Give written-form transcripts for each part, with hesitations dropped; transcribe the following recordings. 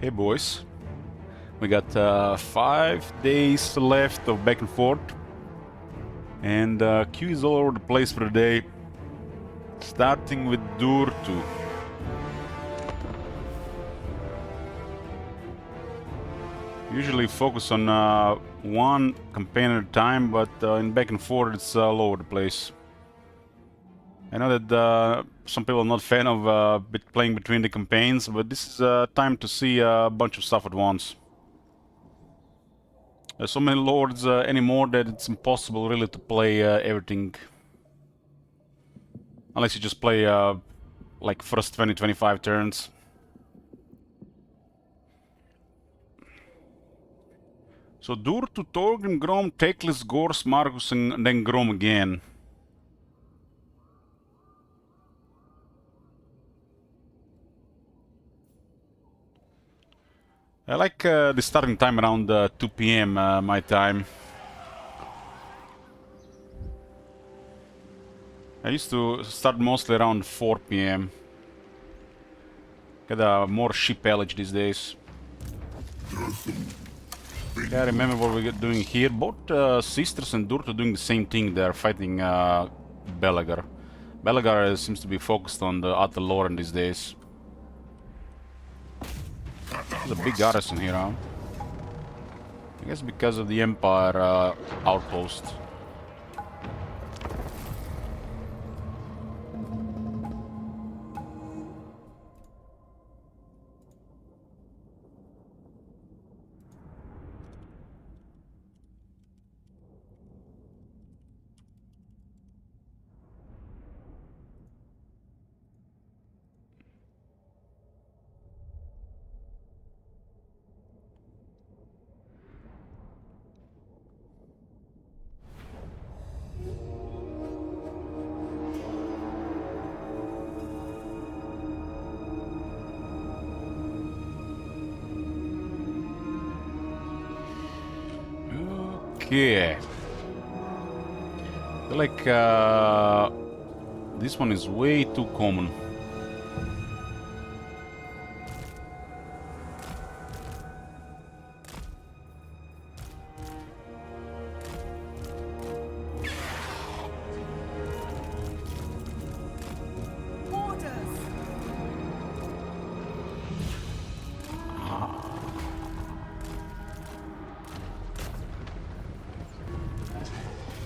Hey boys, we got 5 days left of back and forth, and Q is all over the place for the day, starting with Durtu. Usually focus on one campaign at a time, but in back and forth it's all over the place. I know that some people are not fan of playing between the campaigns, but this is time to see a bunch of stuff at once. There's so many lords anymore that it's impossible really to play everything. Unless you just play like first 20-25 turns. So Durtu, Thorgrim, Grom, Teklis, Gors, Margus, and then Grom again. I like the starting time around 2 PM my time. I used to start mostly around 4 PM. Got more ship LH these days. Yeah, I remember what we're doing here. Both Sisters and Durtu are doing the same thing. They're fighting Belegar. Belegar seems to be focused on the Atta Loren these days. There's a big garrison here, huh? I guess because of the Empire outpost. Okay. I feel like this one is way too common.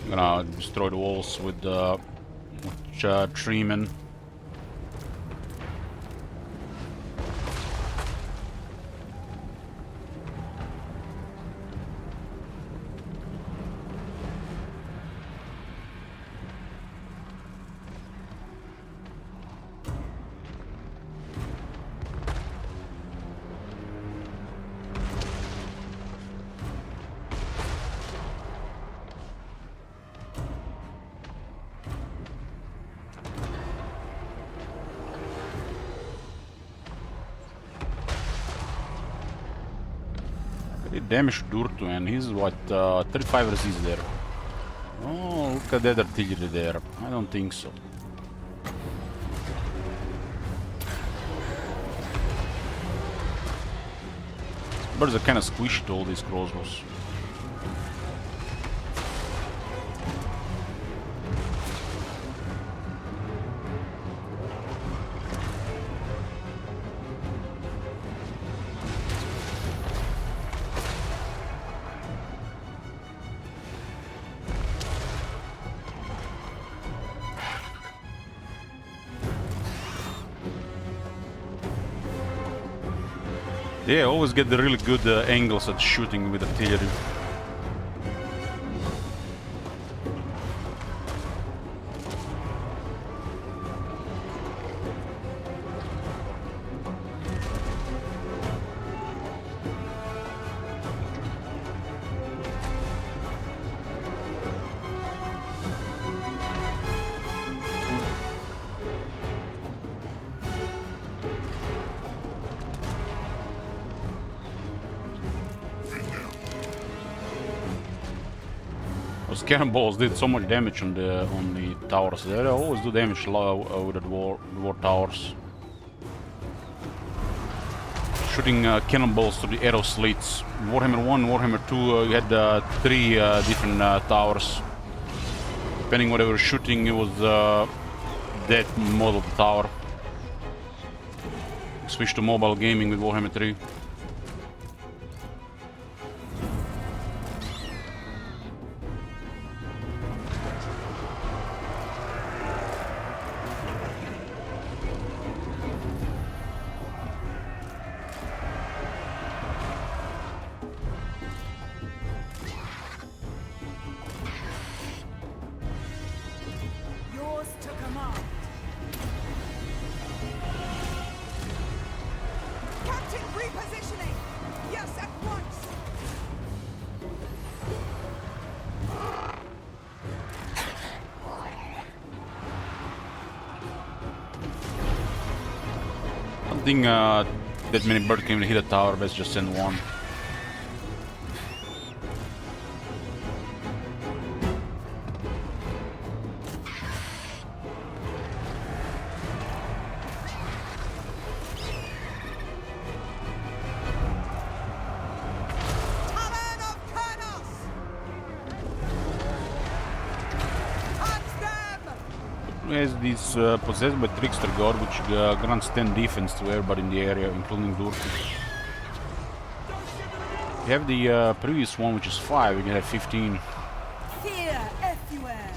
I'm gonna destroy the walls with treemen. It damaged Durtu, and he's what 35 resist there. Oh, look at that artillery there. I don't think so. Birds are kind of squishy to all these crossbows. Yeah, always get the really good angles at shooting with artillery. Those cannonballs did so much damage on the towers. They always do damage with the dwarf towers. shooting cannonballs to the arrow slits. In Warhammer 1, Warhammer 2, you had 3 different towers. Depending what they were shooting, it was that model of the tower. Switch to mobile gaming with Warhammer 3. I think that many birds can even hit a tower, let's just send one. As this possessed by Trickster God, which grants 10 defense to everybody in the area, including Durki. You have the previous one, which is 5, you can have 15. Fear everywhere.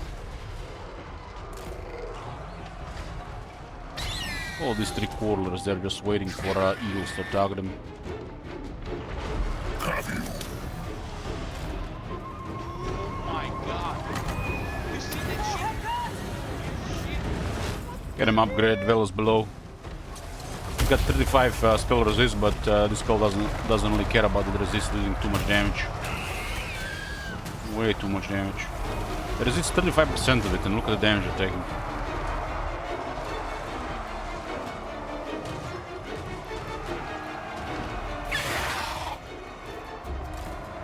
All these 3 quarters, they're just waiting for eagles to attack them. Get him upgrade, Velos below. He's got 35 spell resist, but this spell doesn't really care about the resist, doing too much damage. Way too much damage. It resists 35% of it, and look at the damage it's taking.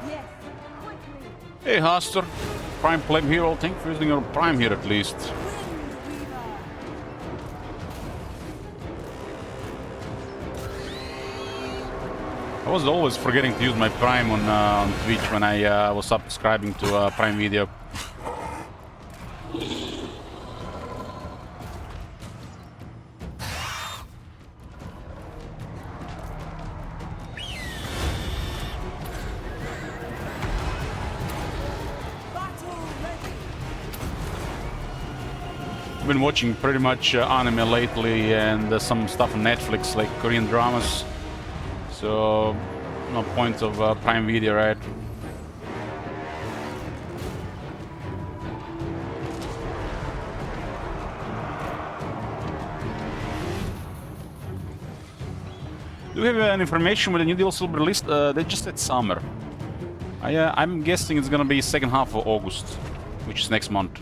Yes, quickly. Hey Haster, Prime Flame Hero, thank you for using your Prime here at least. I was always forgetting to use my Prime on Twitch when I was subscribing to Prime Video. I've been watching pretty much anime lately and some stuff on Netflix, like Korean dramas. So, no point of Prime Video, right? Do we have any information with the New Deal Silver list? They just said summer. I'm guessing it's gonna be second half of August, which is next month.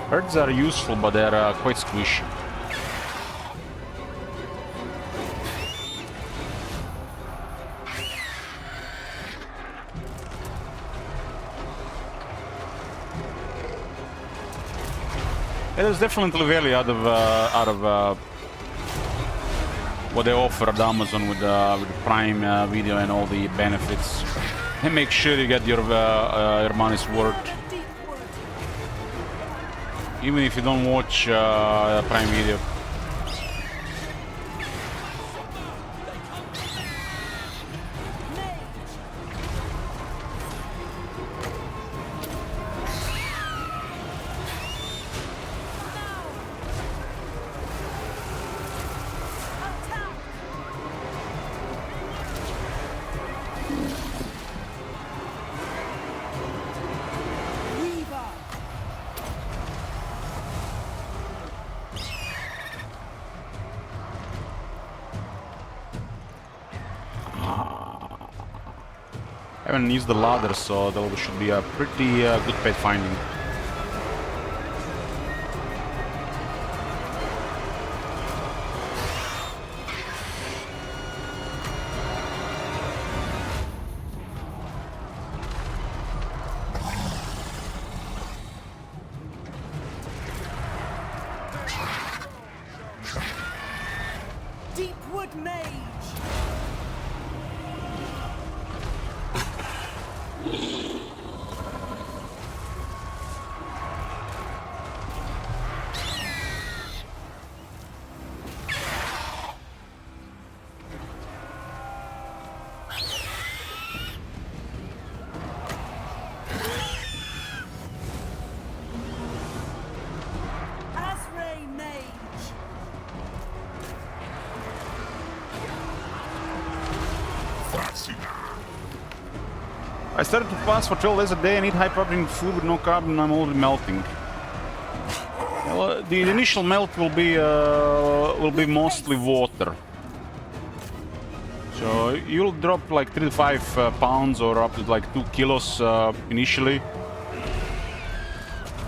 Herds are useful, but they're quite squishy. There's definitely value out of what they offer at Amazon with Prime Video and all the benefits. And make sure you get your money's worth. Even if you don't watch Prime Video. I haven't used the ladder, so that should be a pretty good pet finding. Asray Mage. I started to fast for 12 days a day and eat high protein food with no carb and I'm already melting. Well, the initial melt will be mostly water. So you'll drop like 3 to 5 pounds or up to like 2 kilos initially.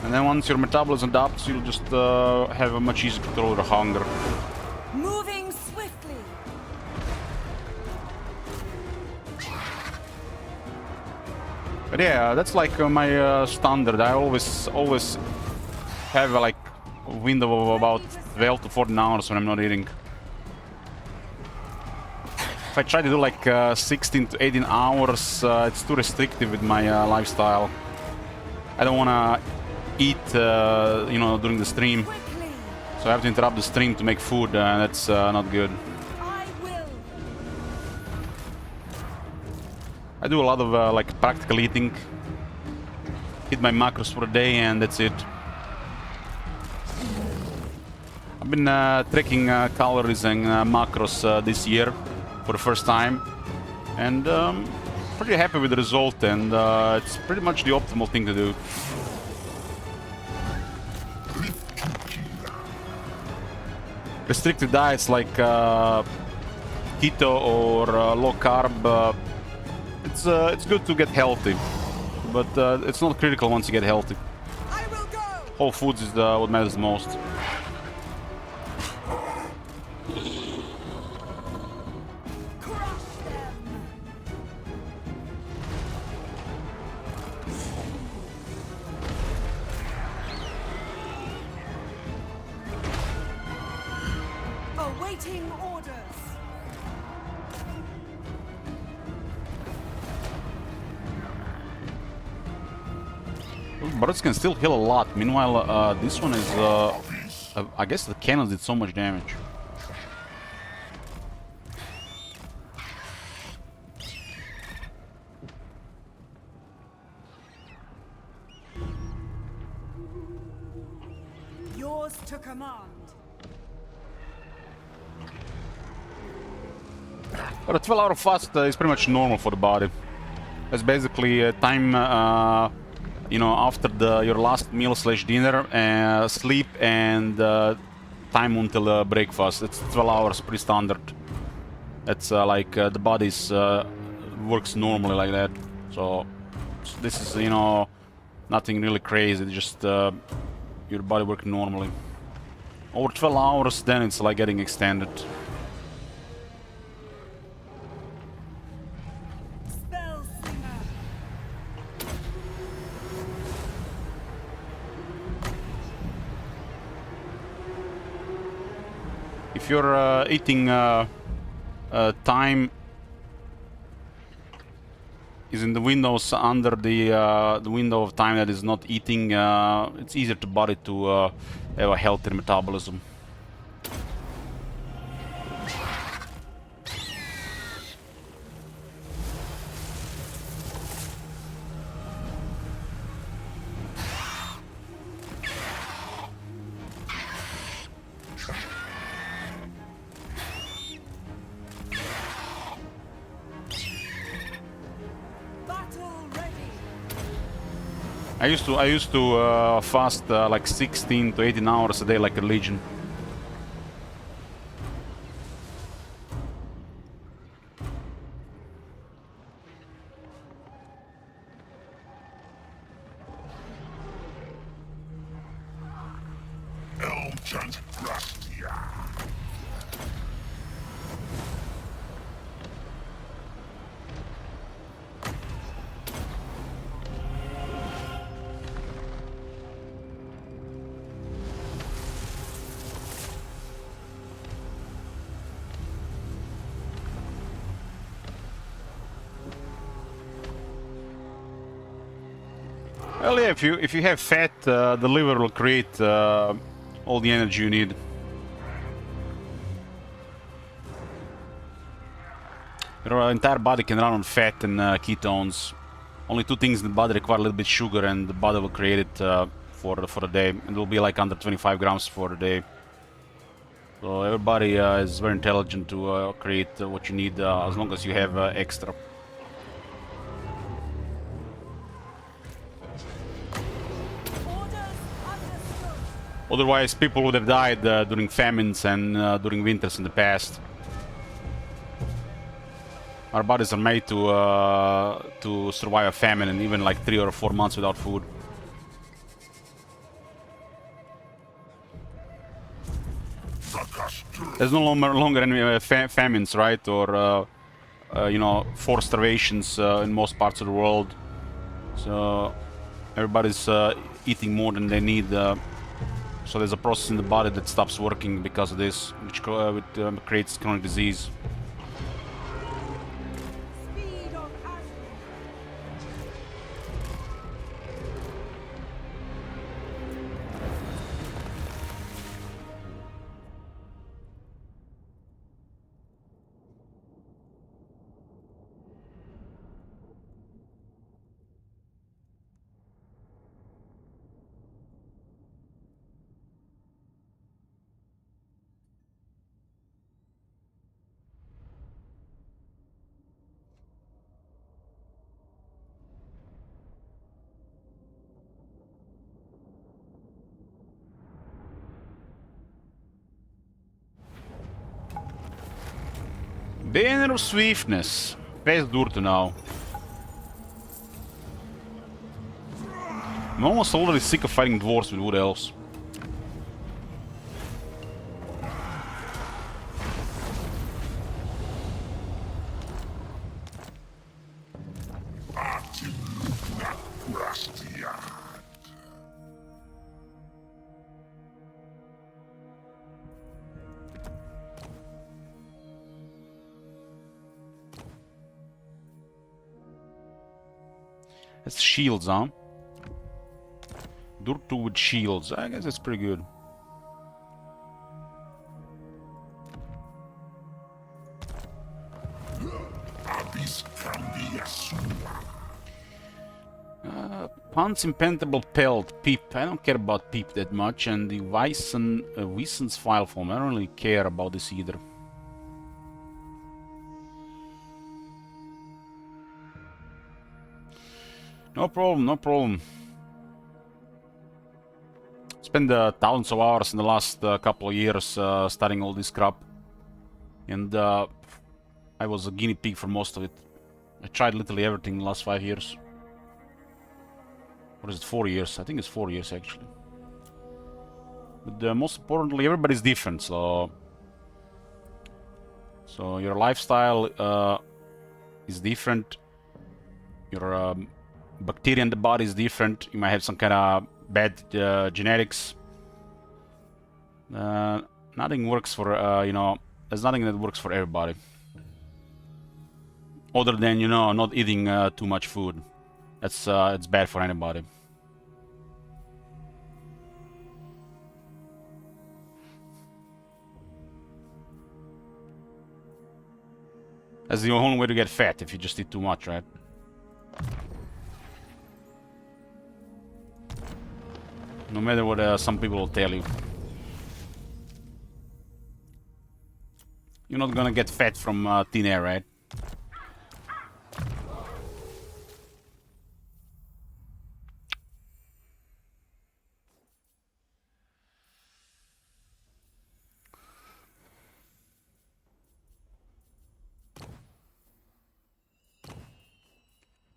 And then once your metabolism adapts, you'll just have a much easier control of your hunger. Moving swiftly. But yeah, that's like my standard. I always have like a window of about 12 to 14 hours when I'm not eating. If I try to do like 16 to 18 hours, it's too restrictive with my lifestyle. I don't want to eat, you know, during the stream, Quickly. so I have to interrupt the stream to make food, and that's not good. I will. I do a lot of like practical eating, hit my macros for a day, and that's it. I've been tracking calories and macros this year for the first time, and pretty happy with the result, and it's pretty much the optimal thing to do. Restricted diets like keto or low carb, it's good to get healthy, but it's not critical once you get healthy. I will go. Whole foods is what matters most. Crush them. Awaiting orders. Birds can still heal a lot. Meanwhile, this one is, I guess the cannons did so much damage. Yours to command. But a 12-hour fast is pretty much normal for the body. It's basically time, you know, after your last meal / dinner, sleep, and time until breakfast. It's 12 hours, pretty standard. That's like the body's works normally like that. So this is, you know, nothing really crazy. It's just your body working normally. Over 12 hours, then it's like getting extended. Spell Singer. If you're eating time is in the windows under the window of time that is not eating, it's easier to body to have a healthier metabolism. Battle ready. I used to fast like 16 to 18 hours a day like a legion. Elmchant Rastia. Well, yeah, if you have fat, the liver will create all the energy you need. Your entire body can run on fat and ketones. Only two things in the body require a little bit sugar, and the body will create it for the day. It will be like under 25 grams for the day. So everybody is very intelligent to create what you need as long as you have extra. Orders understood. Otherwise, people would have died during famines and during winters in the past. Our bodies are made to survive a famine and even like 3 or 4 months without food. There's no longer any famines, right? Or you know, forced starvations in most parts of the world. So everybody's eating more than they need. So there's a process in the body that stops working because of this, which creates chronic disease. Speed of Aslan. Banner of Swiftness. Best door to now. I'm almost already sick of fighting dwarves with wood elves. That's shields, huh? Dur 2 with shields. I guess that's pretty good. Pun's impenetrable pelt, Peep. I don't care about Peep that much, and the Wyson's file form. I don't really care about this either. No problem, no problem. Spent thousands of hours in the last couple of years studying all this crap. And I was a guinea pig for most of it. I tried literally everything in the last 5 years. Or is it 4 years? I think it's 4 years actually. But most importantly, everybody's different, so your lifestyle is different. Your bacteria in the body is different. You might have some kind of bad genetics. Nothing works for you know. There's nothing that works for everybody. Other than, you know, not eating too much food. That's it's bad for anybody. That's the only way to get fat, if you just eat too much, right? No matter what some people will tell you. You're not gonna get fat from thin air, right?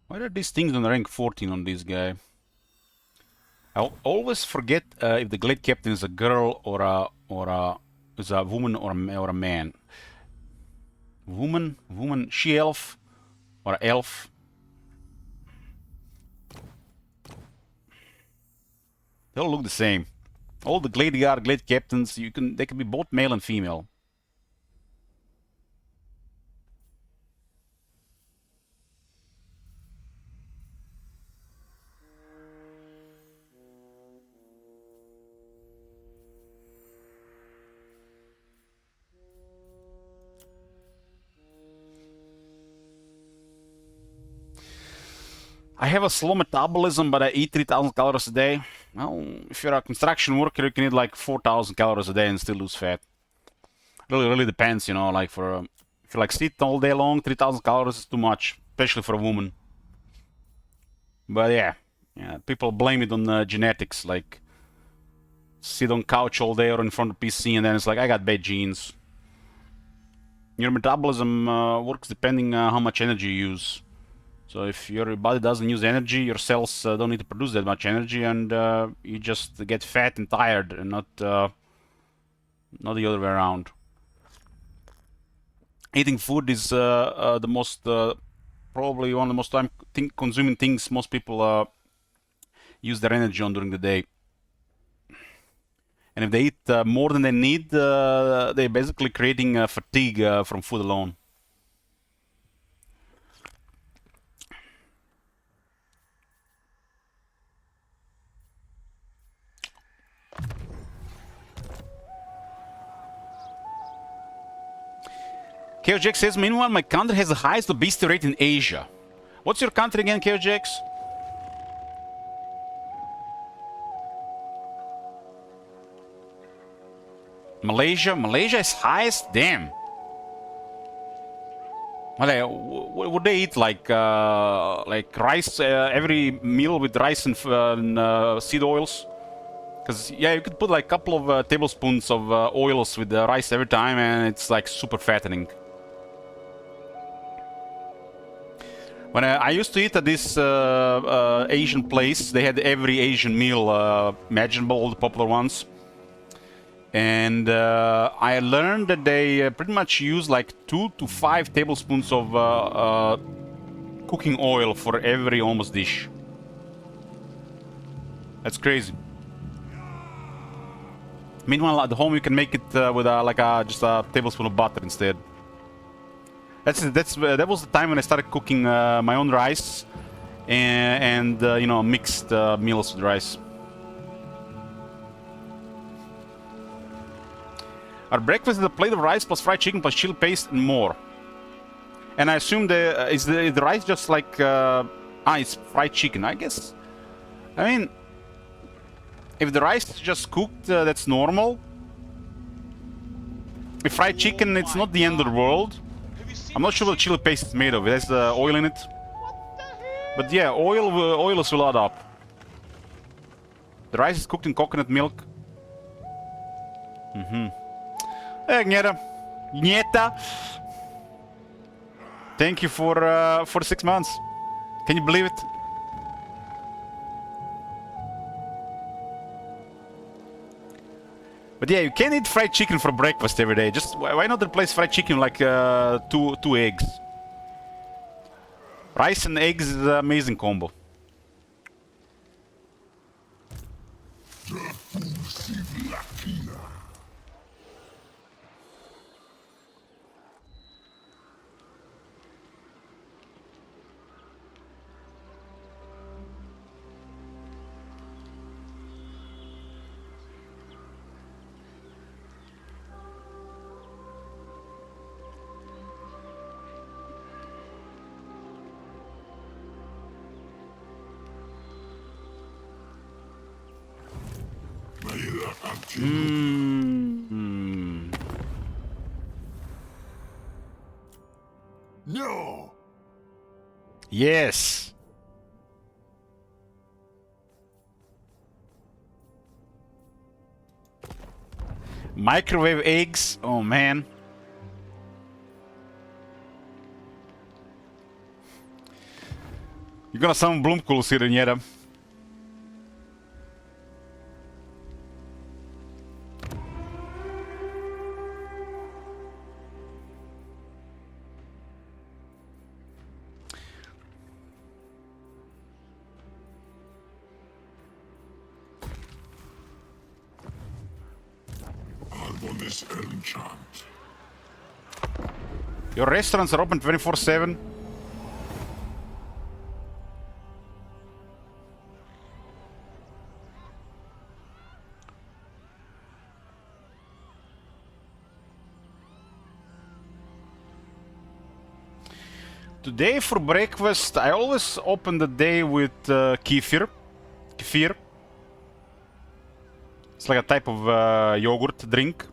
Why are these things on rank 14 on this guy? I'll always forget if the Glade Captain is a girl or is a woman or a man. Woman, she-elf or elf. They all look the same. All the Glade Guard, Glade Captains, they can be both male and female. I have a slow metabolism, but I eat 3,000 calories a day. Well, if you're a construction worker, you can eat like 4,000 calories a day and still lose fat. Really depends, you know. Like if you like sit all day long, 3,000 calories is too much, especially for a woman. But yeah, people blame it on genetics. Like sit on couch all day or in front of PC, and then it's like I got bad genes. Your metabolism works depending how much energy you use. So if your body doesn't use energy, your cells don't need to produce that much energy, and you just get fat and tired, and not the other way around. Eating food is the most probably one of the most time-consuming things most people use their energy on during the day. And if they eat more than they need, they're basically creating fatigue from food alone. KOJX says, meanwhile, my country has the highest obesity rate in Asia. What's your country again, KOJX? Malaysia? Malaysia is highest? Damn. Would they eat like rice every meal with rice and seed oils? Because yeah, you could put like a couple of tablespoons of oils with the rice every time, and it's like super fattening. When I used to eat at this Asian place, they had every Asian meal imaginable, all the popular ones. And I learned that they pretty much use like 2 to 5 tablespoons of cooking oil for every almost dish. That's crazy. Meanwhile, at home you can make it with just a tablespoon of butter instead. That was the time when I started cooking my own rice and you know, mixed meals with rice. Our breakfast is a plate of rice plus fried chicken plus chili paste and more. And I assume is the rice just like it's fried chicken, I guess. I mean, if the rice is just cooked, that's normal. If fried chicken, it's not the end of the world. I'm not sure what chili paste is made of. It has oil in it. But yeah, oils will add up. The rice is cooked in coconut milk. Hey, Gneta. Thank you for 6 months. Can you believe it? But yeah, you can't eat fried chicken for breakfast every day. Just why not replace fried chicken like two eggs? Rice and eggs is an amazing combo. No! Yes! Microwave eggs? Oh man. You're gonna sound bloemkool hier, Njera. This enchant. Your restaurants are open 24/7. Today for breakfast, I always open the day with kefir. Kefir. It's like a type of yogurt drink.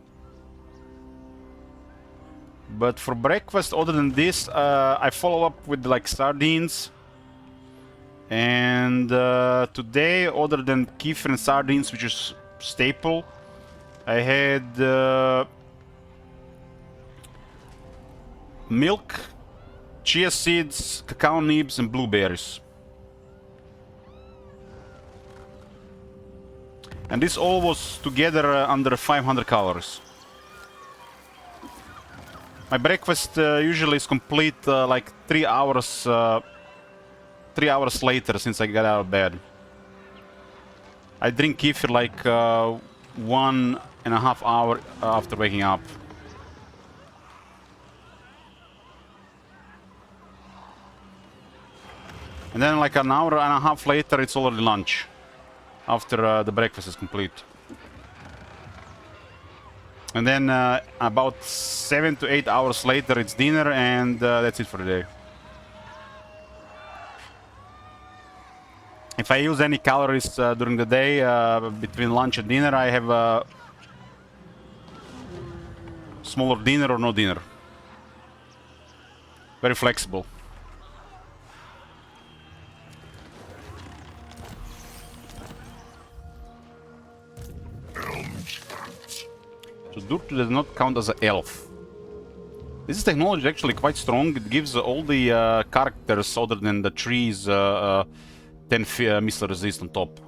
But for breakfast, other than this, I follow up with like sardines. And today, other than kefir and sardines, which is staple, I had milk, chia seeds, cacao nibs, and blueberries. And this all was together under 500 calories. My breakfast usually is complete like 3 hours. 3 hours later since I got out of bed. I drink kefir like 1.5 hours after waking up. And then like an hour and a half later it's already lunch. After the breakfast is complete. And then about 7 to 8 hours later it's dinner, and that's it for the day. If I use any calories during the day between lunch and dinner, I have a smaller dinner or no dinner. Very flexible. So Durtu does not count as an elf. This technology is actually quite strong. It gives all the characters other than the trees 10 missile resist on top.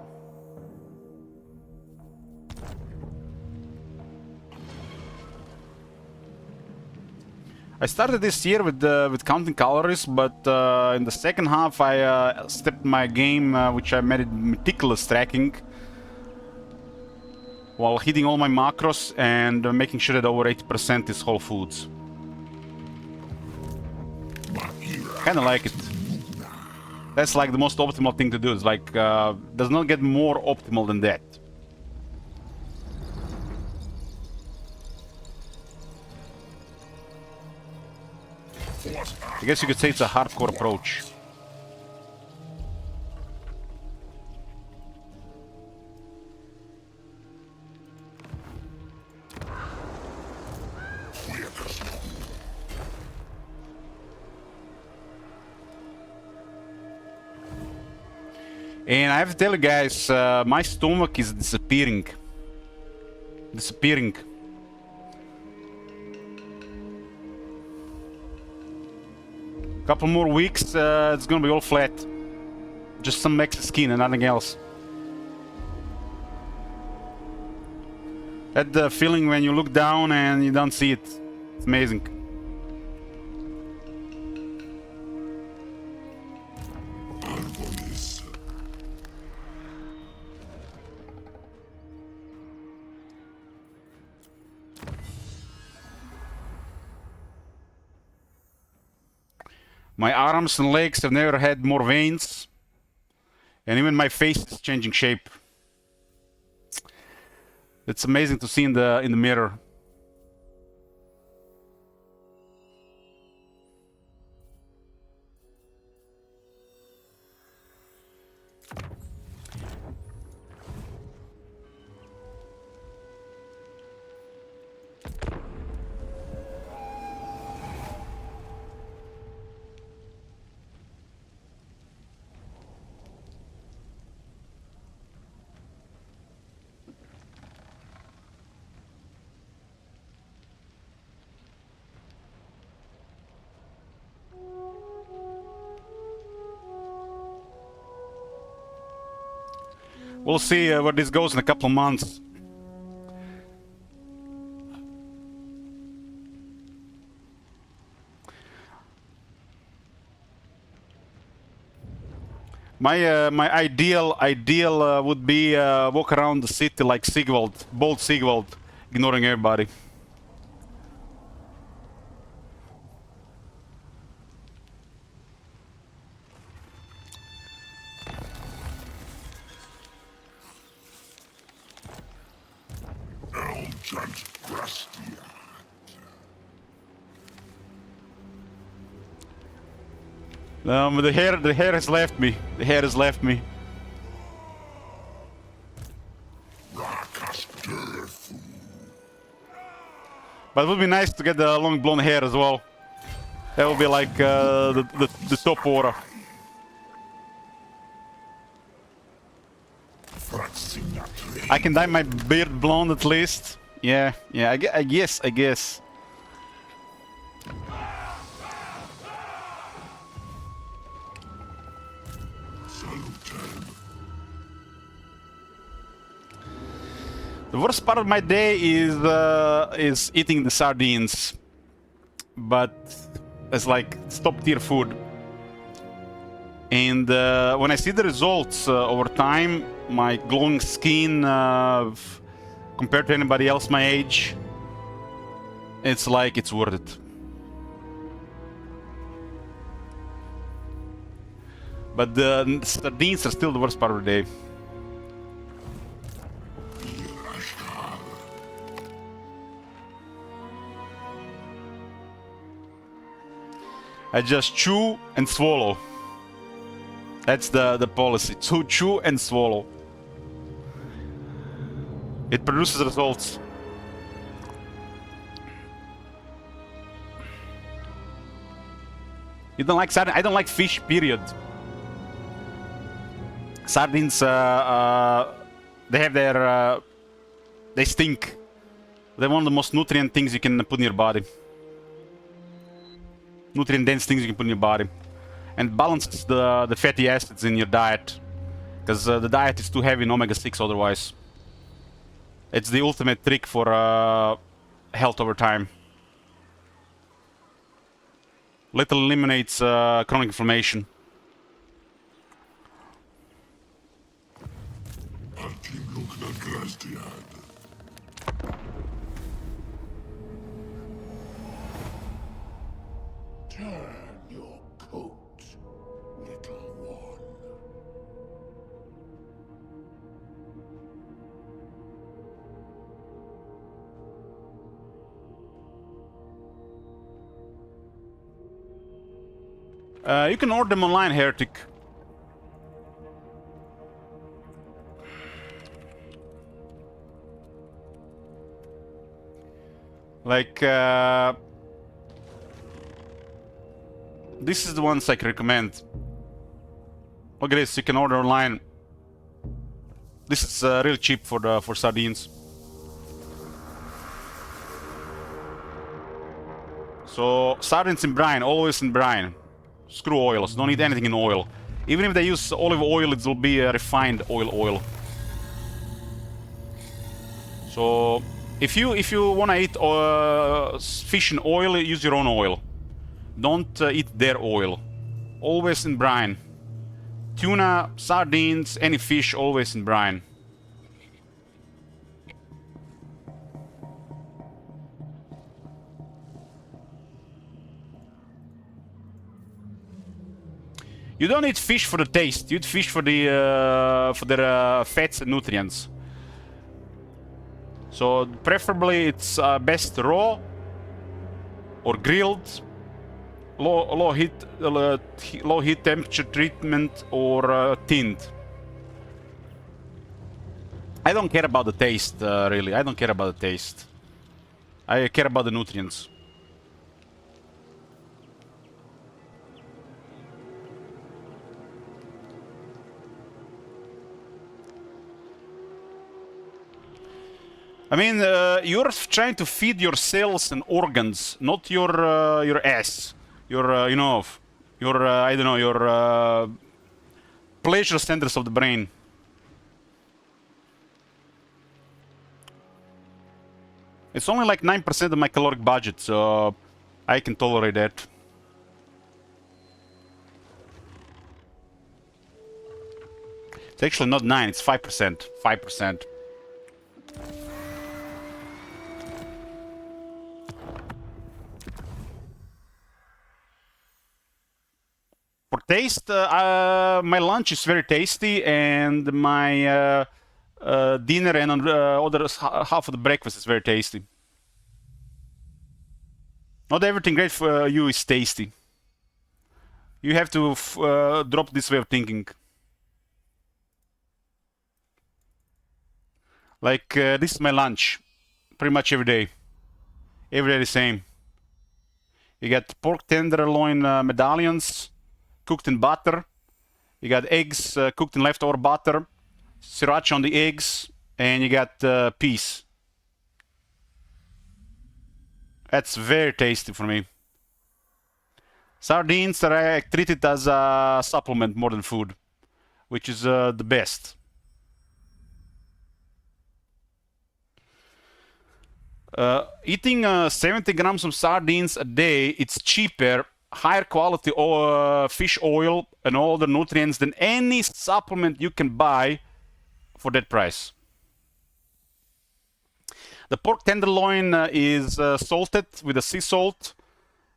I started this year with counting calories, but in the second half I stepped my game, which I made it meticulous tracking, while hitting all my macros and making sure that over 80% is whole foods. Kinda like it. That's like the most optimal thing to do. It's like, does not get more optimal than that. I guess you could say it's a hardcore approach. And I have to tell you guys, my stomach is disappearing. Disappearing. Couple more weeks, it's gonna be all flat. Just some extra skin and nothing else. That the feeling when you look down and you don't see it. It's amazing. My arms and legs have never had more veins, and even my face is changing shape. It's amazing to see in the mirror. We'll see where this goes in a couple of months. My ideal would be walk around the city like Sigvald, bold Sigvald, ignoring everybody. The hair has left me. The hair has left me. Rakas death. But it would be nice to get the long blonde hair as well. That would be like the top order. I can dye my beard blonde at least. Yeah, I guess. The worst part of my day is eating the sardines, but it's like top tier food. And when I see the results over time, my glowing skin compared to anybody else my age, it's like it's worth it. But the sardines are still the worst part of the day. I just chew and swallow. That's the policy. To chew and swallow. It produces results. You don't like sardines? I don't like fish, period. Sardines, they have their... they stink. They're one of the most nutrient things you can put in your body. Nutrient dense things you can put in your body, and balances the fatty acids in your diet, because the diet is too heavy in omega-6 otherwise. It's the ultimate trick for health over time. Little eliminates chronic inflammation. Turn your coat, little one. You can order them online, Heretic. Like, this is the ones I can recommend. Look at this, you can order online. This is really cheap for sardines. So sardines in brine, always in brine. Screw oils, don't need anything in oil. Even if they use olive oil, it will be a refined oil. So if you wanna eat fish in oil, use your own oil. Don't eat their oil. Always in brine. Tuna, sardines, any fish, always in brine. You don't eat fish for the taste. You eat fish for their fats and nutrients. So preferably it's best raw or grilled, low heat temperature treatment, or tinned. I don't care about the taste, really. I don't care about the taste. I care about the nutrients. I mean, you're trying to feed your cells and organs, not your ass. Your, you know, your, I don't know, your pleasure centers of the brain. It's only like 9% of my caloric budget, so I can tolerate that. It's actually not 9, it's 5%. 5%. For taste, my lunch is very tasty, and my dinner and other half of the breakfast is very tasty. Not everything great for you is tasty. You have to drop this way of thinking. Like, this is my lunch. Pretty much every day. Every day the same. You got pork tenderloin medallions cooked in butter. You got eggs cooked in leftover butter. Sriracha on the eggs. And you got peas. That's very tasty for me. Sardines are treated as a supplement more than food, which is the best. Eating 70 grams of sardines a day, it's cheaper, higher quality fish oil and all the nutrients than any supplement you can buy for that price. The pork tenderloin is salted with a sea salt.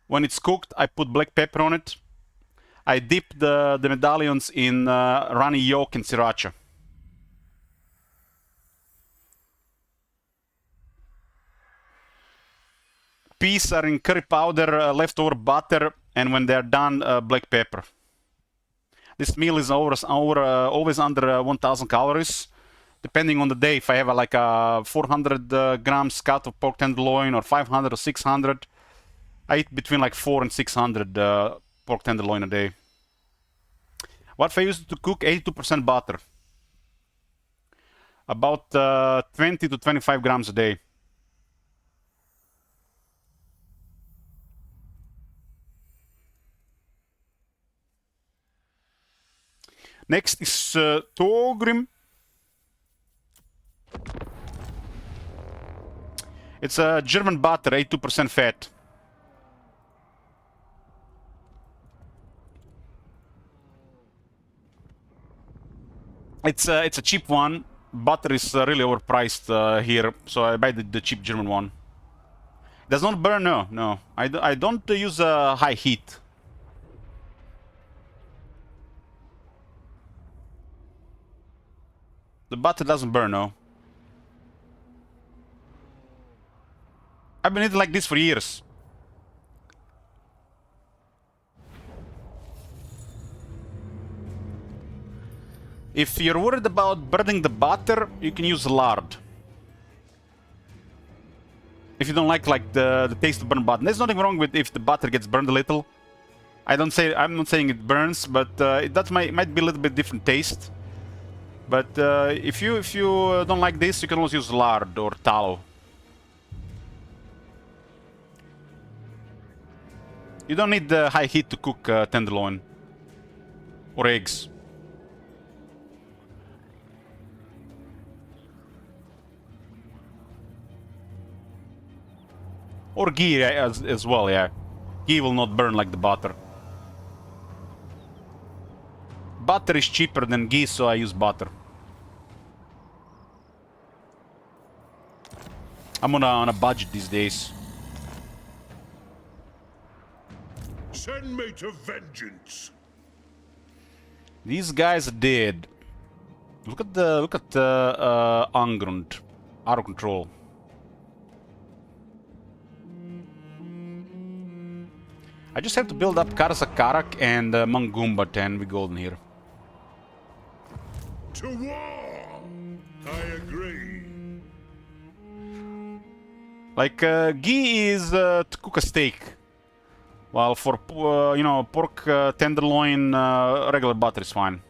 When it's cooked, I put black pepper on it. I dip the medallions in runny yolk and sriracha. Peas are in curry powder, leftover butter, and when they're done, black pepper. This meal is always under 1,000 calories. Depending on the day, if I have like a 400 grams cut of pork tenderloin or 500 or 600, I eat between like 400 and 600 pork tenderloin a day. What if I use to cook 82% butter? About 20 to 25 grams a day. Next is Torgrim. It's a German butter, 82% fat. It's a cheap one. Butter is really overpriced here, so I buy the cheap German one. It does not burn, no. I don't use high heat. The butter doesn't burn, no. I've been eating like this for years. If you're worried about burning the butter, you can use lard. If you don't like the taste of burnt butter. There's nothing wrong with if the butter gets burned a little. I'm not saying it burns, but that might be a little bit different taste. But if you don't like this, you can also use lard or tallow. You don't need the high heat to cook tenderloin or eggs. Or ghee as well, yeah. Ghee will not burn like the butter. Butter is cheaper than ghee, so I use butter. I'm on a budget these days. Send me to vengeance. These guys are dead. Look at Angrund, out of control. I just have to build up Karasakarak and Mangumbat and we golden here. To war! I agree. Like, ghee is to cook a steak. While for, pork tenderloin, regular butter is fine.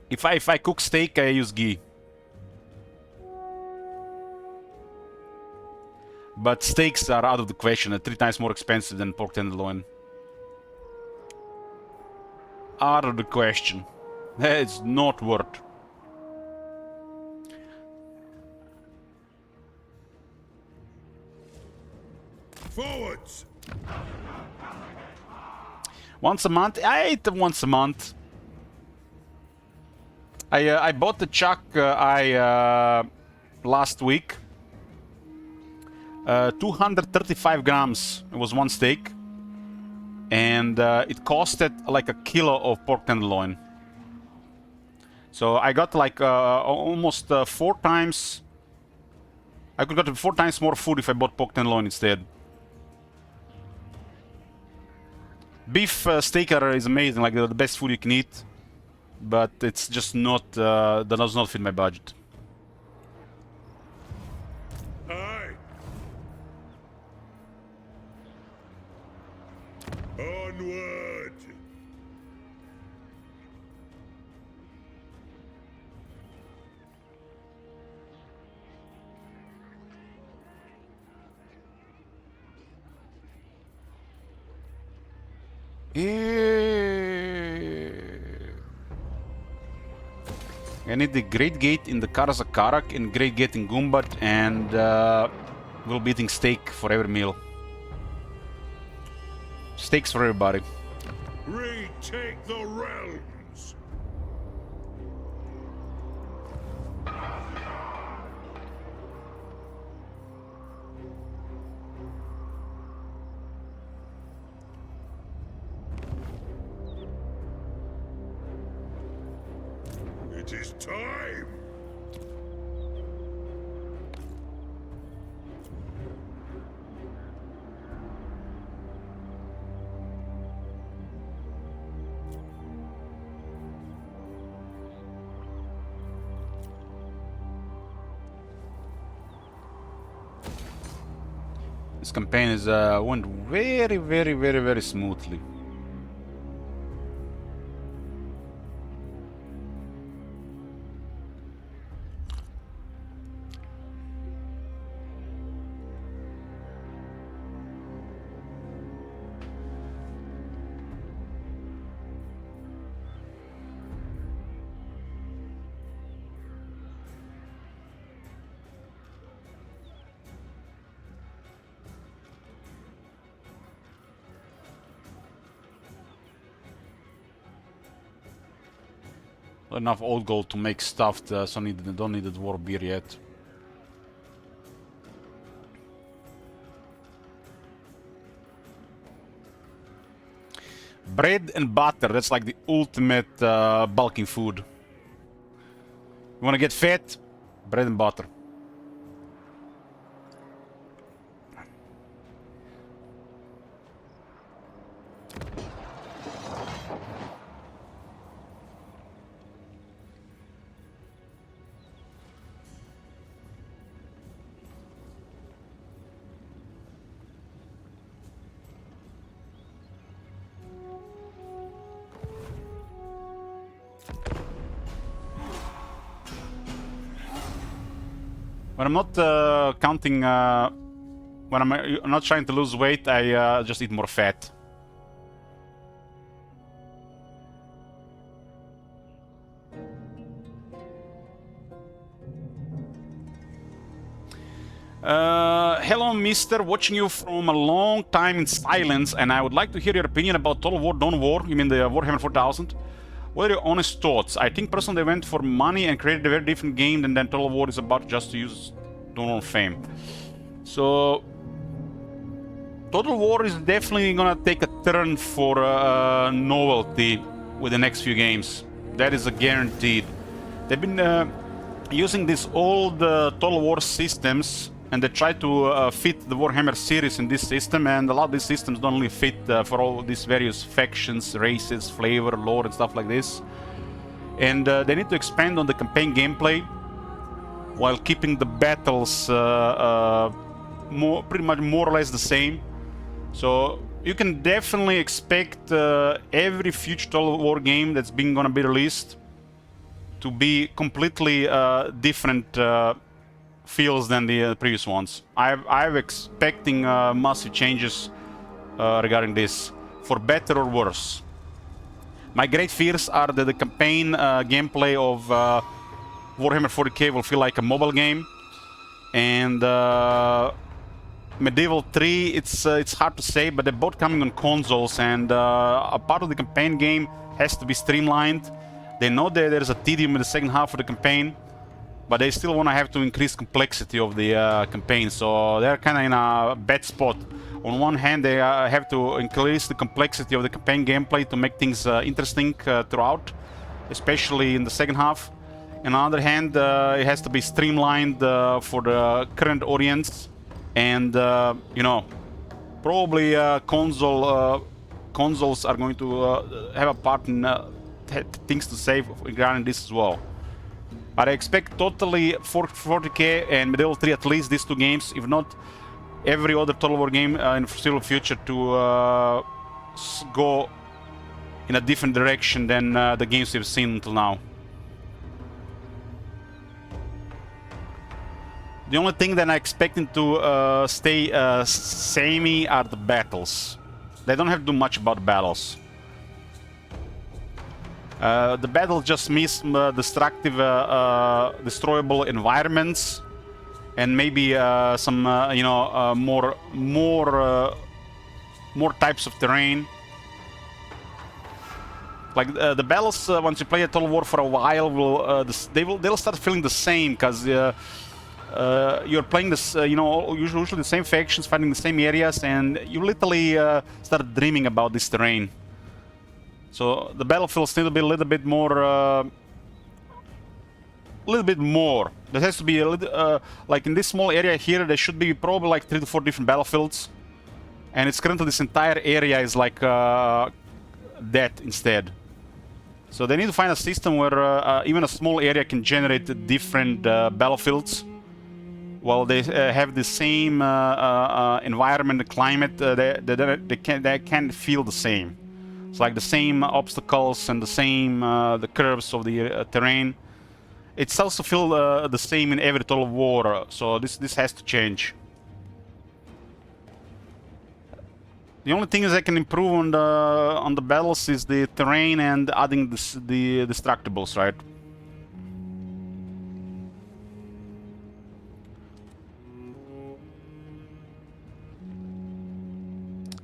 If I cook steak, I use ghee. But steaks are out of the question. They're 3 times more expensive than pork tenderloin. Out of the question. It's not worth. Forwards! Once a month? I eat them once a month. I bought the chuck last week. 235 grams. It was one steak. And it costed like a kilo of pork tenderloin. So I got like almost 4 times. I could get 4 times more food if I bought pork tenderloin instead. Beef steaker is amazing, like the best food you can eat, but it's just not, that does not fit my budget. Aye. Onward. I need the Great Gate in the Karazakarak and Great Gate in Gumbat, and we'll be eating steak for every meal. Steaks for everybody. Retake the realms. It is time. This campaign is went very smoothly. Enough old gold to make stuffed, so don't need the dwarf beer yet. Bread and butter, that's like the ultimate bulking food. You wanna get fat? Bread and butter. When I'm not counting, when I'm not trying to lose weight, I just eat more fat. Hello, mister. Watching you from a long time in silence, and I would like to hear your opinion about Total War, Dawn of War. You mean the Warhammer 4000? What are your honest thoughts? I think personally they went for money and created a very different game than Total War is about just to use Dawn of War fame. So, Total War is definitely gonna take a turn for novelty with the next few games. That is a guaranteed. They've been using these old Total War systems, and they try to fit the Warhammer series in this system, and a lot of these systems don't really fit for all these various factions, races, flavor, lore, and stuff like this. And they need to expand on the campaign gameplay while keeping the battles pretty much more or less the same. So you can definitely expect every future Total War game that's gonna be released to be completely different feels than the previous ones. I'm expecting massive changes regarding this, for better or worse. My great fears are that the campaign gameplay of Warhammer 40k will feel like a mobile game, and Medieval 3, it's hard to say, but they're both coming on consoles, and a part of the campaign game has to be streamlined. They know that there's a tedium in the second half of the campaign, but they still want to have to increase complexity of the campaign, so they're kind of in a bad spot. On one hand, they have to increase the complexity of the campaign gameplay to make things interesting throughout, especially in the second half. On the other hand, it has to be streamlined for the current audience, and you know, probably console consoles are going to have a part in things to save regarding this as well. But I expect totally 40K and Medieval 3 at least these two games, if not every other Total War game in the foreseeable future to go in a different direction than the games we've seen until now. The only thing that I'm expecting to stay samey are the battles. They don't have to do much about battles. The battle just miss destructive, destroyable environments, and maybe some, you know, more types of terrain. Like the battles, once you play a Total War for a while, they'll start feeling the same, because you're playing this, you know, usually the same factions, fighting the same areas, and you literally start dreaming about this terrain. So the battlefields need to be a little bit more. There has to be a little, like in this small area here, there should be probably like 3 to 4 different battlefields, and it's currently this entire area is like that instead. So they need to find a system where even a small area can generate different battlefields. While they have the same environment, climate, they can't feel the same. It's like the same obstacles and the same the curves of the terrain. It's also feel the same in every Total War. So this has to change. The only thing is I can improve on the battles is the terrain and adding the destructibles, right?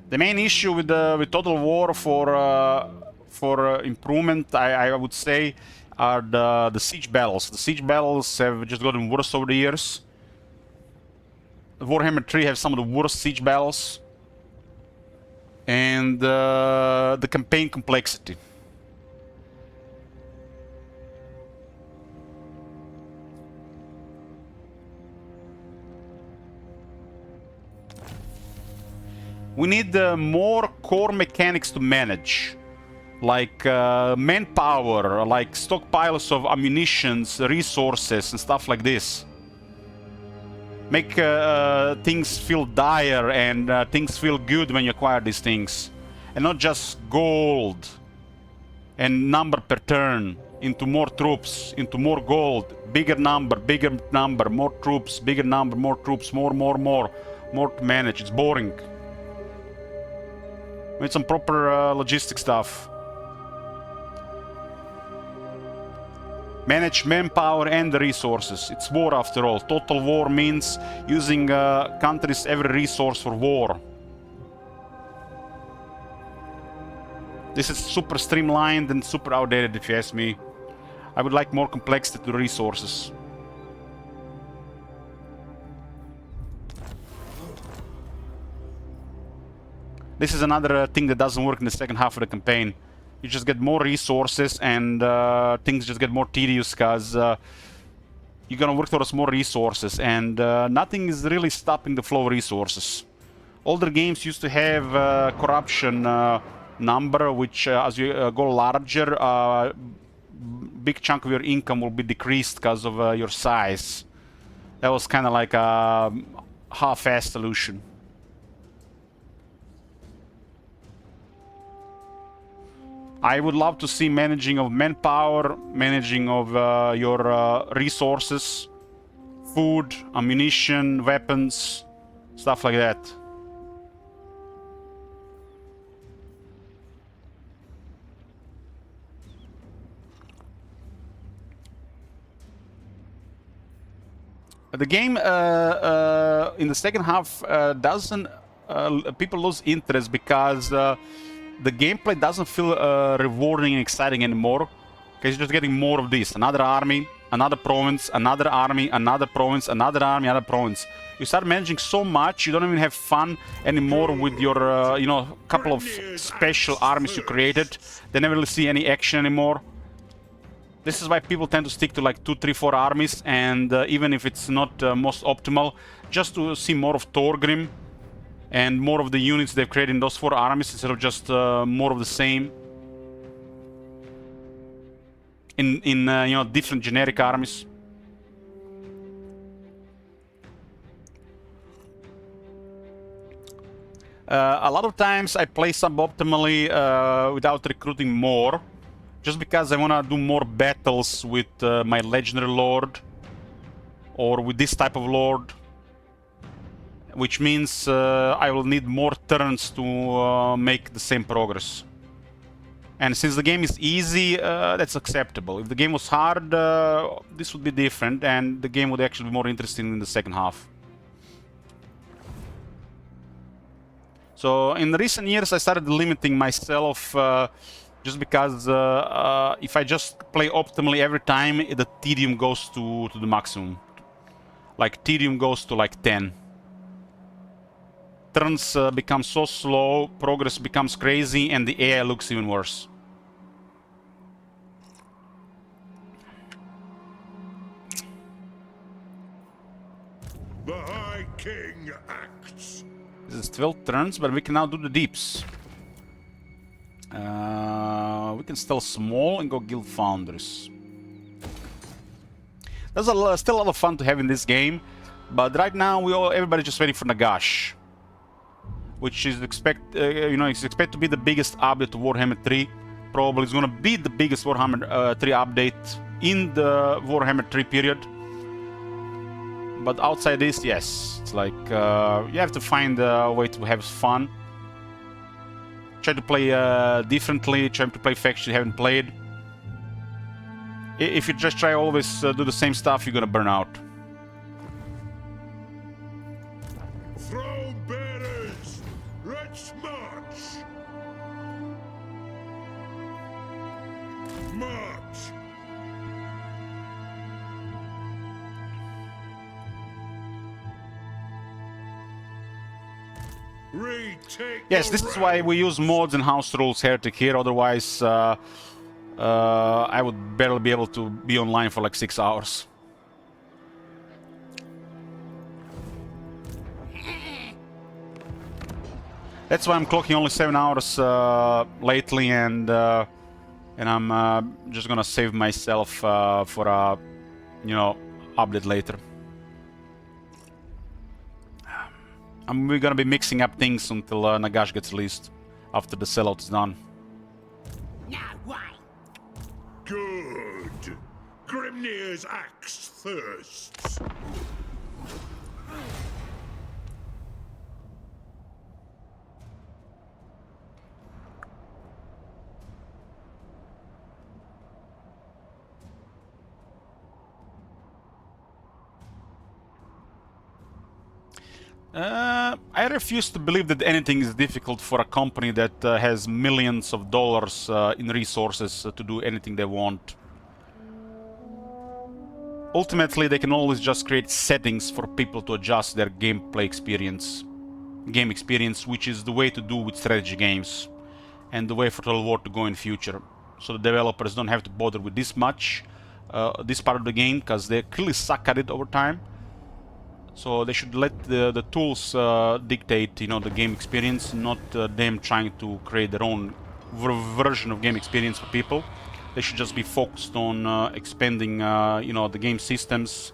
The main issue with Total War for improvement, I would say, are the siege battles. The siege battles have just gotten worse over the years. Warhammer 3 have some of the worst siege battles. And the campaign complexity. We need more core mechanics to manage, like manpower, like stockpiles of ammunitions, resources, and stuff like this. Make things feel dire and things feel good when you acquire these things, and not just gold and number per turn into more troops, into more gold, bigger number, more troops, bigger number, more troops, more to manage. It's boring. We need some proper logistic stuff. Manage manpower and the resources. It's war after all. Total War means using countries' every resource for war. This is super streamlined and super outdated, if you ask me. I would like more complexity to the resources. This is another thing that doesn't work in the second half of the campaign. You just get more resources and things just get more tedious because you're gonna work towards more resources, and nothing is really stopping the flow of resources. Older games used to have corruption number, which as you go larger, big chunk of your income will be decreased because of your size. That was kind of like a half-assed solution. I would love to see managing of manpower, managing of your resources, food, ammunition, weapons, stuff like that. The game in the second half doesn't... people lose interest because the gameplay doesn't feel rewarding and exciting anymore, because you're just getting more of this. Another army, another province, another army, another province, another army, another province. You start managing so much, you don't even have fun anymore with your, you know, couple of special armies you created. They never really see any action anymore. This is why people tend to stick to like 2, 3, 4 armies, and even if it's not most optimal, just to see more of Thorgrim. and more of the units they've created in those 4 armies instead of just more of the same in you know, different generic armies. A lot of times I play suboptimally without recruiting more, just because I want to do more battles with my legendary lord or with this type of lord, which means I will need more turns to make the same progress. And since the game is easy, that's acceptable. If the game was hard, this would be different, and the game would actually be more interesting in the second half. So in recent years, I started limiting myself just because if I just play optimally every time, the tedium goes to the maximum. Like tedium goes to like 10. Turns become so slow, progress becomes crazy, and the AI looks even worse. The High King acts. This is 12 turns, but we can now do the deeps. We can still small and go guild founders. There's still a lot of fun to have in this game, but right now everybody's just waiting for Nagash, which is you know, it's expected to be the biggest update to Warhammer 3. Probably it's gonna be the biggest Warhammer 3 update in the Warhammer 3 period. But outside this, yes, it's like you have to find a way to have fun. Try to play differently, try to play factions you haven't played. If you just try always do the same stuff, you're gonna burn out. Throne bearers, let's march. March. Retake. Yes, this is why we use mods and house rules heretic here. Otherwise, I would barely be able to be online for like 6 hours. That's why I'm clocking only 7 hours lately, and I'm just gonna save myself for a, you know, update later. We're gonna be mixing up things until Nagash gets released after the sellout is done. Now why? Good. Grimnir's axe thirsts. I refuse to believe that anything is difficult for a company that has millions of dollars in resources to do anything they want. Ultimately, they can always just create settings for people to adjust their gameplay experience. Game experience, which is the way to do with strategy games, and the way for Total War to go in future. So the developers don't have to bother with this much, this part of the game, because they clearly suck at it over time. So they should let the tools dictate, you know, the game experience, not them trying to create their own version of game experience for people. They should just be focused on expanding, you know, the game systems,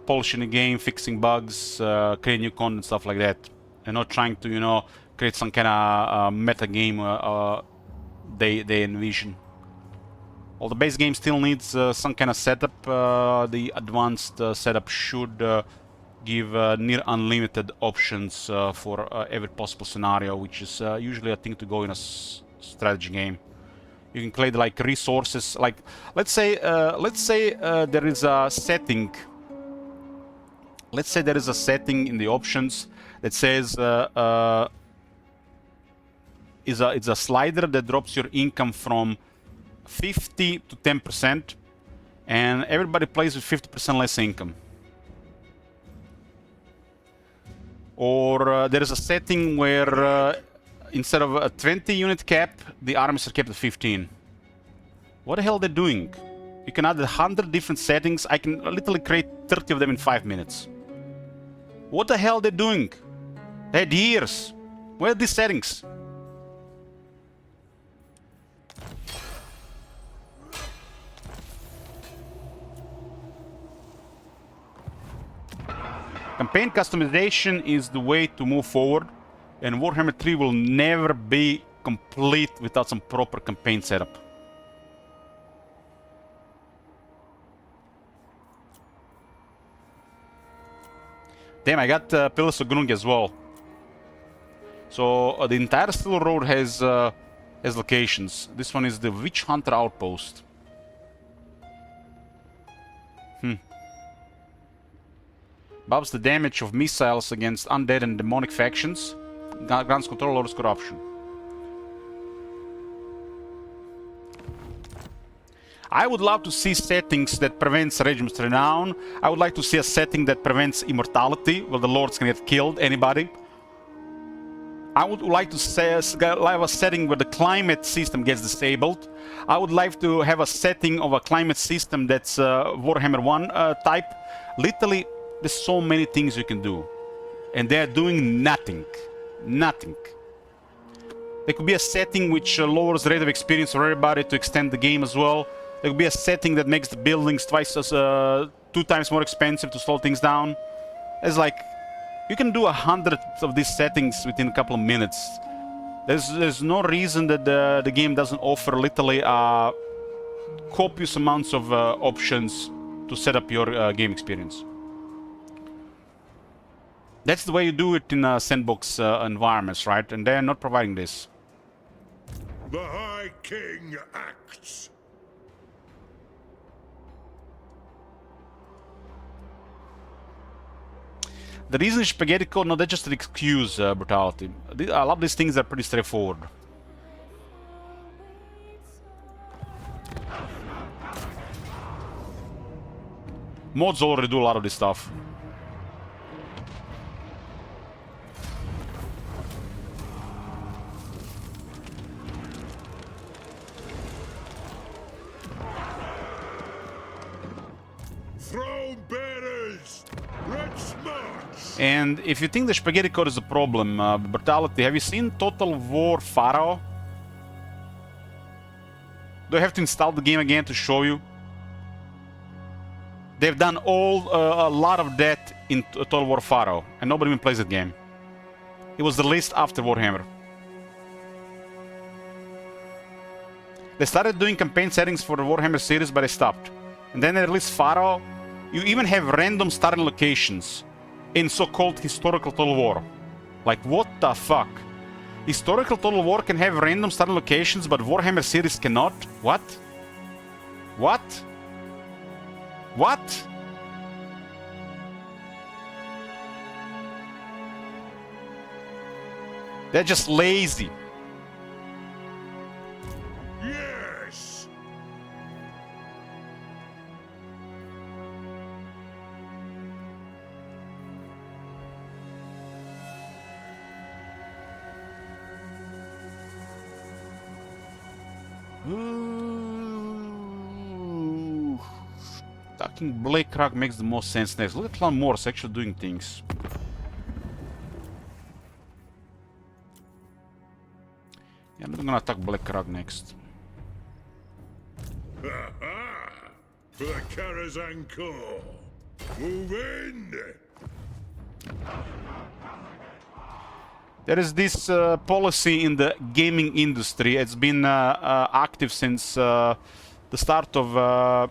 polishing the game, fixing bugs, creating new content, stuff like that, and not trying to, you know, create some kind of meta game they envision. Well, the base game still needs some kind of setup. The advanced setup should give near unlimited options for every possible scenario, which is usually a thing to go in a strategy game. You can create like resources, like let's say there is a setting. Let's say there is a setting in the options that says it's a slider that drops your income from 50 to 10%, and everybody plays with 50% less income. Or there is a setting where instead of a 20 unit cap, the armies are kept at 15. What the hell are they doing? You can add 100 different settings. I can literally create 30 of them in 5 minutes. What the hell are they doing? They had years. Where are these settings? Campaign customization is the way to move forward, and Warhammer 3 will never be complete without some proper campaign setup. Damn, I got Pillars of Grung as well. So the entire Steel Road has locations. This one is the Witch Hunter Outpost. Buffs the damage of missiles against undead and demonic factions. Grants control over corruption. I would love to see settings that prevents Regiment's Renown. I would like to see a setting that prevents immortality, where the lords can get killed, anybody. I would like to have a setting where the climate system gets disabled. I would like to have a setting of a climate system that's Warhammer 1 type. Literally, there's so many things you can do. And they're doing nothing. Nothing. There could be a setting which lowers the rate of experience for everybody to extend the game as well. There could be a setting that makes the buildings 2 times more expensive to slow things down. It's like, you can do 100 of these settings within a couple of minutes. There's no reason that the game doesn't offer literally copious amounts of options to set up your game experience. That's the way you do it in sandbox environments, right? And they're not providing this. The High King acts. The reason is Spaghetti Code, no, that's just an excuse, brutality. A lot of these things are pretty straightforward. Mods already do a lot of this stuff. Throne bearers, let's march. And if you think the Spaghetti Code is a problem, brutality, have you seen Total War Pharaoh? Do I have to install the game again to show you? They've done a lot of that in Total War Pharaoh, and nobody even plays that game. It was released after Warhammer. They started doing campaign settings for the Warhammer series, but they stopped. And then they released Pharaoh. You even have random starting locations in so-called historical Total War. Like, what the fuck? Historical Total War can have random starting locations, but Warhammer series cannot? What? What? What? They're just lazy. Yes. Attacking Blake Rock makes the most sense next. Look at Clan Morse actually doing things. Yeah, I'm not gonna attack Black Rock next. For the Karazhan Corps. Move in. There is this policy in the gaming industry. It's been active since the start of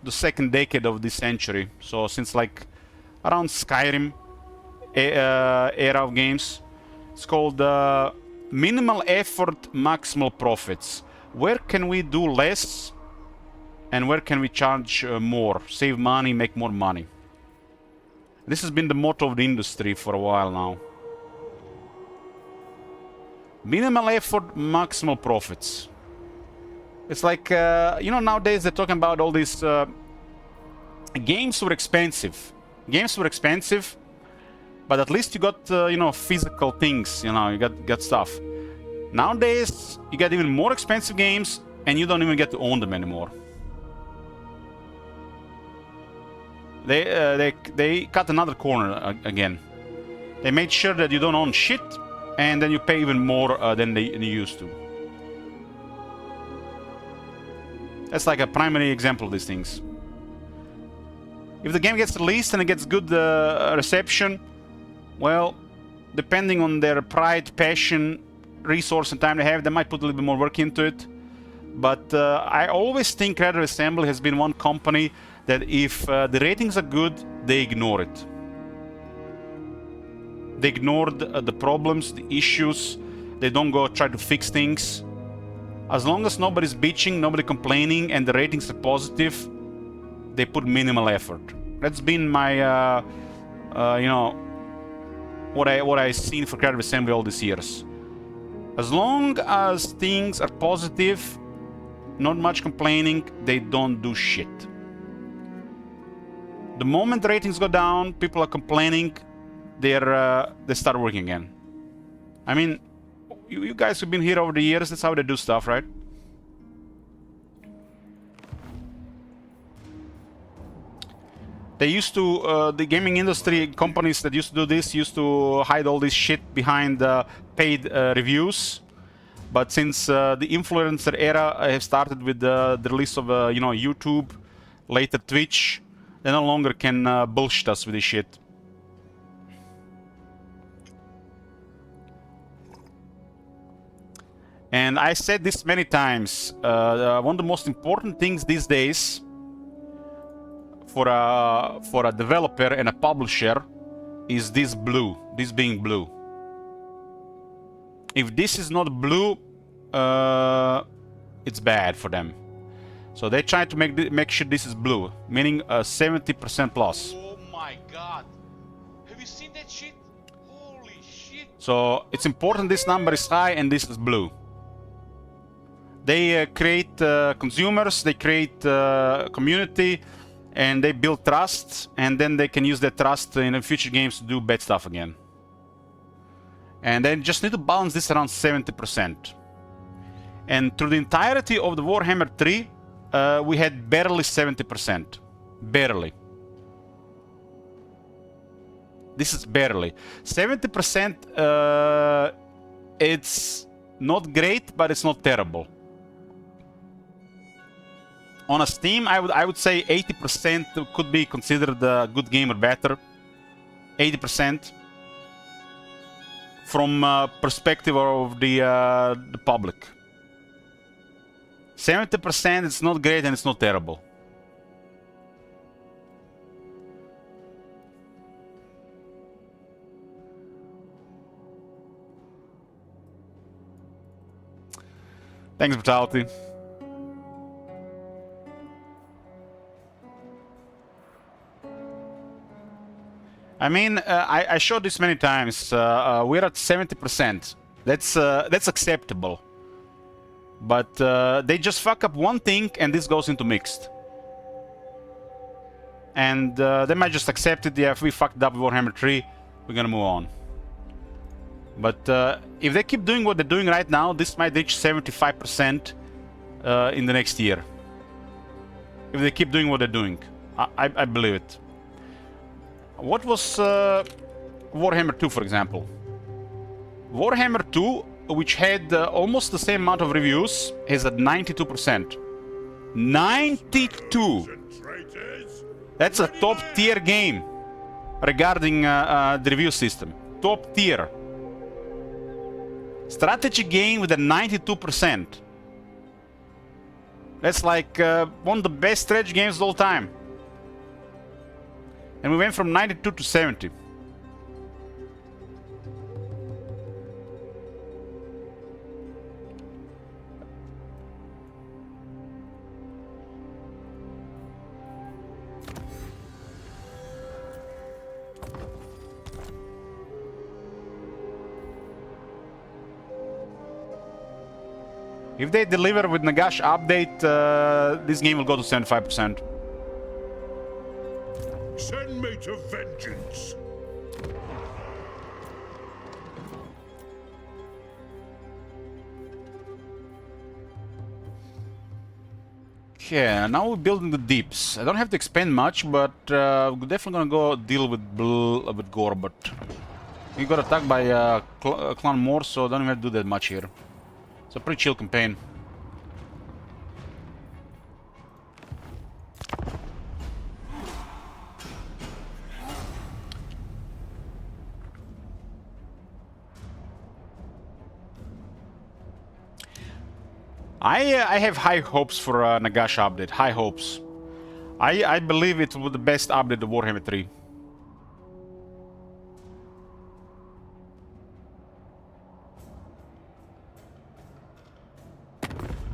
the second decade of this century. So since like around Skyrim era of games. It's called minimal effort, maximal profits. Where can we do less and where can we charge more? Save money, make more money. This has been the motto of the industry for a while now. Minimal effort, maximal profits. It's like, you know, nowadays they're talking about all these games were expensive. Games were expensive, but at least you got, you know, physical things, you know, you got stuff. Nowadays, you get even more expensive games and you don't even get to own them anymore. They cut another corner again. They made sure that you don't own shit, and then you pay even more than they used to. That's like a primary example of these things. If the game gets released and it gets good reception, well, depending on their pride, passion, resource and time they have, they might put a little bit more work into it. But I always think Creative Assembly has been one company that if the ratings are good, they ignore it. They ignore the problems, the issues. They don't go try to fix things. As long as nobody's bitching, nobody complaining, and the ratings are positive, they put minimal effort. That's been my, you know, what I've seen for Creative Assembly all these years. As long as things are positive, not much complaining, they don't do shit. The moment the ratings go down, people are complaining, they start working again. I mean, you guys who've been here over the years, that's how they do stuff, right? They used to, the gaming industry companies that used to do this used to hide all this shit behind paid reviews. But since the influencer era has started with the release of, you know, YouTube, later Twitch, they no longer can bullshit us with this shit. And I said this many times, one of the most important things these days for a developer and a publisher is this blue, this being blue. If this is not blue, it's bad for them. So they try to make sure this is blue, meaning 70% plus. Oh my god! Have you seen that shit? Holy shit! So it's important this number is high and this is blue. They create consumers, they create community, and they build trust, and then they can use that trust in future games to do bad stuff again. And they just need to balance this around 70%. And through the entirety of the Warhammer 3, we had barely 70%. Barely. This is barely. 70%, it's not great, but it's not terrible. On a Steam, I would say 80% could be considered a good game or better. 80%. From perspective of the public. 70% it's not great and it's not terrible. Thanks, Brutality. I mean, I showed this many times. We're at 70%. That's acceptable. But they just fuck up one thing, and this goes into mixed. And they might just accept it. Yeah, if we fucked up Warhammer 3, we're gonna move on. But if they keep doing what they're doing right now, this might reach 75% in the next year. If they keep doing what they're doing, I believe it. What was Warhammer 2, for example? Warhammer 2, which had almost the same amount of reviews, is at 92%. 92! That's a top-tier game regarding the review system. Top tier. Strategy game with a 92%. That's like one of the best strategy games of all time. And we went from 92 to 70. If they deliver with Nagash update, this game will go to 75%. Send me to vengeance. Okay, now we're building the deeps. I don't have to expand much, but we're definitely gonna go deal with Gorbot. We got attacked by Clan Morse, so don't even have to do that much here. It's a pretty chill campaign. I have high hopes for Nagash update. High hopes. I believe it will be the best update of Warhammer 3.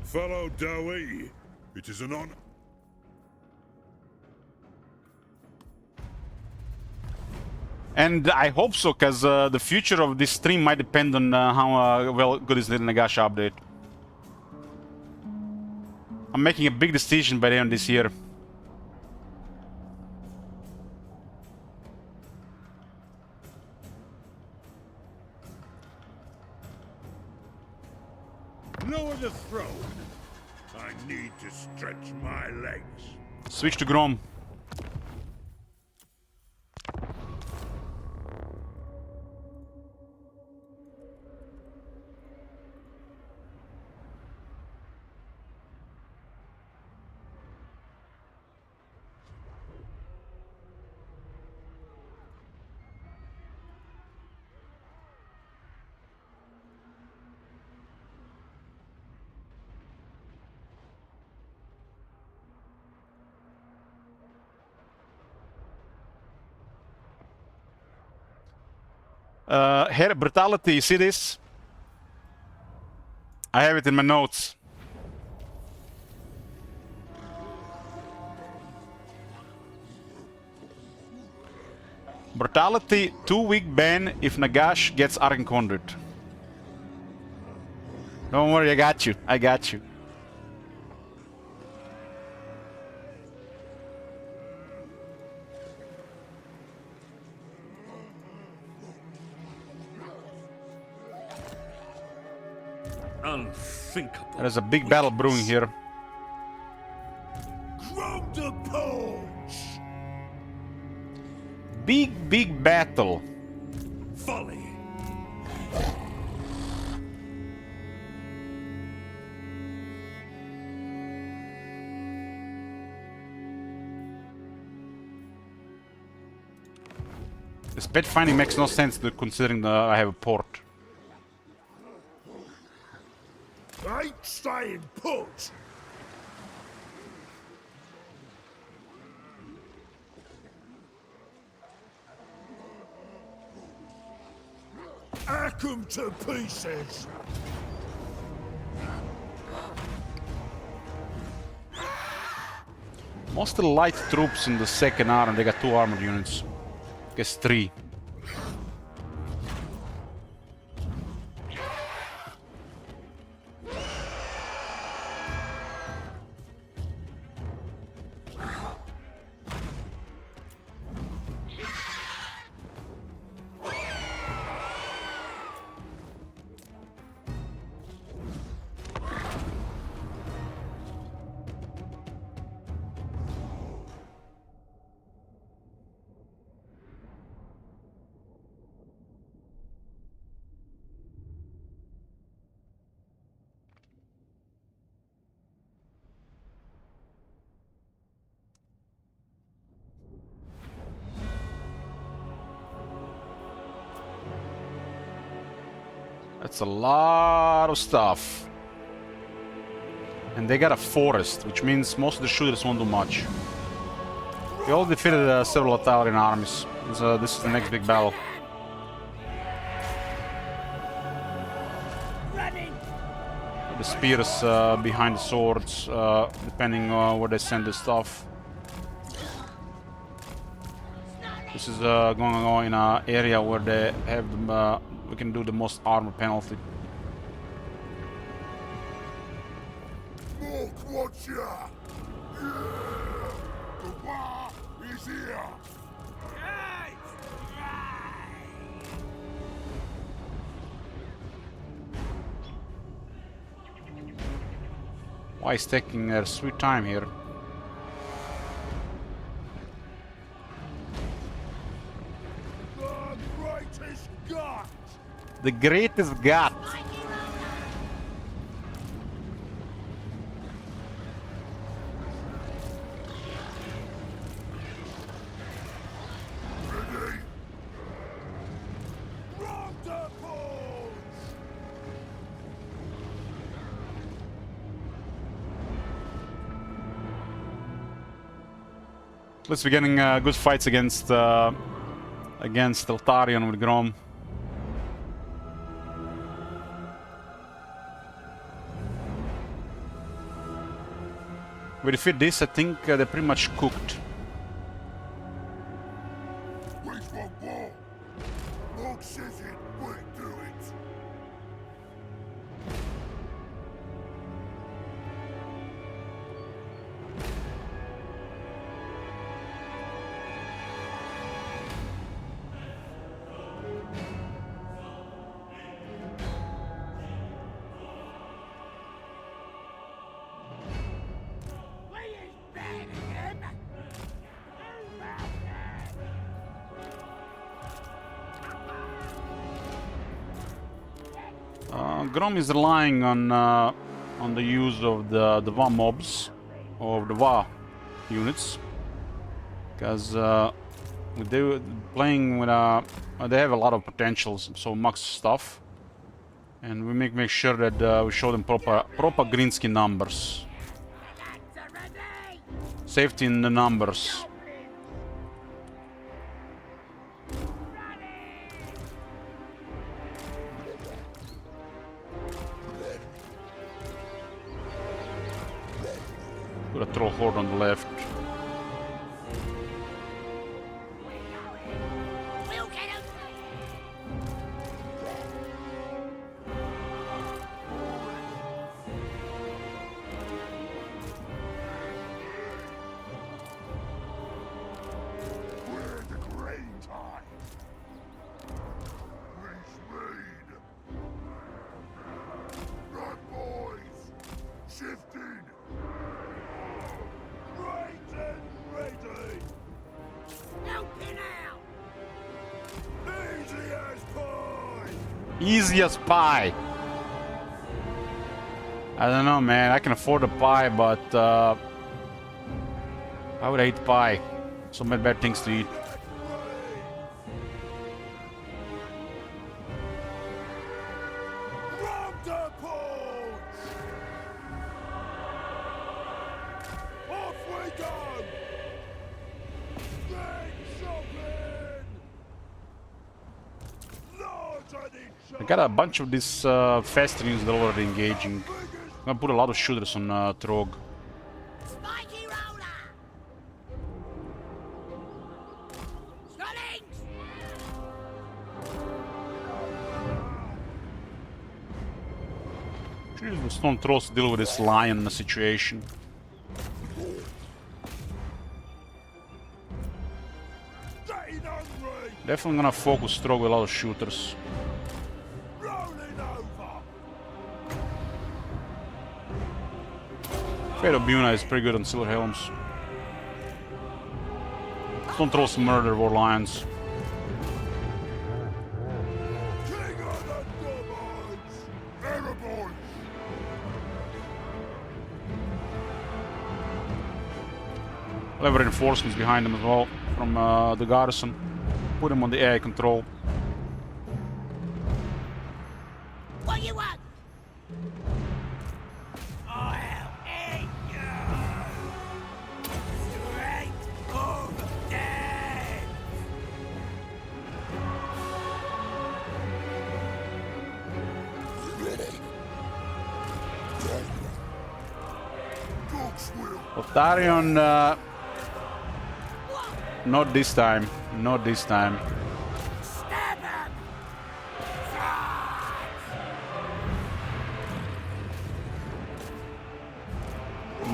Fellow Dowie, it is an honor. And I hope so, because the future of this stream might depend on how well good is the Nagash update. I'm making a big decision by the end of this year. Lower the throne. I need to stretch my legs. Switch to Grom. Here, brutality, you see this? I have it in my notes. Brutality, 2-week ban if Nagash gets Arkan Conduit. Don't worry, I got you. I got you. Unthinkable. There's a big battle brewing here. Grom the Purge! Big battle. Folly. This pet finding makes no sense considering I have a port. I ain't staying put. Hack 'em to pieces. Most of the light troops in the second arm, they got 2 armored units. Guess 3. That's a lot of stuff. And they got a forest, which means most of the shooters won't do much. We all defeated several Italian armies. This is the next big battle. Running! The spears behind the swords, depending where they send the stuff. This is going on in an area where they have we can do the most armor penalty. Mork wants ya. The war is here. Why is taking their sweet time here? The greatest The greatest god. Ready? Round the balls! Let's be getting good fights against Eltarion with Grom. We defeat this, I think they're pretty much cooked. Which one more? Long says it, we'll do it. We is banning him. Who found Grom is relying on the use of the Va mobs, or the Va units, because they playing with they have a lot of potentials, so max stuff, and we make sure that we show them proper Greenskin numbers, lads are ready? safety in the numbers. Put a troll horde on the left. We'll get him. We're the grain time. Reach Right, boys. Shifting. Right and ready. Helping out. Easy as pie. Easy as pie. I don't know, man. I can afford a pie, but I would hate pie. So many bad things to eat. Round the poles. Off we go. Big shopping. Large and I got a bunch of these fast units that are already engaging. I'm gonna put a lot of shooters on Trog. Spiky roller. Snollings. Should use the Stone Trolls to deal with this lion situation. getting hungry. Definitely gonna focus Trog with a lot of shooters. Rolling over. Fate of Buna is pretty good on Silver Helms. Stone Trolls murder War Lions. King of the Goblins. Erebos. I'll have reinforcements behind them as well from the garrison. Put them on the AI control. What you want? I'll eat you. Straight of death. Dogs will. Otarion, not this time. Not this time. Stab him.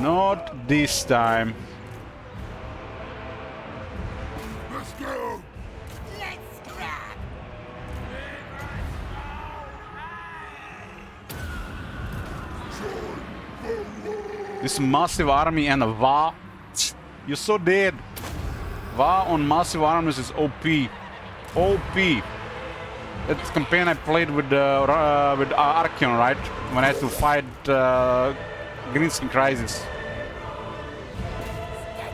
Not this time. Let's go. Let's scrap. This massive army and a Va. You're so dead. Va on massive armies is OP. OP. That campaign I played with Archeon, right? When I had to fight Greenskin Crisis.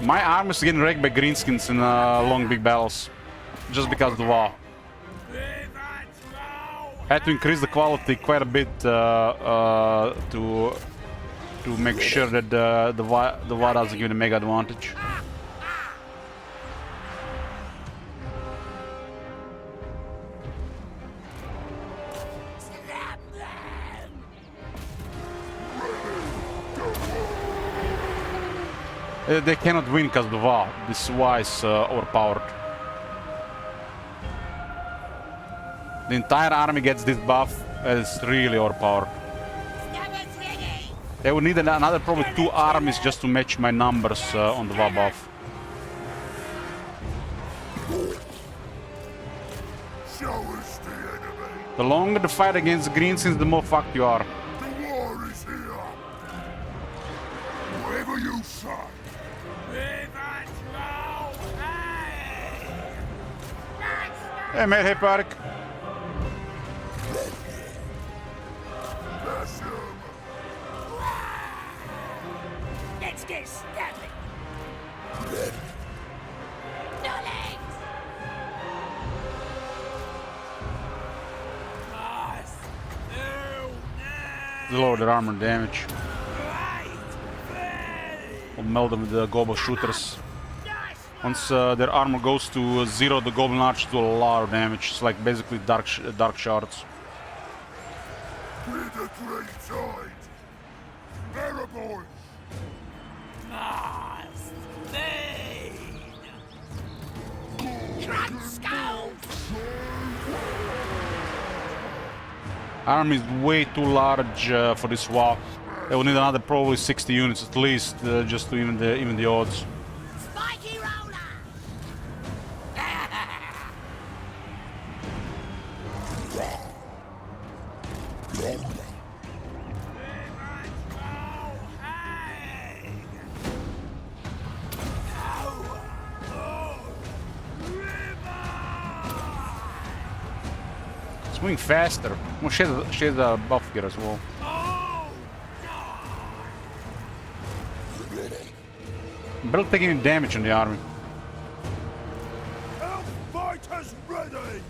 My arm is getting wrecked by Greenskins in long big battles. Just because of the WoW. I had to increase the quality quite a bit to make sure that the WoW doesn't give the mega advantage. They cannot win because of the WoW. This WoW is overpowered. The entire army gets this buff, and it's really overpowered. Scabbards ready! They would need another probably 2 armies just to match my numbers on the WoW buff. Show us the enemy. The longer the fight against Greenskins, the more fucked you are. The war is here. Whatever you say. Hey mate, hey Parik. Bless him. Let's get stabbing! No legs! Us! No! Lower their armor damage. Right! We'll meld them with the Goblin shooters. Nice! Once their armor goes to 0, the Goblin Archers do a lot of damage. It's like basically dark shards. With the great tide. Terrible. Mars! Maine! Crunch skulls! Army is way too large for this WoW. They will need another probably 60 units at least just to even the odds. Spiky roller! It's moving faster. Well, she has a buff here as well. Barely taking any damage on the army. Elf fighters ready.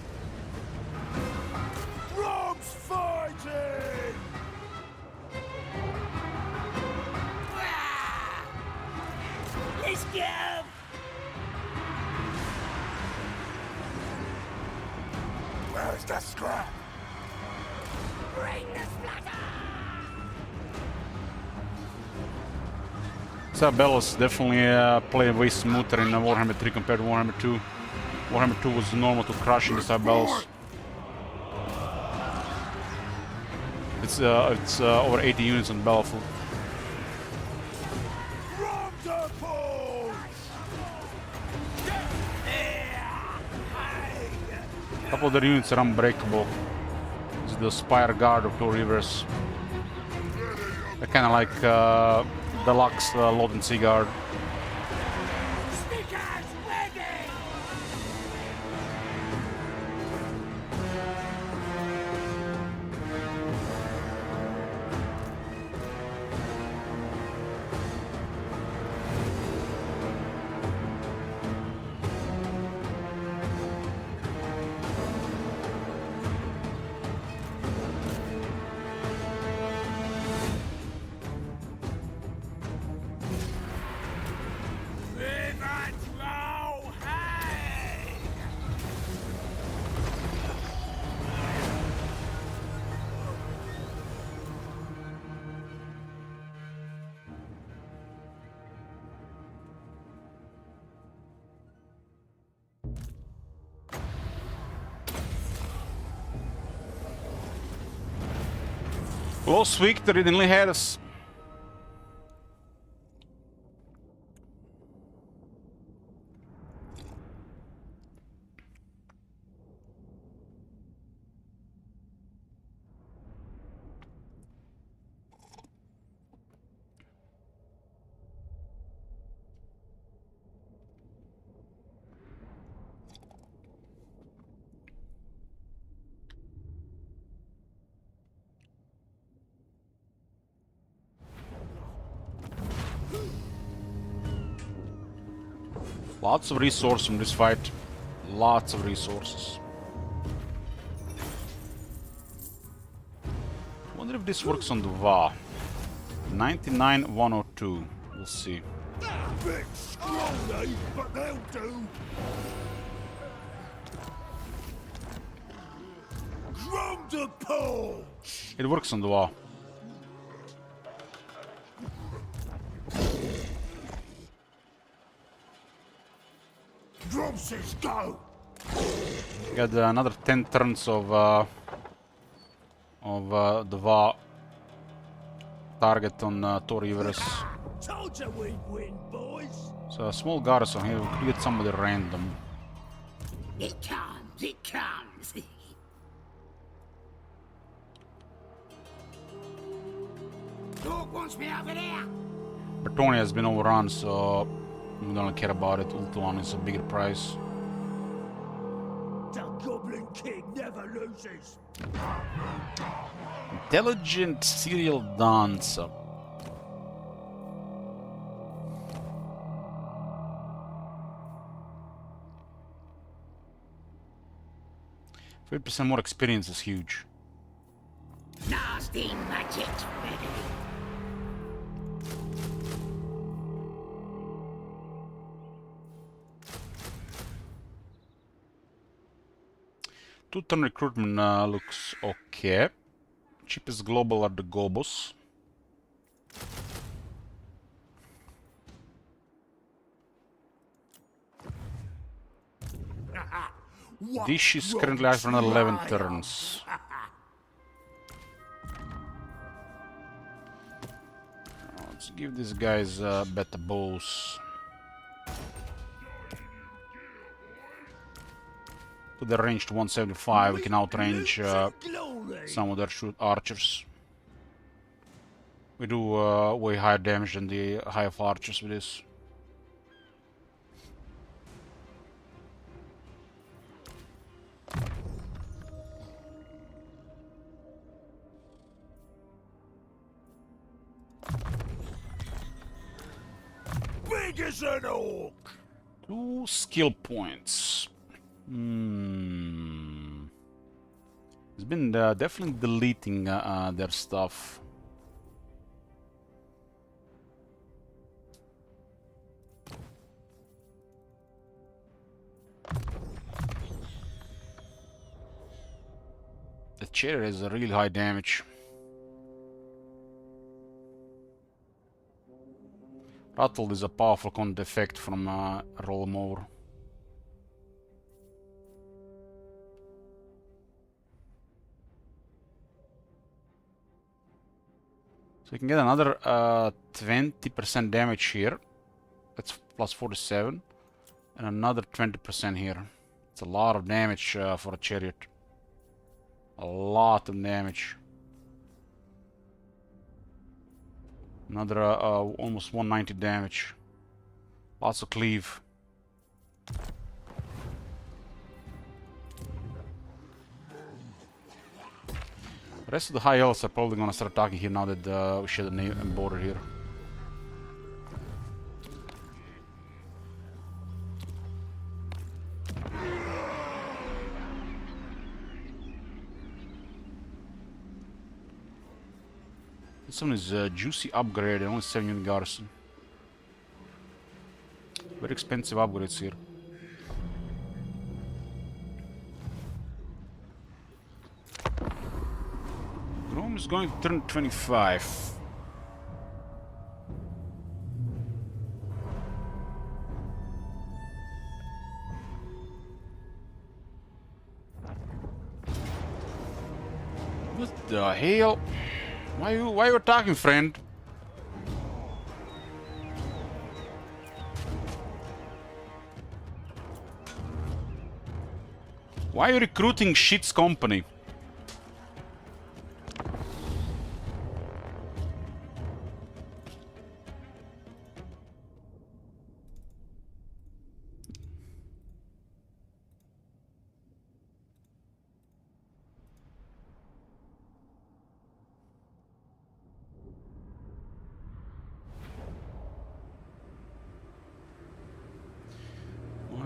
Frogs fighting. Let's go! Where's the scrap? Bring the splatter! Sabellus definitely played way smoother in Warhammer 3 compared to Warhammer 2. Warhammer 2 was normal to crush in the Sabellus. It's over 80 units on battlefield. Wonderful. A couple of their units are unbreakable. It's the Spire Guard of Two Rivers. They're kind of like deluxe Lord and Sea Guard. Sneakers ready! Lost victory in Liheres. Lots of resources from this fight. Lots of resources. Wonder if this works on the VA. 99-102. We'll see. Bit scrawny, but they'll do. Drum to punch. It works on the VA. Drum says go. Got another 10 turns of the VA target on Tor Everest. Told you we'd win, boys. So a small garrison here. We could get somebody random. It comes, it comes. Dog wants me over there. Bretonia has been overrun, so we don't care about it. Ultuan is a bigger price. The Goblin King never loses. Intelligent serial dancer. 50% more experience is huge. Nasty magic. Two-turn recruitment looks okay. Cheapest global are the Gobos. Dish is currently out for another 11 turns. Let's give these guys better bows. With the ranged 175, we can outrange some of their archers. We do way higher damage than the hive archers with this. Big as an orc. 2 skill points. It's been definitely deleting their stuff. The chair has a really high damage. Rattled is a powerful content effect from Roll 'em Over. So we can get another 20% damage here. That's plus 47. And another 20% here. It's a lot of damage for a chariot. A lot of damage. Another almost 190 damage. Lots of cleave. The rest of the high elves are probably gonna start attacking here now that we share the border here. This one is a juicy upgrade, only 7 unit garrison. Very expensive upgrades here. Rome is going to turn 25. What the hell? Why you attacking, friend? Why are you recruiting shit's company?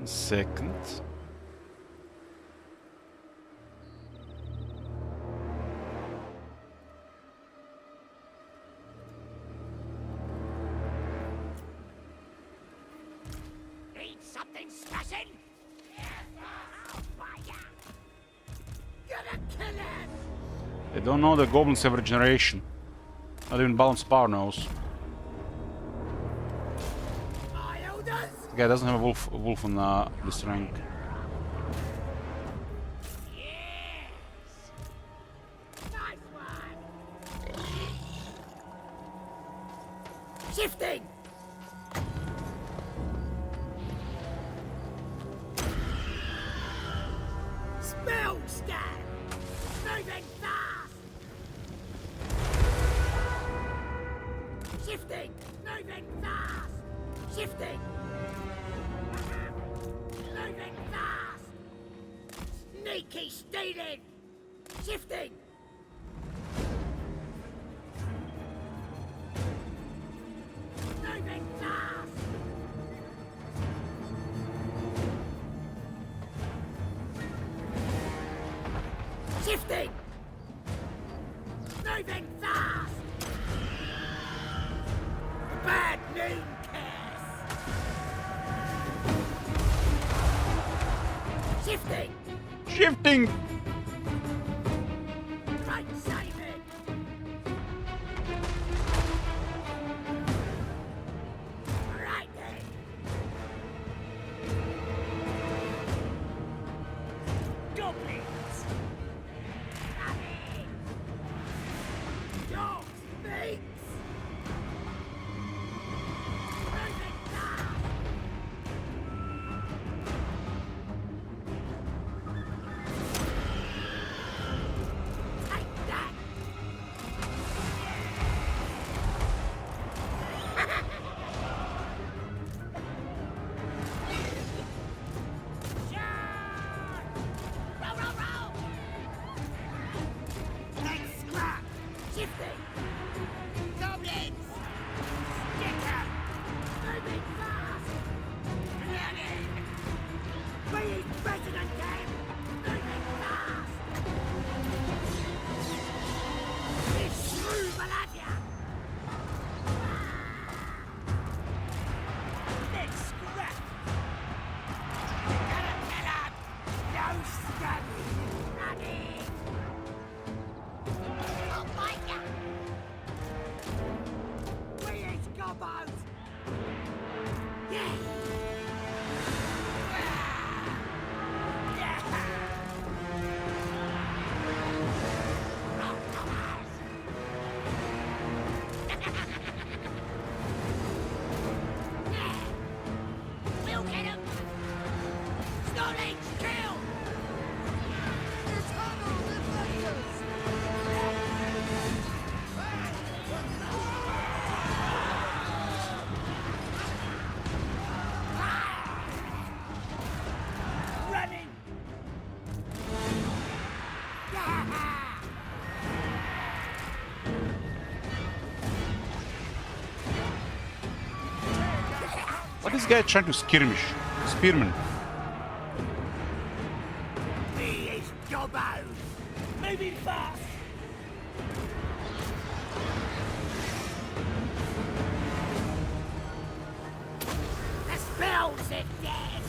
1 second. Need something smashing? I'll buy ya. Gonna kill him. They don't know that goblins have regeneration. Not even balanced power knows. My orders. The guy doesn't have a wolf on this rank. Nice one. Shifting. Spell scan. Moving fast. Shifting. Moving fast. Shifting. Moving fast. Sneaky stealing. Shifting. Moving fast. Shifting. Moving fast. Bad noon curse. Shifting. Shifting! Right saving. Right then. Goblins. Coming. Dogs, snakes. Moving fast. Take that. Roll, roll, roll! Next scrap! Shifting! Goblins! Stick 'em! Moving fast! Running! Being president game! Moving fast! It's through Maladia! Next scrap! Gotta get up! No stabbing! Running! I'll fight ya! Where's Gobbos? Yeah! Yeah! Oh, Gobbos! Yeah! We'll get him! Snowlings, kill! Running! What is this guy trying to skirmish? Spearman. Me is Gobbos! Moving fast! The spells are dead!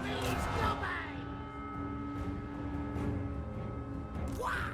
Please, Gobbos! What?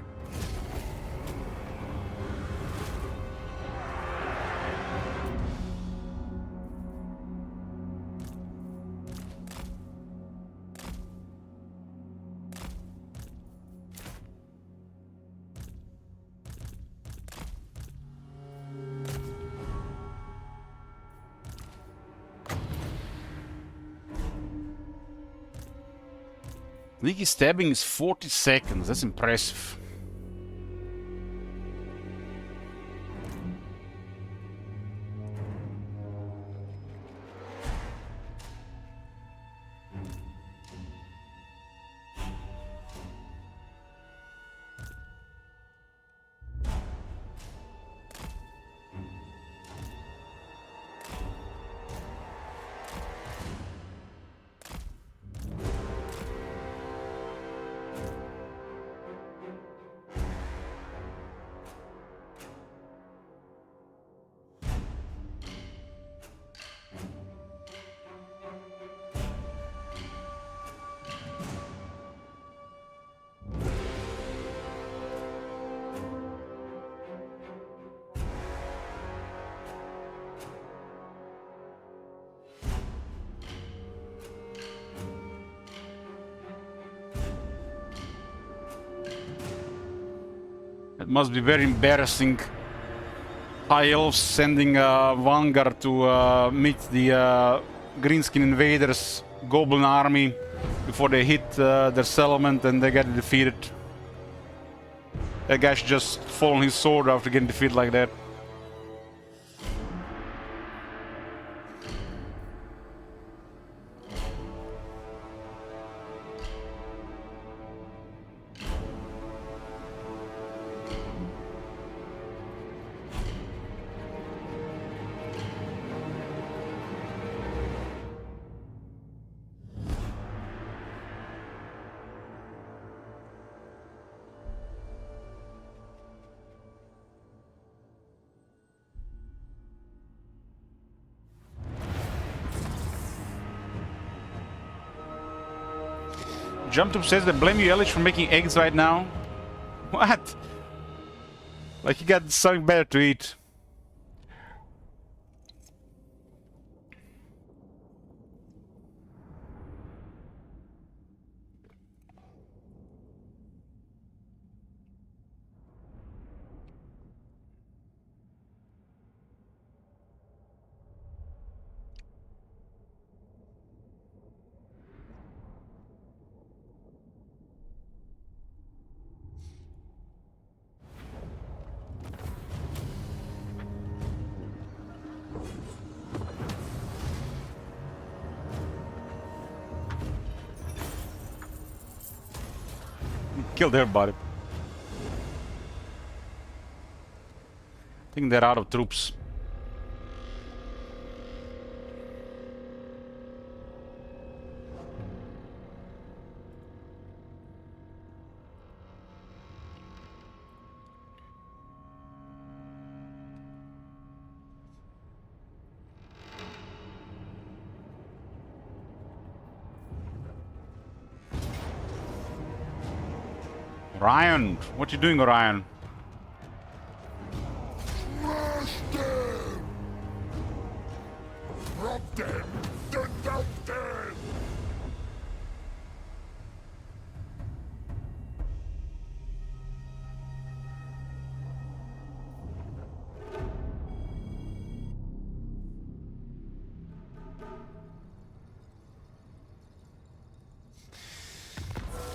Sneaky stabbing is 40 seconds. That's impressive. must be very embarrassing. High elves sending vanguard to meet the greenskin invaders goblin army before they hit their settlement and they get defeated. That guy should just fall on his sword after getting defeated like that. Jumptube says they blame you, Elich, for making eggs right now. What? Like he got something better to eat. Killed everybody. I think they're out of troops. Orion, what you doing, Orion? Crush them! Drop them! Drop them!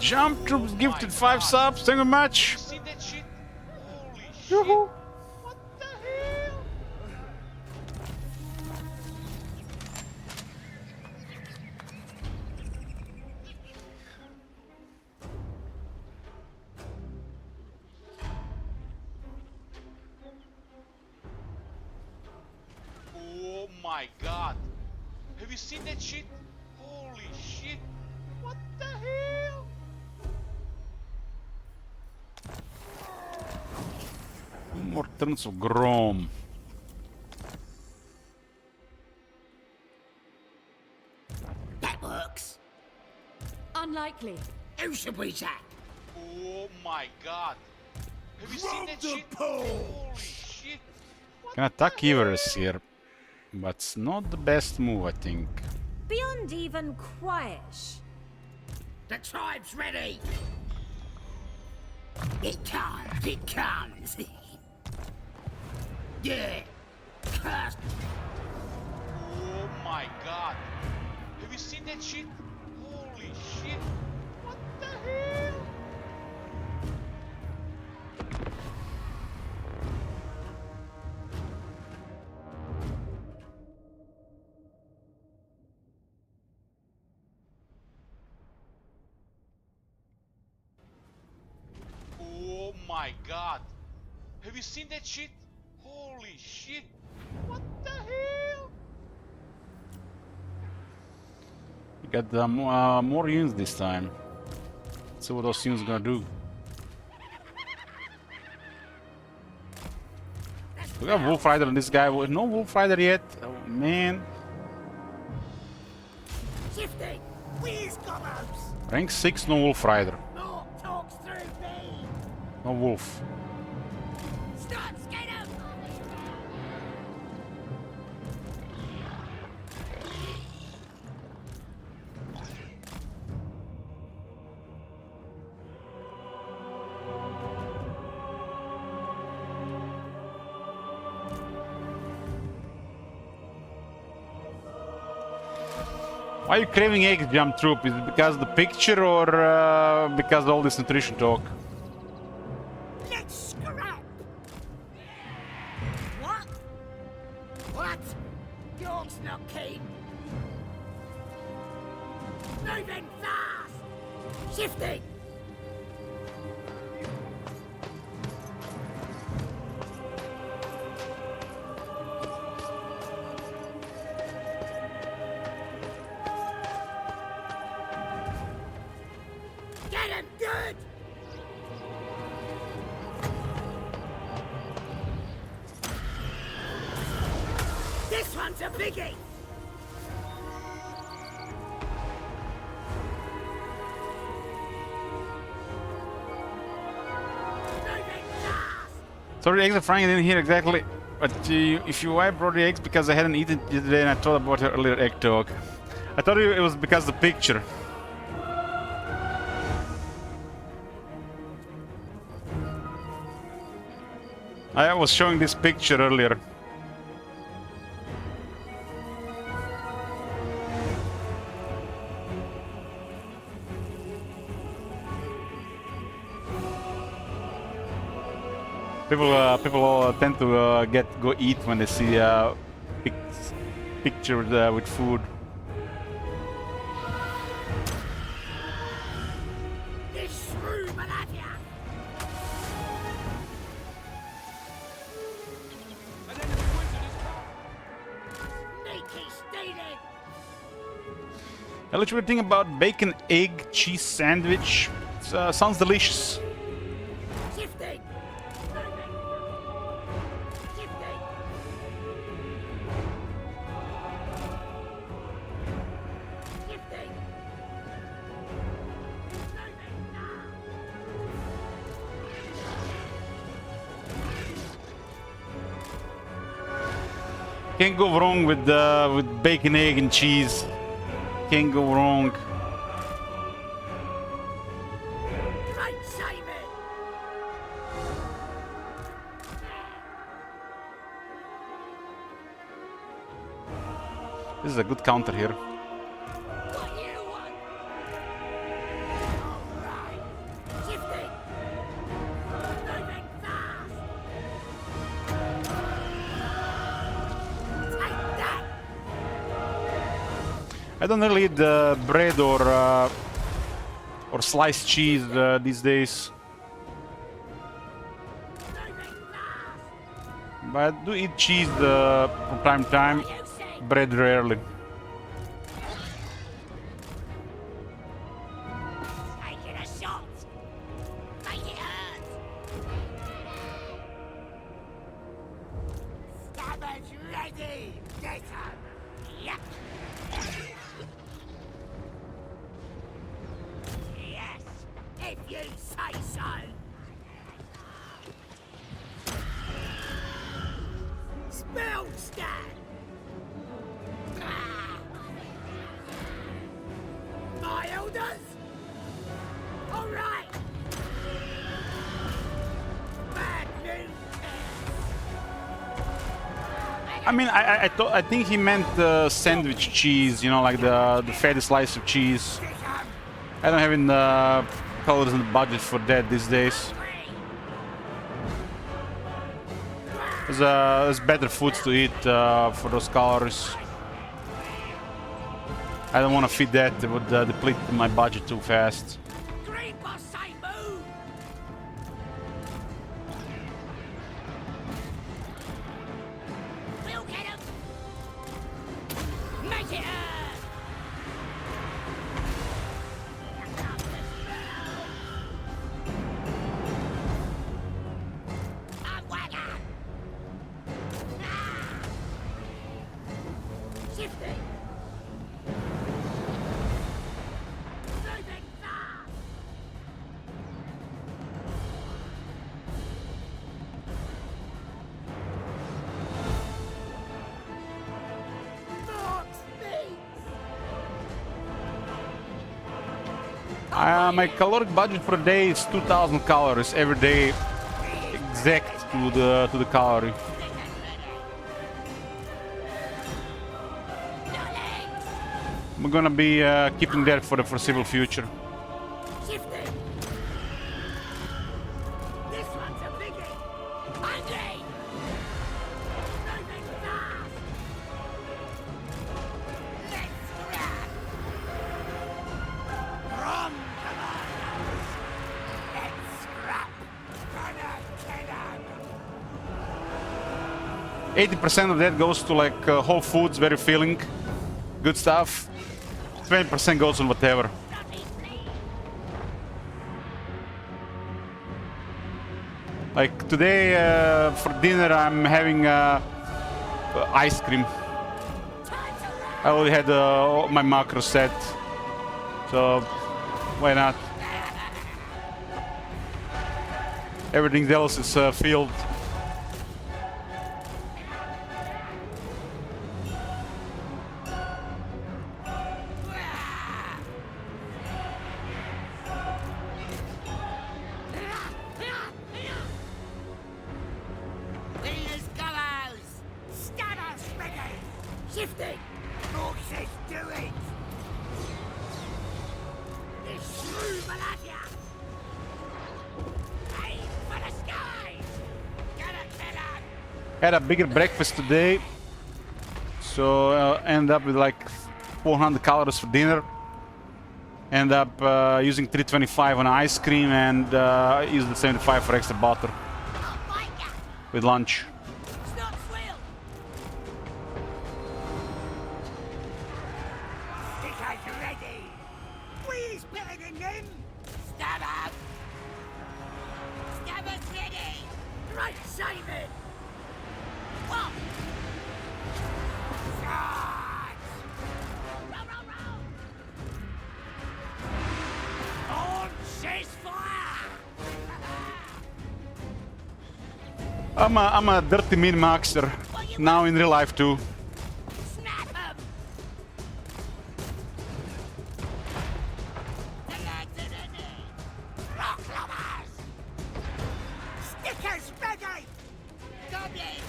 Jump Troops gifted 5 subs. Thank you very much. You see that shit? Holy shit! Yoo-hoo. What the hell? Oh my god! Have you seen that shit? Holy shit! What the hell? More turns of Grom. That works. Unlikely. Who should we attack? Oh my god! Have you seen that the shit? pole! Holy shit! What Can attack Everest here, but it's not the best move, I think. Beyond even quiet. The tribe's ready. It comes, it comes. Yeah. Curse. Oh my god! Have you seen that shit? Holy shit! What the hell? Oh my god! Have you seen that shit? Holy shit! What the hell? You got more units this time. Let's see what those units gonna do. We got Wolf Rider on this guy. No Wolf Rider yet. Oh man. Shifting. Where's Gobos? Rank 6, no Wolf Rider. More talks through me. No Wolf. Start skate him. Why are you craving eggs, Jump Troop? Is it because of the picture or because of all this nutrition talk? Let's scrap! What? What? Dog's not keen. Moving fast! Shifting! Get him good! This one's a biggie! Moving fast! Sorry, eggs are frying. I didn't hear exactly. But if you I brought the eggs because I hadn't eaten today and I thought about your earlier egg talk. I thought it was because of the picture. I was showing this picture earlier. People all tend to go eat when they see picture with food. This shrew will have ya! Sneaky stealing! I'll let you think about bacon, egg, cheese sandwich. Sounds delicious. Shifting! Shifting! Shifting! Moving now! Can't go wrong with bacon, egg, and cheese. Can't go wrong. Great saving! This is a good counter here. What you want? Alright! Shifting! Moving fast! Take that! I don't really eat bread or sliced cheese these days, Moving fast! but I do eat cheese from time to time. You say? Bread rarely. Taking a shot! Make it hurt! Stabber's ready! Get him! Yep! Yes! If you say so! Spell scan! My elders? Alright! Bad news! I mean, I think he meant sandwich cheese, you know, like the fatty slice of cheese. Get him! I don't have enough colors in the budget for that these days. There's better foods to eat for those calories. I don't want to feed that. It would deplete my budget too fast. Green boss say move! We'll get him! Make it hurt! A wagon! Shifting! Moving fast! Mark's feet! My caloric budget for the day is 2,000 calories every day, exact to the calorie. I'm gonna be keeping that for the foreseeable future. Shifting. This one's a biggie. Hungry. Moving fast. Let's grab. Run, commanders. Let's scrap. Gonna kill 'em. 80% of that goes to like Whole Foods, very filling, good stuff. 20% goes on whatever. Like today for dinner, I'm having ice cream. I already had my macro set, so why not? Everything else is filled. Here's gallows! Stab us, Spaghetti! Shifting! Morg says do it! This shrew Maladia! Aim for the skies! Gonna kill him! Had a bigger breakfast today, so end up with like 400 calories for dinner. End up using 325 on ice cream and use the 75 for extra butter I'll bite ya! with lunch. Snot swill! Stickers ready! We's better than them! Stab up! Stabbers ready! Right, Simon! What? Shots! Row, row, row! On ceasefire! I'm a dirty min maxer now in real life too. Snap 'em! The legs are ready! Rock lovers! Stickers ready! Goblins!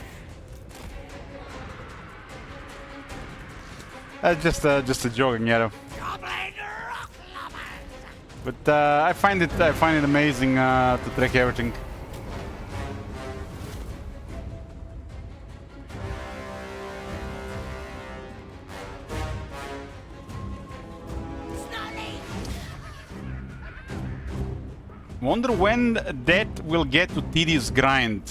Just a joke, Nieto. Goblin rock lovers! But I find it amazing to track everything. Snotty! Wonder when that will get to tedious grind.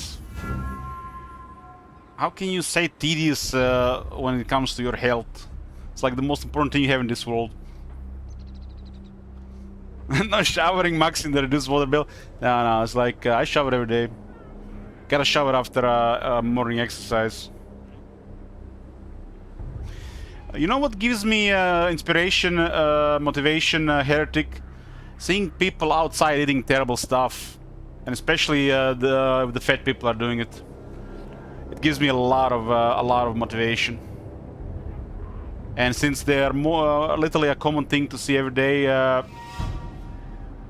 How can you say tedious when it comes to your health? It's like the most important thing you have in this world. No showering, maxing the reduced water bill. No, it's like I shower every day. Gotta shower after morning exercise. You know what gives me inspiration, motivation, Heretic? Seeing people outside eating terrible stuff, and especially the fat people are doing it. It gives me a lot of motivation. And since they are more literally a common thing to see every day,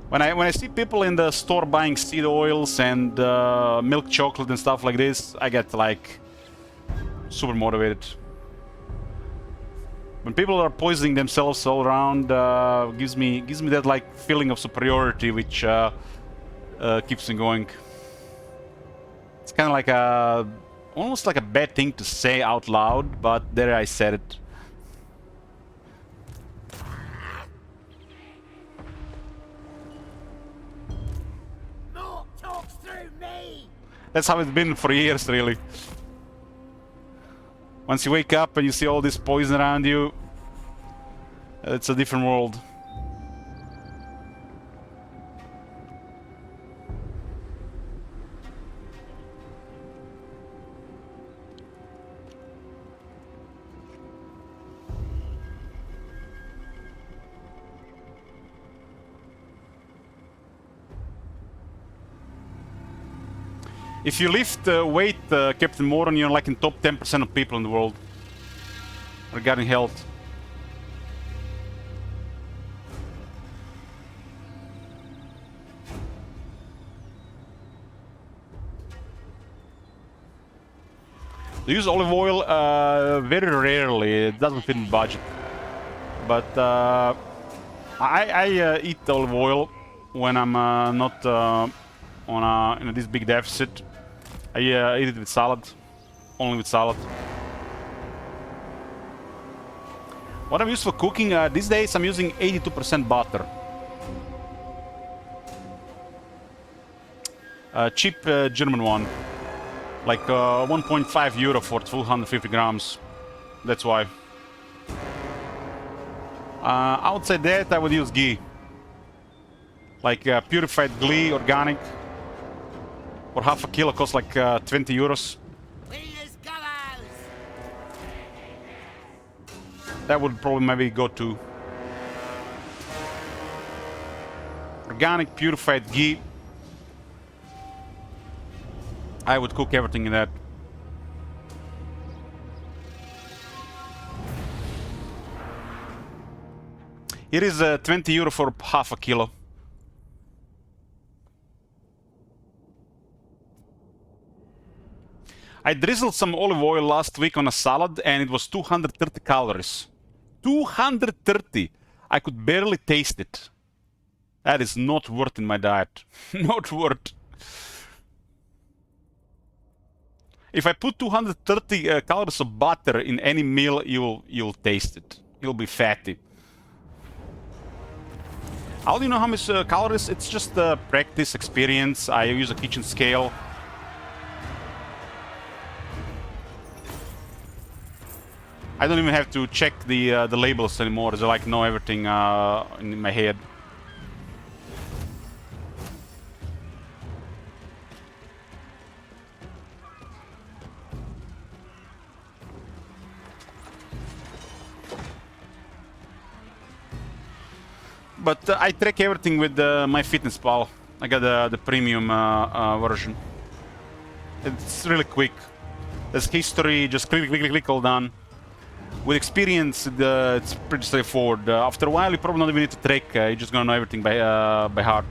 when I see people in the store buying seed oils and milk chocolate and stuff like this, I get like super motivated. When people are poisoning themselves all around, gives me that like feeling of superiority, which keeps me going. It's kind of like almost like a bad thing to say out loud, but there I said it. Morg talks through me! That's how it's been for years, really. Once you wake up and you see all this poison around you, it's a different world. If you lift weight, Captain Moron, you're like in top 10% of people in the world regarding health. They use olive oil very rarely. It doesn't fit in the budget. But I eat olive oil when I'm not in this big deficit. I eat it with salad, only with salad. What I'm used for cooking these days, I'm using 82% butter. Cheap German one, like 1.5 euro for full 150 grams. That's why. Outside that, I would use ghee, like purified ghee, organic, for half a kilo costs like 20 euros. Wheelers goers! That would probably maybe go to organic purified ghee. I would cook everything in that. It is 20 euro for half a kilo. I drizzled some olive oil last week on a salad and it was 230 calories. 230! I could barely taste it. That is not worth in my diet. Not worth. If I put 230 calories of butter in any meal, you'll taste it. You'll be fatty. How do you know how much calories? It's just practice, experience. I use a kitchen scale. I don't even have to check the labels anymore. I like know everything in my head. But I track everything with MyFitnessPal. I got the premium version. It's really quick. There's history, just click, all done. With experience, it's pretty straightforward. After a while, you probably don't even need to track. You're just gonna know everything by heart.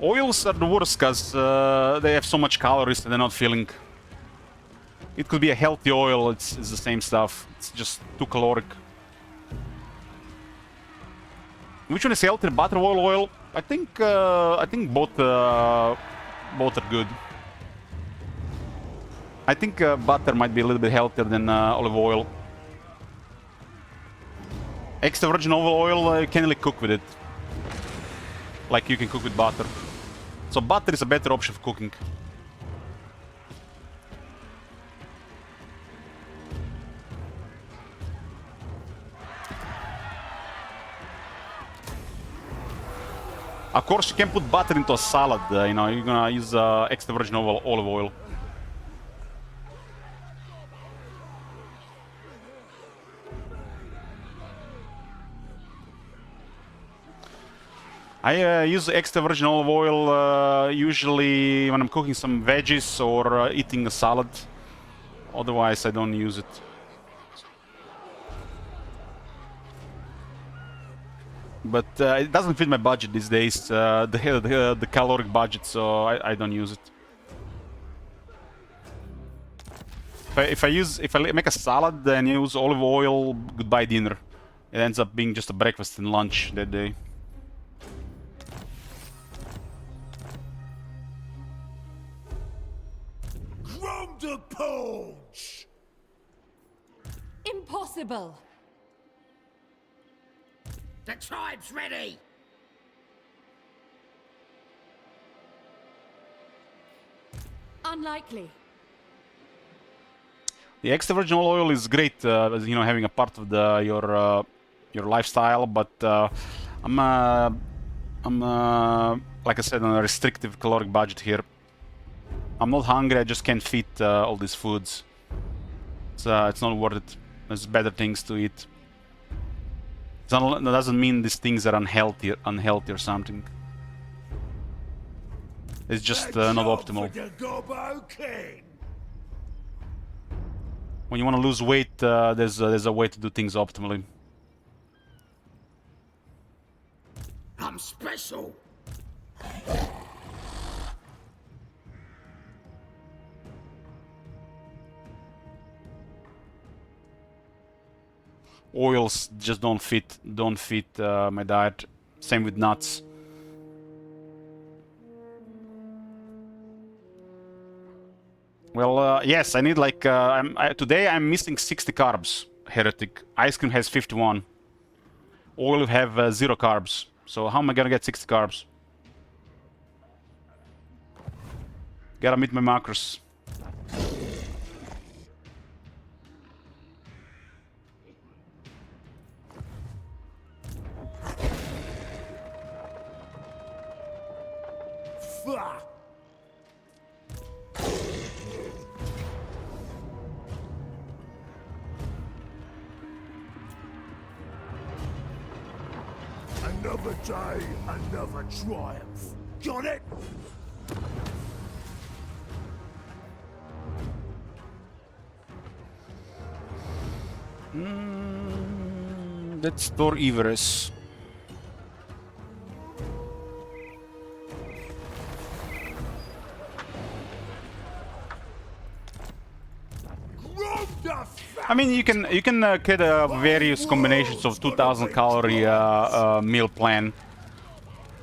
Oils are the worst because they have so much calories that they're not filling. It could be a healthy oil, it's the same stuff. It's just too caloric. Which one is healthier, butter or oil? I think both are good. I think butter might be a little bit healthier than olive oil. Extra virgin olive oil, you can't really cook with it, like you can cook with butter. So butter is a better option for cooking. Of course, you can put butter into a salad. You know, you're gonna use extra virgin olive oil. I use extra virgin olive oil usually when I'm cooking some veggies or eating a salad. Otherwise, I don't use it. But it doesn't fit my budget these days, the caloric budget, so I don't use it. If I make a salad and use olive oil, goodbye dinner. It ends up being just a breakfast and lunch that day. Grundapulch! Impossible! The tribe's ready! Unlikely. The extra virgin oil is great, as you know, having a part of your lifestyle. But I'm like I said, on a restrictive caloric budget here. I'm not hungry. I just can't fit all these foods. It's not worth it. There's better things to eat. That doesn't mean these things are unhealthy or something. It's just not optimal. When you want to lose weight, there's a way to do things optimally. I'm special! oils just don't fit my diet. Same with nuts. Well, yes, I need like today I'm missing 60 carbs. Heretic. Ice cream has 51. Oil have 0 carbs. So how am I gonna get 60 carbs? Gotta meet my macros. Fuck! Another day, another triumph. Got it? Let's store Everest. Grab the I mean, you can get various combinations of 2,000 calorie meal plan.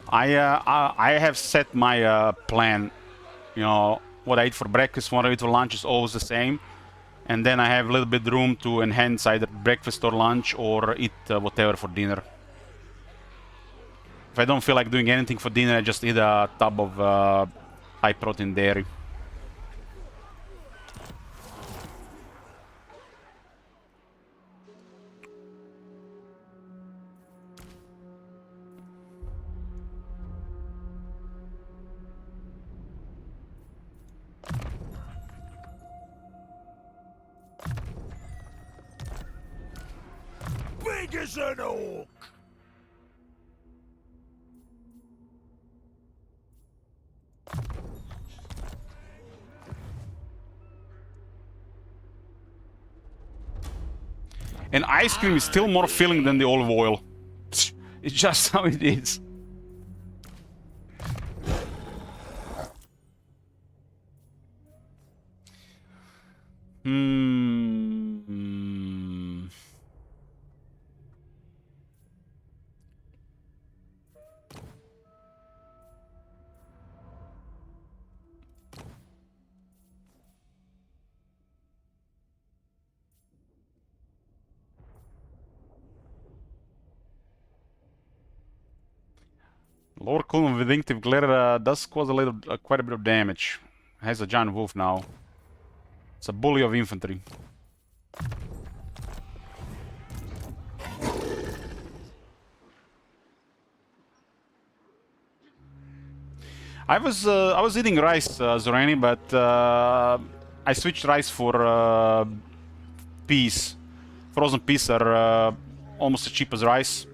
I have set my plan. You know what I eat for breakfast, what I eat for lunch is always the same, and then I have a little bit room to enhance either breakfast or lunch or eat whatever for dinner. If I don't feel like doing anything for dinner, I just eat a tub of high protein dairy. big as an orc! And ice cream is still more filling than the olive oil. It's just how it is. Lower cooldown with Vindictive Glare does cause a little, quite a bit of damage. Has a giant wolf now. It's a bully of infantry. I was eating rice, Zorani, but I switched rice for peas. Frozen peas are almost as cheap as rice,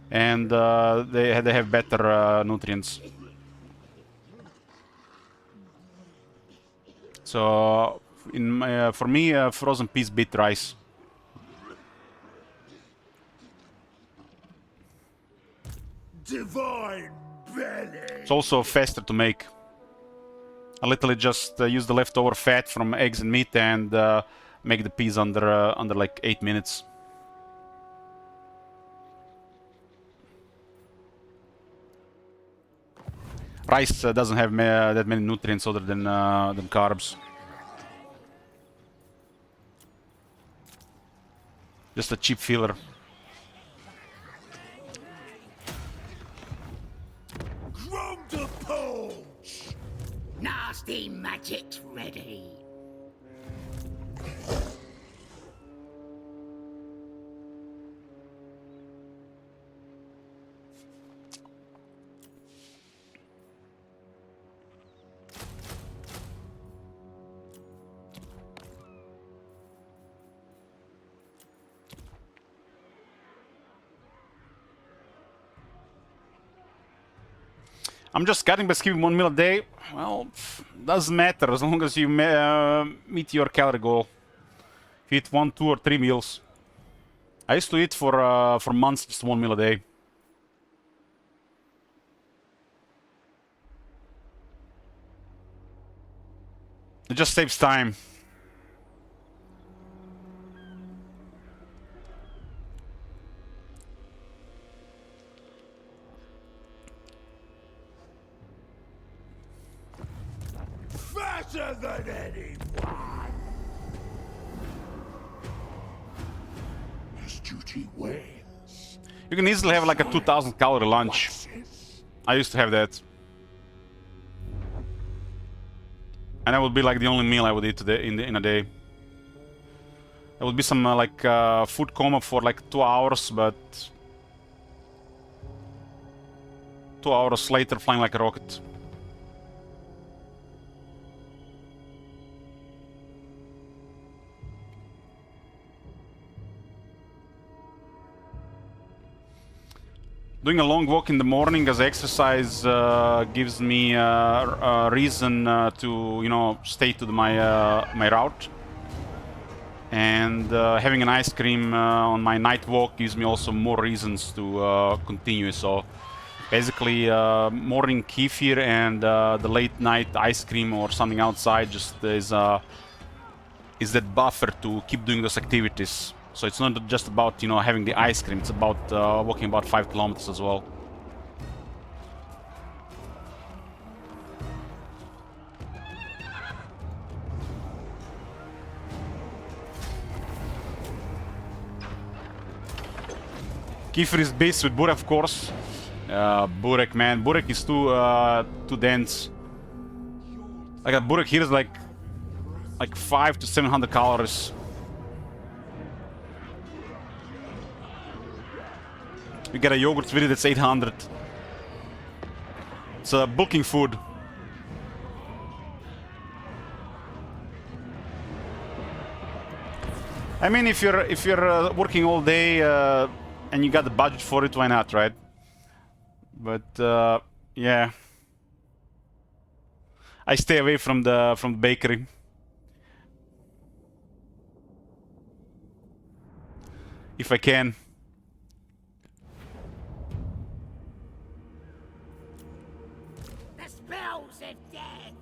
and they have better nutrients. So, for me, frozen peas beat rice. Divine belly! It's also faster to make. I literally just use the leftover fat from eggs and meat and make the peas under like 8 minutes. Rice doesn't have that many nutrients other than carbs. Just a cheap filler. Grum to poach! Nasty magic's ready. I'm just cutting by skipping 1 meal a day. Well, doesn't matter as long as you meet your calorie goal. If you eat 1, 2, or 3 meals. I used to eat for months just 1 meal a day. It just saves time. mighty ways. You can easily have like a 2,000 calorie lunch. I used to have that. And that would be like the only meal I would eat today in a day. There would be some like food coma for like 2 hours, but 2 hours later flying like a rocket. Doing a long walk in the morning as exercise gives me a reason to, you know, stay to my my route. And having an ice cream on my night walk gives me also more reasons to continue. So basically, morning kefir and the late night ice cream or something outside just is that buffer to keep doing those activities. So it's not just about, you know, having the ice cream, it's about walking about 5 kilometers as well. Kefir is based with burek, of course. Burek, man, burek is too dense. Like a burek here is like 500 to 700 calories. You get a yogurt with it that's 800. It's a bulking food. I mean, if you're working all day and you got the budget for it, why not, right? But yeah, I stay away from the bakery. If I can. The spells of death.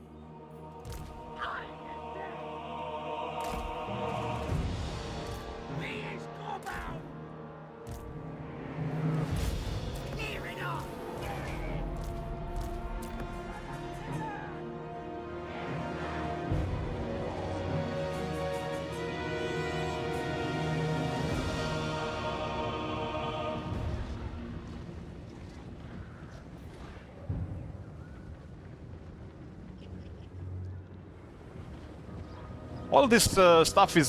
We is Gobo. Clear it off. All this stuff is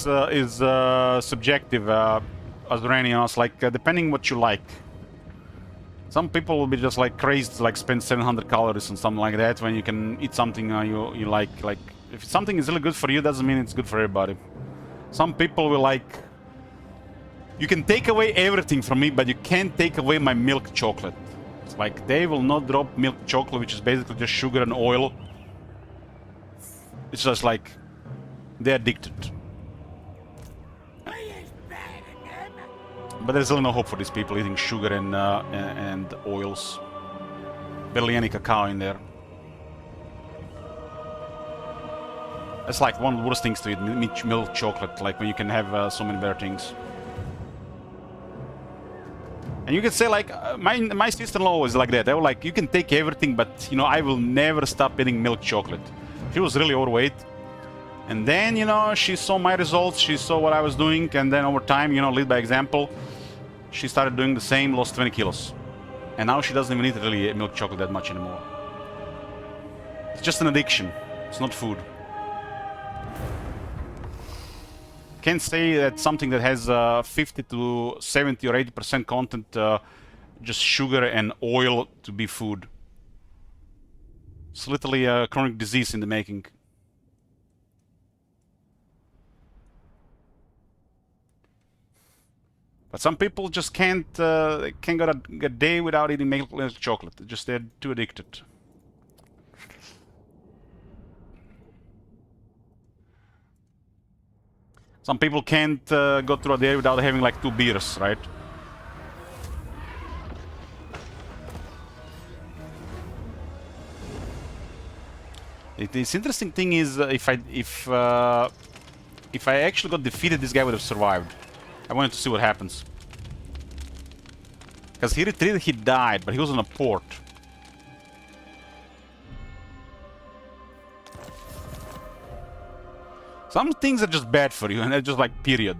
subjective, as Ranios, like depending what you like. Some people will be just like crazy to like spend 700 calories on something like that when you can eat something you like. Like if something is really good for you, doesn't mean it's good for everybody. Some people will like, you can take away everything from me, but you can't take away my milk chocolate. It's like they will not drop milk chocolate, which is basically just sugar and oil. It's just like they're addicted. We is better than them. But there's really no hope for these people eating sugar and oils. Barely any cacao in there. That's like one of the worst things to eat, milk chocolate, like when you can have so many better things. And you can say like, my sister-in-law was like that. They were like, you can take everything, but you know, I will never stop eating milk chocolate. She was really overweight. And then, you know, she saw my results, she saw what I was doing, and then over time, you know, lead by example, she started doing the same, lost 20 kilos. And now she doesn't even eat really milk chocolate that much anymore. It's just an addiction. It's not food. Can't say that something that has 50 to 70 or 80% content, just sugar and oil, to be food. It's literally a chronic disease in the making. But some people just can't go a day without eating milk chocolate. They're too addicted. Some people can't go through a day without having like 2 beers, right? This interesting thing is if I actually got defeated, this guy would have survived. I wanted to see what happens. Because he retreated, he died, but he was on a port. Some things are just bad for you, and they're just like, period.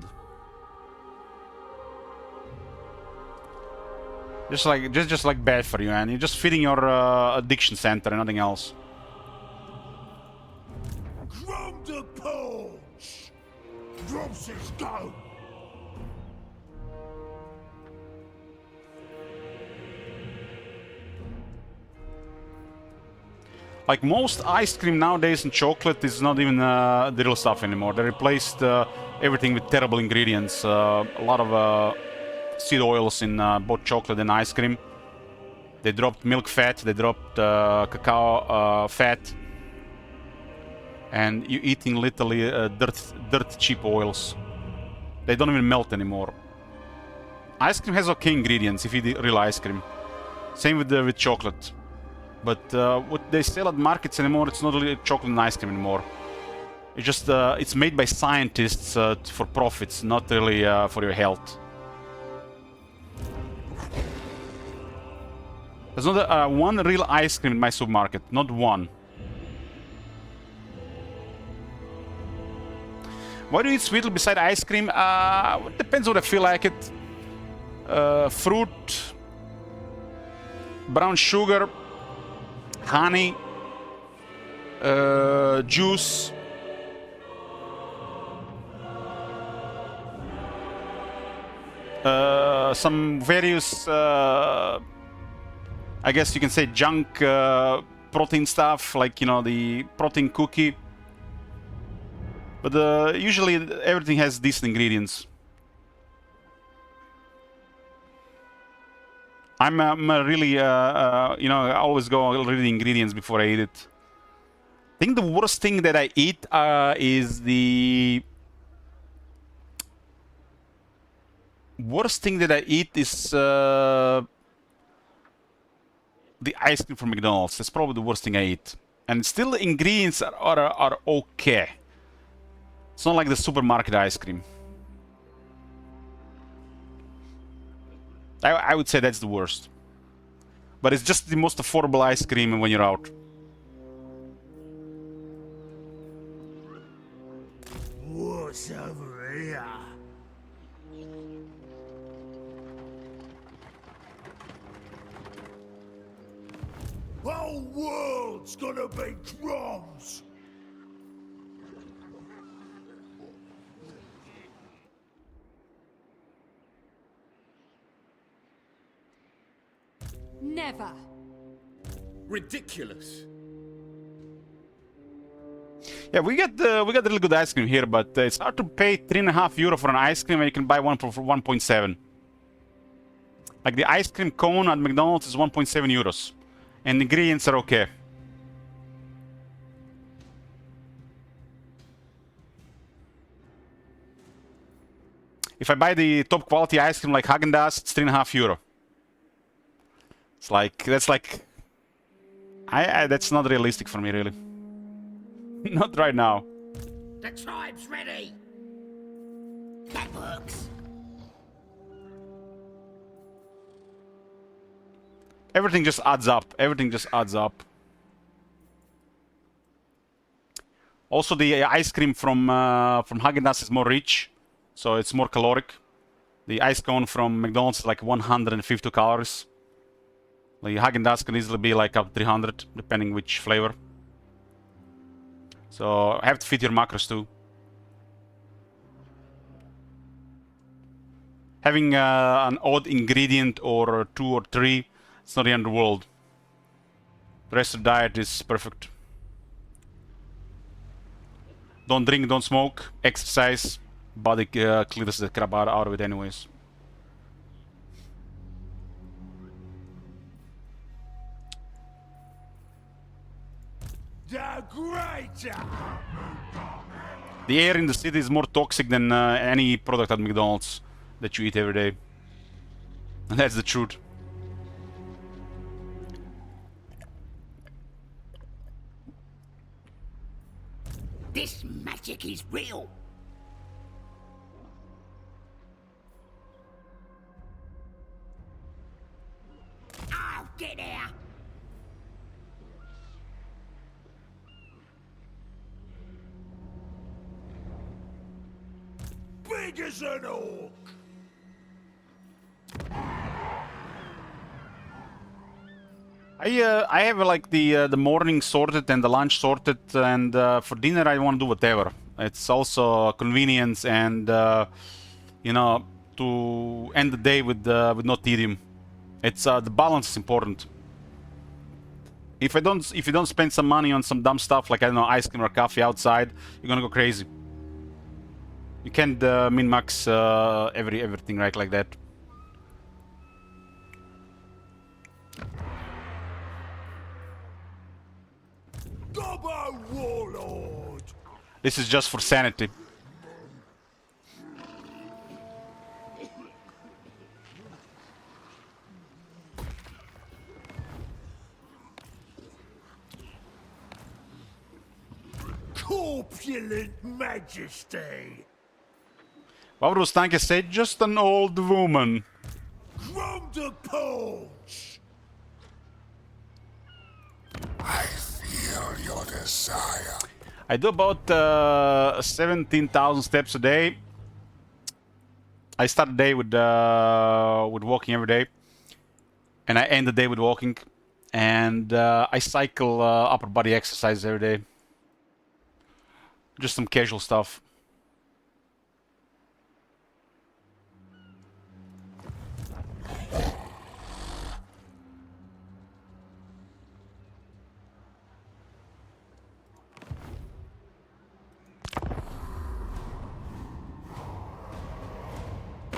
just like bad for you, and you're just feeding your addiction center and nothing else. From the porch! Drumsticks go! Like most ice cream nowadays and chocolate is not even the real stuff anymore. They replaced everything with terrible ingredients. A lot of seed oils in both chocolate and ice cream. They dropped milk fat, they dropped cacao fat. And you're eating literally dirt cheap oils. They don't even melt anymore. Ice cream has okay ingredients if you eat real ice cream. Same with chocolate. But what they sell at markets anymore, it's not really chocolate and ice cream anymore. It's just it's made by scientists for profits, not really for your health. There's not one real ice cream in my supermarket, not one. Why do you eat sweet beside ice cream? It depends what I feel like it. Fruit, brown sugar, honey, juice. Some various, I guess you can say junk protein stuff, like, you know, the protein cookie. But usually everything has decent ingredients. I'm really, you know, I always go read the ingredients before I eat it. I think the worst thing that I eat is the... worst thing that I eat is the ice cream from McDonald's. That's probably the worst thing I eat. And still the ingredients are okay. It's not like the supermarket ice cream. I would say that's the worst. But it's just the most affordable ice cream when you're out. What's over here? Whole world's gonna be drums! Never. Ridiculous. Yeah, we got really good ice cream here, but it's hard to pay €3.50 for an ice cream, and you can buy one for 1.7. Like the ice cream cone at McDonald's is €1.7, and the ingredients are okay. If I buy the top quality ice cream like Häagen-Dazs, it's €3.50. It's like, that's like, that's not realistic for me, really. Not right now. The tribe's ready. That works. Everything just adds up. Everything just adds up. Also, the ice cream from Häagen-Dazs is more rich, so it's more caloric. The ice cone from McDonald's is like 150 calories. The Häagen-Dazs can easily be like up to 300, depending which flavor. So have to fit your macros too. Having an odd ingredient or 2 or 3, it's not the end of the world. The rest of the diet is perfect. Don't drink, don't smoke, exercise. Body clears the crap out of it anyways. The greater! The air in the city is more toxic than any product at McDonald's that you eat every day. And that's the truth. This magic is real. I'll get there. Big as an orc! I have like the morning sorted and the lunch sorted, and for dinner I want to do whatever. It's also convenience and you know, to end the day with no tedium. It's the balance is important. If you don't spend some money on some dumb stuff like, I don't know, ice cream or coffee outside, you're gonna go crazy. You can't min-max everything right like that. Gobbo Warlord! This is just for sanity. Corpulent Majesty! What was Tanke said? Just an old woman. Grom the Paunch! I feel your desire. I do about 17,000 steps a day. I start the day with walking every day, and I end the day with walking. And I cycle upper body exercise every day. Just some casual stuff.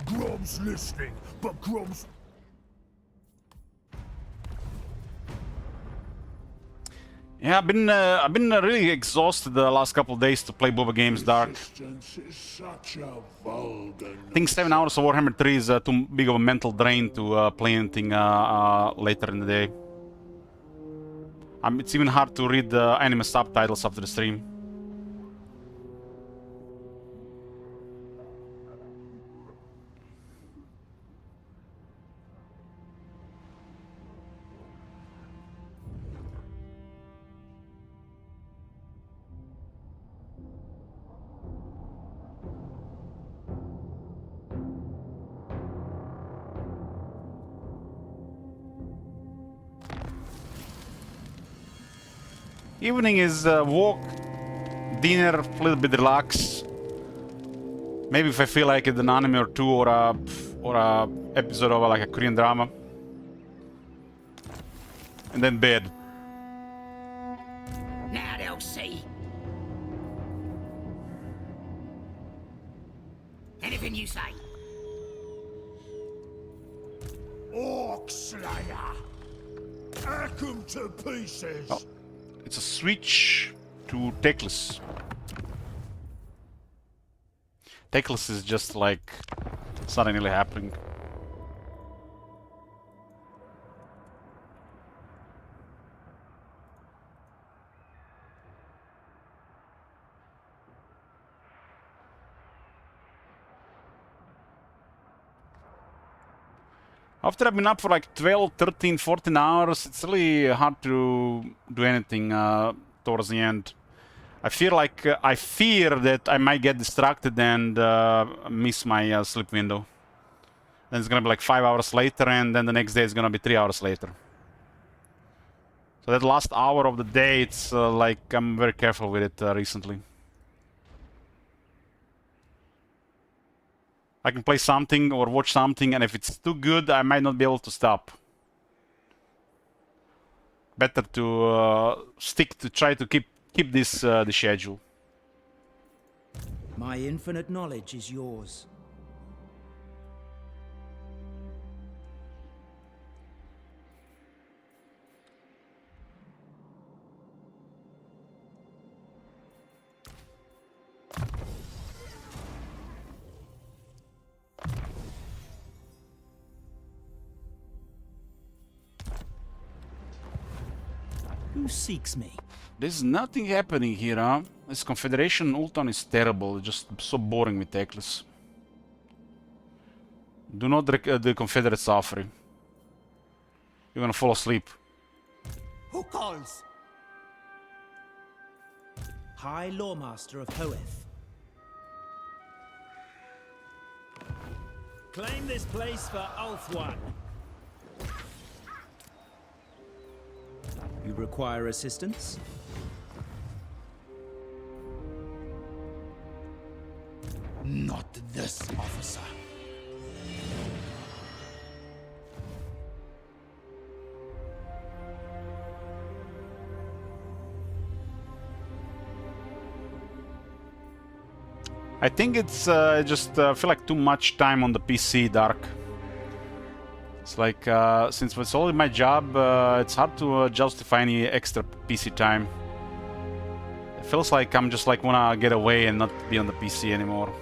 Grom's listening, but Grom's... Yeah, I've been really exhausted the last couple of days to play Boba Games Dark. Resistance is such a vulgar... I think 7 hours of Warhammer 3 is too big of a mental drain to play anything later in the day. It's even hard to read the anime subtitles after the stream. Evening is walk, dinner, a little bit relax. Maybe if I feel like it, an anime or two, or a episode of like a Korean drama, and then bed. Now they'll see. Anything you say. Orc Slayer! Hack 'em to pieces! Oh. It's a switch to Teclis. Teclis is just like suddenly happening. After I've been up for like 12, 13, 14 hours, it's really hard to do anything towards the end. I feel like I fear that I might get distracted and miss my sleep window. Then it's gonna be like 5 hours later, and then the next day is gonna be 3 hours later. So that last hour of the day, it's like I'm very careful with it recently. I can play something or watch something, and if it's too good, I might not be able to stop. Better to try to keep this the schedule. My infinite knowledge is yours. Who seeks me? There's nothing happening here, huh? This Confederation Ulton is terrible, it's just so boring with Teclis. Do not the Confederates offering. You're gonna fall asleep. Who calls? High Lawmaster of Hoeth. Claim this place for Ulthuan. You require assistance? Not this, officer. I think it's just feel like too much time on the PC, Dark. It's like since it's only my job, it's hard to justify any extra PC time. It feels like I'm just like wanna get away and not be on the PC anymore.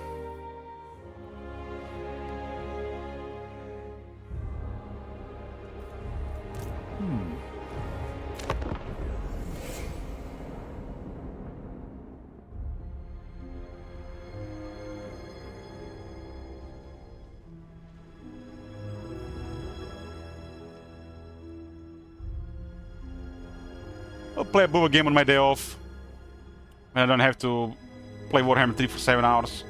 I'll play a Bubba game on my day off. And I don't have to play Warhammer 3 for 7 hours.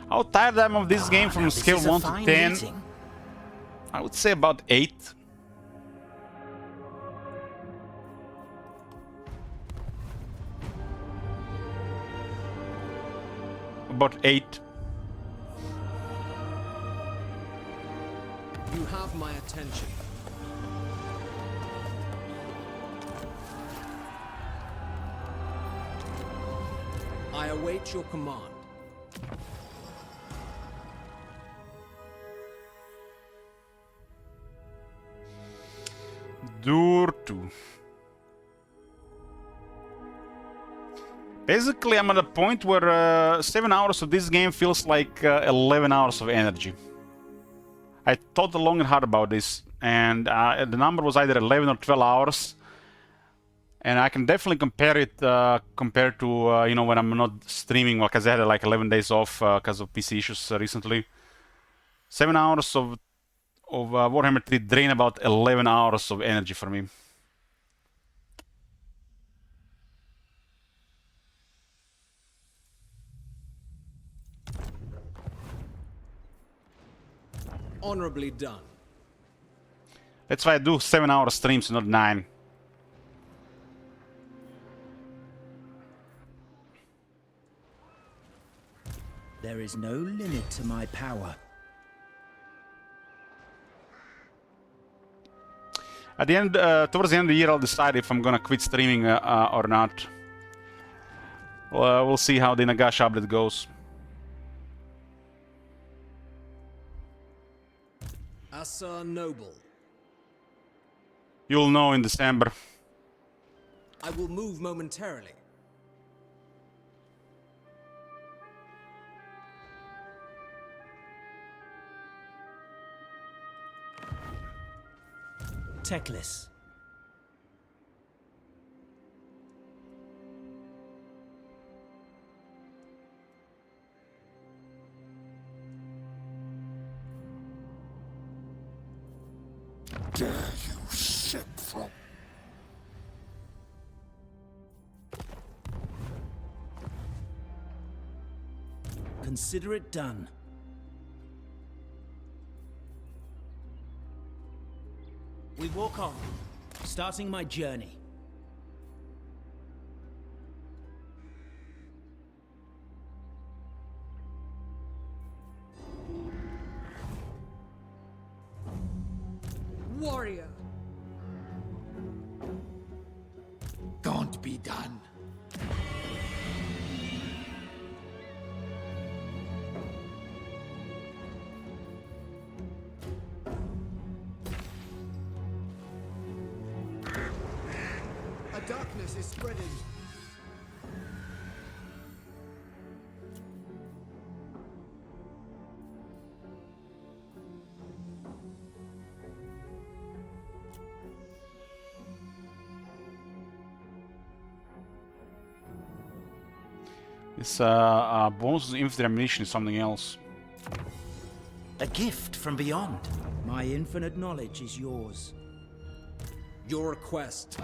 How tired I am of this game from scale 1 to 10? I would say about 8. About 8. You have my attention. I await your command. Durtu. Basically, I'm at a point where 7 hours of this game feels like 11 hours of energy. I thought long and hard about this, and the number was either 11 or 12 hours. And I can definitely compare it compared to you know, when I'm not streaming, because I had like 11 days off because of PC issues recently. 7 hours of Warhammer 3 drain about 11 hours of energy for me. Honorably done. That's why I do 7-hour streams, not 9. There is no limit to my power. At the end, towards the end of the year, I'll decide if I'm gonna quit streaming or not. We'll see how the Nagash update goes. Asa Noble. You'll know in December. I will move momentarily. Teclis. Dare you sip from... Consider it done. We walk on, starting my journey. Warrior. Can't be done. A darkness is spreading. This bonus to infantry ammunition is something else. A gift from beyond. My infinite knowledge is yours. Your request.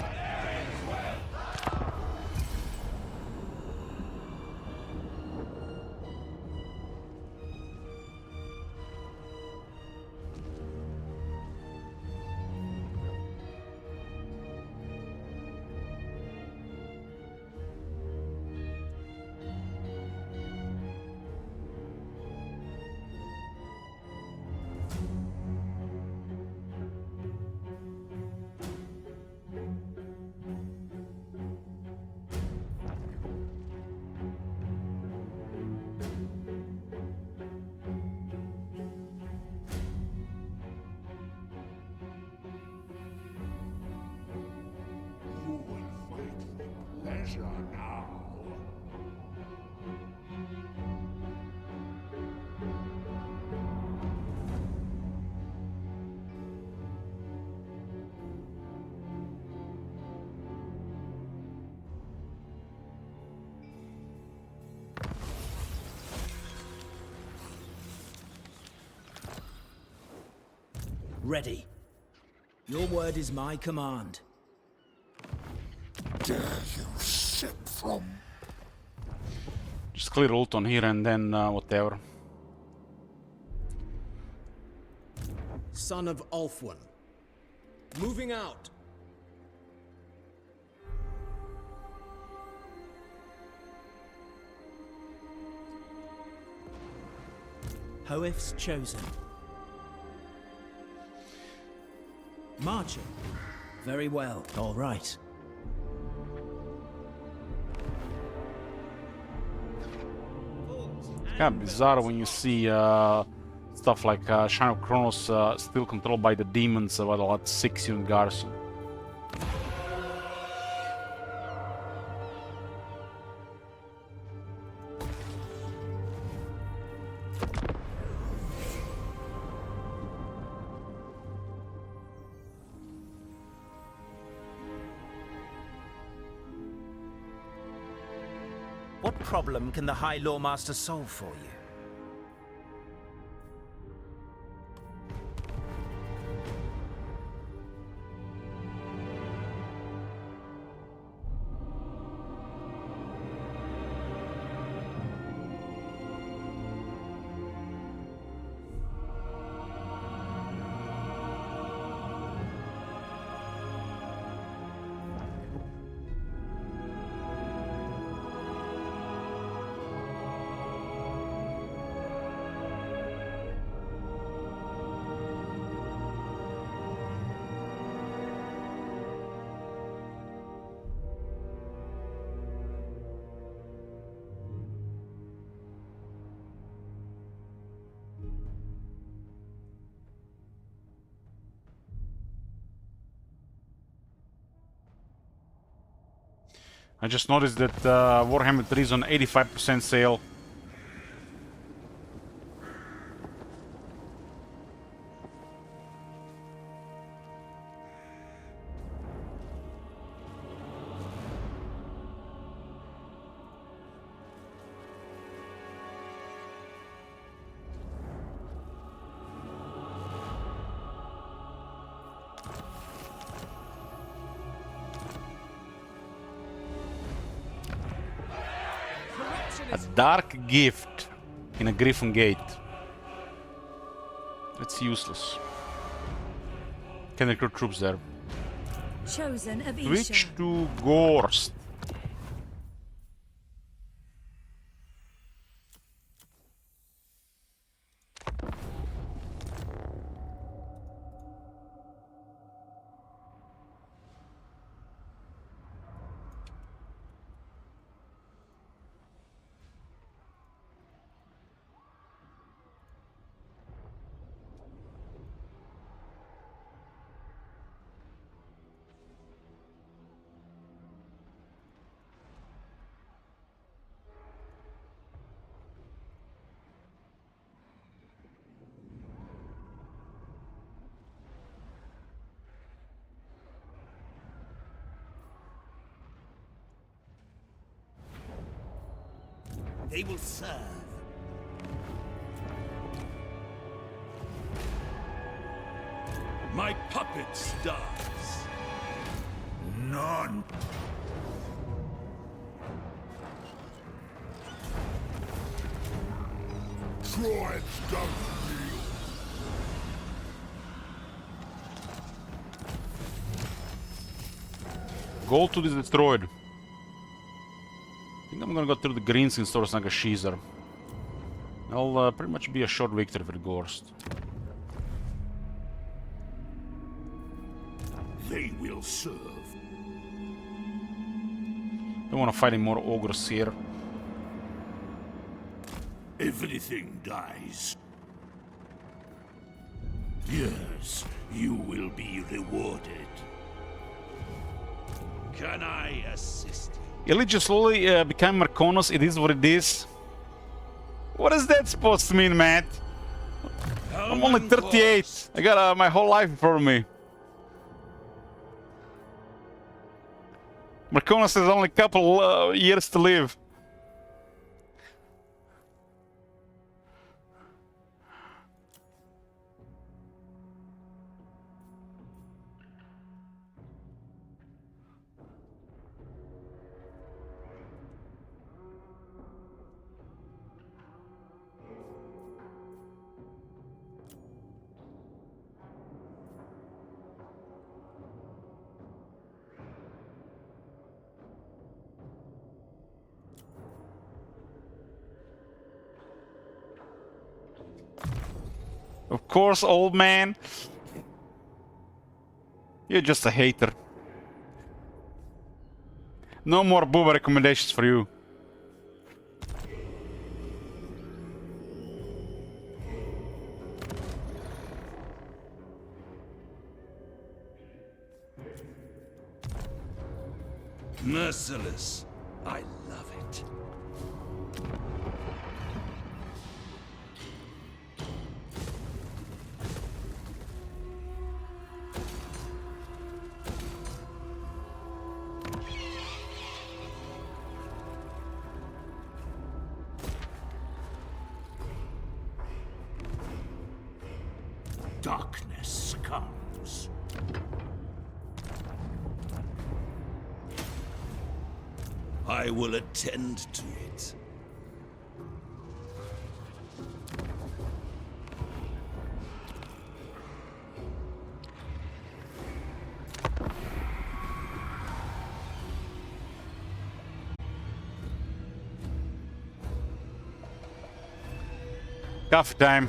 You will fight with pleasure now. Ready. Your word is my command. Dare you sip from? Just clear Ulton here and then whatever. Son of Ulfwin. Moving out. Hoeth's chosen. Marching. Very well. All right. Kind of bizarre when you see stuff like Shrine of Kronos still controlled by the demons about a lot 6 unit garrison. What problem can the High Lawmaster solve for you? I just noticed that Warhammer 3 is on 85% sale. A dark gift in a Griffin Gate. It's useless. Can recruit troops there. Chosen of Switch Isha. to Gorst. They will serve. My puppet starts. None. Droids don't kneel. Gold tooth is destroyed. I think I'm gonna go through the greenskin stores like a Caesar. I'll pretty much be a short victory for the Gorst. They will serve. Don't want to fight any more ogres here. Everything dies. Yes, you will be rewarded. Can I assist you? Illich just slowly became Marconos. It is what it is. What is that supposed to mean, Matt? I'm only 38. I got my whole life in front of me. Marconos has only a couple years to live. Of course, old man. You're just a hater. No more booba recommendations for you. Merciless. I love it. Darkness comes. I will attend to it. Coffee time.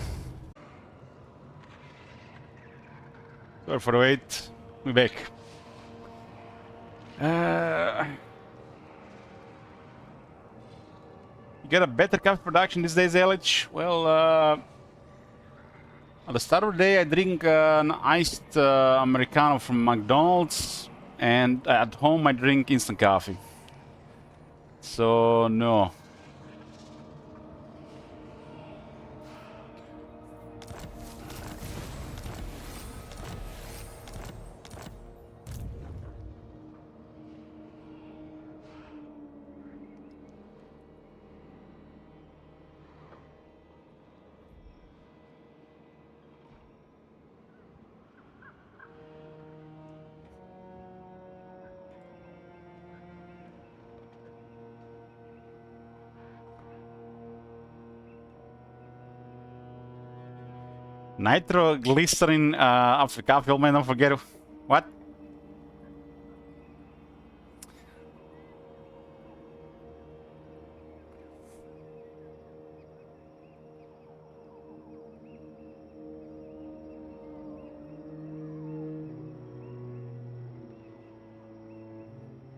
Sorry for the wait. We're back. You get a better coffee production these days, Illich? Well, at the start of the day, I drink an iced Americano from McDonald's, and at home, I drink instant coffee. So, no. Nitroglycerin after coffee, man, don't forget. What?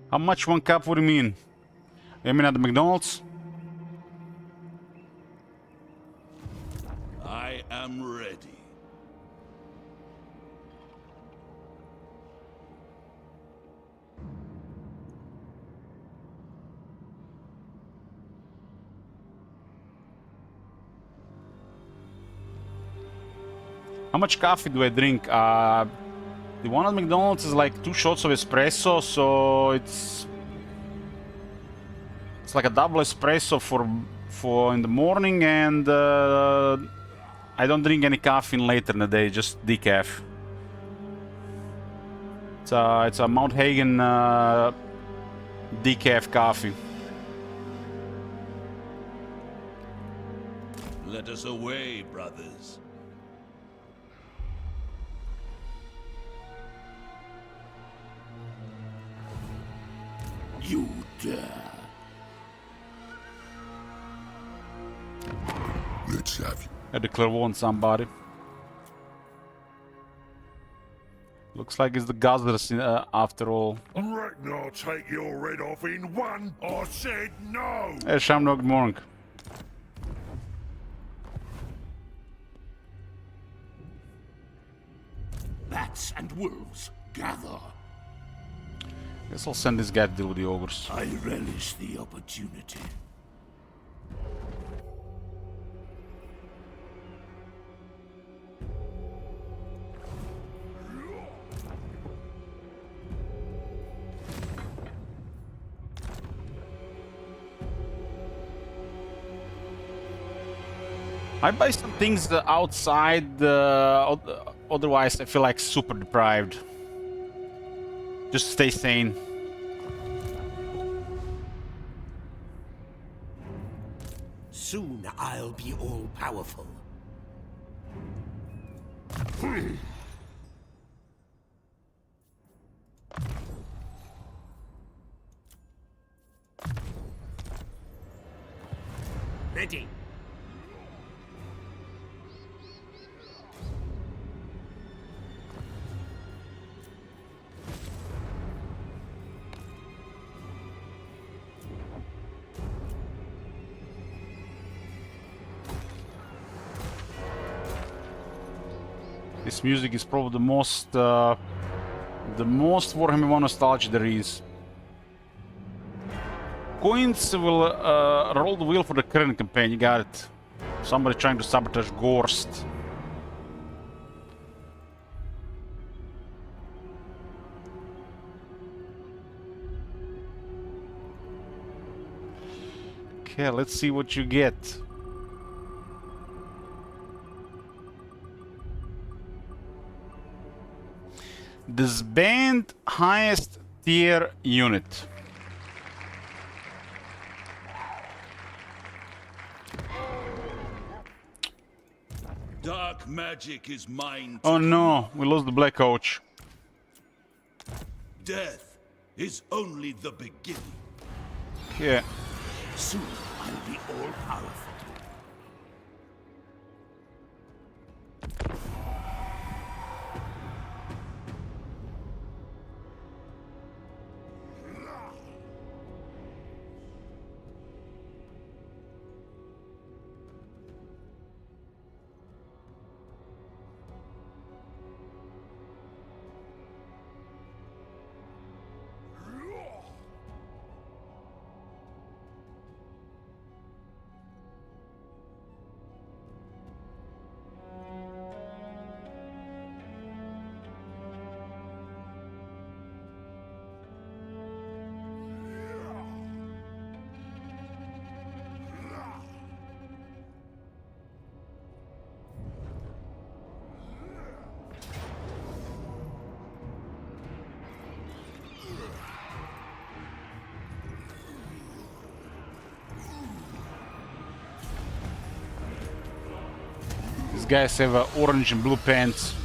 How much one cup would you mean? You mean at the McDonald's? I am ready. How much coffee do I drink? The one at McDonald's is like 2 shots of espresso, so it's like a double espresso for for in the morning, and I don't drink any caffeine later in the day, just decaf. It's a Mount Hagen decaf coffee. Let us away, brothers. You dare. Let's have you. I declare war on somebody. Looks like it's the Guzzlers after all. I reckon I'll take your head off in one. I said no. Hey, Shamrock, good morning. Bats and wolves, gather. Guess I'll send this guy to deal with the ogres. I relish the opportunity. I buy some things outside, otherwise I feel like super deprived. Just stay sane. Soon I'll be all-powerful. Ready. This music is probably the most Warhammer 1 nostalgia there is. Coins will roll the wheel for the current campaign. You got it. Somebody trying to sabotage Gorst. Okay, let's see what you get. Disband highest tier unit. Dark magic is mine. Oh no, we lost the Black Coach. Death is only the beginning. Yeah. Soon I'll be all-powerful. These guys have orange and blue pants.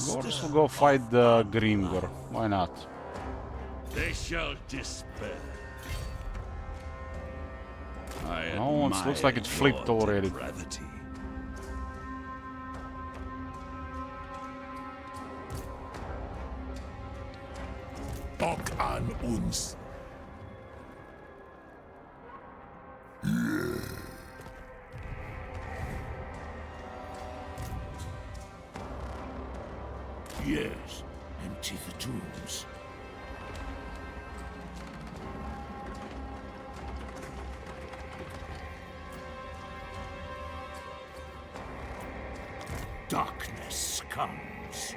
Gorst will go fight the Grimgor. Why not? They shall despair. Oh, it looks like it flipped already. Depravity. Bock an uns. Yes, empty the tombs. Darkness comes.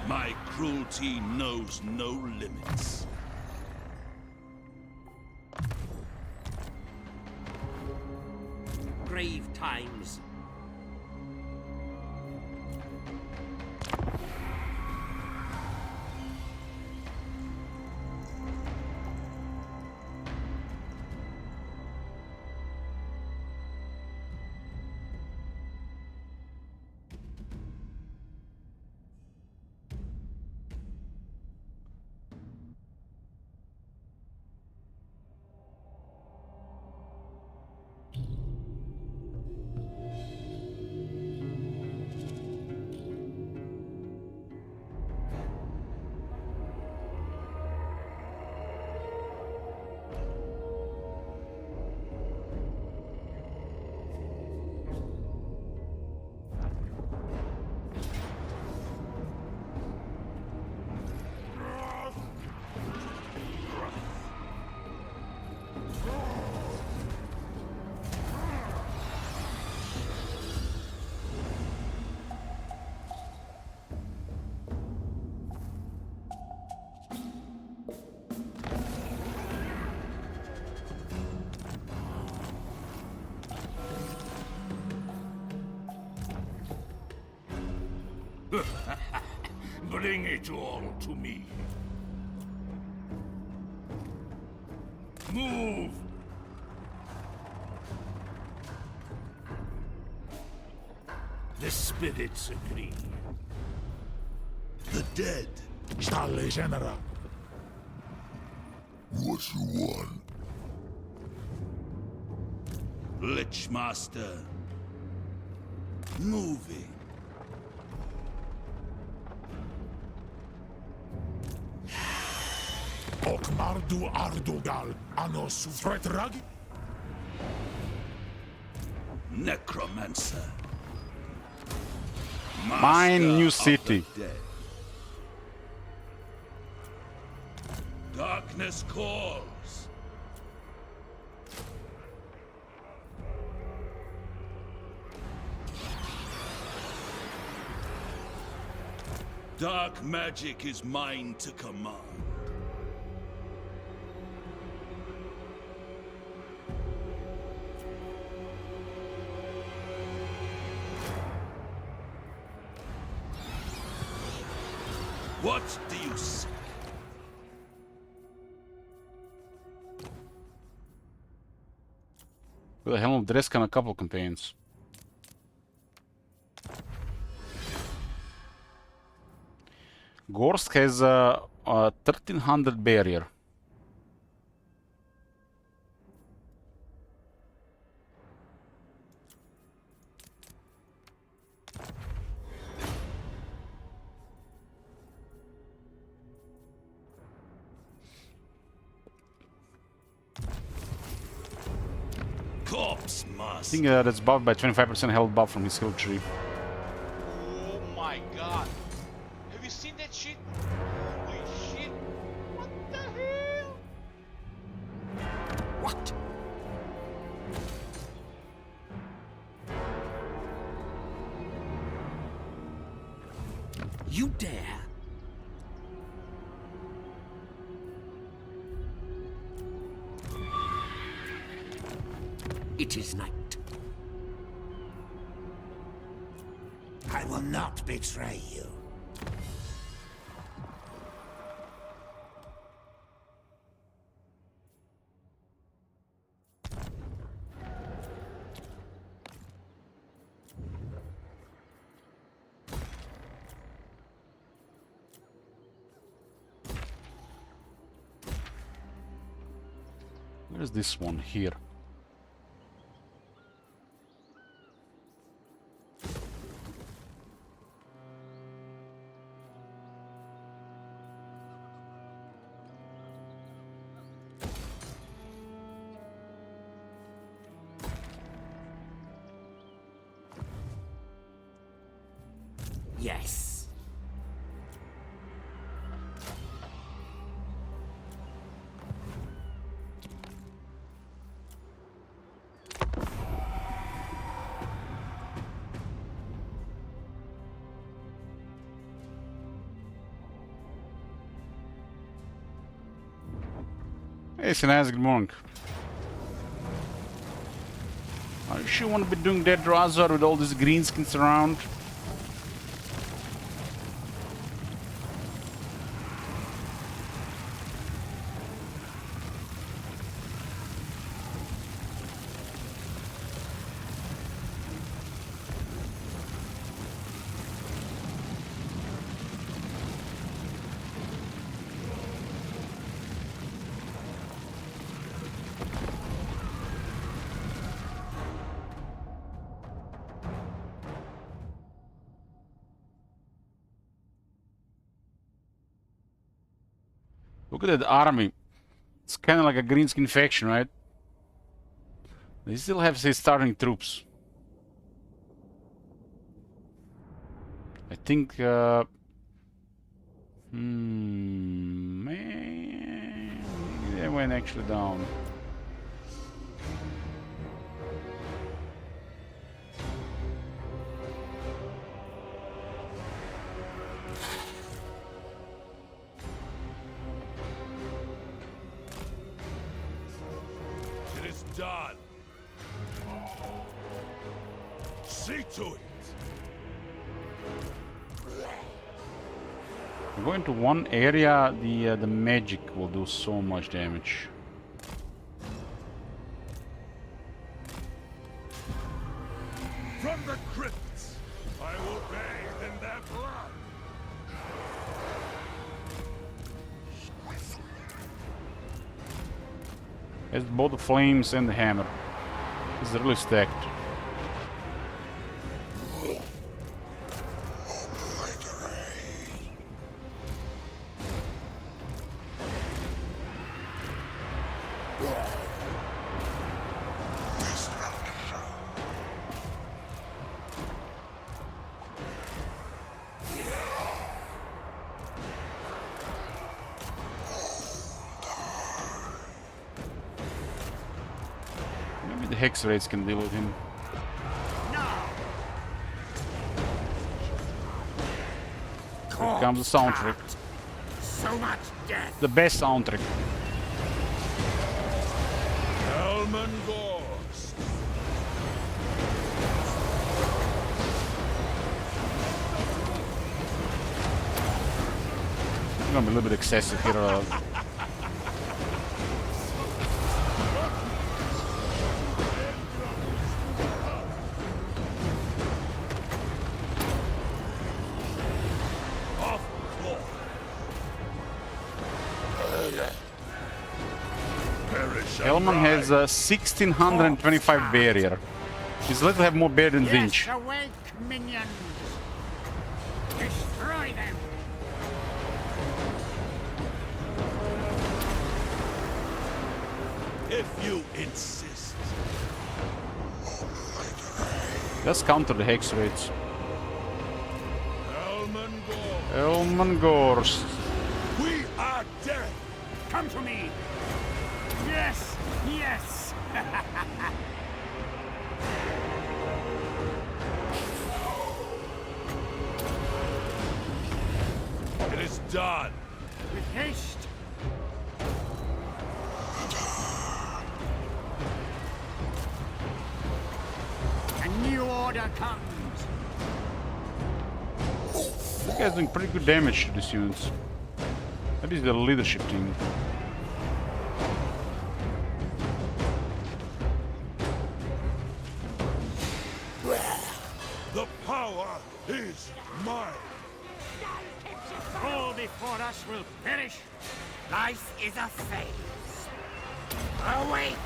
My cruelty knows no limits. Grave times. Bring it all to me. Move! The spirits agree. The dead. Stalle Genera. What you want? Lichmaster. Moving. Okmardu Ardugal, Anos Fretragi? Necromancer. Mine Master new of city. the dead. Darkness calls. Dark magic is mine to command. What do you say? With the Helm of Dresk and a couple campaigns. Gorsk has a 1300 barrier. Corpse I mask. think that's buffed by 25% health buff from his skill tree. Oh my god. Have you seen that shit? Holy shit. What the hell? What? You dare? It is night. I will not betray you. Where's this one? Here. Yes. Hey, Sinaz, good morning. Are you sure you want to be doing Dead Razor with all these greenskins around? Look at that army. It's kind of like a greenskin faction, right? They still have, say, starting troops. I think, maybe they went actually down. It is done. See to it. Going to one area, the magic will do so much damage. From the crypts, I will bathe in their blood. Has both the flames and the hammer. It's really stacked. Maybe the Hex Raids can deal with him. Here comes the soundtrack. So much death. The best soundtrack. Elmengorst. It's gonna be a little bit excessive here. Hellman has a 1625 barrier. He's a little have more barrier than Vinch. Yes, awake, minions. Destroy them. If you insist. Let's counter the Hex Raids. Elmengorst. Elmengorst. We are dead. Come to me. Yes, yes. It is done. With haste. A new order comes. This guy's doing pretty good damage to these units. Maybe it's the leadership team. The power is mine. All before us will perish. Life is a phase. Awake.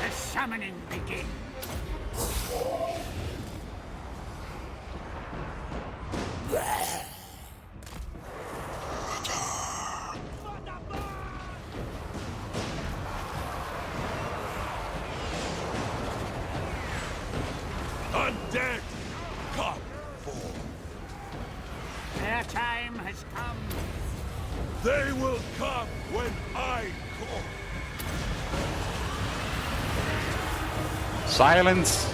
The summoning begins. dead come forth. Their time has come. They will come when I call. Silence!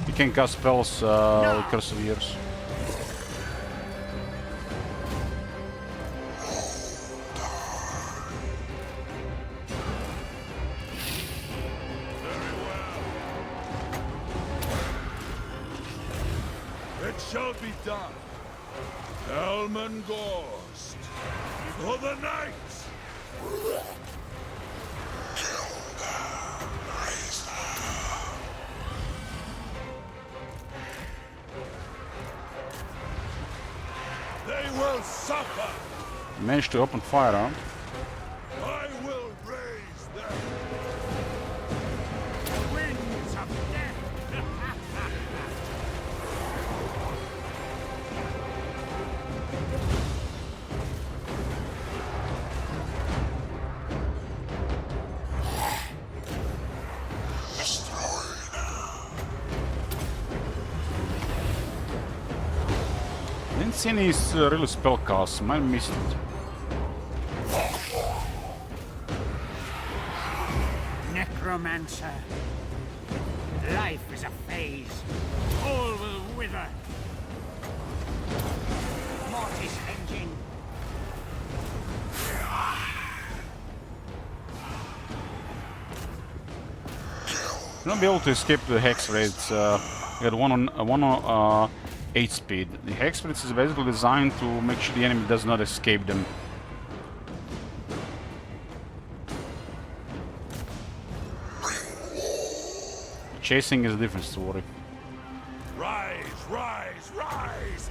You can cast spells with Curse of Years. Very well. It shall be done. Elmengorst, for the night! They will suffer! Managed to open fire, huh? I will raise them! Winds of death. Didn't see any real spell casts. Might have missed it. Necromancer. Life is a phase. All will wither. Mortis engine. You'll not be able to escape the Hex Raids. You got one on 8 speed. The Hex Raids is basically designed to make sure the enemy does not escape them. Chasing is a different story. Rise, rise, rise!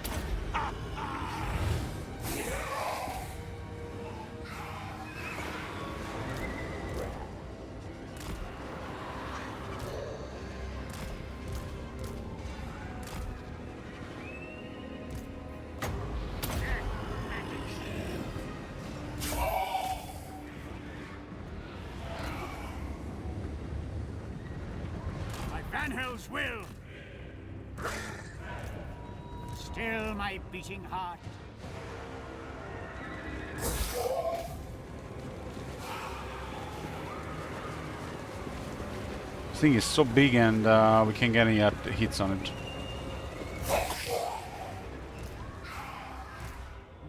My Vanhel's will. Still my beating heart. This thing is so big and we can't get any hits on it.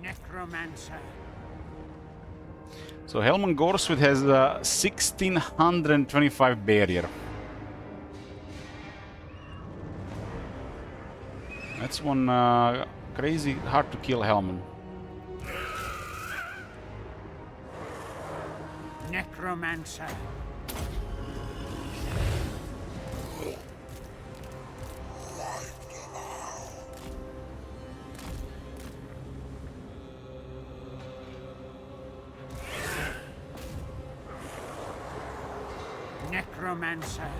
Necromancer. So Helman Gorswith has 1625 barrier. That's one crazy hard to kill Helman. Necromancer. Necromancer.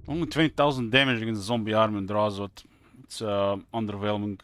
Only 20,000 damage against zombie army and Drazot. It's underwhelming.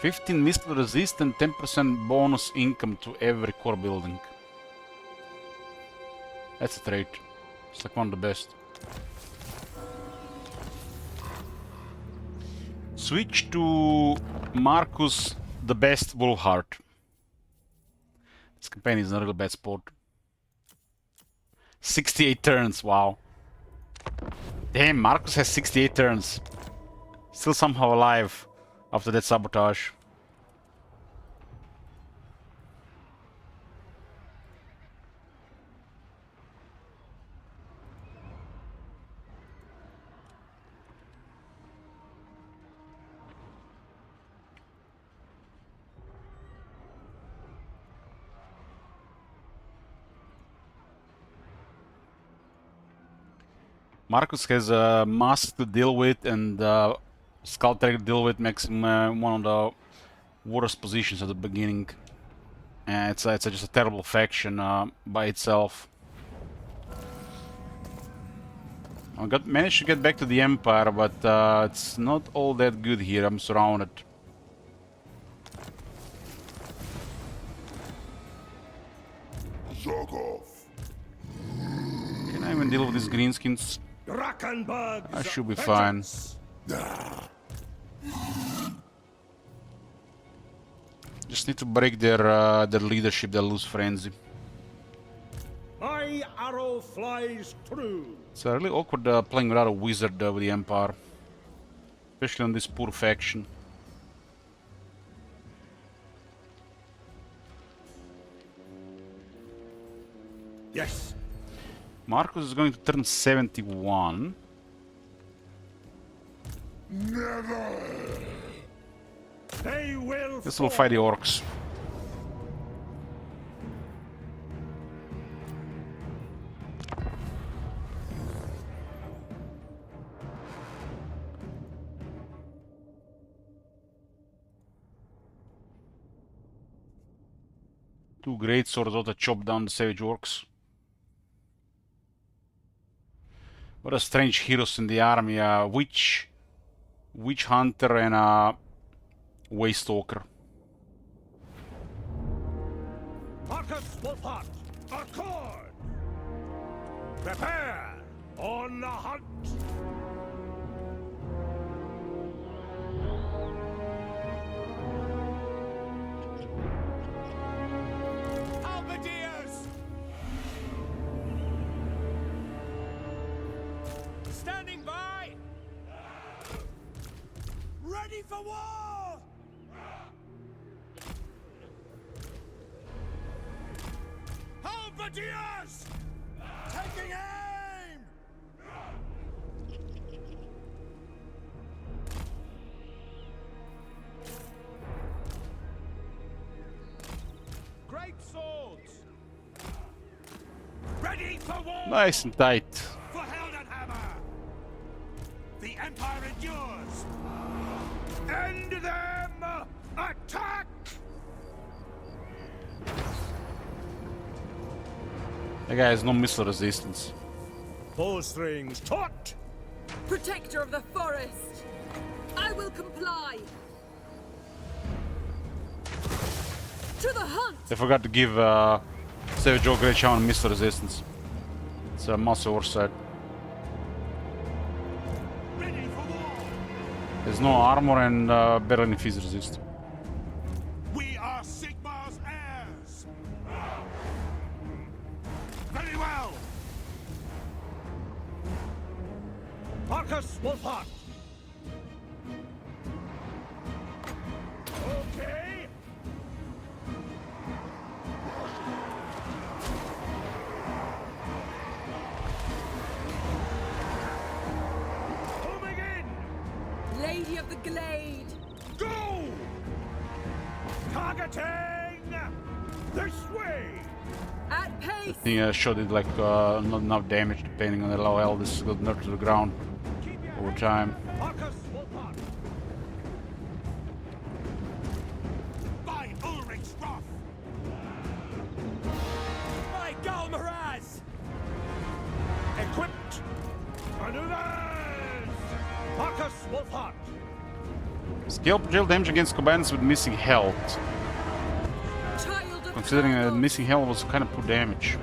15 missile resist and 10% bonus income to every core building. That's a trait. It's like one of the best. Switch to Marcus the Best Wolfheart. This campaign is not a real bad sport. 68 turns, wow. Damn, Marcus has 68 turns. Still somehow alive after that sabotage. Marcus has a mask to deal with, and Skull Trek to deal with makes him one of the worst positions at the beginning. And it's just a terrible faction by itself. I managed to get back to the Empire, but it's not all that good here. I'm surrounded. Zogov. Can I even deal with these greenskins? Drakenberg's I should be fine. vengeance. Just need to break their leadership, their loose frenzy. My arrow flies true. It's really awkward playing without a wizard with the Empire. Especially on this poor faction. Yes. Marcus is going to turn 71. Never. They will. This will fight the orcs. Two great swords ought to chop down the savage orcs. What a strange heroes in the army, Witch Hunter and Waystalker. Marcus Wolfheart, accord. Prepare on the hunt. Halberdiers! Standing by! Ready for war! Halberdiers! Taking aim! Great swords! Ready for war! Nice and tight. For Heldenhammer! The Empire endures! End them! Attack! That guy has no missile resistance. Bowstrings taut. Protector of the forest! I will comply! To the hunt! I forgot to give Savage Orc Great Shaman missile resistance. It's a massive oversight. Ready for war! There's no armor and barely any phys resist. We are Sigmar's heirs! Very well! Marcus Wolfheart. Okay. Moving in. Lady of the Glade! Go. Targeting. This way. At pace! I think I shot it like not enough damage depending on how well this got nerfed to the ground over time. Marcus Wolfheart. By Ulrich's wrath! By Galmaraz! Equipped. Maneuvers. Marcus Wolfheart. Scale jail damage against combatants with missing health. Child of Considering that Colonels. missing health was kind of poor damage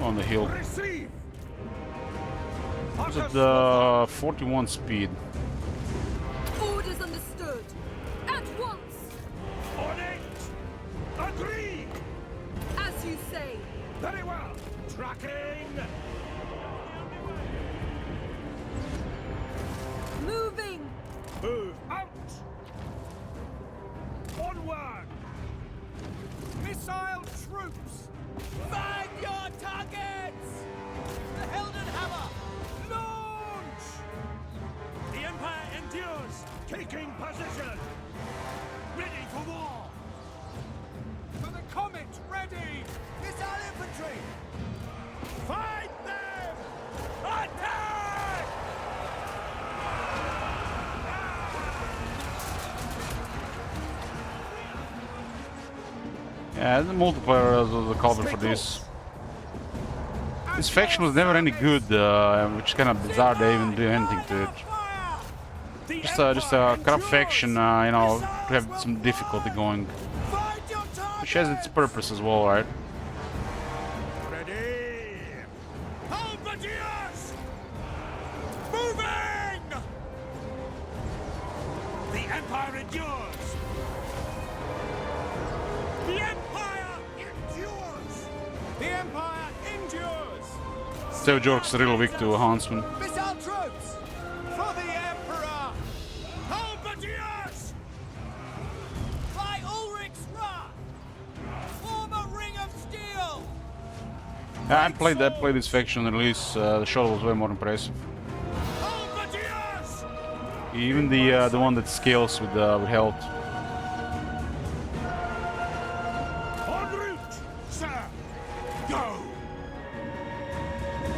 on the hill. Receive! Was at 41 speed. Orders understood. At once. On it! Agree! As you say. Very well! Tracking! Moving. Move out! Onward! Missile troops! Find your targets! The Heldenhammer! Launch! The Empire endures! Taking position! Ready for war! For the Comet, ready! Missile infantry! Fight them! Attack! Yeah, the multiplayer was the culprit for this. This faction was never any good, which is kind of bizarre they even do anything to it. Just a corrupt faction, you know, to have some difficulty going. Which has its purpose as well, right? Ready! Halberdiers! Moving! The Empire endures! The Empire endures! The Empire endures! So Jork's real weak to Huntsman. Missile troops! For the Emperor! Halberdiers! By Ulrich's wrath! Form a ring of steel! I played this faction on release. The shuttle was way more impressive. Halberdiers! Even the one that scales with health. En route, sir! Go!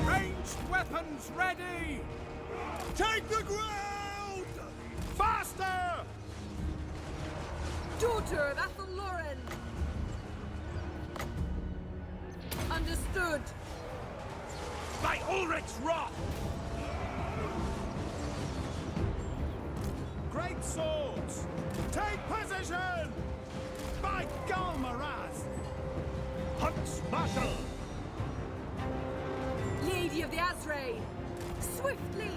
Ranged weapons ready! Take the ground! Faster! Daughter of Athelloren. Understood. By Ulrich's wrath! Great swords! Take position! By Galmaraz! Hunt's marshal! Lady of the Azray. Swiftly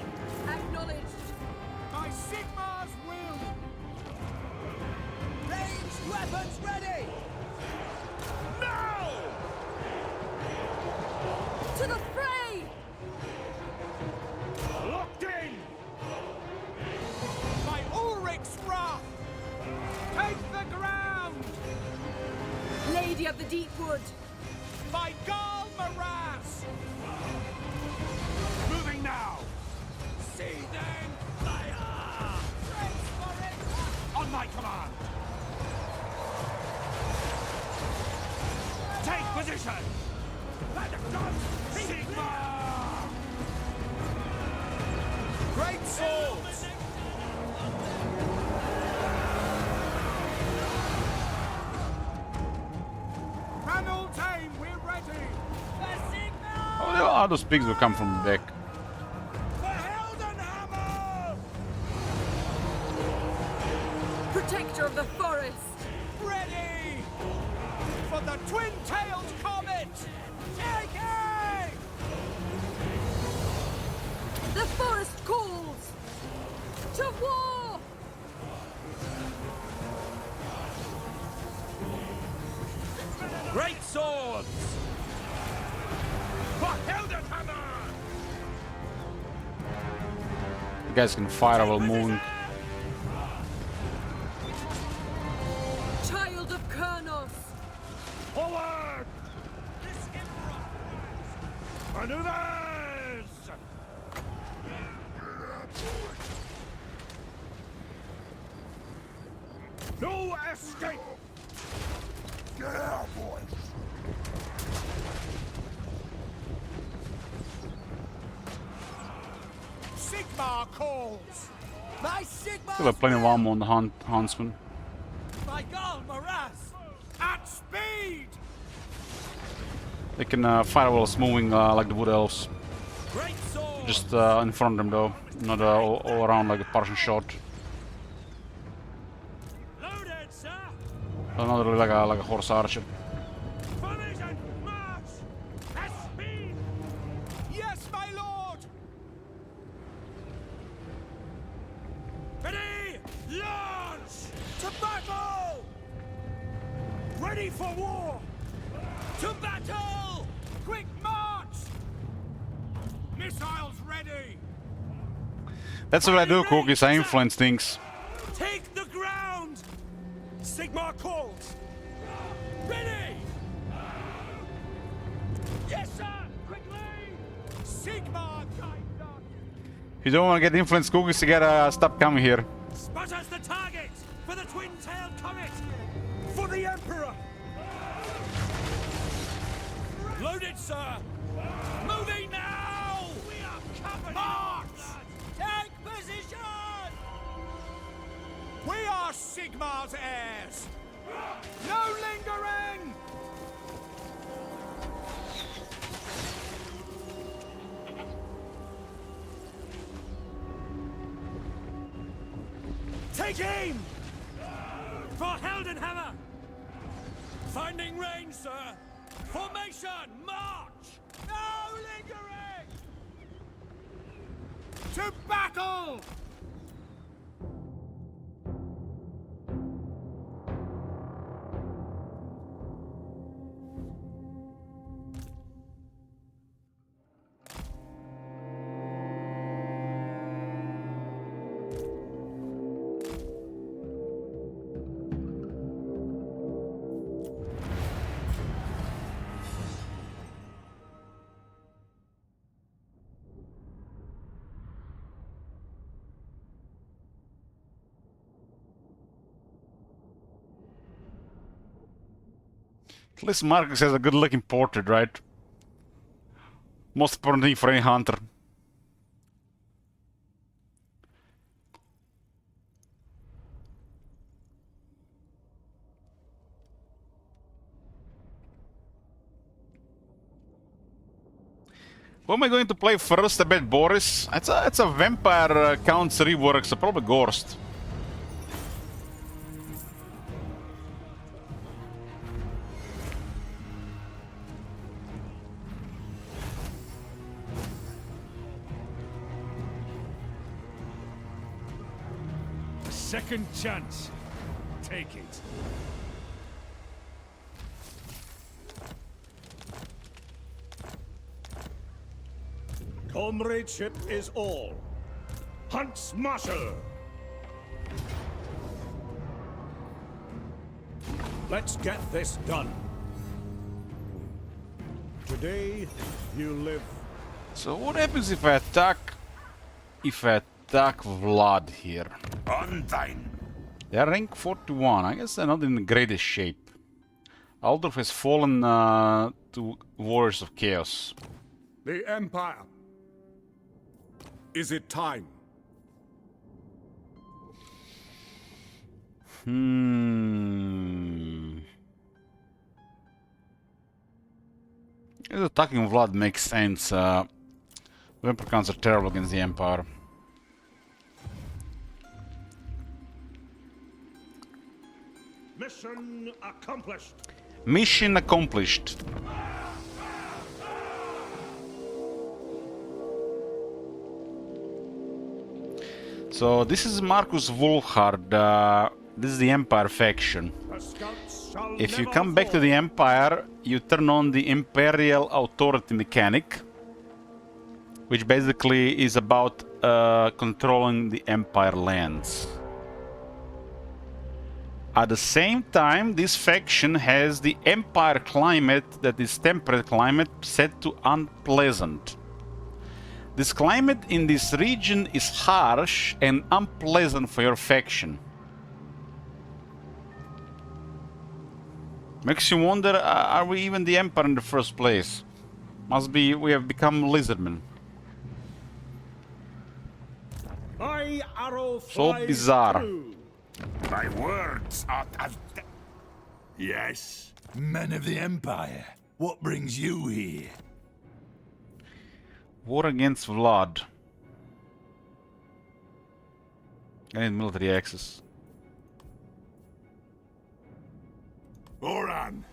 acknowledged. By Sigmar's will! Ranged weapons ready! Now! To the fray! Locked in! By Ulrich's wrath! Take the ground! Lady of the Deepwood. By Galmaraz! Moving now! Seething fire! On my command! Take position! By the gods! Sigma! Great swords! Panel Tame, we're ready! Oh, those pigs will come from the deck. The Heldenhammer! Protector of the forest. Ready! For the twin-tailed comet! Taking! The forest calls. To war. Great swords! For Heldenhammer! You guys can fire while moving. Child of Kurnos. Forward! Maneuvers! No escape! Get out, boys! Sigmar calls! By Sigma! Still have plenty of ammo on the Huntsman. By Galmaraz! At speed! They can fire while it's moving like the Wood Elves. Great sword! Just in front of them though. not all around like a Partisan shot. Loaded, sir! Not really like a horse archer. Formation, march! At speed! Yes, my lord! Ready! Launch! To battle! Ready for war! To battle! Quick march! Missiles ready! That's what I do, Cookies. I influence things. Take the ground! Sigmar calls! Ready! Yes, sir! Quickly! Sigmar guides us! If you don't want to get influence, Cookies, you gotta stop coming here. Spot us the target! For the twin-tailed comet! For the Emperor! Loaded, sir! Moving now! We are covered! March! Take position! We are Sigmar's heirs! No lingering! Take aim! For Heldenhammer! Finding range, sir! Formation, march! No lingering! To battle! At least Marcus has a good looking portrait, right? Most important thing for any hunter. Who am I going to play first? I bet Boris. It's a vampire counts rework, so probably Gorst. Second chance. Take it. Comradeship is all. Hunts Marshal! Let's get this done. Today, you live. So what happens if I attack Vlad here? On thine. They are rank 41. I guess they're not in the greatest shape. Aldorf has fallen to Warriors of Chaos. The Empire. Is it time? Attacking Vlad makes sense. Vampire counts are terrible against the Empire. Mission accomplished. Mission accomplished. So this is Marcus Wolfhard. This is the Empire faction. The scouts shall If you never come back to the Empire, you turn on the Imperial Authority mechanic, which basically is about controlling the Empire lands. At the same time, this faction has the Empire climate, that is temperate climate, set to unpleasant. This climate in this region is harsh and unpleasant for your faction. Makes you wonder, are we even the Empire in the first place? Must be, we have become lizardmen. My arrow So flies bizarre. true. My words are as... Yes, men of the Empire. What brings you here? War against Vlad. I need military access. Oran!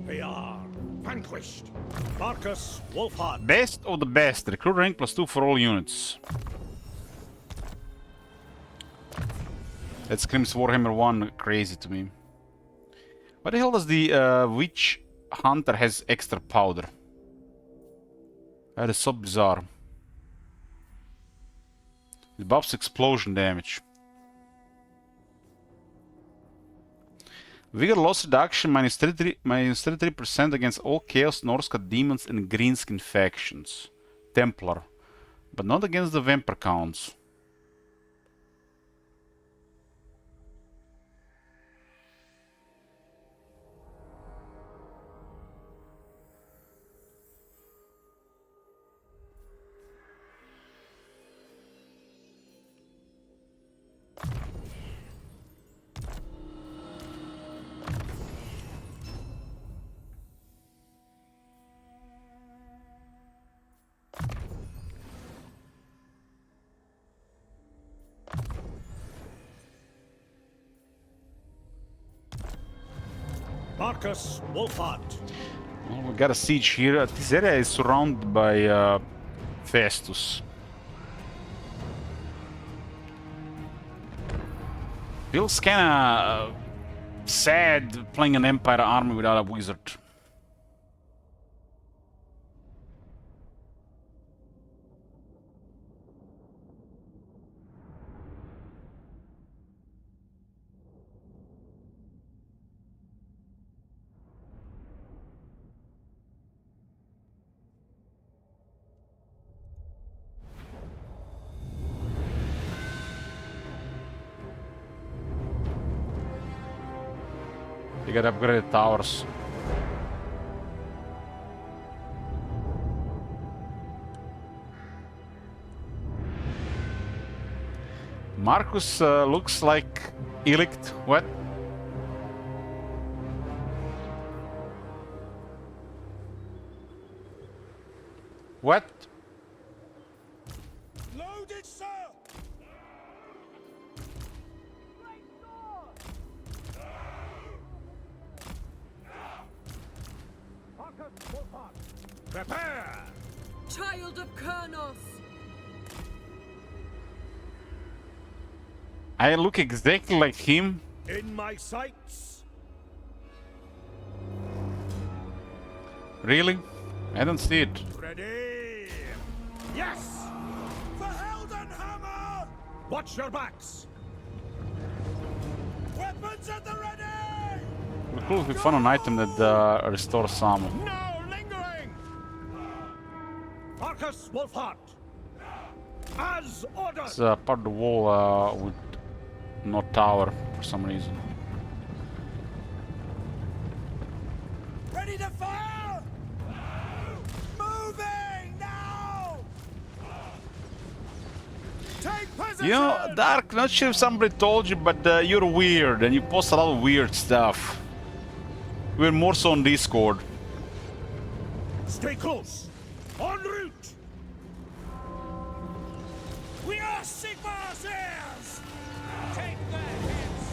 We are vanquished. Marcus Wolfhard. Best of the best. Recruit rank +2 for all units. That screams Warhammer 1 crazy to me. Why the hell does the Witch Hunter has extra powder? That is so bizarre. It buffs explosion damage. Vigor loss reduction -33% against all Chaos, Norska demons and Greenskin factions. Templar. But not against the Vampire counts. Marcus Wolfhard. Well, we got a siege here. This area is surrounded by Festus. Feels kinda sad playing an Empire army without a wizard. You gotta upgrade the towers. Marcus looks like Illict. What? What? Loaded, sir! Marcus Wolfhard. Prepare! Child of Kurnos! I look exactly like him. In my sights. Really? I don't see it. Ready? Yes! For Heldenhammer! Watch your backs! Weapons at the ready! It would cool if we found an item that restores some. No lingering! Marcus Wolfhard! As ordered! It's part of the wall with no tower for some reason. Ready to fire! Moving now! Take position! You know, Dark, not sure if somebody told you, but you're weird and you post a lot of weird stuff. We're more so on Discord. Stay close. En route. We are Sigmar's heirs. Take their heads.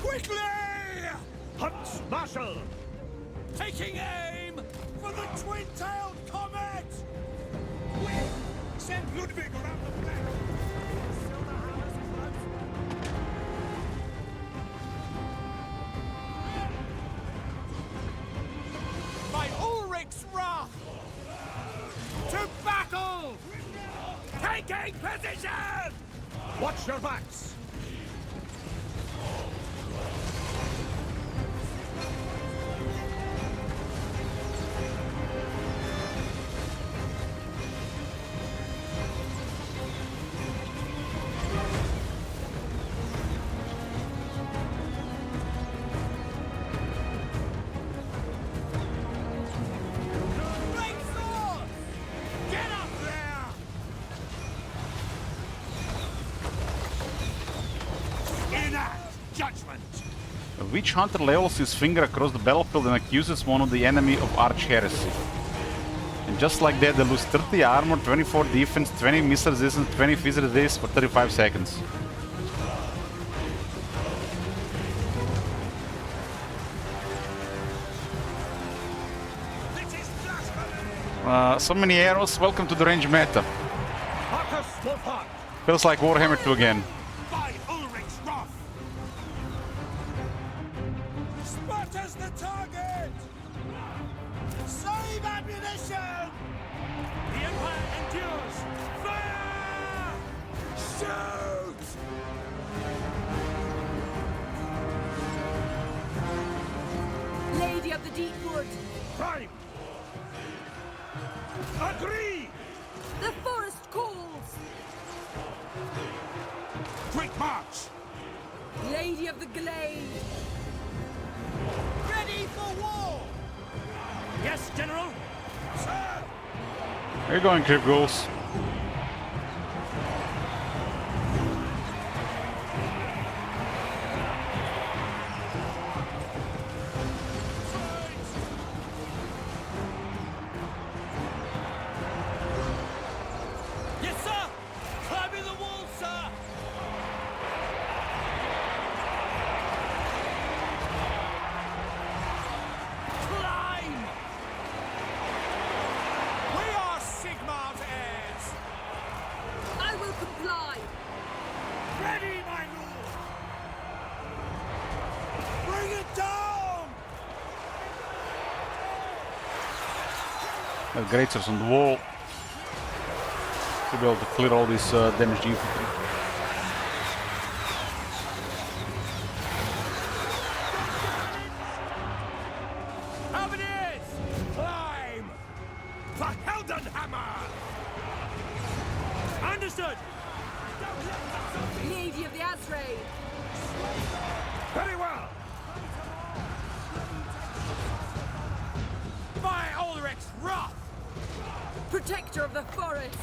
Quickly! Hunt Marshal. Taking aim for the twin-tailed comet. Quick! Send Ludwig around the flank. By Ulrich's wrath! To battle! Taking position! Watch your backs! Great sword! Get up there! Witch Hunter levels his finger across the battlefield and accuses one of the enemy of arch heresy. And just like that, they lose 30 armor, 24 defense, 20 missile resistance, 20 physical resistance for 35 seconds. So many arrows. Welcome to the range meta. Feels like Warhammer 2 again. By Ulrich's wrath! Sparta's the target! Save ammunition! The Empire endures! Fire! Shoot! Lady of the Deepwood. Prime! Agree! The forest calls. Quick march! Lady of the Glade. Ready for war! Yes, General! Sir! Where are you going, Crypt Ghouls? Yes, sir! Climbing the wall, sir! Climb! We are Sigmar's heirs! I will comply. Ready, my lord! Bring it down! Got Greatswords on the wall. To be able to clear all this damaged infantry. Halberdiers! Climb! For Heldenhammer! Understood! Lady of the Azrael. Very well! By Ulrich's wrath! Protector of the forest.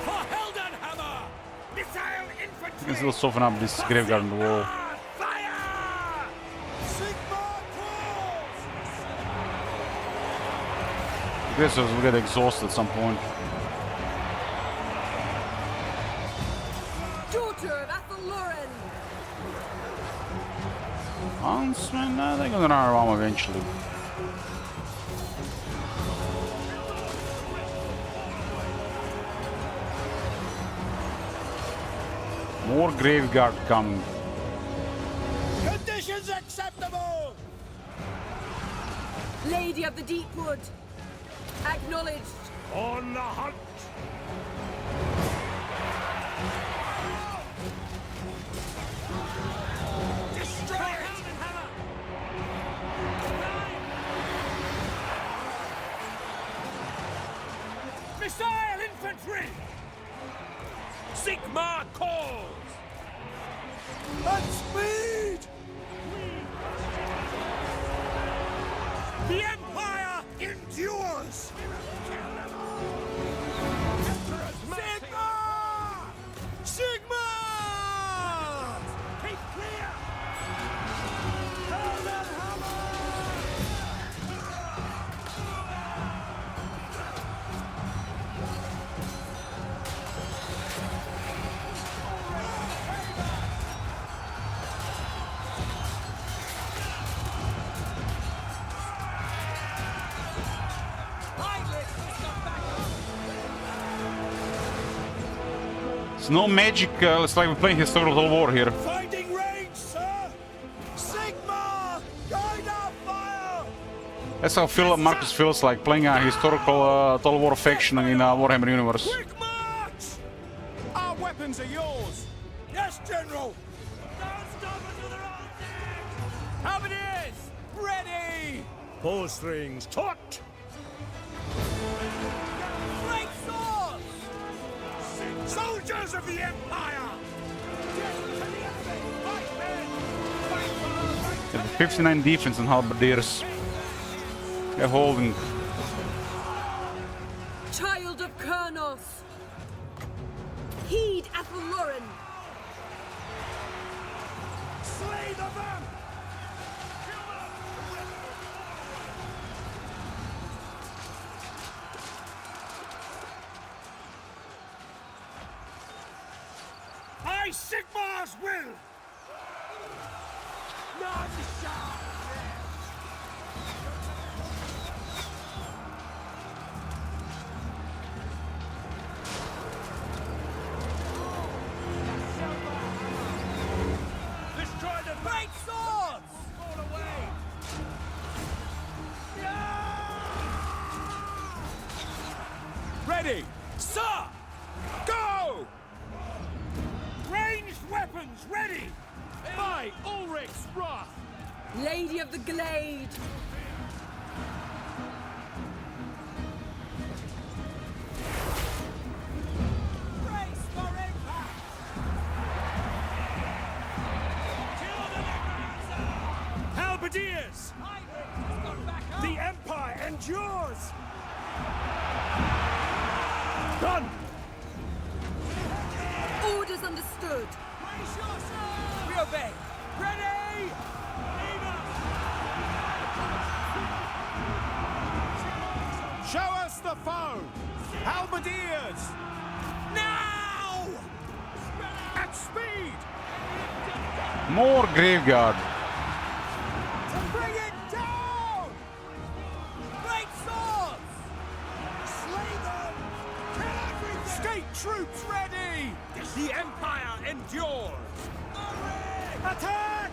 For Heldenhammer! Missile infantry! You can still soften up this graveyard on the wall. Fire! Sigmar calls! Greatswords will get exhausted at some point. Daughter of Athelloren. Huntsman, they're gonna run around eventually. More Graveguard coming. Conditions acceptable! Lady of the Deepwood. Acknowledged. On the hunt! Destroy it! Missile infantry! Sigmar calls! At speed! The Empire endures! Sigmar! Sigmar! Keep clear! It's no magic, it's like we're playing historical war here. Finding range, sir! Sigmar! Guide our fire! That's how Marcus feels like playing a historical Total War faction in Warhammer universe. Quick march! Our weapons are yours! Yes, General! Don't stop until they're all dead! Halberdiers! Ready! Bowstrings taut! Great swords! Soldiers of the Empire! They have 59 defense and halberdiers. They're holding. Child of Kurnos! Heed Aethelloren! Slay the vamp! By Sigmar's will! Destroy the great swords! Fall away! Ready! Sir! Go! Ranged weapons ready! By Ulrich's wrath! Lady of the Glade! Brace for impact! Kill the necromancer! Halberdiers! Heinrich has got back up! The Empire endures! Done! Orders understood! Brace yourself! We obey! Ready! Show us the foe! Halberdiers! Now! At speed! More Graveguard. To bring it down! Great swords! Slay them! Kill everything! State troops ready! The Empire endures! Attack!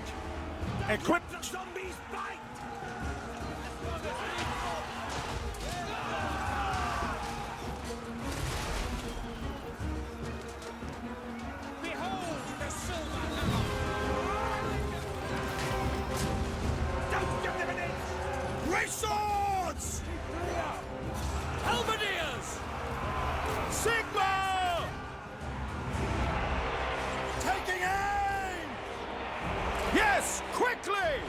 Equip the zombies bite! Behold the silver hammer! Don't give them an inch! Great swords! Halberdiers! Sigma! Taking aim! Yes, quickly!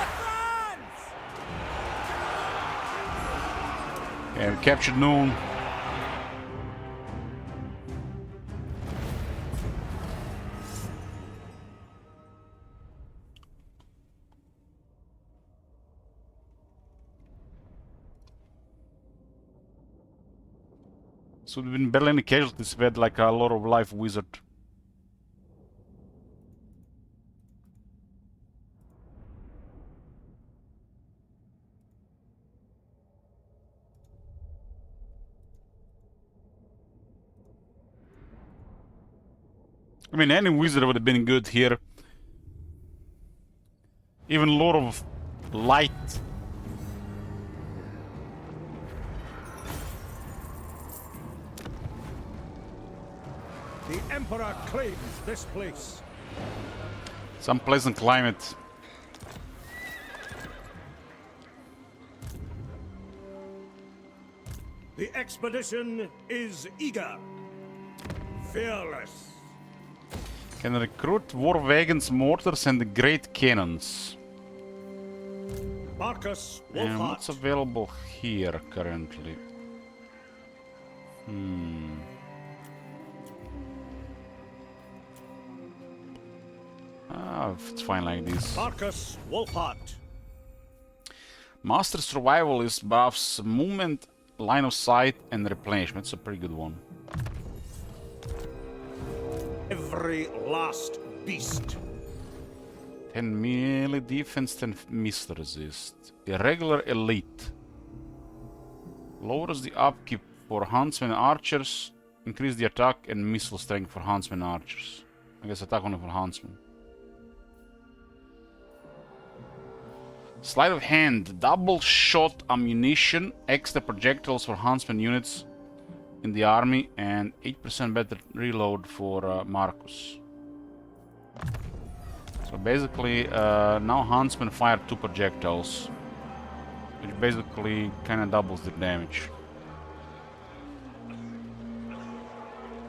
Advance! And we captured Noon. So we've been barely any casualties. We had like a lot of life wizard. I mean, any wizard would have been good here. Even Lord of Light. The Emperor claims this place. Some pleasant climate. The expedition is eager, fearless. Can recruit war wagons, mortars, and the great cannons. Marcus And what's Wolfhart. available here currently? Ah, it's fine like this. Marcus Wolfhart. Master Survivalist buffs movement, line of sight, and replenishment. It's a pretty good one. Every last beast. 10 melee defense, 10 missile resist. Irregular elite. Lowers the upkeep for huntsmen and archers. Increase the attack and missile strength for huntsmen and archers. I guess attack only for huntsmen. Sleight of hand. Double shot ammunition. Extra projectiles for huntsman units in the army. And 8% better reload for Marcus. So basically, now huntsmen fire 2 projectiles, which basically kind of doubles their damage.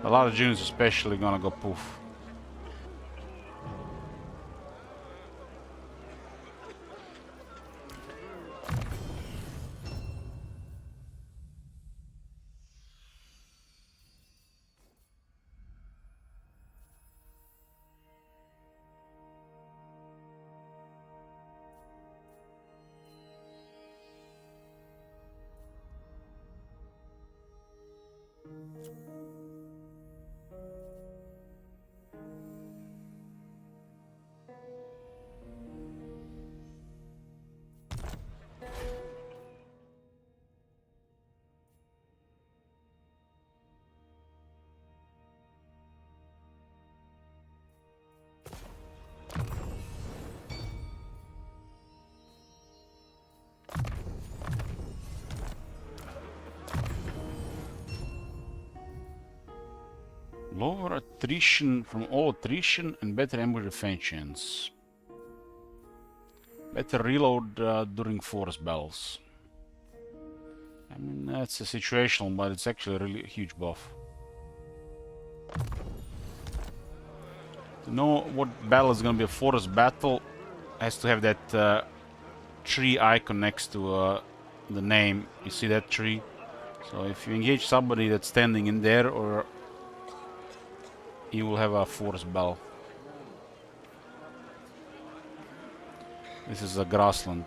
A lot of units especially gonna go poof. Lower attrition from all attrition and better ambush defense. Better reload during forest battles. I mean, that's a situational, but it's actually a really huge buff. To know what battle is going to be a forest battle, has to have that tree icon next to the name. You see that tree? So if you engage somebody that's standing in there, or you will have a forest battle. This is a grassland.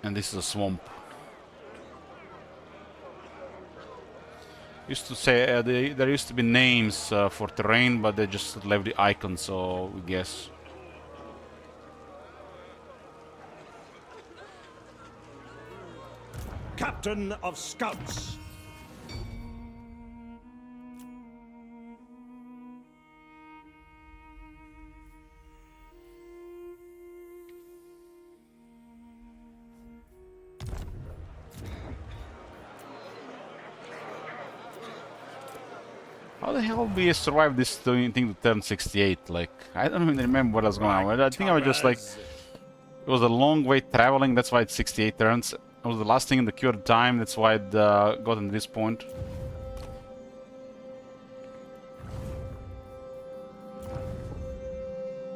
And this is a swamp. Used to say there used to be names for terrain, but they just left the icon, so we guess. Captain of Scouts. How the hell we survived this thing to turn 68? Like, I don't even remember what was going on. I think I was just like, it was a long way traveling, that's why it's 68 turns. It was the last thing in the cured time, that's why it gotten to this point.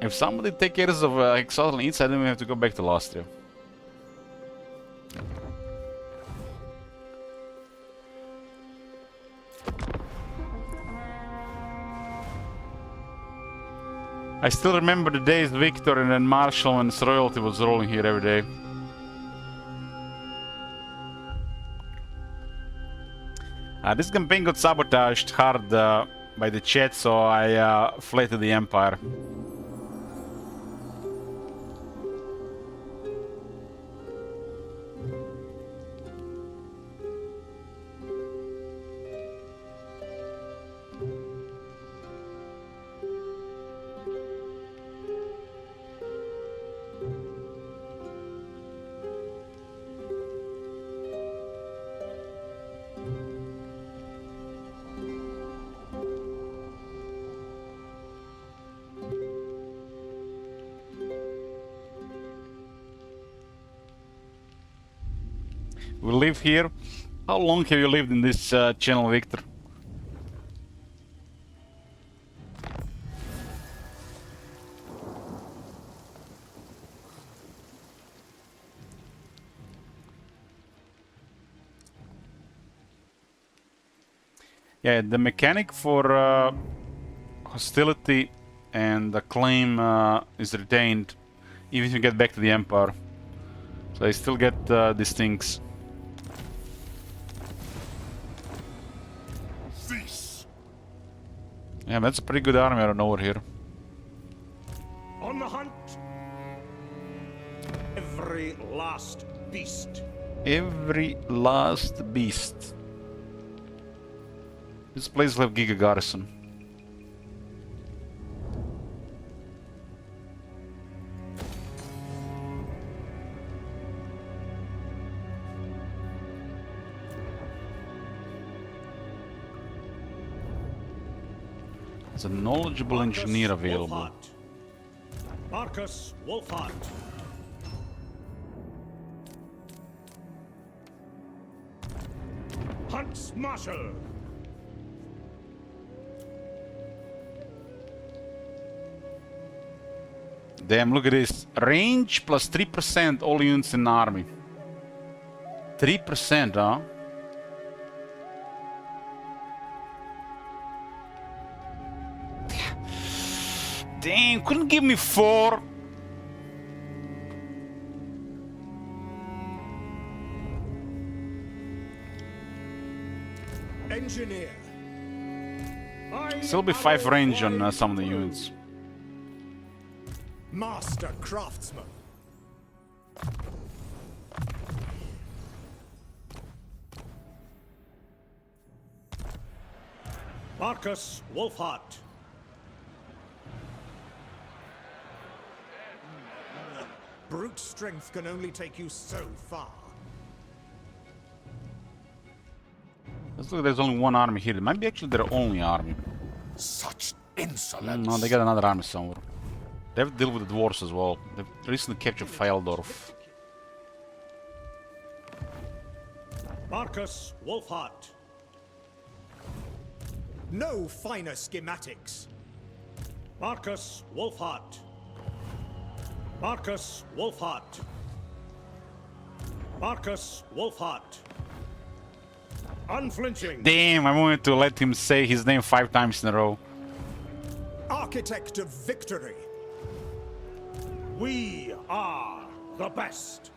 If somebody take care of Exotic Eats, I don't even have to go back to last year. I still remember the days Victor and then Marshall and royalty was rolling here every day. This campaign got sabotaged hard by the chat, so I fled to the Empire. We live here. How long have you lived in this channel, Victor? Yeah, the mechanic for hostility and the claim is retained even if you get back to the Empire. So I still get these things. Yeah, that's a pretty good army out of nowhere here. On the hunt. Every last beast. Every last beast. This place will have Giga Garrison. There's a knowledgeable engineer available. Marcus Wolfhart. Hunts Marshal. Damn, look at this. Range plus 3% all units in the army. 3%, huh? Damn, couldn't give me 4. Engineer. Still be 5 range on some of the units. Master Craftsman. Marcus Wolfhart. Brute strength can only take you so far. Let's look, there's only one army here. It might be actually their only army. Such insolence. No, they got another army somewhere. They have to deal with the dwarves as well. They've recently captured Feldorf. Marcus Wolfhart. No finer schematics. Marcus Wolfhart. Marcus Wolfhart. Marcus Wolfhart. Unflinching. Damn, I wanted to let him say his name 5 times in a row. Architect of victory. We are the best.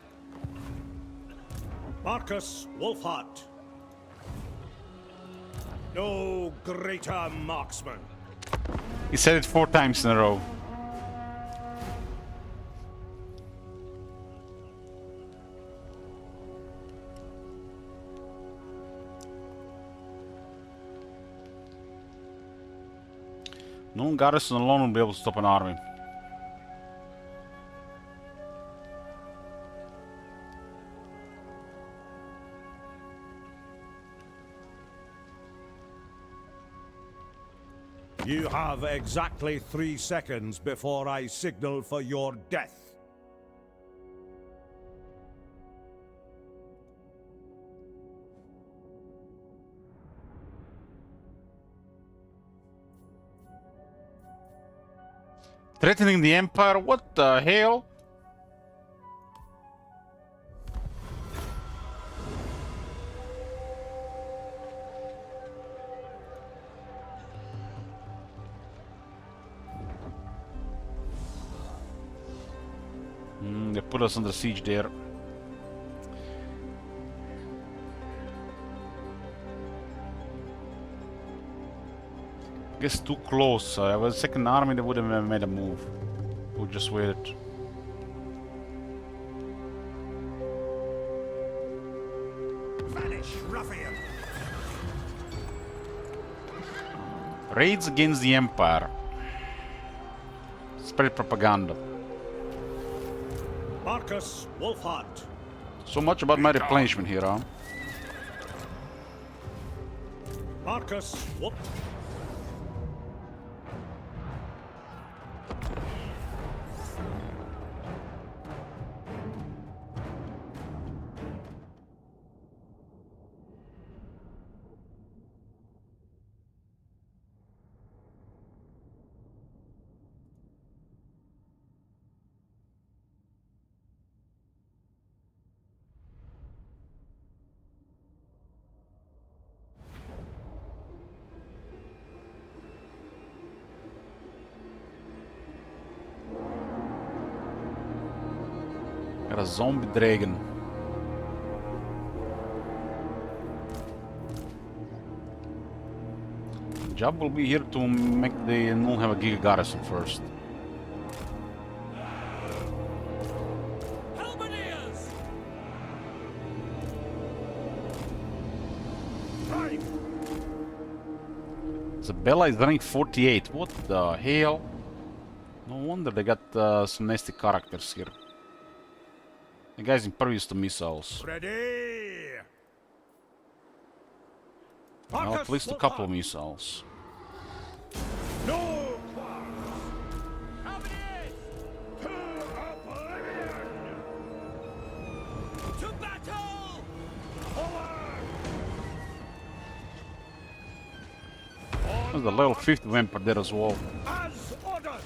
Marcus Wolfhart. No greater marksman. He said it 4 times in a row. No garrison alone will be able to stop an army. You have exactly 3 seconds before I signal for your death. Threatening the Empire? What the hell? They put us under siege there. Guess too close. I was second army, they wouldn't have made a move. We just waited. Vanish, ruffian! Raids against the Empire. Spread propaganda. Marcus Wolfhart. So much about my replenishment here, huh? Marcus Wolf. Got a zombie dragon. Job will be here to make the Null have a Giga Garrison first. Halberdiers! Isabella is running 48. What the hell? No wonder they got some nasty characters here. The guy's impervious to missiles. Ready! Well, at least a couple of missiles. No! Halberdiers! To oblivion! To battle! There's the level 50 Vampire there as well. As ordered!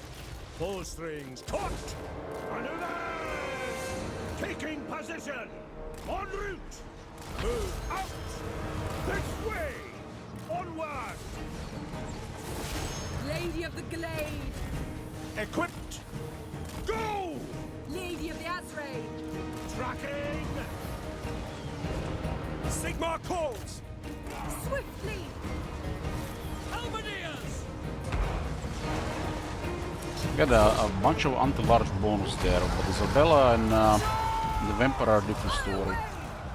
Bowstrings caught! Maneuver! Taking position! En route! Move out! This way! Onward! Lady of the Glade! Equipped! Go! Lady of the Azrae! Tracking! Sigmar calls! Swiftly! Halberdiers! Got a bunch of anti-large bonus there, but Isabella and the Vampire are a different story.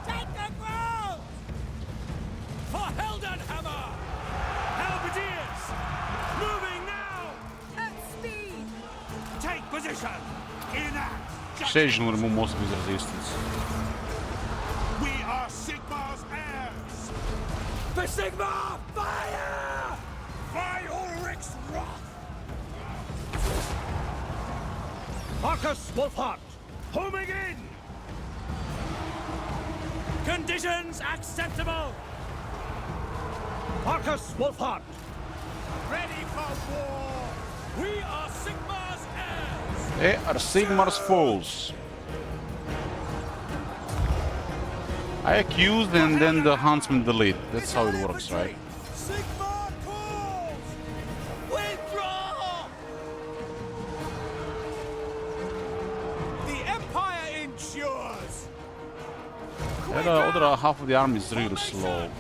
Take the ground! For Heldenhammer! Halberdiers! Moving now! At speed! Take position! Enact! Sage will remove most of his resistance. We are Sigmar's heirs! For Sigmar! Fire! By Ulrich's wrath! Marcus Wolfhart! Homing in! Conditions acceptable! Marcus Wolfhart! Ready for war! We are Sigmar's heirs! They are Sigmar's foes. I accuse and then the huntsman delete. That's how it works, right? Sigmar calls! Withdraw! The Empire endures! And the other half of the army is really slow.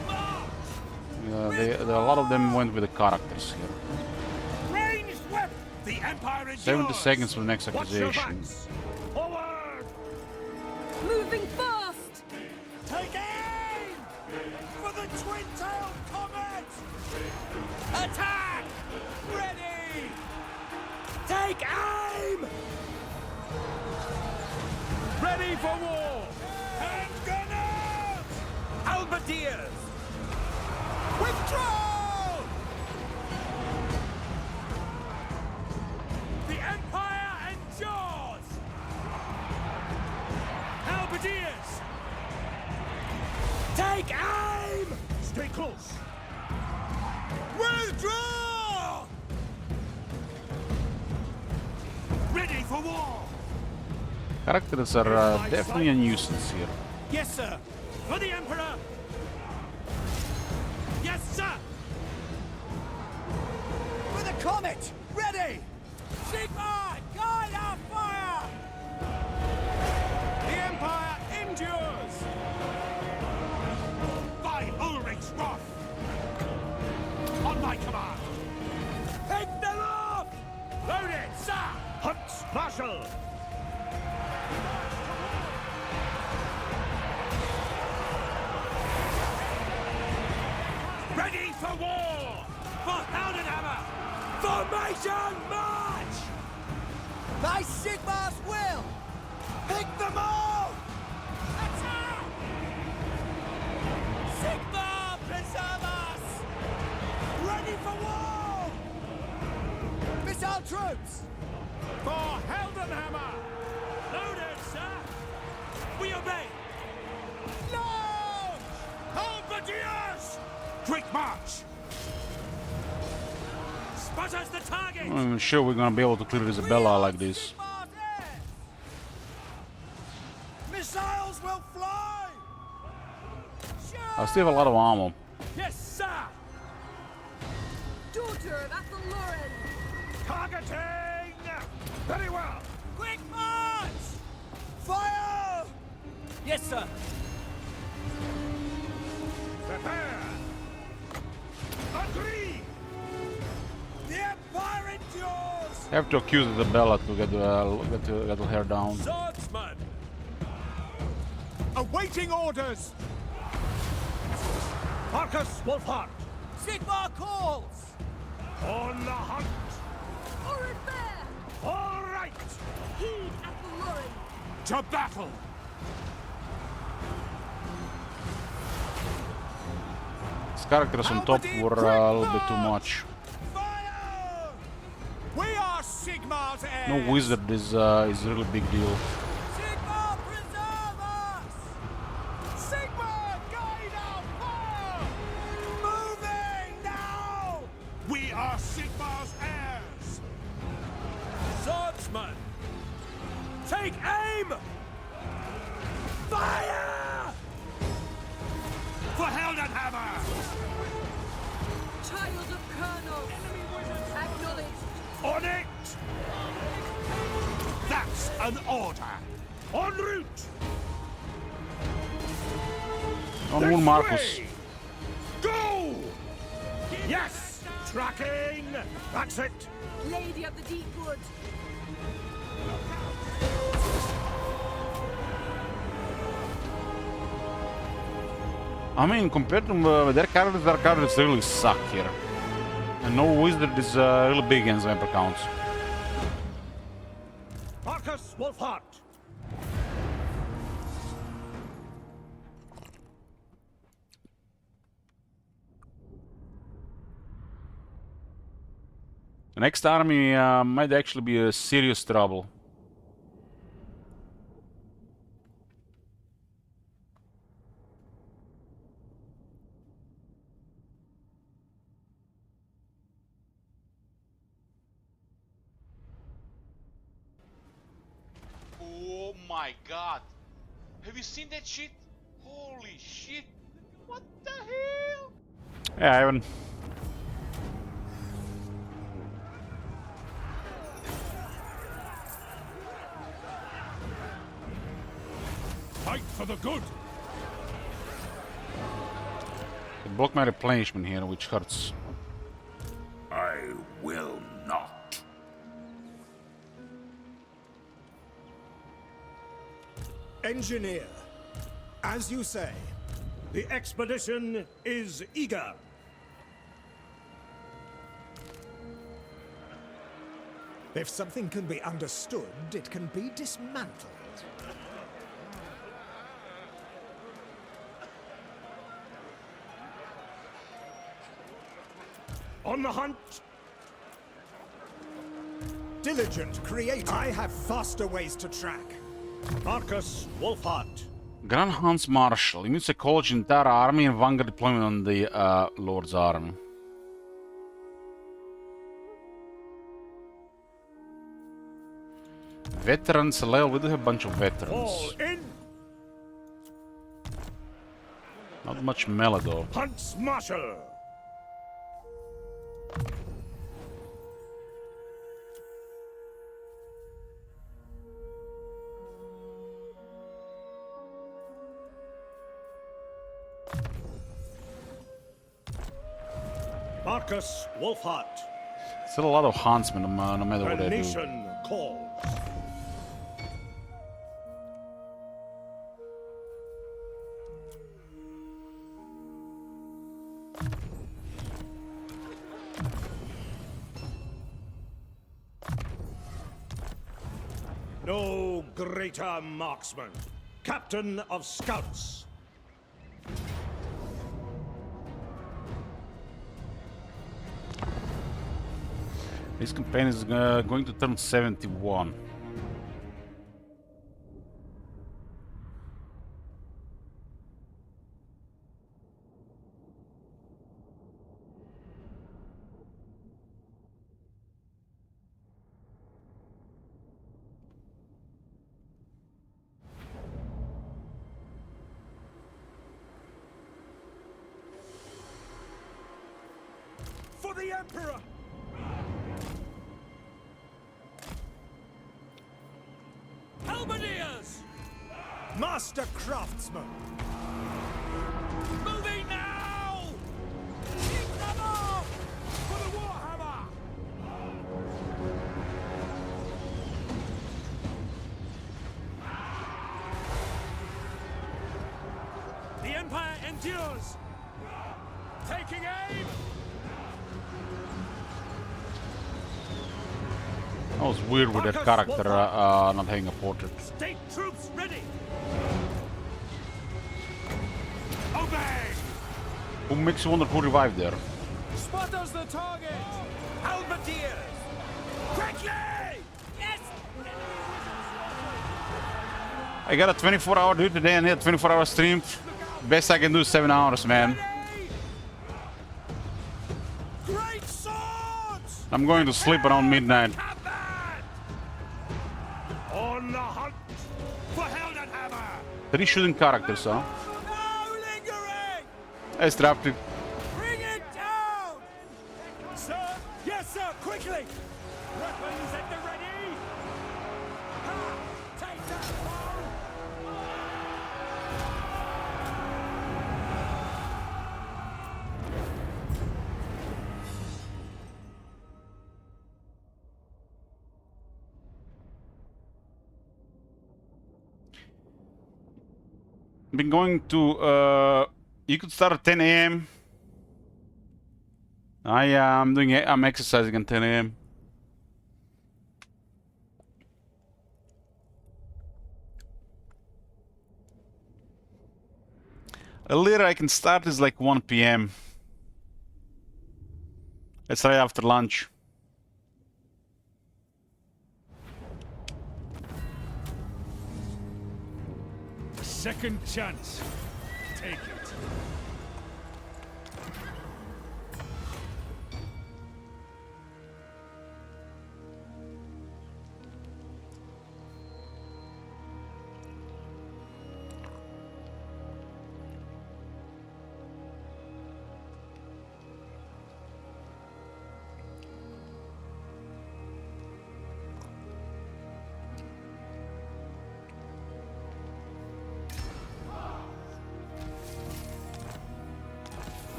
A lot of them went with the characters here. Ranged weapon! The Empire endures! 70 seconds for the next Watch your accusation. backs! Forward! Moving fast! Take aim! For the twin-tailed comet! Attack! Ready! Take aim! Ready for war! Handgunners! Halberdiers! Withdraw! The Empire endures! Halberdiers! Take aim! Stay close! Withdraw! Ready for war! Characters are definitely a nuisance here. Yes, sir. For the Emperor! Yes, sir! For the Comet! Ready! Sigmar, guide our fire! The Empire endures! By Ulrich's wrath! On my command! Pick them off! Loaded, sir! Hunts Marshal! Ready for war! For Heldenhammer! Formation march! By Sigmar's will! Pick them off! Attack! Sigmar, preserve us! Ready for war! Missile troops! For Heldenhammer! Loaded, sir! We obey! Launch! Halberdiers! Quick march! Spotter's the target! I'm not even sure we're gonna be able to clear Isabella like this. Missiles will fly! I still have a lot of ammo. Yes, sir! Daughter of Athelloren! Targeting! Very well! Quick march! Fire! Yes, sir. Prepare! Agree! The Empire endures! I have to accuse Isabella to get the hair down. Swordsman! Awaiting orders! Marcus Wolfhart! Sigmar calls! On the hunt! Orin Bear! All right! Heed Athelloren! To battle! These characters on top were a little bit too much. Fire! We are Sigmar's heirs! No wizard is a really big deal. Sigmar, preserve us! Sigmar, guide our fire! Moving now! We are Sigmar's heirs! Swordsman! Take aim! Fire! For Heldenhammer! Child of Colonel! Acknowledged! On it! That's an order! En route! On This Moon Marcus. way! Go! Yes! Tracking! That's it! Lady of the Deep Wood! I mean, compared to their characters really suck here. And no wizard is really big against Emperor counts. Marcus Wolfhart! next army might actually be a serious trouble. Oh my god. Have you seen that shit? Holy shit. What the hell? Yeah, Ivan. Fight for the good. They block my replenishment here, which hurts. I will not. Engineer, as you say, the expedition is eager. If something can be understood, it can be dismantled. On the hunt! Diligent creator. I have faster ways to track. Marcus Wolfhart. Grand Hans Marshal. Immune psychology, entire army, and vanguard deployment on the Lord's army. Veterans level. We do have a bunch of veterans. All in! Not much melee though. Hunts Marshal! Marcus Wolfhart. Still a lot of huntsmen, no matter what The I do. nation calls. No greater marksman. Captain of Scouts. This campaign is going to turn 71. For the Emperor! Halberdiers! Master craftsman! Moving now! Keep them off! For the Warhammer! The Empire endures! Taking aim! That was weird with that character not having a portrait. State troops ready! Obey! Who makes you wonder who revived there? Spot us the target! Halberdiers! Quickly! Yes! I got a 24-hour dude today and a 24-hour stream. Best I can do is 7 hours, man. Great swords! I'm going to sleep around midnight. On the hunt for Heldenhammer! 3 shooting characters, huh? No lingering! Let's drop it. Bring it down! Sir? Yes, sir! Quickly! Weapons at the ready! Ha! Take that foe! Been going to you could start at 10 a.m. I'm exercising at 10 a.m. Later I can start is like 1 p.m. Let's try after lunch. second chance. Take it.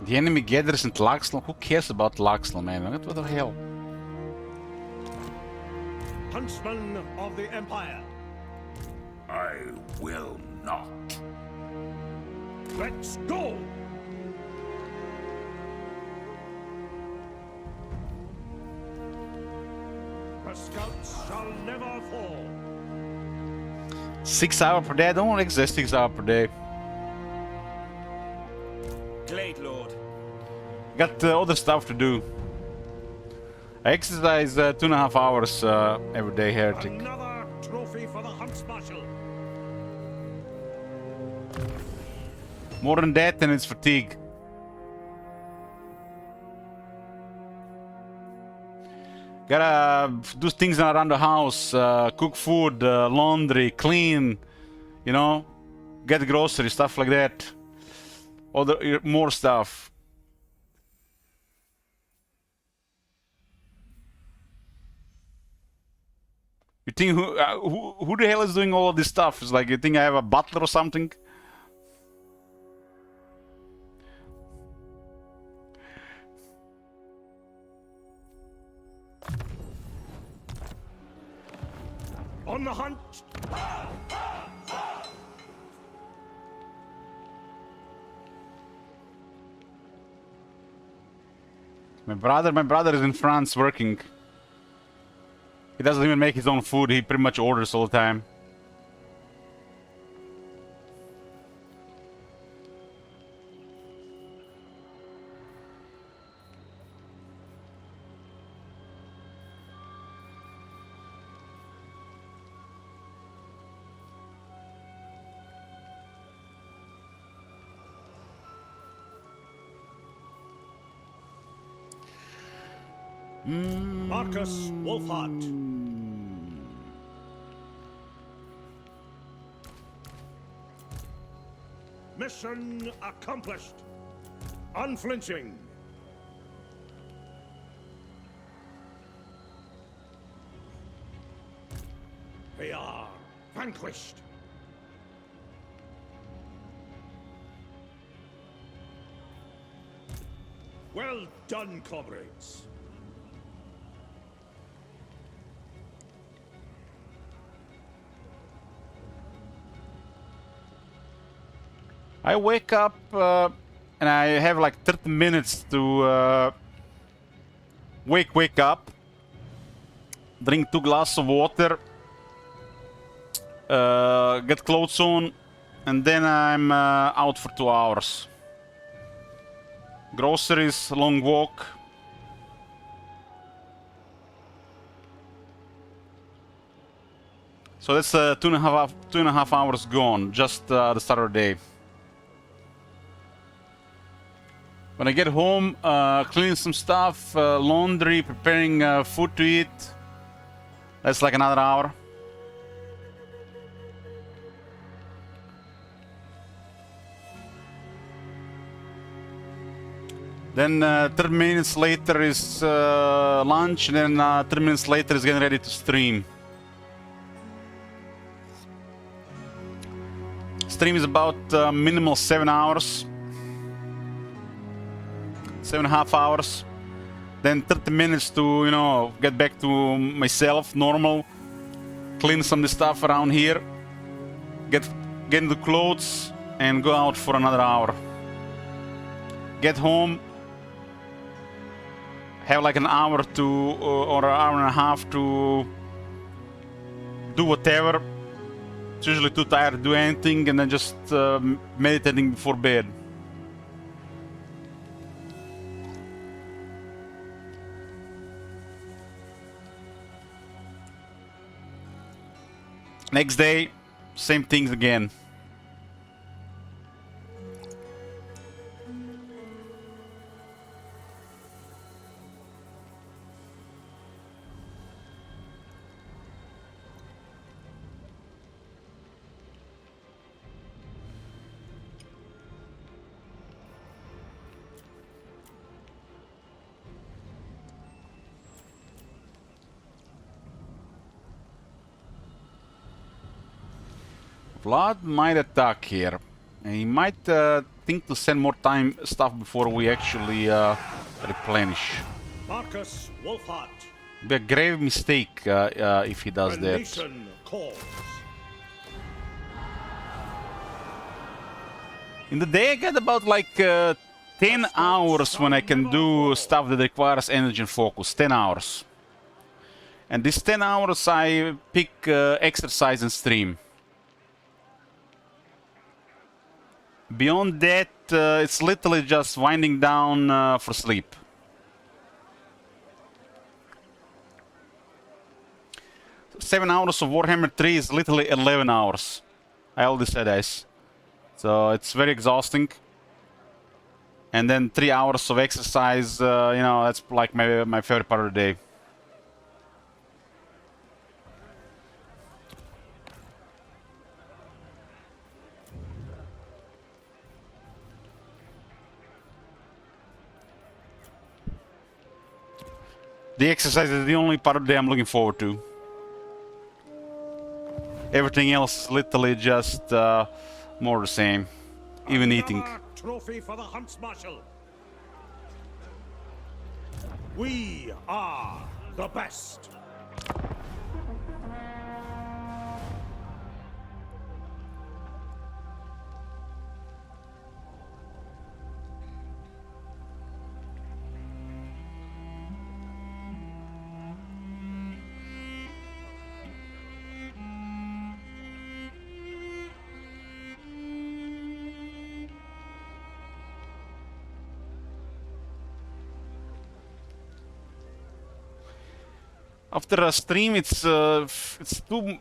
The enemy gathers in Laxnell. Who cares about Laxnell, man? What the hell? Huntsman of the Empire. I will not. Let's go! The scouts shall never fall. 6 hours per day? I don't exist 6 hours per day. Glade Lord. Got other stuff to do. I exercise 2.5 hours every day, Heretic. Another trophy for the Hunts Marshal. More than that, and it's fatigue. Gotta do things around the house, cook food, laundry, clean, you know, get groceries, stuff like that. Other more stuff. You think who the hell is doing all of this stuff? It's like you think I have a butler or something? On the hunt. My brother is in France working. He doesn't even make his own food. He pretty much orders all the time. Marcus Wolfhart. Mission accomplished. Unflinching. They are vanquished. Well done, comrades. I wake up and I have like 30 minutes to wake up, drink 2 glasses of water, get clothes on, and then I'm out for 2 hours. Groceries, long walk. So that's 2.5 hours gone, just the start of the day. When I get home, cleaning some stuff, laundry, preparing food to eat. That's like another hour. Then 30 minutes later is lunch, and then 30 minutes later is getting ready to stream. Stream is about minimal 7 hours. 7.5 hours, then 30 minutes to, you know, get back to myself, normal, clean some of the stuff around here, get into clothes, and go out for another hour. Get home, have like an hour to, or an hour and a half to do whatever. It's usually too tired to do anything, and then just meditating before bed. Next day, same things again. Vlad might attack here. He might think to send more time stuff before we actually replenish. Marcus Wolfhart. Be a grave mistake if he does that. Nation calls. In the day I get about like 10 hours when I can do stuff that requires energy and focus. 10 hours. And these 10 hours I pick exercise and stream. Beyond that, it's literally just winding down for sleep. So 7 hours of Warhammer 3 is literally 11 hours. I already said this. So it's very exhausting. And then 3 hours of exercise, you know, that's like my favorite part of the day. The exercise is the only part of the day I'm looking forward to. Everything else is literally just more the same. Even eating. Trophy for the Hunts Marshal. We are the best. After a stream, it's too I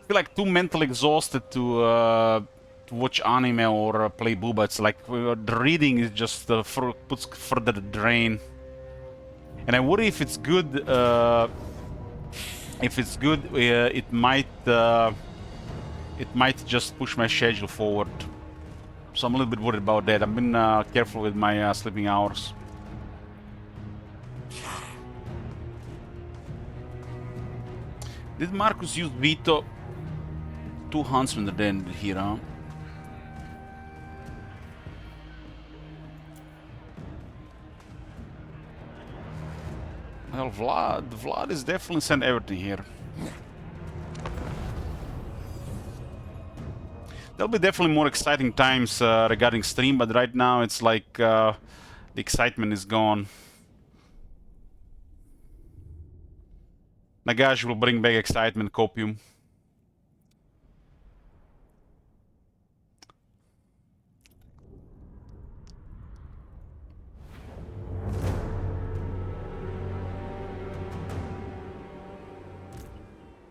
feel like too mentally exhausted to watch anime or play Booba. It's like the reading is just puts further drain. And I worry if it's good. It might just push my schedule forward. So I'm a little bit worried about that. I've been careful with my sleeping hours. Did Marcus use Vito? 2 huntsmen at the end here, huh? Well, Vlad is definitely sent everything here. There'll be definitely more exciting times regarding stream, but right now it's like the excitement is gone. Nagash will bring back excitement, copium.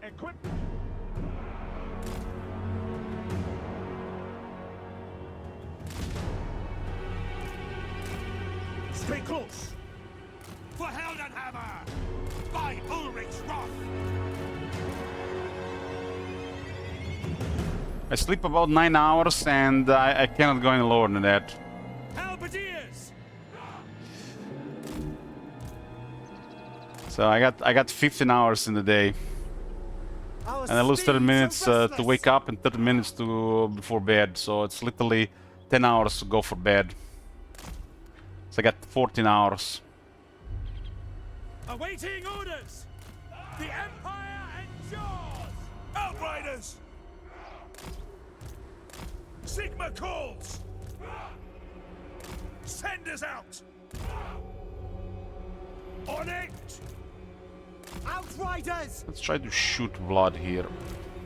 Equip. Stay close. For Heldenhammer! By Ulrich's wrath! I sleep about 9 hours and I cannot go any lower than that. Halberdiers! So I got 15 hours in the day. And I lose 30 minutes to wake up and 30 minutes to before bed. So it's literally 10 hours to go for bed. So I got 14 hours. Awaiting orders! The Empire endures! Outriders! Sigma calls! Send us out! On it! Outriders! Let's try to shoot Vlad here.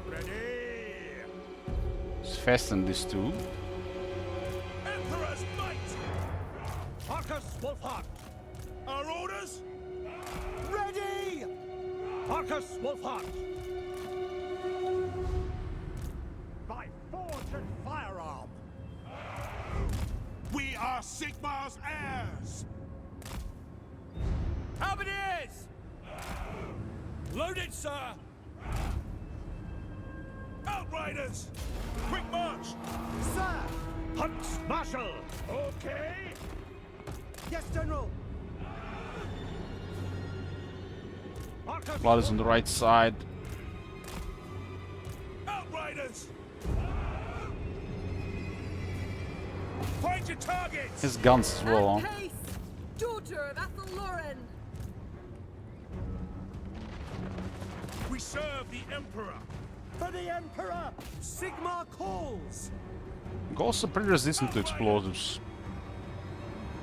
Ready! Let's fasten this too. Emperor's might! Marcus Wolfhart! Our orders? Ready! Marcus Wolfhart! firearm. We are Sigmar's heirs! Halberdiers! Loaded, sir! Outriders! Quick march! Sir! Hunts Marshal! Okay? Yes, General! Blood is on the right side. Outriders! Find your targets! His guns as well. At pace, daughter of Athelloren. We serve the Emperor! For the Emperor! Sigmar calls! Ghosts are pretty resistant to explosives.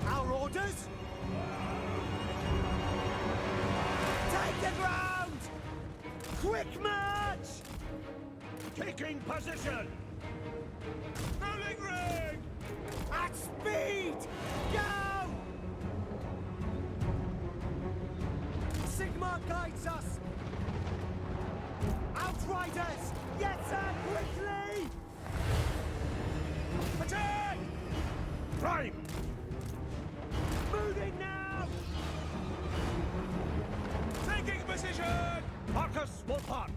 Our orders? Take the ground! Quick march! Taking position! No lingering! At speed! Go! Sigmar guides us! Outriders! Yes, sir! Quickly! Attack! Prime! Moving now! Taking position! Marcus Wolfhard!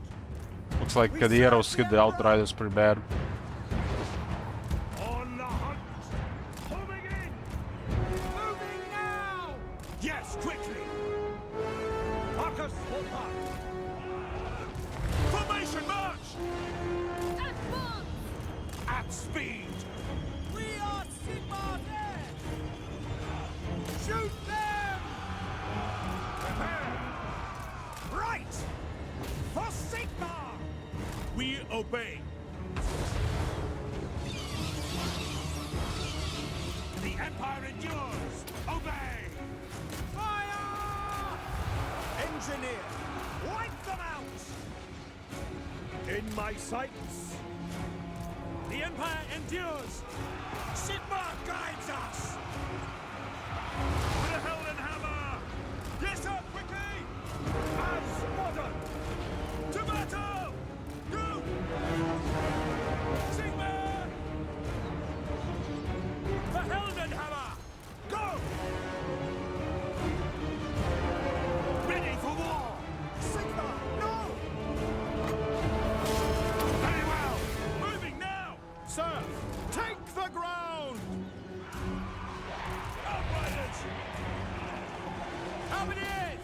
Looks like the arrows hit the Outriders pretty bad. On the hunt! Homing in! Moving now! Yes, quickly! Marcus Wolfhard! Formation march! Advance! At speed! We are Sigmar's heirs! Shoot them! Prepare! Right! For Sigmar! We obey! The Empire endures! Obey! Fire! Engineer! Wipe them out! In my sights! The Empire endures! Sigmar guides us! To the Heldenhammer! Yes, sir, quickly! As modern! To battle! Go! Sigmar! The Heldenhammer! Go! Ready for war! Sigmar, no! Very well! Moving now! Sir, take the ground! Outriders! Halberdiers!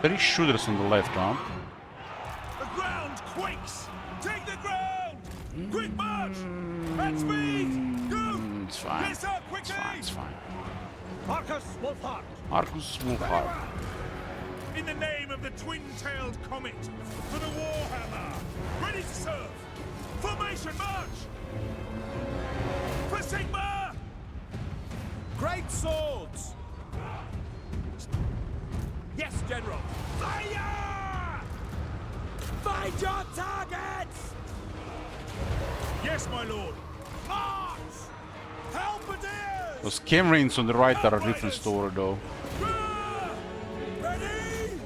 3 shooters on the left, huh? The ground quakes! Take the ground! Quick march! At speed! Go! It's fine. Yes, sir, It's quickly! fine, it's fine. Marcus Wolfhard! Marcus Wolfhard. In the name of the twin-tailed comet, for the Warhammer! Ready to serve! Formation march! For Sigmar! Great swords! Yes, General! Fire! Find your targets! Yes, my lord! March! Halberdiers! Those Camerines on the right are a different story, though. Ready?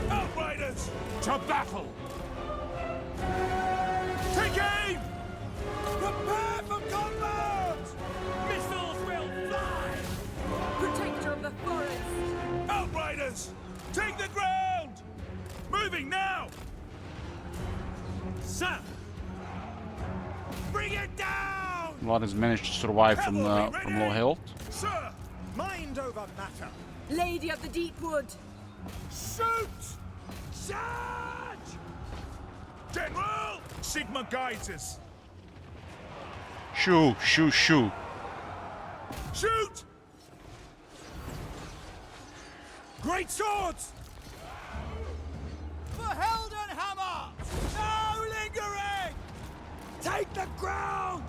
Outriders! To battle! Take aim! Prepare for combat! Missiles will fly! Protector of the forest. Outriders! Take the ground! Moving now! Sir! Bring it down! Vlad has managed to survive from low health. Sir! Mind over matter! Lady of the Deepwood. Shoot! Charge! General! Sigma guides us! Shoo, shoo, shoo. Shoot! Great swords! For Heldenhammer! No lingering! Take the ground!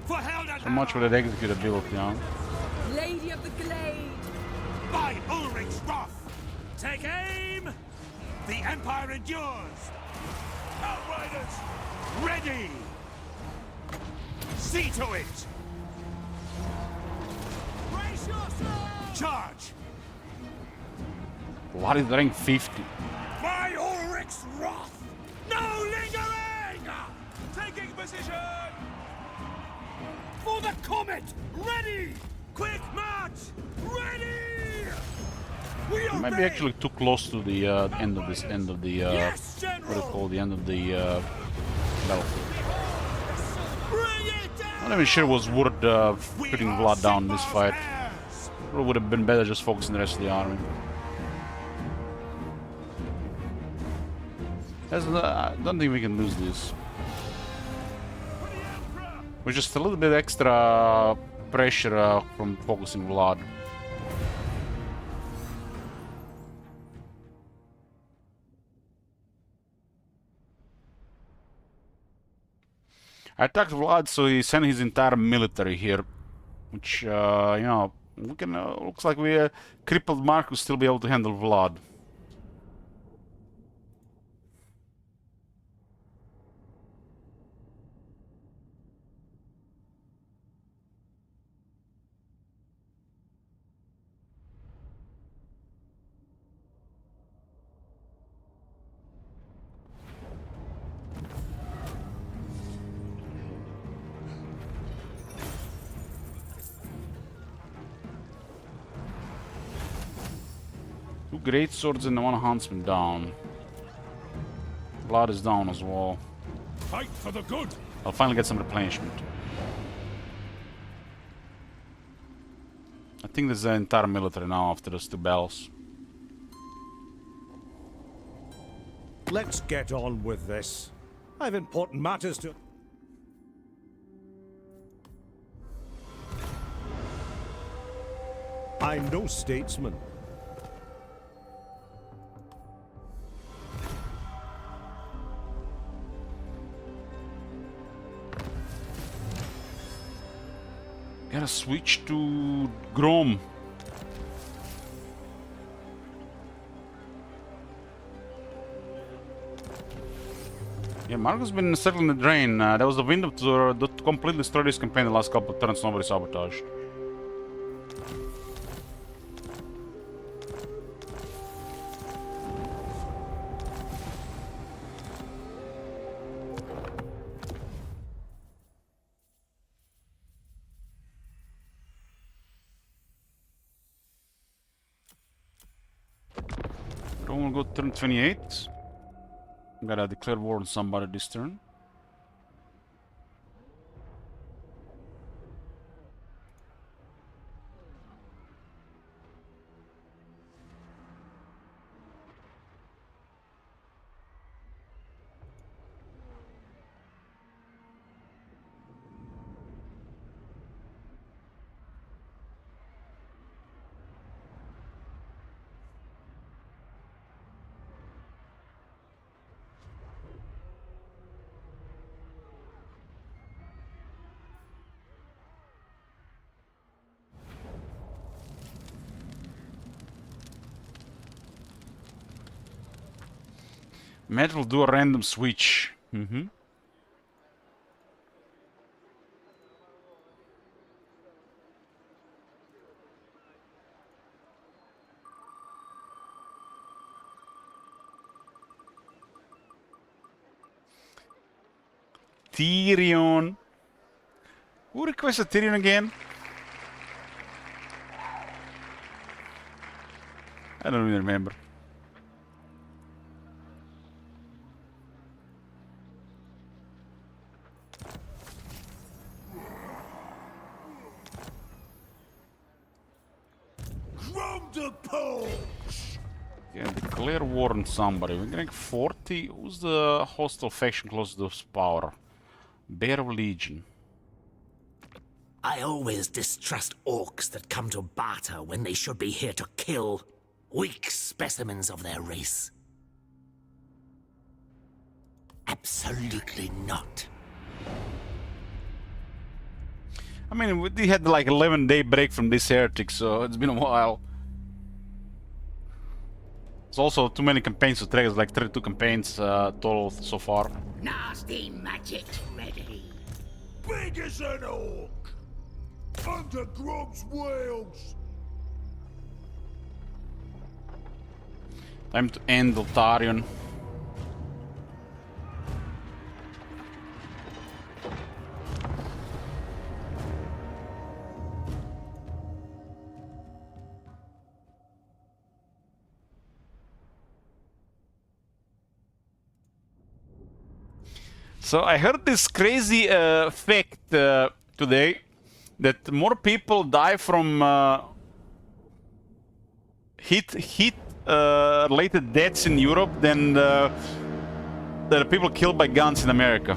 For Heldenhammer! So much for that executability, huh? Lady of the Glade. By Ulrich's wrath! Take aim! The Empire endures! Outriders! Ready! See to it! Brace yourselves! Charge! Vlad is rank 50. By Ulrich's wrath! No lingering! Taking position! For the comet! Ready! Quick march! Ready! We are Maybe actually too close to the end of the Yes, what do you General! call the end of the battlefield. Bring it down! I'm not even sure it was worth putting Vlad down in this fight. It would have been better just focusing the rest of the army. I don't think we can lose this. With just a little bit extra pressure from focusing Vlad. I attacked Vlad, so he sent his entire military here, which, you know, we can. Looks like we crippled Mark will still be able to handle Vlad. Two great swords and one huntsman down. Vlad is down as well. Fight for the good! I'll finally get some replenishment. I think there's the entire military now after those two battles. Let's get on with this. I've important matters to... I'm no statesman. Gotta switch to Grom. Yeah, Marco's been circling the drain. There was a window to completely destroy this campaign the last couple of turns, nobody sabotaged. Rome will go turn 28. Gotta declare war on somebody this turn. Matt will do a random switch. Tyrion. Who requested Tyrion again? I don't even remember. Yeah, declare war on somebody. We're getting 40. Who's the hostile faction closest to power? Bear of Legion. I always distrust orcs that come to barter when they should be here to kill. Weak specimens of their race. Absolutely not. I mean, we had like 11-day break from this heretic, so it's been a while. There's also too many campaigns to track. It's like 32 campaigns total so far. Nasty magic ready. Big as an orc! Under Grob's wheels! Time to end Altarion. So I heard this crazy fact today that more people die from heat related deaths in Europe than there are people killed by guns in America.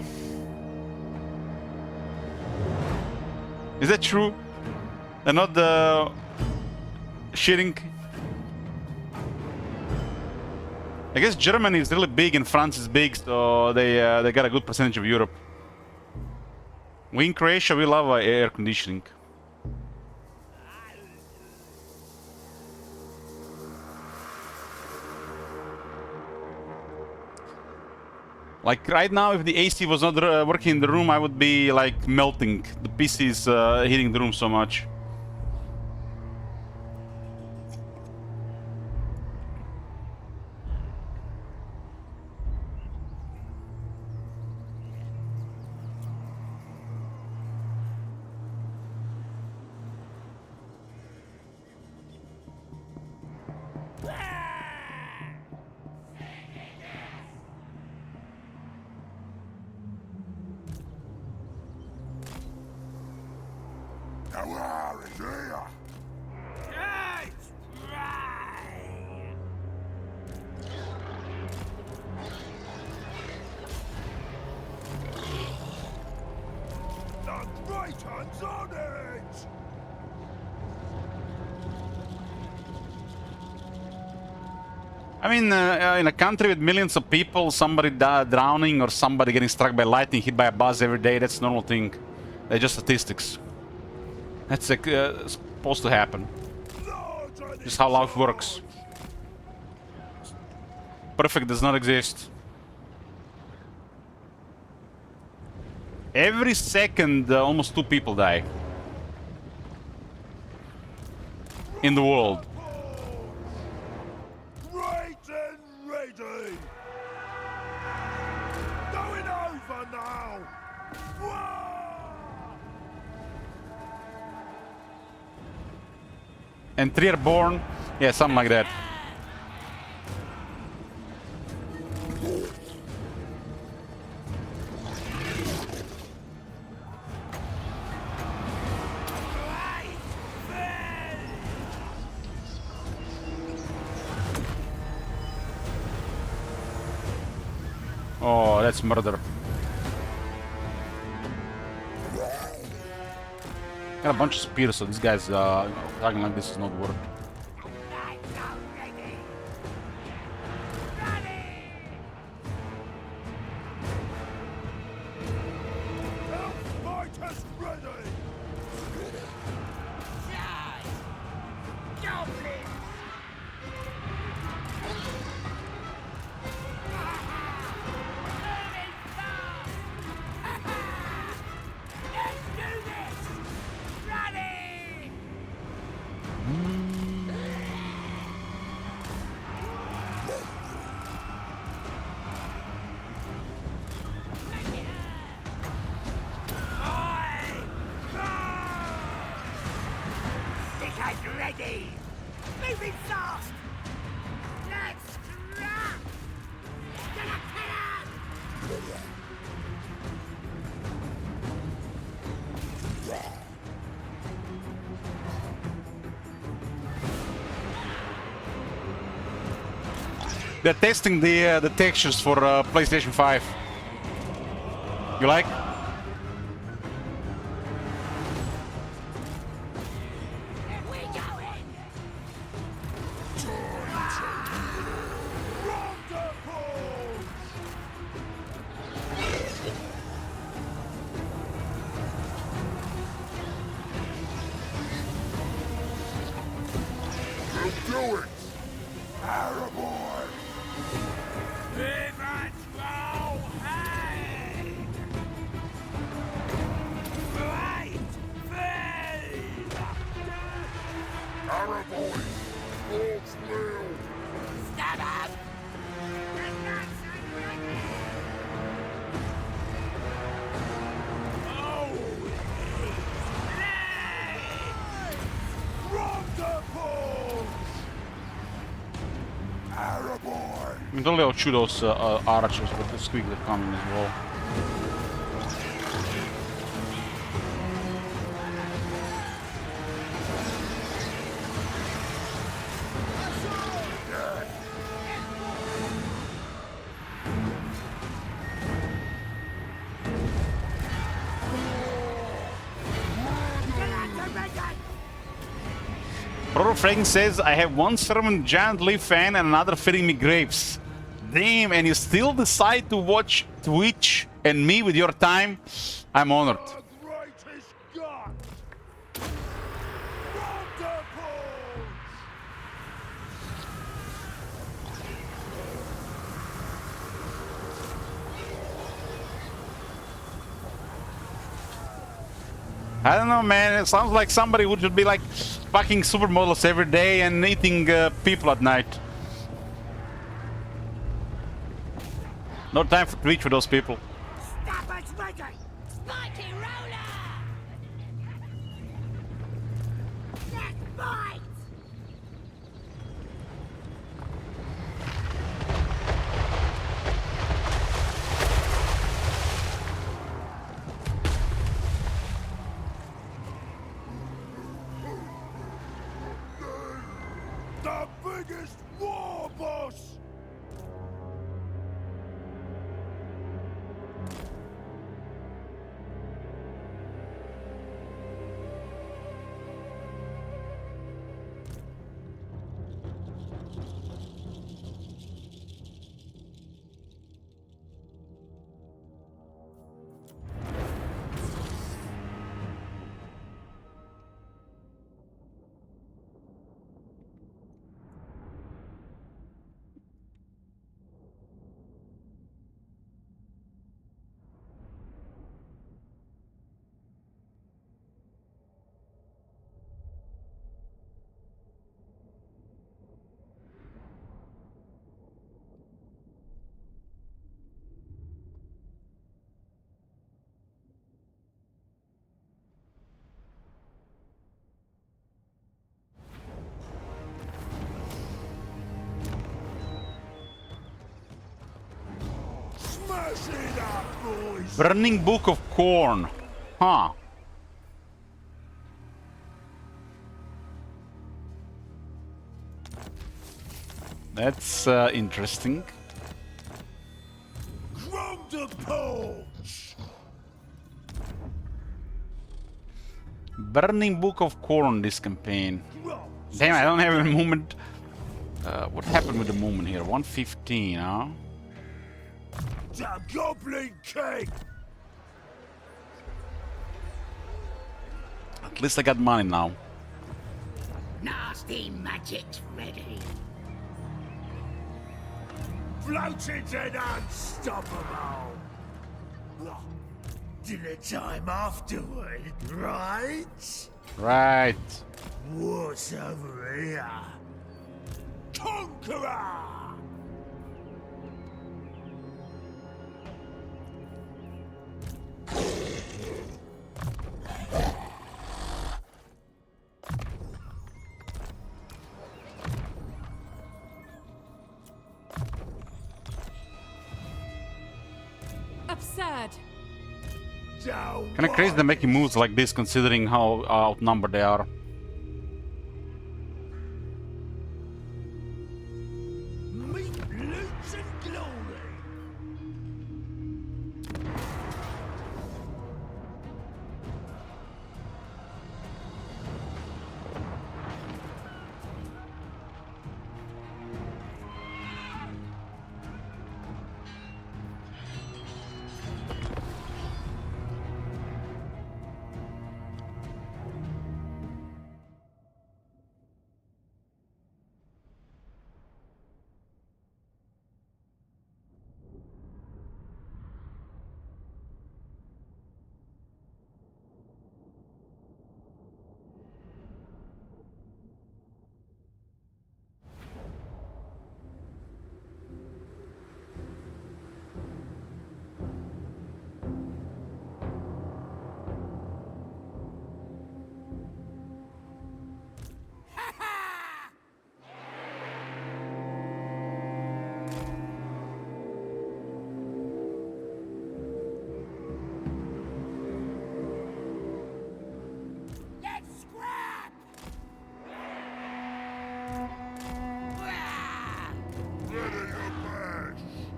Is that true? They're not shitting. I guess Germany is really big and France is big, so they got a good percentage of Europe. We in Croatia, we love air conditioning. Like right now, if the AC was not working in the room, I would be like melting. The PC is heating the room so much. I mean, in a country with millions of people, somebody drowning or somebody getting struck by lightning, hit by a bus every day, that's a normal thing. They're just statistics. That's supposed to happen. Just how life works. Perfect does not exist. Every second, almost 2 people die. In the world. And 3 are born. Yeah, something like that. Oh, that's murder. Got a bunch of spears, so this guy's talking like this is not worth. They're testing the textures for PlayStation 5. You like? You can totally outshoot those archers with the squiggly coming as well. Brother Frank says, I have one servant giant leaf fan and another feeding me grapes. Damn, and you still decide to watch Twitch and me with your time? I'm honored. The greatest god! Wonderful! I don't know, man. It sounds like somebody would just be like fucking supermodels every day and eating people at night. No time for Twitch for those people. Stopper's ready! Spiky roller! Next fight! The biggest war boss! Smash it up, boys! Burning Book of Corn. Huh. That's interesting. Grundapulch! Burning Book of Corn this campaign. Damn, I don't have a movement. What happened with the movement here? 115, huh? The Goblin King! At least I got money now. Nasty magic's ready. Floated and unstoppable! Dinner time afterward, right? Right. What's over here? Conqueror! Absurd. Kinda crazy they're making moves like this considering how outnumbered they are. Meet loot and glory!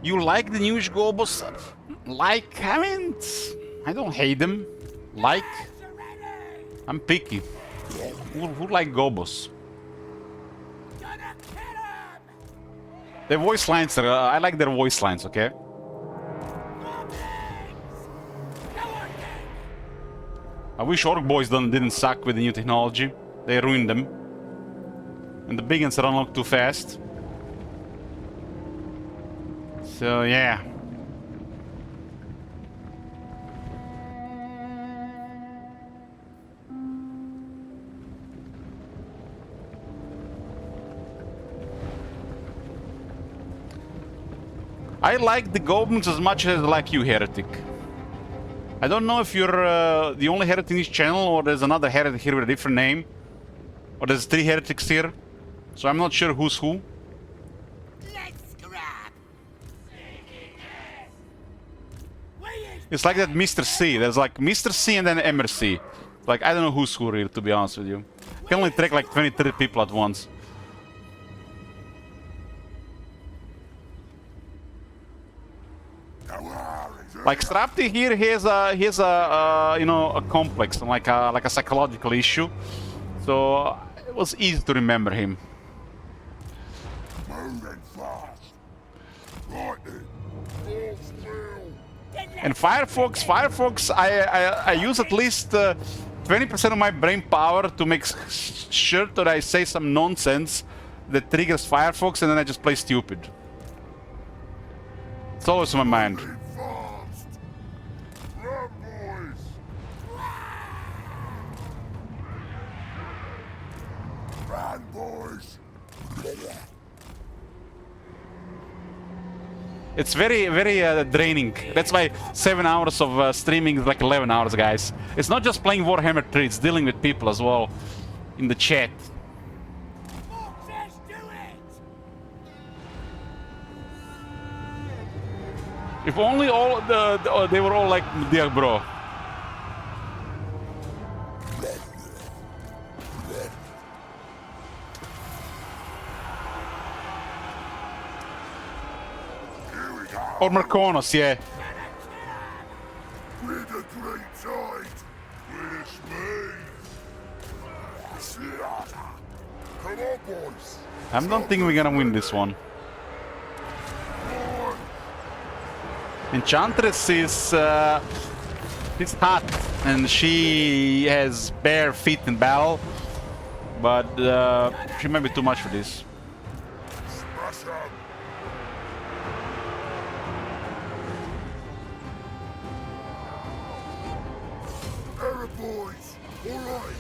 You like the newish Gobos? Like, I mean, I don't hate them. Like, I'm picky. Who like Gobos? Their voice lines are, I like their voice lines, okay? I wish Orc Boys didn't suck with the new technology. They ruined them. And the big ones run up too fast. So, yeah. I like the goblins as much as I like you, Heretic. I don't know if you're the only heretic in this channel, or there's another heretic here with a different name. Or there's 3 heretics here. So I'm not sure who's who. It's like that Mr. C. There's like Mr. C and then MRC. Like, I don't know who's who here, to be honest with you. I can only track like 20, 30 people at once. Like Strapti here, he has a you know, a complex, like a psychological issue. So it was easy to remember him. Moving fast. Right then. Hold still. And Firefox, I use at least 20% of my brain power to make sure that I say some nonsense that triggers Firefox, and then I just play stupid. It's always on my mind. Moving fast. Run, boys. Run, boys. It's very, very draining. That's why 7 hours of streaming is like 11 hours, guys. It's not just playing Warhammer 3, it's dealing with people as well in the chat. If only all they were all like Dear Bro. Or Marconos, yeah. With a great tide. Wish me. Slaughter. Come on, boys. I don't think we're gonna win this one. Enchantress is hot, and she has bare feet in battle, but she might be too much for this. Smash 'em. Error, boys. All right.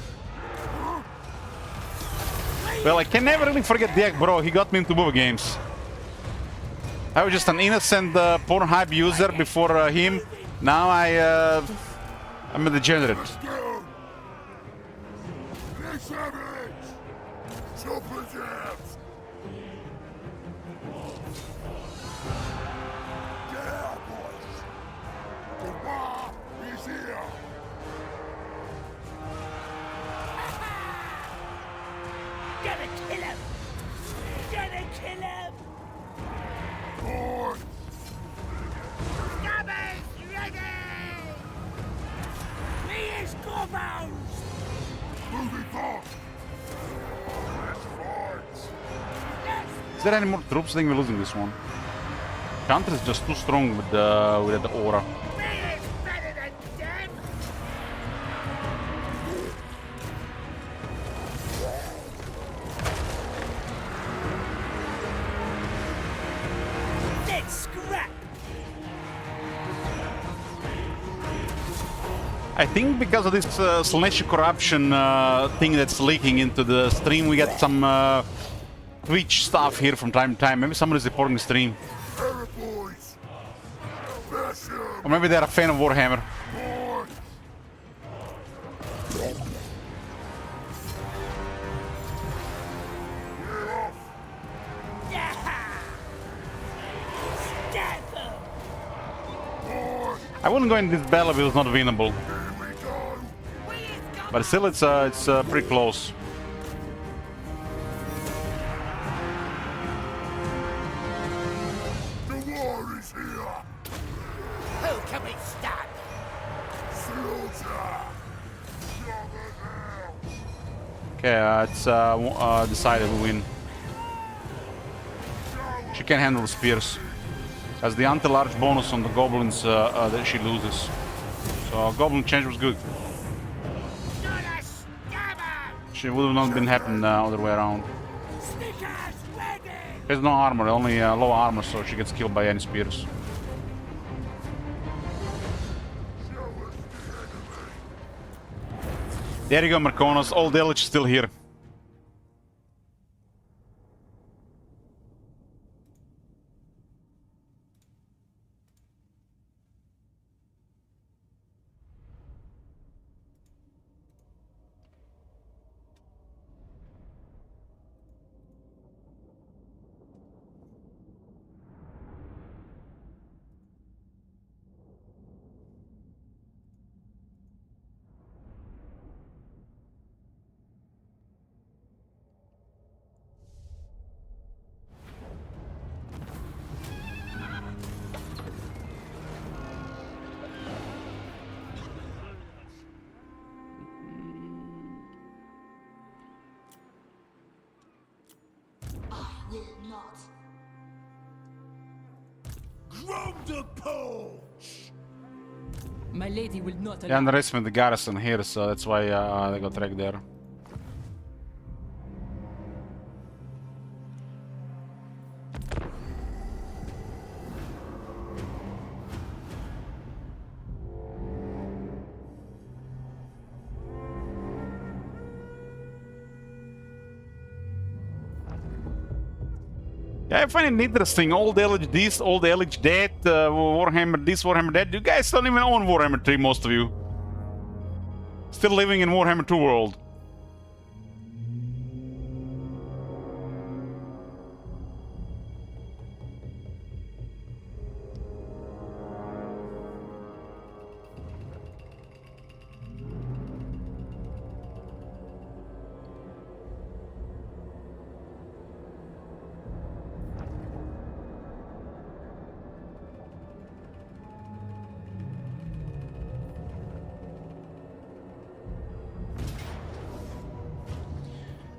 Well, I can never really forget Diak, bro. He got me into movie games. I was just an innocent Pornhub user before him. Now I'm a degenerate. Let's go. Let's have it. Choppers out. Get out, boys. The war is here. Gonna kill him! Gonna kill him! Boys. Scabbers ready! Me is Gorbos! Moving fast. Let's fight. Is there any more troops? I think we're losing this one. Counter is just too strong with the aura. Me is better than them! Let's scrap! I think because of this Slanesh corruption thing that's leaking into the stream, we get some Twitch stuff here from time to time. Maybe somebody's reporting the stream. Error, boys. Smash 'em. Or maybe they're a fan of Warhammer. Boys. We're off. Stab him! Boys. I wouldn't go in this battle if it was not winnable. Here we go. But still, it's pretty close. The war is Okay, it's decided we win. She can handle the spears. As the anti-large bonus on the goblins that she loses. So goblin change was good. She would have not been happening the other way around. There's no armor, only low armor, so she gets killed by any spears. There you go, Marconos. Old Elich still here. My lady will not They allow. underestimate the garrison here, so that's why they got wrecked there. Yeah, I find it interesting. Old Elich this, old Elich that, Warhammer this, Warhammer that. You guys don't even own Warhammer 3, most of you. Still living in Warhammer 2 world.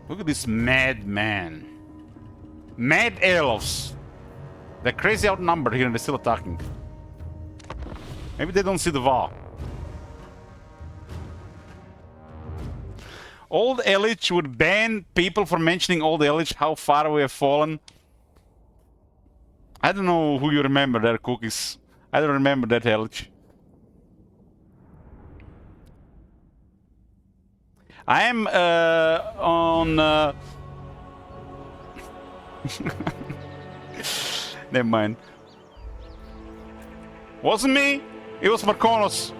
Look at this madman. Mad elves. They're crazy outnumbered here and they're still attacking. Maybe they don't see the VAR. Old Elich would ban people for mentioning Old Elich, how far we have fallen. I don't know who you remember there, Cookies. I don't remember that Elich. I am on... Never mind. Wasn't me, it was Marconos.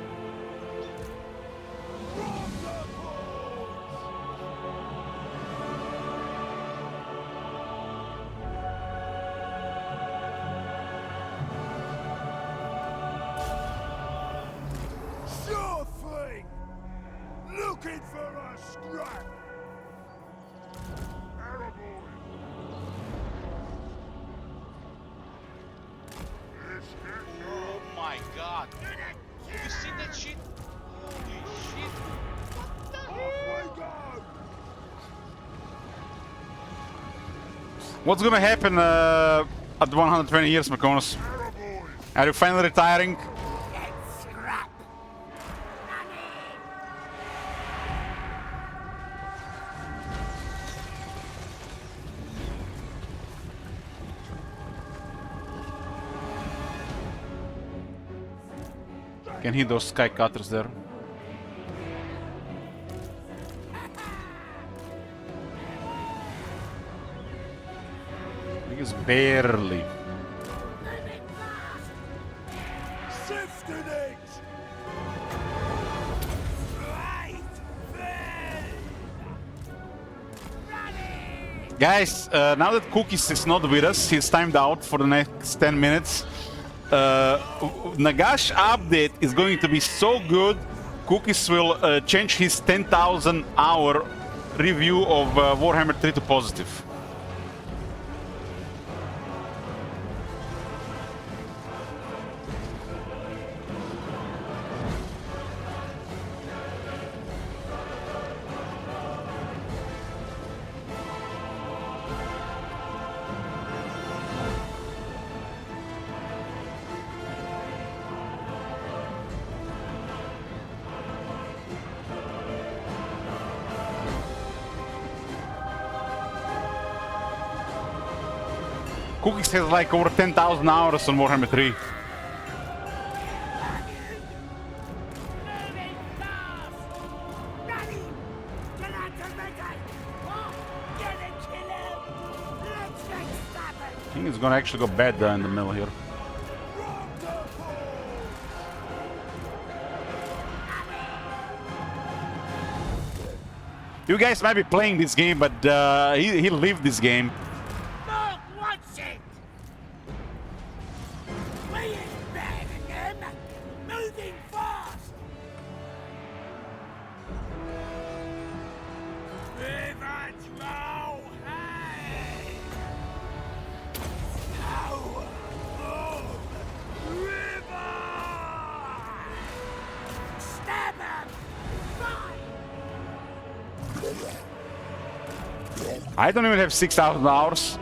Sure thing! Looking for a scrap! Oh my god. Have you seen that shit? Holy shit. What the hell? What's gonna happen at 120 years, Marconos? Are you finally retiring? Can hit those sky cutters there. I guess barely. Sifted it! Guys, now that Cookies is not with us, he's timed out for the next 10 minutes. Nagash update is going to be so good, Cookies will change his 10,000 hour review of Warhammer 3 to positive. Cookies has like over 10,000 hours on Warhammer 3. I think it's gonna actually go bad in the middle here. You guys might be playing this game, but he lived this game. Mark wants it! We ain't better than them! Moving fast! River Troll, hey! Snow, river! Stab him! I don't even have 6,000 hours.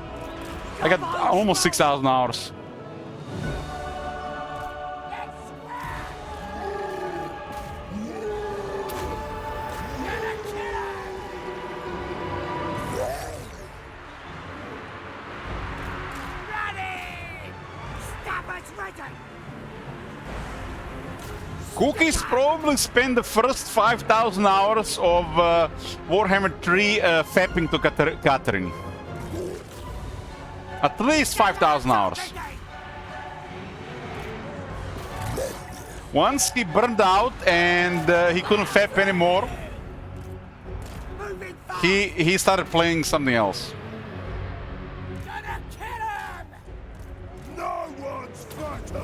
I got almost 6,000 hours. Cookies probably spent the first 5,000 hours of Warhammer 3 fapping to Catherine. At least 5,000 hours. Once he burned out and he couldn't fap anymore, he started playing something else. No one's fatter!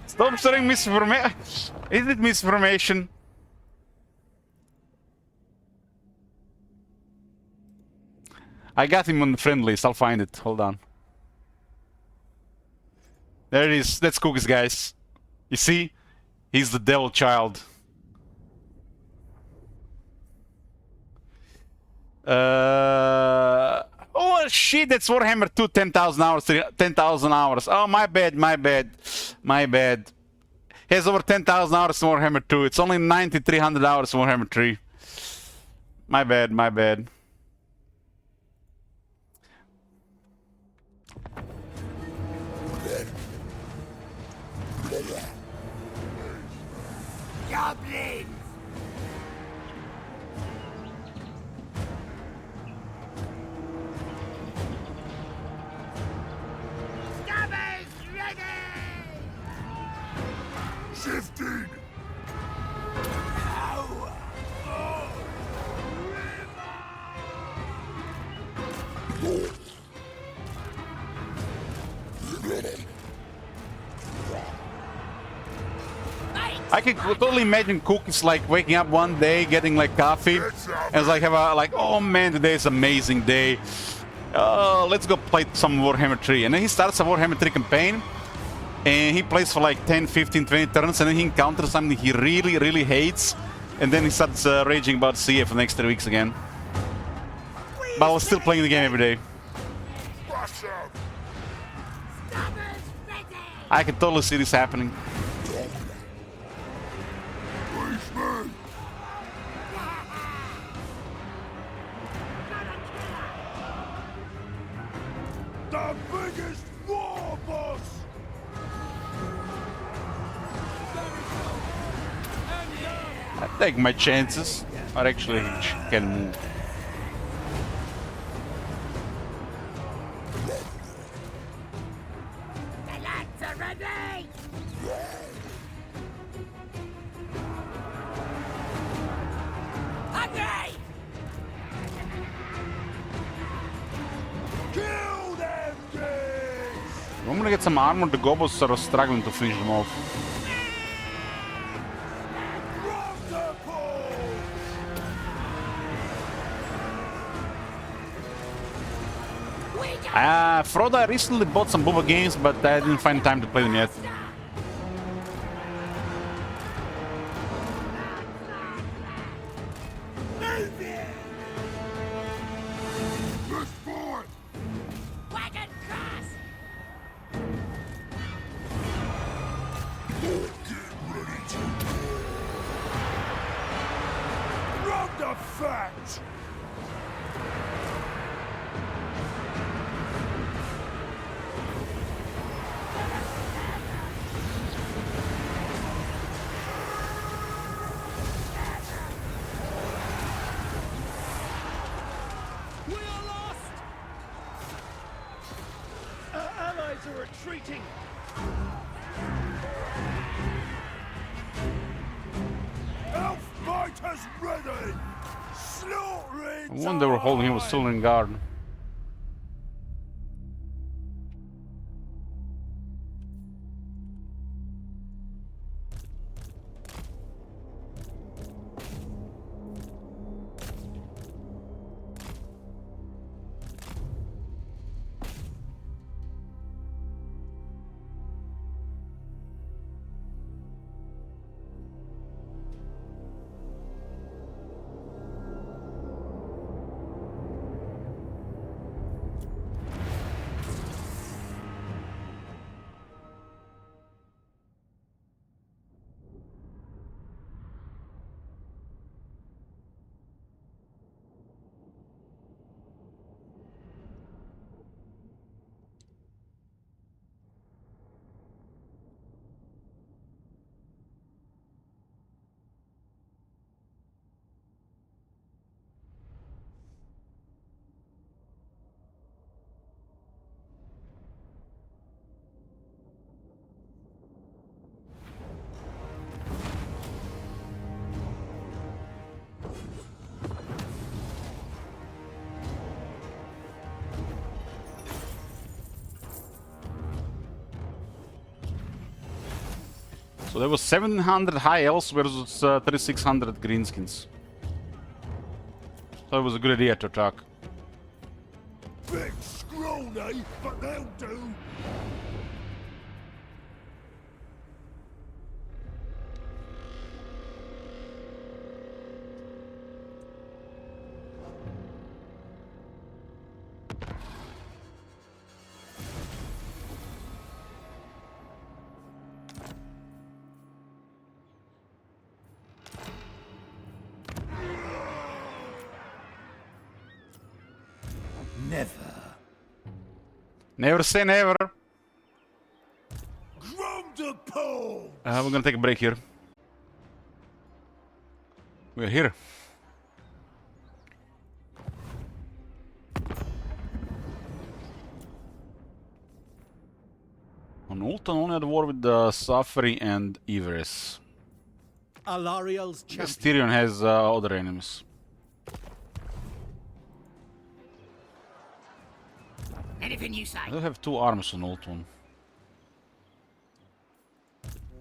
Stop starting misinformation. Is it misinformation? I got him on the friend list. I'll find it. Hold on. There it is. That's Cookies, guys. You see? He's the devil child. Oh shit, that's Warhammer 2, 10,000 hours, 10,000 hours. Oh, my bad, my bad, my bad. He has over 10,000 hours in Warhammer 2. It's only 9,300 hours in Warhammer 3. My bad, my bad. Goblins! Shifting! I can totally imagine Cookies like waking up one day, getting like coffee, and it's like have a like, oh man, today is an amazing day. Let's go play some Warhammer 3, and then he starts a Warhammer 3 campaign. And he plays for like 10, 15, 20 turns, and then he encounters something he really, really hates, and then he starts raging about CF for the next 3 weeks again. But I was still playing the game every day. I can totally see this happening. The biggest war boss! I take my chances. Or actually can move. The lads are ready! Hungry! Kill them things! I'm gonna get some armor. The goblins are struggling to finish them off. Frodo, I recently bought some Bubba games, but I didn't find time to play them yet. Wagon cross! Rub the fat! We are lost! Our allies are retreating! Elf fighters ready! Slaughtering! I wonder they were holding him with Silver Guard. So there was 1700 high elves versus 3600 greenskins. So it was a good idea to attack. Big scrawny, but they'll do! Never. Never say never. Grundapole! We're gonna take a break here. We're here. On Ultan only had war with Safari and Everes. Alariel's I guess champion. Tyrion has other enemies. Anything you say? I do have 2 arms on Ultan.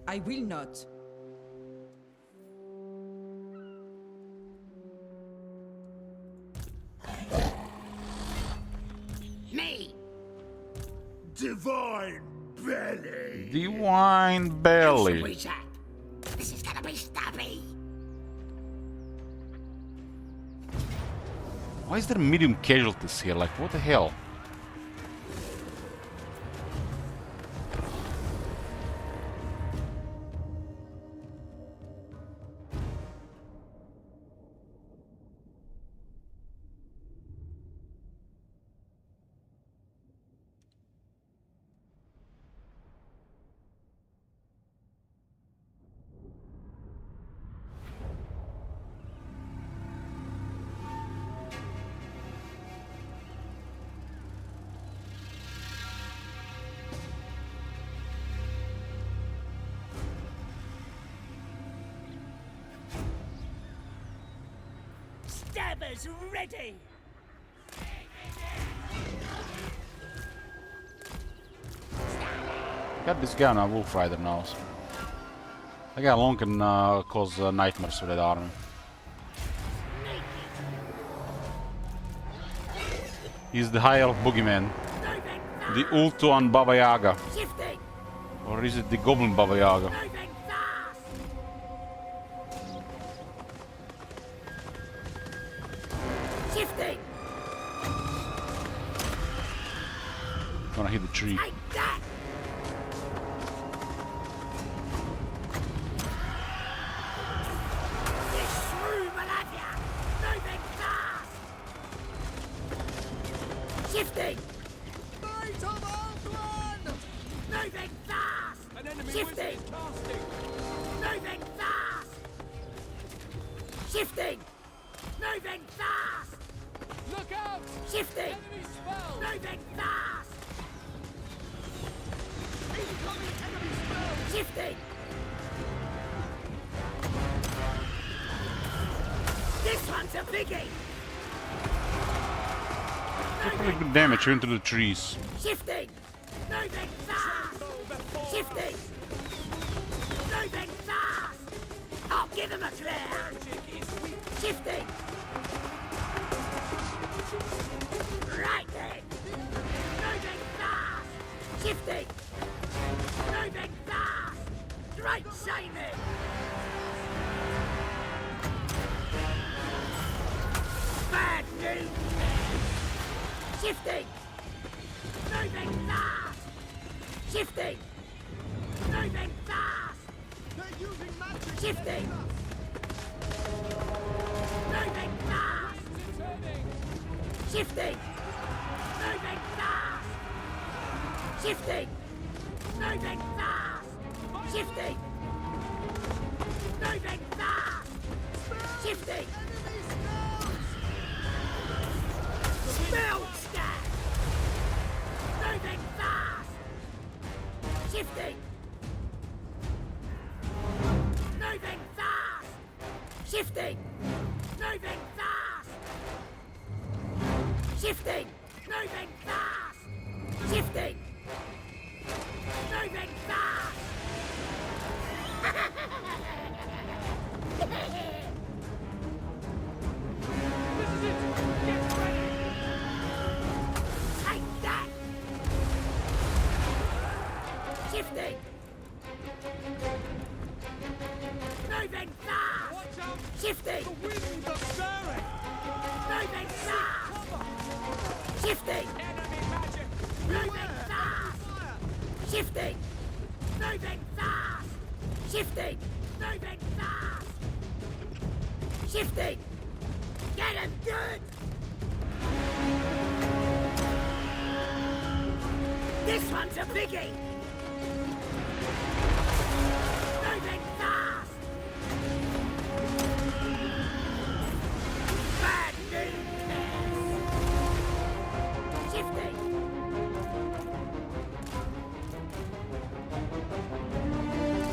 I will not. Me! Divine belly! Divine Belly. Reach out. This is gonna be stubby. Why is there medium casualties here? Like, what the hell? Stabbers ready! Got this guy on a Wolf Rider now. So. That guy alone can cause nightmares with that army. He's the high elf boogeyman. the Ultuan Baba Yaga. Shifting! Or is it the Goblin Baba Yaga? Moving fast! Shifting! Gonna hit the tree. Take that! This shrew will have ya! Moving fast! Shifting! Knight of Algren! Moving fast! An enemy Shifting! wizard casting! Moving fast! Shifting! Moving fast! Look out! Shifting! Enemy spell! Moving fast! Incoming enemy spell! Shifting! This one's a biggie! Pretty good damage into the trees. Shifting! Moving fast! Shifting! Moving fast! I'll give him a clear! Shifting! Right then! Moving fast! Shifting! Moving fast! Great saving! Bad news! Shifting! Moving fast! Shifting! Moving fast! They're using magic! Shifting! Moving fast! Turning! Shifting! Moving fast! Shifting! Moving fast! Shifting! Moving fast! Shifting! Spell stack! Moving fast! Shifting! Moving fast! Shifting! Moving fast! Shifting! Moving fast! Shifting! Moving fast! This is it! Get ready! Take that! Shifting! Moving fast! Watch out! Shifting! The winds are stirring! Moving fast! Shifting! Enemy magic! Moving fast! Shifting! Moving fast! Shifting! Moving fast! Shifting! Get him good! This one's a biggie! Moving fast! Bad news! Shifting!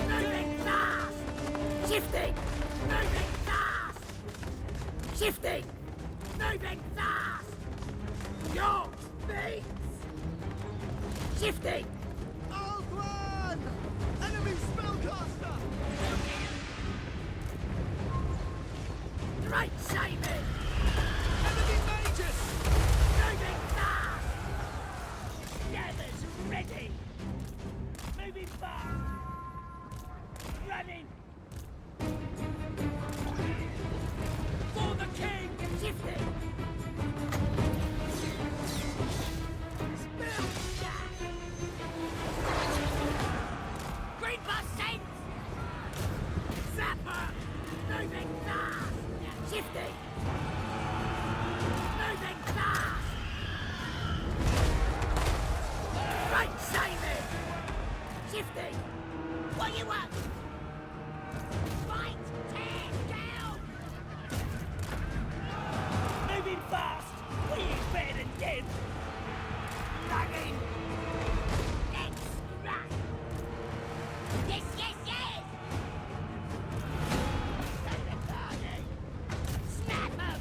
Moving fast! Shifting! Moving fast! Shifting! Moving fast! Your face! Shifting! Algren! Enemy spellcaster! Great saving! Enemy mages! Moving fast! Gathers ready! Moving fast! Running! For the king! Shifting! Spell stack! Green bus sense! Zapper! Moving fast! Shifting! Moving fast! Right saving! Shifting! What you want? Fight! Tear down! Moving fast! We ain't better than dead! Lagging! Extract! Yes, yes, yes! Snap 'em!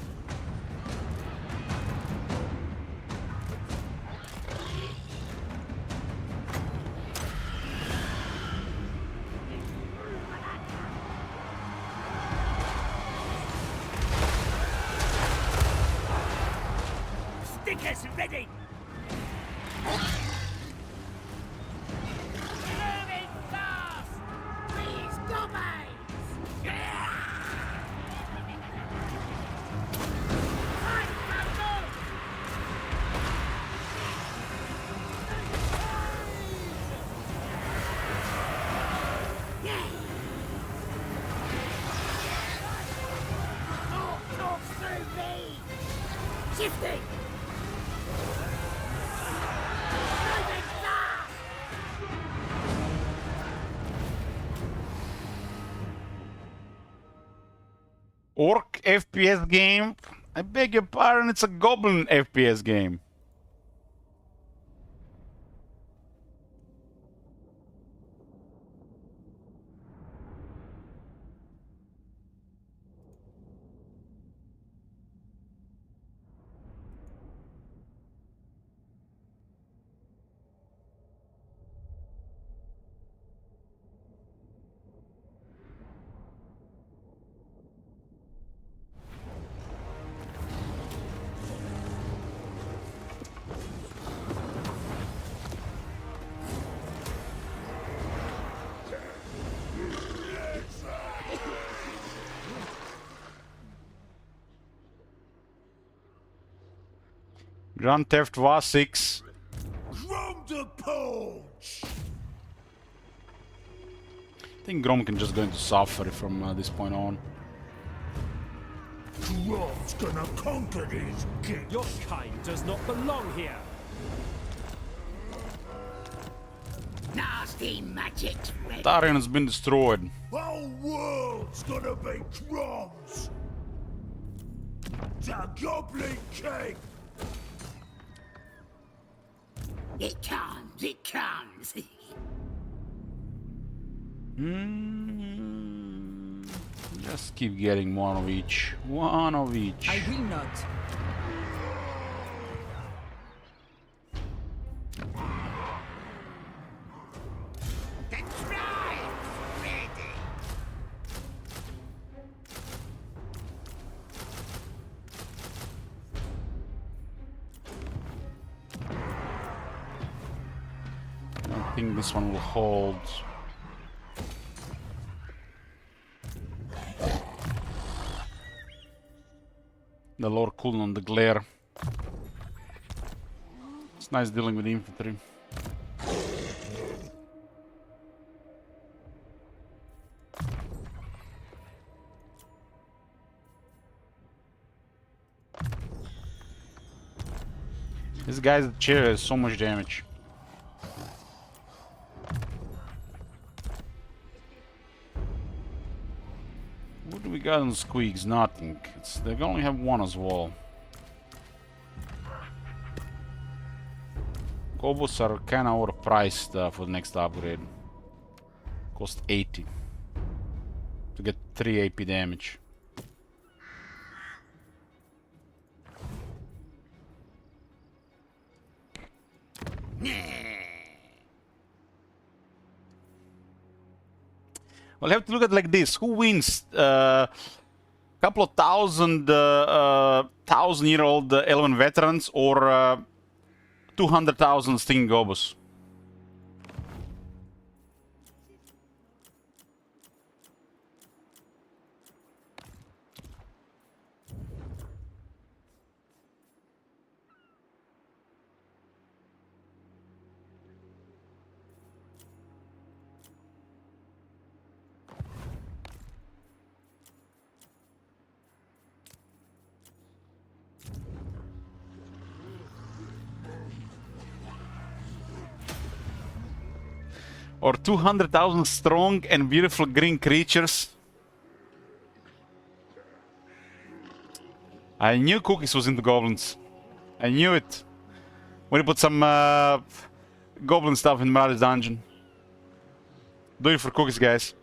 Stickers ready! Orc FPS game? I beg your pardon, it's a Goblin FPS game. Grand Theft was 6. Grom the Poach! I think Grom can just go into suffer from this point on. Grom's gonna conquer his king. Your kind does not belong here. Nasty magic's ready. Tarion has been destroyed. Whole world's gonna be Grom's. The Goblin King! It comes, it comes. Just keep getting one of each. One of each. I will not. The tribe's ready. I think this one will hold. The Lord Kuln on the glare. It's nice dealing with infantry. This guy's chair has so much damage. What do we got on Squeaks? Nothing. They only have one as well. Gobos are kinda overpriced for the next upgrade. Cost 80 to get 3 AP damage. Well, you have to look at it like this. Who wins? Couple of thousand-year-old Elven veterans or 200,000 Stinging Gobos? Or 200,000 strong and beautiful green creatures. I knew Cookies was into goblins. I knew it. When you put some goblin stuff in Marauders Dungeon. Do it for Cookies, guys.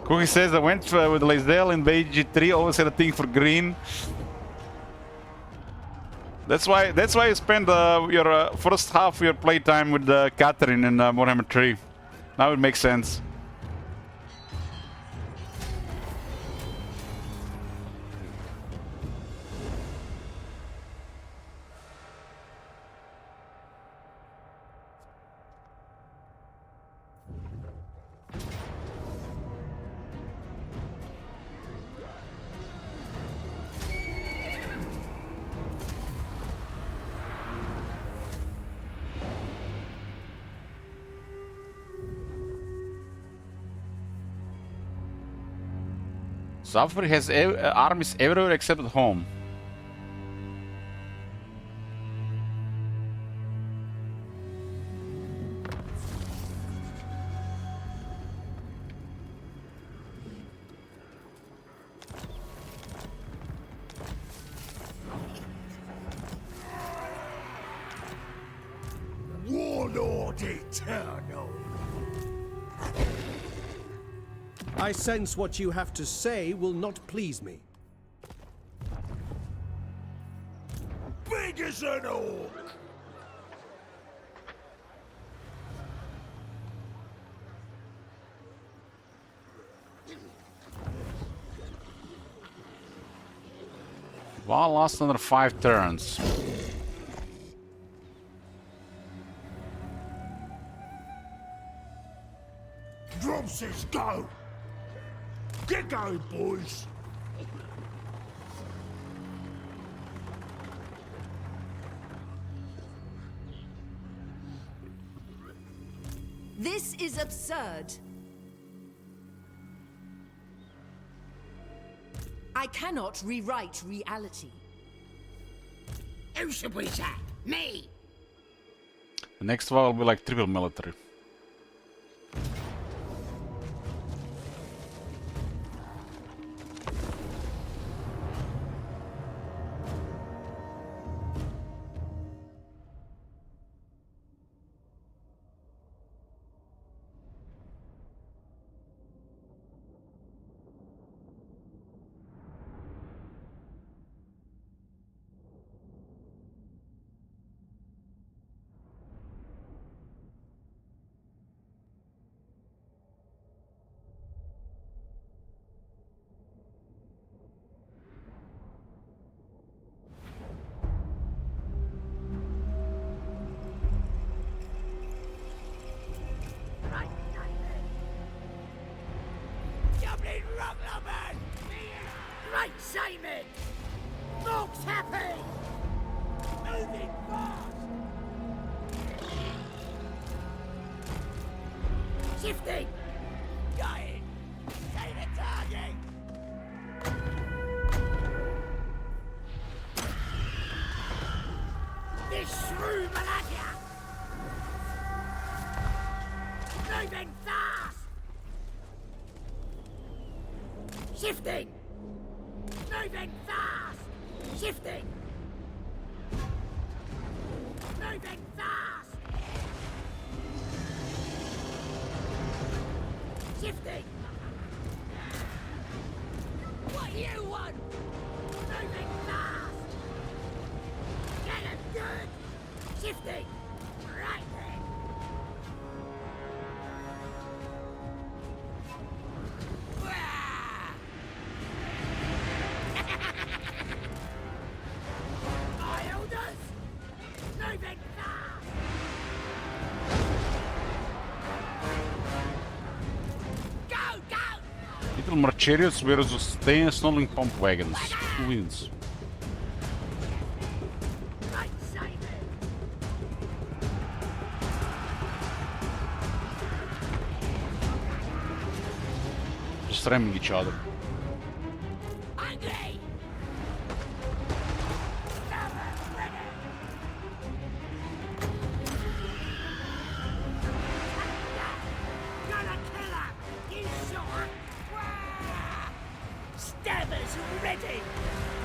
Cookie says I went with Lae'zel in BG3, always had a thing for green. That's why you spend your first half of your playtime with Catherine in Warhammer 3. Now it makes sense. Zafir has armies everywhere except at home. Warlord Eternal. I sense what you have to say will not please me. Big as an orc. Well, last another 5 turns. Drum says go. Get going, boys. This is absurd. I cannot rewrite reality. Who should we say? Me! The next one will be like triple military. Dublin Ruglaman! Right, Simon! Folks happy! Moving fast! Shifting! Going! Take the target! This shrew Malakia! Moving fast! Shifting! Moving fast! Shifting! Moving fast! Shifting! What do you want? Moving fast! Get him good! Shifting! Right then! Wah! Islanders! Moving fast! Go, go! Little Marcherios versus 10 Snarling Pump Wagons. Who wins? Right, Simon! Just ramming each other. Angry! Summer ready! Gonna kill him! You shot! Stabbers ready!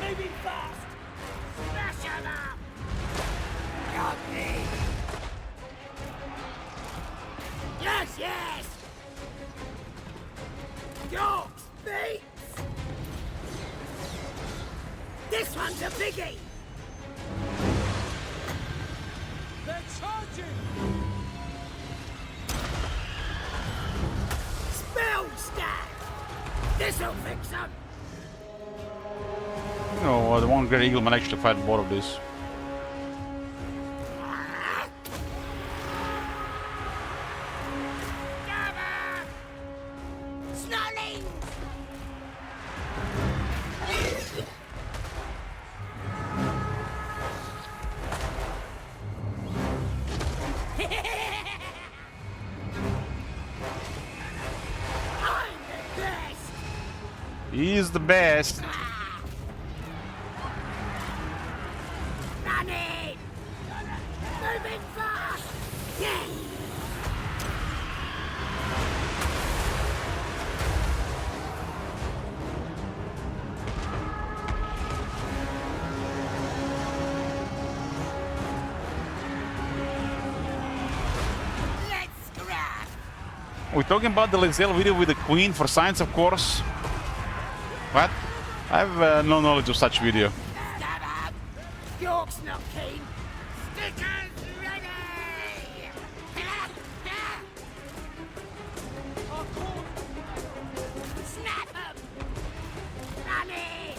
Moving fast! Smash him up! Got me! Yes, yes! York's beats! This one's a biggie! They're charging! Spell stab! This'll fix them! You know, the one great eagle man actually fight both of these. Snarlings! I'm the best! He's the best. Running! Moving fast! Yay! Let's grab! We're talking about the Lizelle video with the Queen for science, of course. What? I have no knowledge of such video. Stab up! York's not keen! Stickers ready! Snap 'em! Running!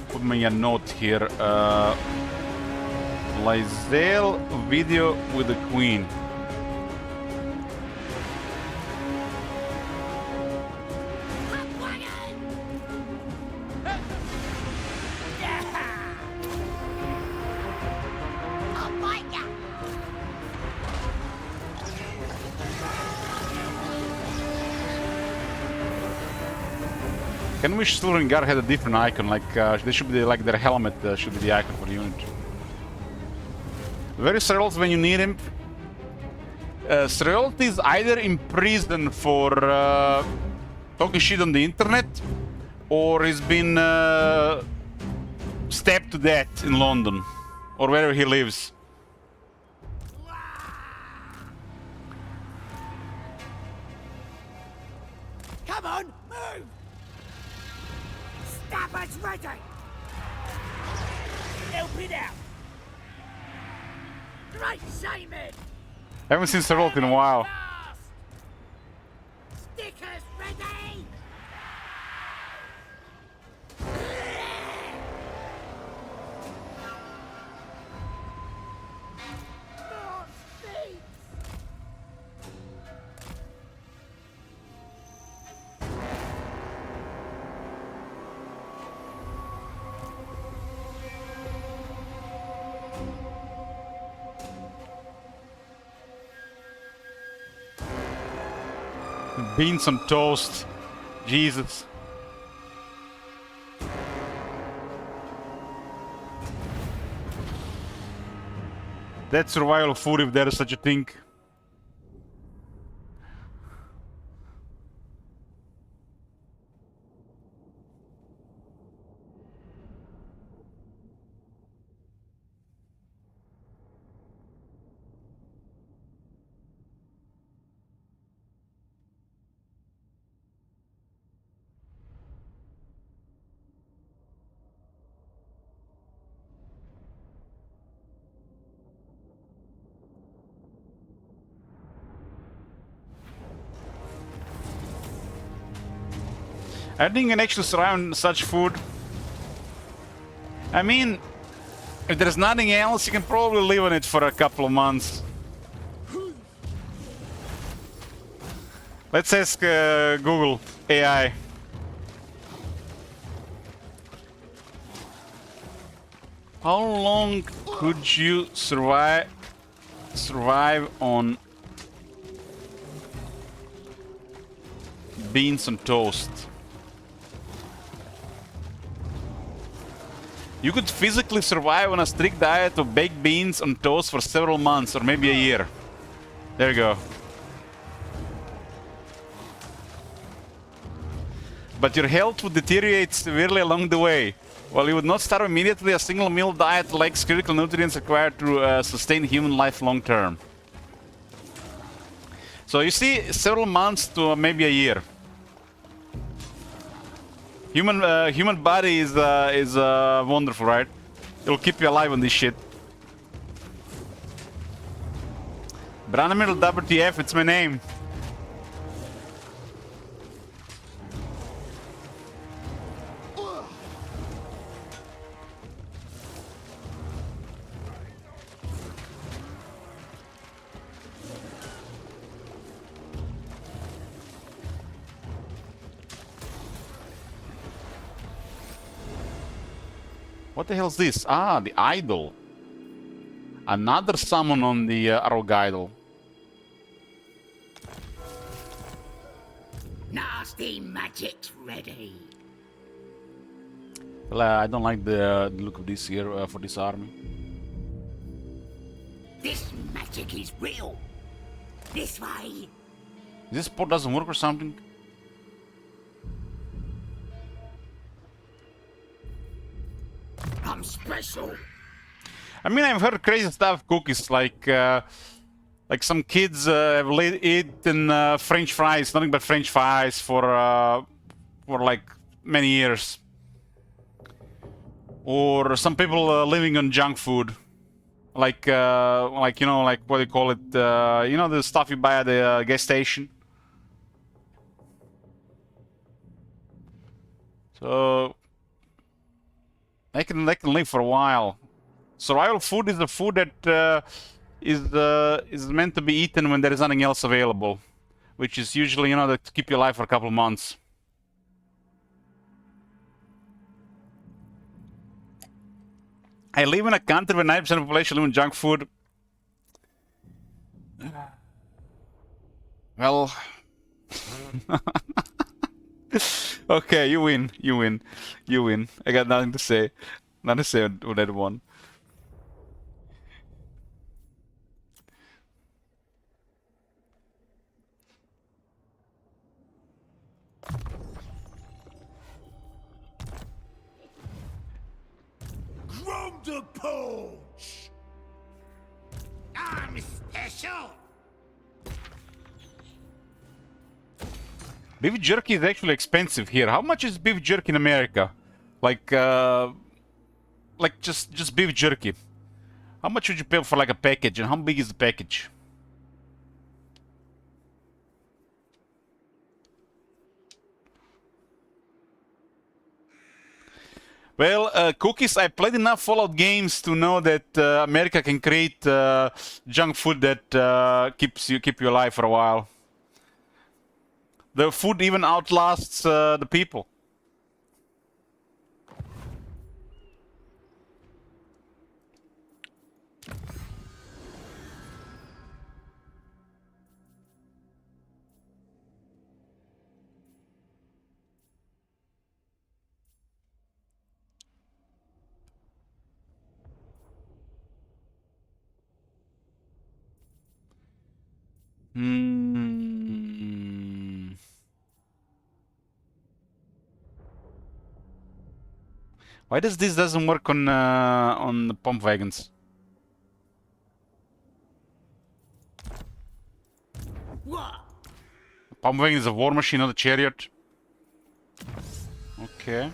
Put me a note here. Lizelle video with the Queen. Can wish Silver and Gar had a different icon, like they should be like their helmet should be the icon for the unit. Where is Seralt when you need him? Seralt is either in prison for talking shit on the internet, or he's been stabbed to death in London, or wherever he lives. Come on, move! Stabbers ready! Help it out! Great shaming! Haven't seen Seralt in a while. Stickers ready! More speed! Beans on toast. Jesus. That's survival food if there is such a thing. I think you can actually survive on such food. I mean, if there's nothing else, you can probably live on it for a couple of months. Let's ask Google AI. How long could you survive on beans and toast? You could physically survive on a strict diet of baked beans on toast for several months or maybe a year. There you go. But your health would deteriorate severely along the way. While you would not starve immediately, a single meal diet lacks critical nutrients required to sustain human life long term. So you see, several months to maybe a year. Human body is wonderful, right? It'll keep you alive on this shit. Branimir WTF, it's my name. What the hell is this? Ah, the idol. Another summon on the Arog idol. Nasty magic's ready. Well, I don't like the look of this here for this army. This magic is real. This way. This port doesn't work or something? I'm special. I mean, I've heard crazy stuff, cookies, like some kids have eaten French fries, nothing but French fries for like many years. Or some people living on junk food, like you know, like what do you call it? You know, the stuff you buy at the gas station. So they can live for a while. Survival food is the food that is meant to be eaten when there is nothing else available, which is usually, you know, to keep you alive for a couple of months. I live in a country where 90% of the population live on junk food. Well, okay, you win, you win, you win. I got nothing to say. Nothing to say on that one. The Poach! I'm special. Beef jerky is actually expensive here. How much is beef jerky in America? Like just beef jerky. How much would you pay for like a package, and how big is the package? Well, cookies, I played enough Fallout games to know that America can create junk food that keep you alive for a while. The food even outlasts the people. Why does this doesn't work on the pump wagons? What? Pump wagon is a war machine, not a chariot. Okay.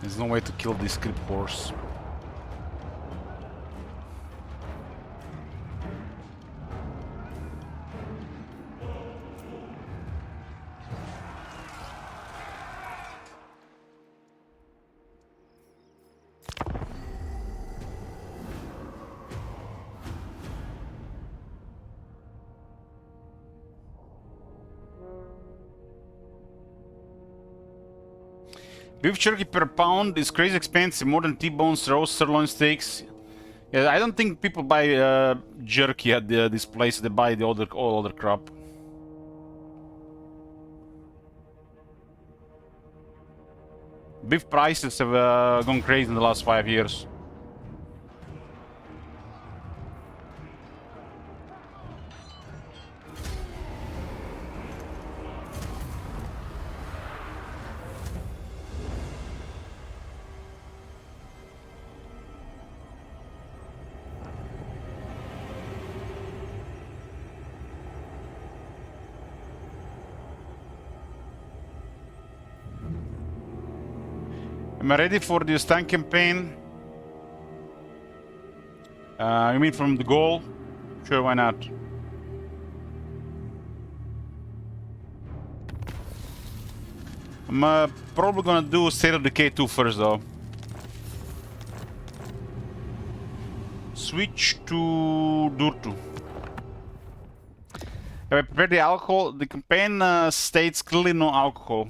There's no way to kill this creep horse. Beef jerky per pound is crazy expensive, more than T-bones, roast sirloin steaks. Yeah, I don't think people buy jerky at this place. They buy the all other crap. Beef prices have gone crazy in the last 5 years. Am I ready for the stand campaign? You mean from the goal? Sure, why not? I'm probably gonna do State of Decay 2 first, though. Switch to Durtu. Have I prepared the alcohol? The campaign states clearly no alcohol.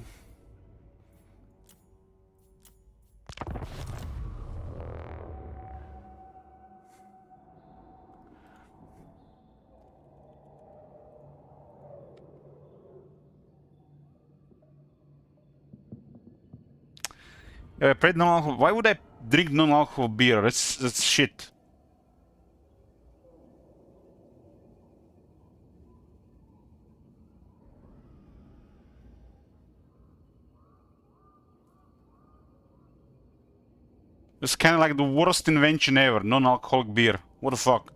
Prepared non-alcohol. Why would I drink non-alcohol beer? That's shit. It's kind of like the worst invention ever, non-alcoholic beer. What the fuck?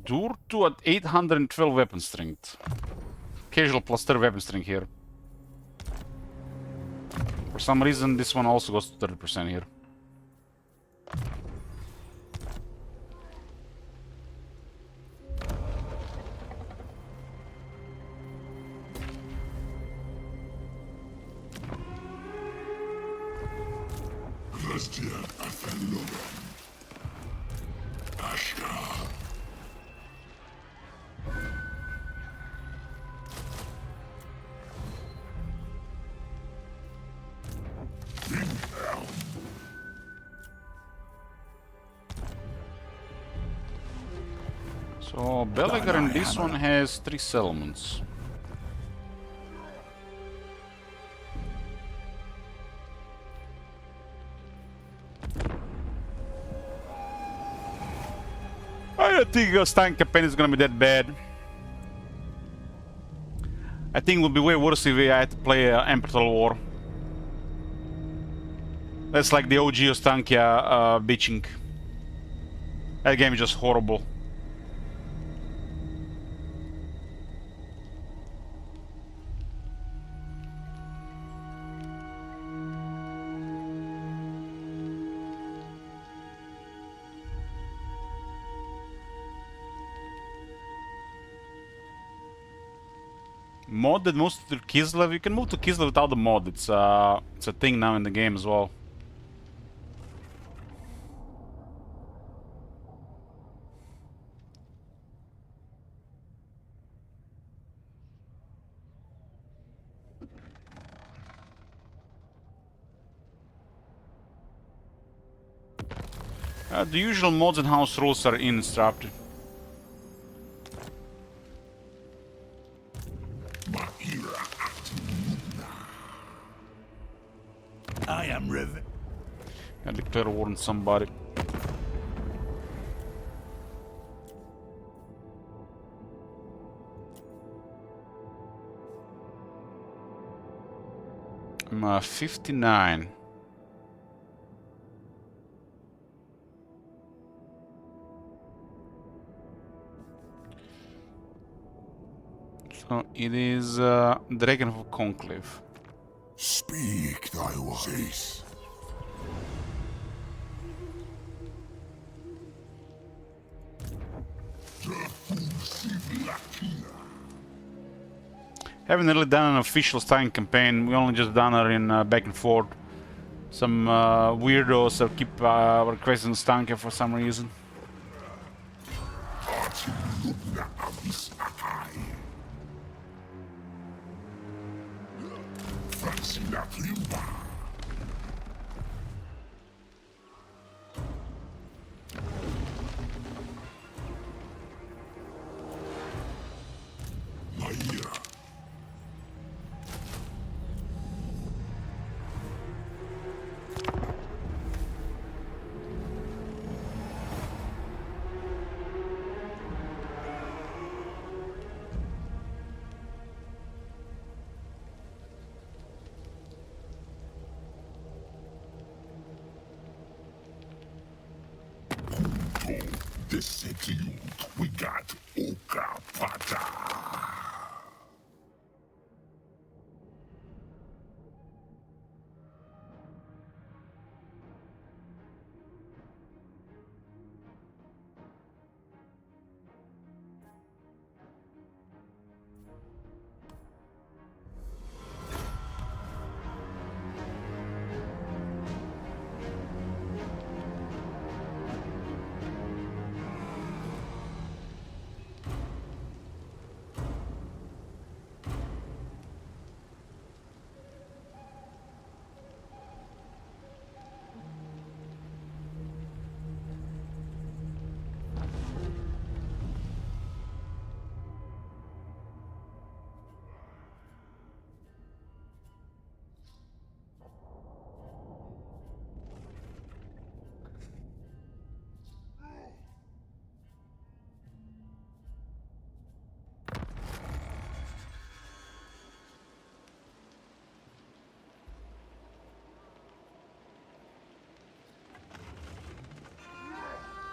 Durtu at 812 weapon strength. Casual plus 30 weapon strength here. For some reason, this one also goes to 30% here. So Belegar in this one has 3 settlements. I don't think a Stein campaign is gonna be that bad. I think it would be way worse if I had to play Emperor War. That's like the OG Ostankia bitching. That game is just horrible. Modded moves to Kislev. You can move to Kislev without the mod. It's a thing now in the game as well. The usual mods and house rules are instructed. I am Rivet. I declare war on somebody. I'm 59. So it is Dragon of Conclave. Speak thy ways. Haven't really done an official Stein campaign. We only just done her in back and forth. Some weirdos keep requesting Stanka for some reason. The city we got Okapata.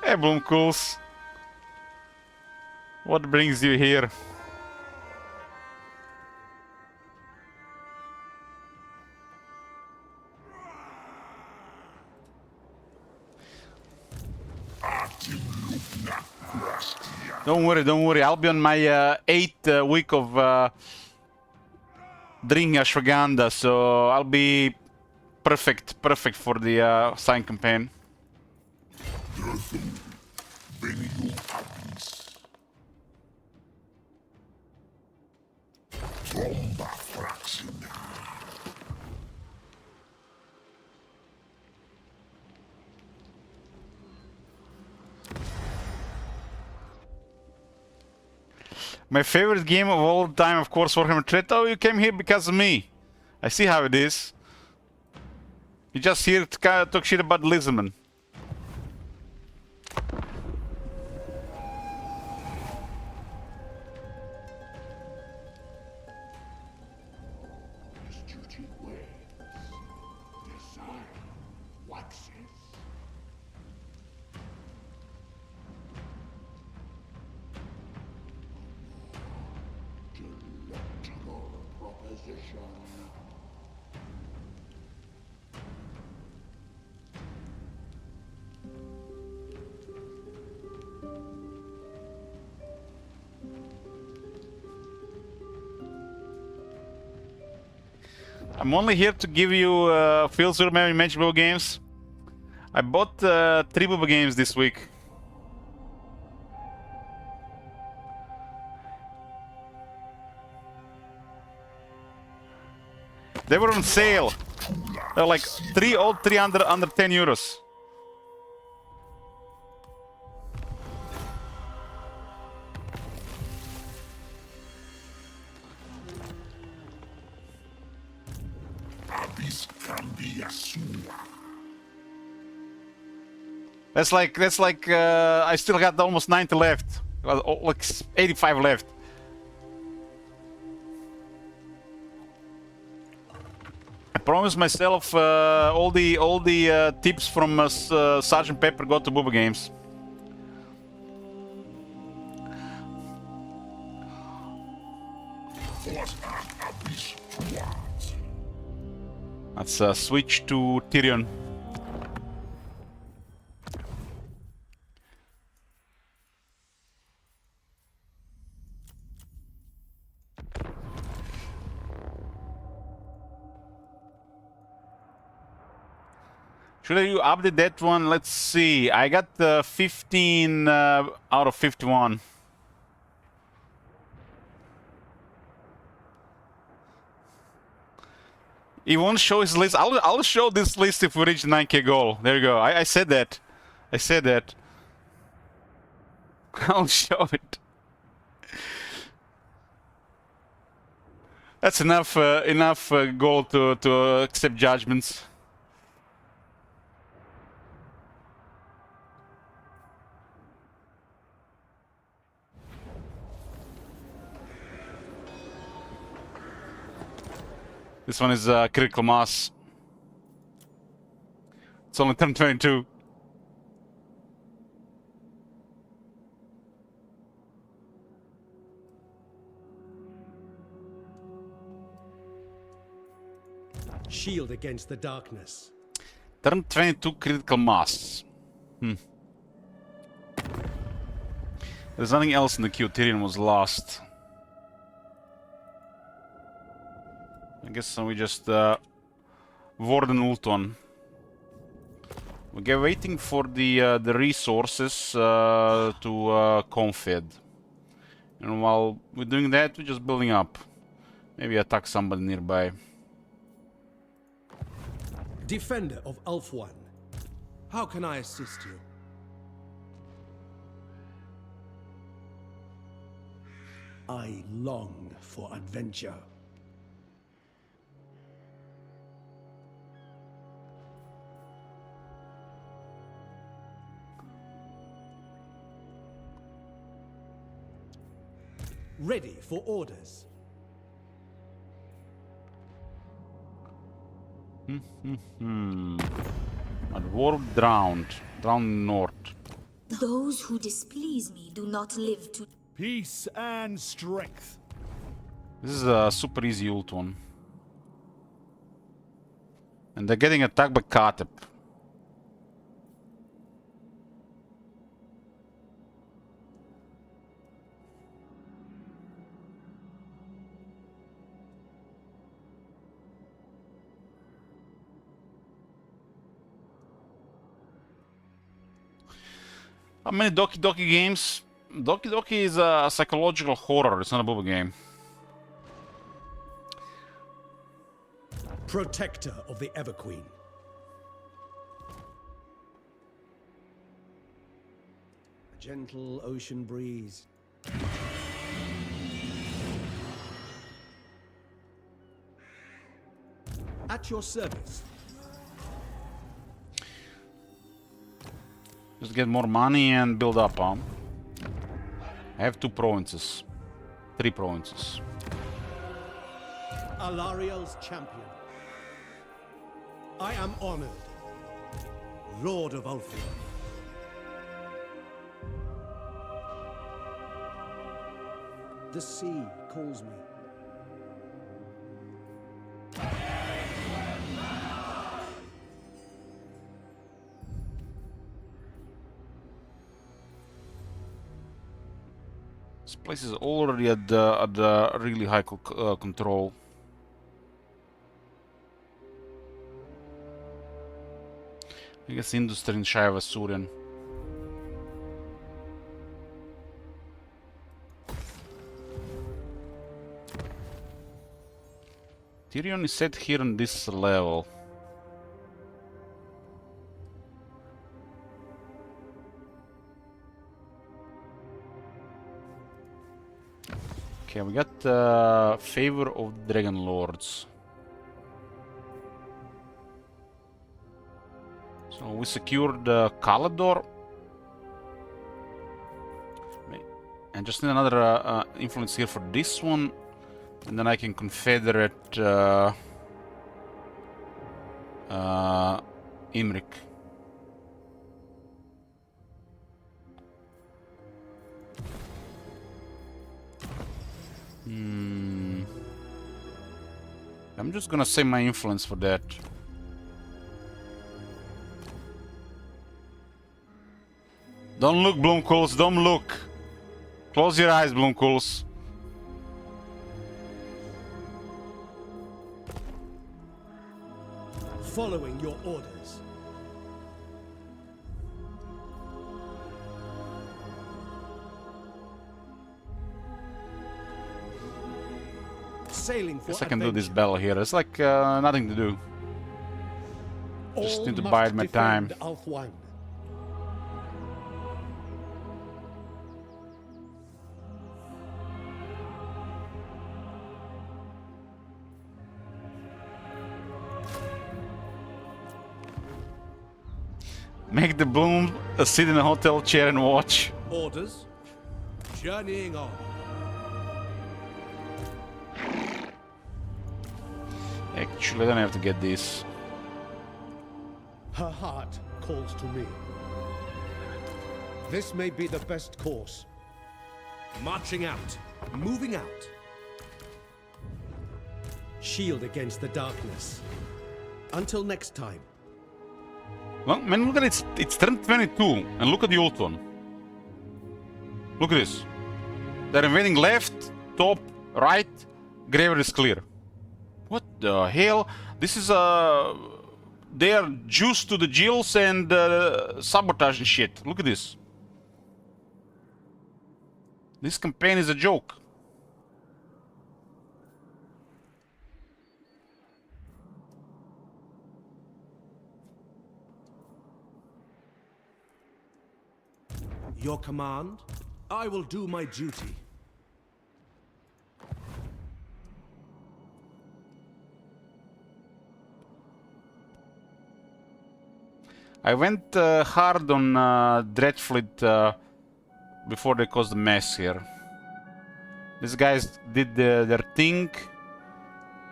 Hey, Bloomcools. What brings you here? Don't worry. I'll be on my 8th week of drinking ashwagandha, so I'll be perfect for the sign campaign. My favorite game of all time, of course, Warhammer 3. Oh, you came here because of me. I see how it is. You just here to kind of talk shit about Lisbon. I'm only here to give you feels to remember Magic games. I bought 3 Bubba games this week. They were on sale. They're like all three under 10 euros. That's like I still got almost 90 left. Like 85 left. I promised myself all the tips from Sergeant Pepper go to Bubba Games. Let's switch to Tyrion. Should I update that one? Let's see. I got 15 out of 51. He won't show his list. I'll show this list if we reach 9k goal. There you go. I said that. I said that. I'll show it. That's enough goal to accept judgments. This one is critical mass. It's only turn 22. Shield against the darkness. Turn 22 critical mass. There's nothing else in the queue. Tyrion was lost. I guess we just Warden Ulton. We're waiting for the resources to confed. And while we're doing that, we're just building up. Maybe attack somebody nearby. Defender of Ulthuan. How can I assist you? I long for adventure. Ready for orders. Dwarf drowned. Drowned north. Those who displease me do not live to... Peace and strength. This is a super easy ult one. And they're getting attacked by Katep. How many Doki Doki games? Doki Doki is a psychological horror, it's not a booba game. Protector of the Everqueen. A gentle ocean breeze. At your service. Just get more money and build up, huh? I have 2 provinces. 3 provinces. Alariel's champion. I am honored. Lord of Ulthuan. The sea calls me. This place is already at the really high control. I guess industry in Shaiva Surian. Tyrion is set here on this level. Okay, we got favor of the Dragon Lords. So we secured Calador. And just need another influence here for this one. And then I can confederate Imrik. I'm just gonna save my influence for that. Don't look, Bloomcools, don't look. Close your eyes, Bloomcools. Following your orders. sailing for Guess I can do this adventure. battle here. It's like nothing to do. Just All need to must bide my time. defend Althwan. Make the bloom sit in a hotel chair and watch. Orders. Journeying on. Actually, I don't have to get this. Her heart calls to me. This may be the best course. Marching out. Moving out. Shield against the darkness. Until next time. Well, man, look at it. It's turn 22, and look at the old one. Look at this. They're invading left, top, right. Graveyard is clear. What the hell? This is they are juiced to the gills and sabotage and shit. Look at this. This campaign is a joke. Your command? I will do my duty. I went hard on Dreadfleet before they caused a mess here. These guys did their thing.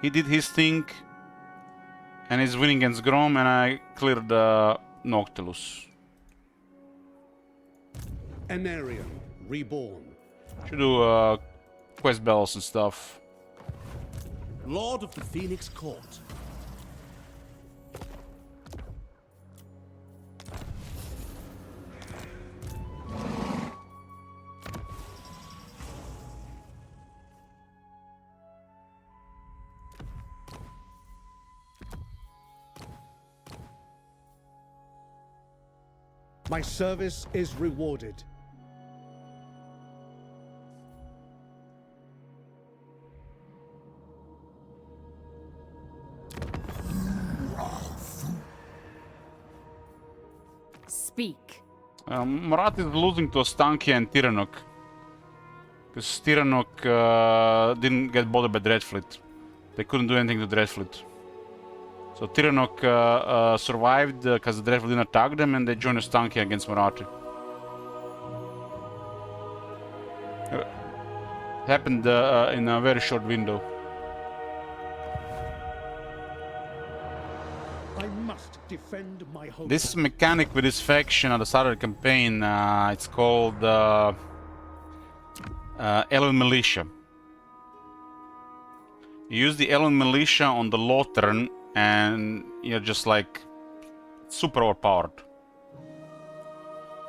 He did his thing. And he's winning against Grom, and I cleared Noctilus. Anarion, reborn. Should do quest bells and stuff. Lord of the Phoenix Court. My service is rewarded. Speak. Marat is losing to Ostankia and Tyrannok. Because Tyrannok didn't get bothered by Dreadfleet. They couldn't do anything to Dreadfleet. So Tyrannok survived because Dreadfleet didn't attack them, and they joined Ostankia against Marathi. Happened in a very short window. I must defend my home. This mechanic with this faction at the start of the campaign, it's called Elven Militia. You use the Elven Militia on the low turn, and you're just like super overpowered.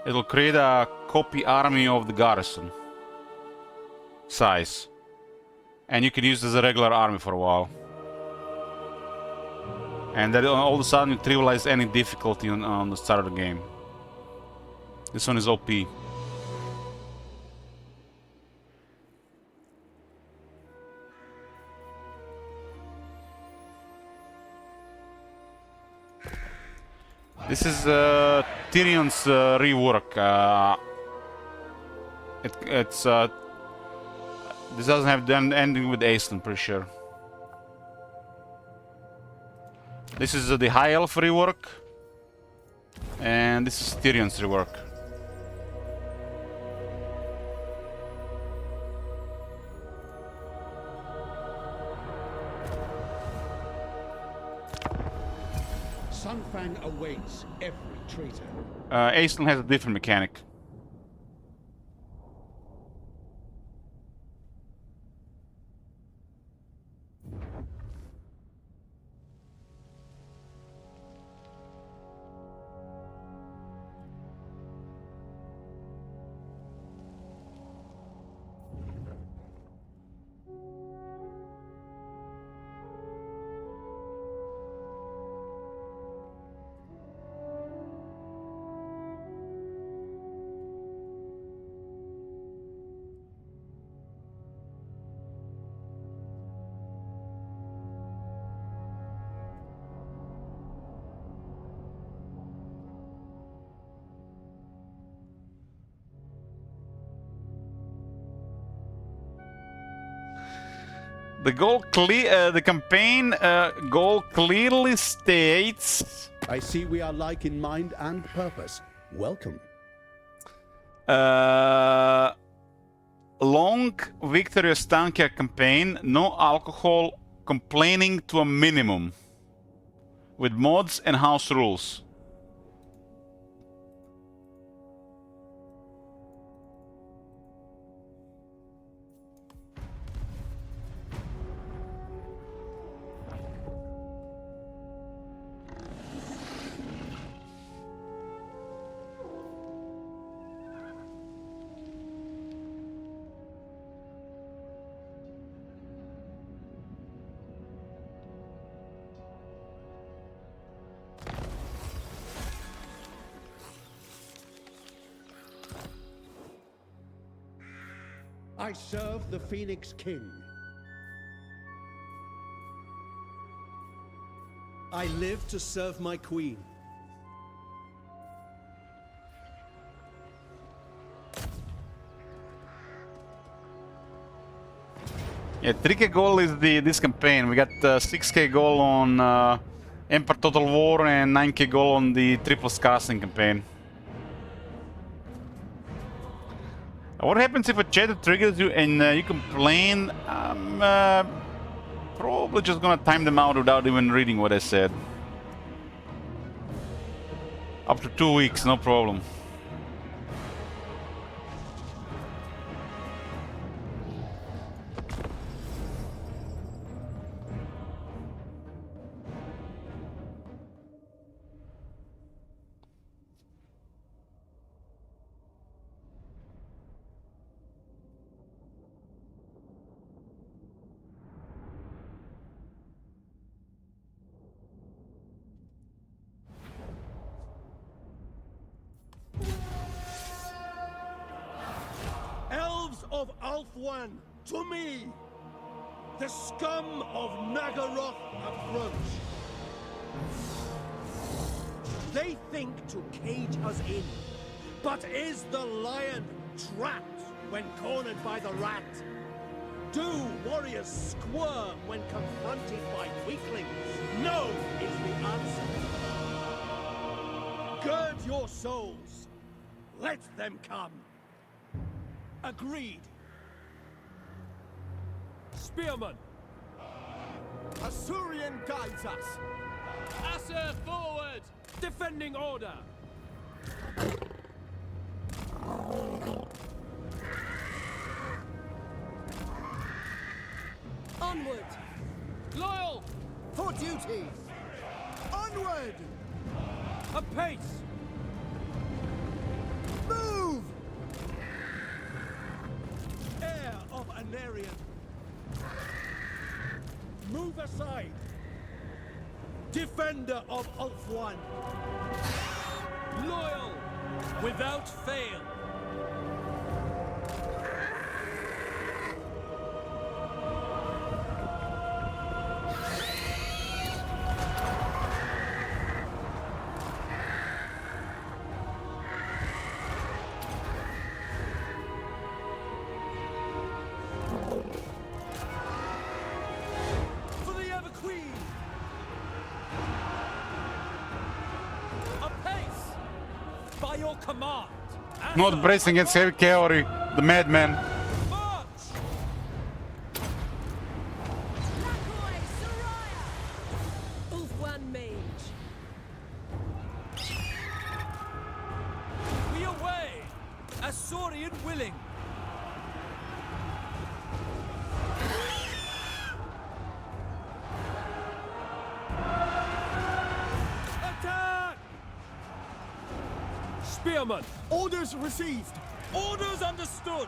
It'll create a copy army of the garrison size, and you can use it as a regular army for a while. And then all of a sudden you trivialize any difficulty on the start of the game. This one is OP. This is Tyrion's rework. This doesn't have the ending with Aeslan, pretty sure. This is the High Elf rework, and this is Tyrion's rework. Sunfang awaits every traitor. Aeslan has a different mechanic. The campaign goal clearly states. I see we are like in mind and purpose. Welcome. Long victorious tankier campaign, no alcohol, complaining to a minimum, with mods and house rules. I serve the Phoenix King. I live to serve my queen. Yeah, 3k goal is this campaign. We got 6k goal on Empire Total War and 9k goal on the Triples Casting campaign. What happens if a chat triggers you and you complain? I'm probably just gonna time them out without even reading what I said. Up to 2 weeks, no problem. Elves of Ulthuan, to me! The scum of Nagaroth approach! They think to cage us in, but is the lion trapped when cornered by the rat? Do warriors squirm when confronted by weaklings? No is the answer. Gird your souls. Let them come. Agreed. Spearman. Asurian guides us. Asser forward. Defending order. Onward. Loyal. For duty. Onward. Apace. Move. Heir of Anarion. Move aside. Defender of Ulthuan. Loyal. Without fail. For the Ever Queen. Apace. By your command. Not bracing against heavy cavalry, the madman. March. Ulthuan Mage. We away! Asaurian willing! Attack! Spearman. Orders received. Orders understood!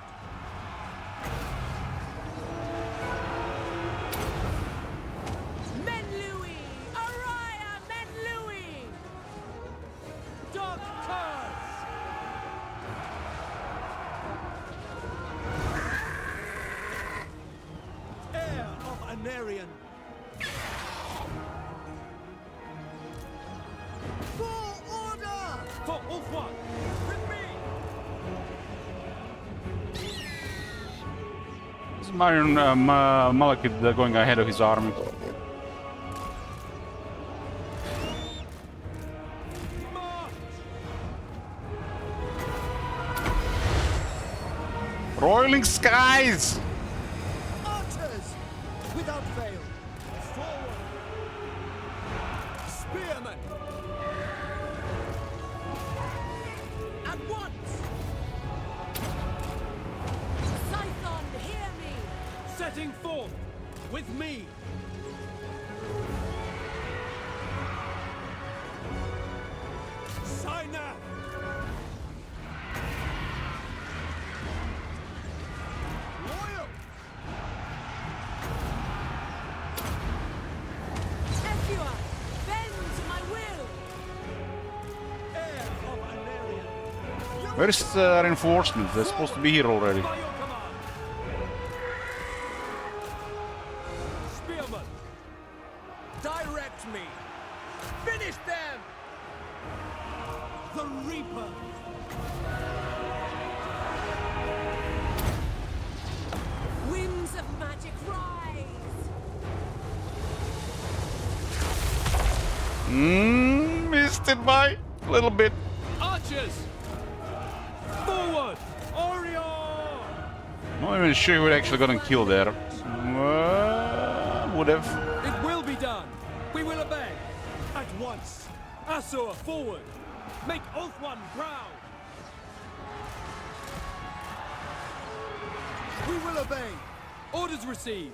Menlui! Araya Menlui! Dark curse! Heir of Anarion. For order! For Ulthuan! With me! Is Marion Malekith going ahead of his army? Roiling skies! Archers! Without fail! Forward! Spearmen! At once! Scython, hear me! Setting forth! With me! Signer! Loyal! Ephua, bend to my will! Heir of Anarion! Where is the reinforcement? They're supposed to be here already. By your command! Spearmen! Direct me! Finish them! The Reaper! Winds of magic rise! Missed it by a little bit. Archers! Forward! Orion! Not even sure who actually got killed there. Would have. It will be done! We will obey! At once! Asur, forward! Make Ulthuan proud! We will obey! Orders received!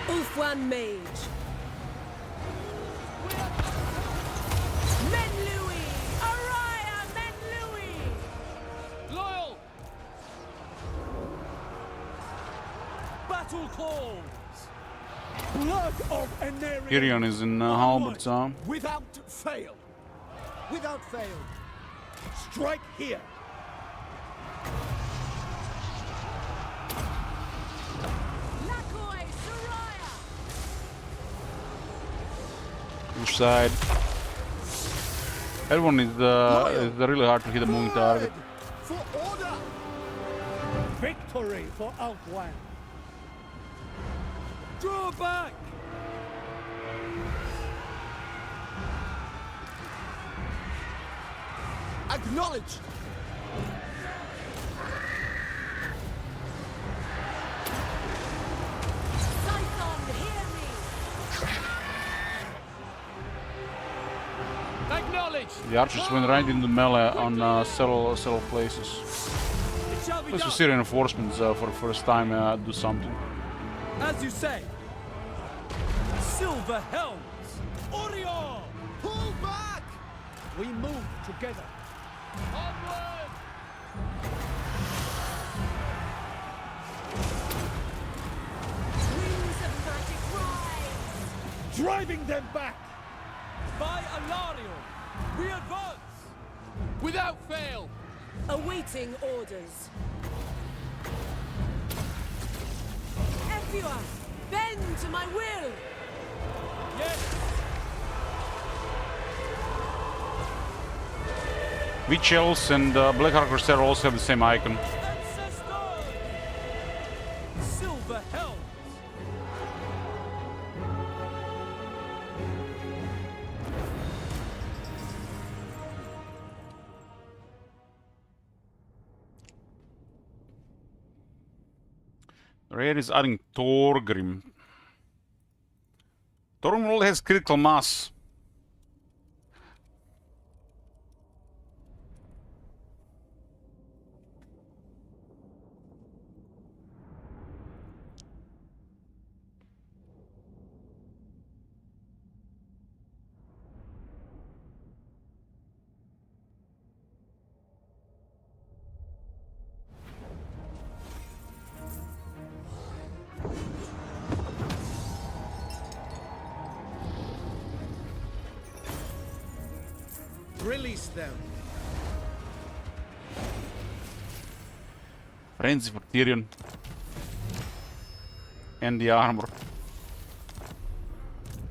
Ulthuan Mage! Menlui! Araya Menlui! Loyal! Battle calls! Blood of Anarion! Tyrion is in Halbert's arm. Without fail! Without fail! Strike here! Lakoi Soraya! Which side? Everyone is really hard to hit a moving target. For order! Victory for Ulthuan! Draw back! Acknowledge! Scython, hear me! Acknowledge! The archers went right into melee on several places. It shall be Let's done! see reinforcements for the first time do something. As you say! Silver helms! Orion! Pull back! We move together! Onward! Winds of magic rise! Driving them back! By Alarion! We advance! Without fail! Awaiting orders. Ephua, bend to my will! Yes! Witch Elves and Blackheart Crusader also have the same icon. Ancestors! Silver helms! Raid is adding Thorgrim. Thorgrim only has critical mass. Release them! Frenzy for Tyrion. And the armor.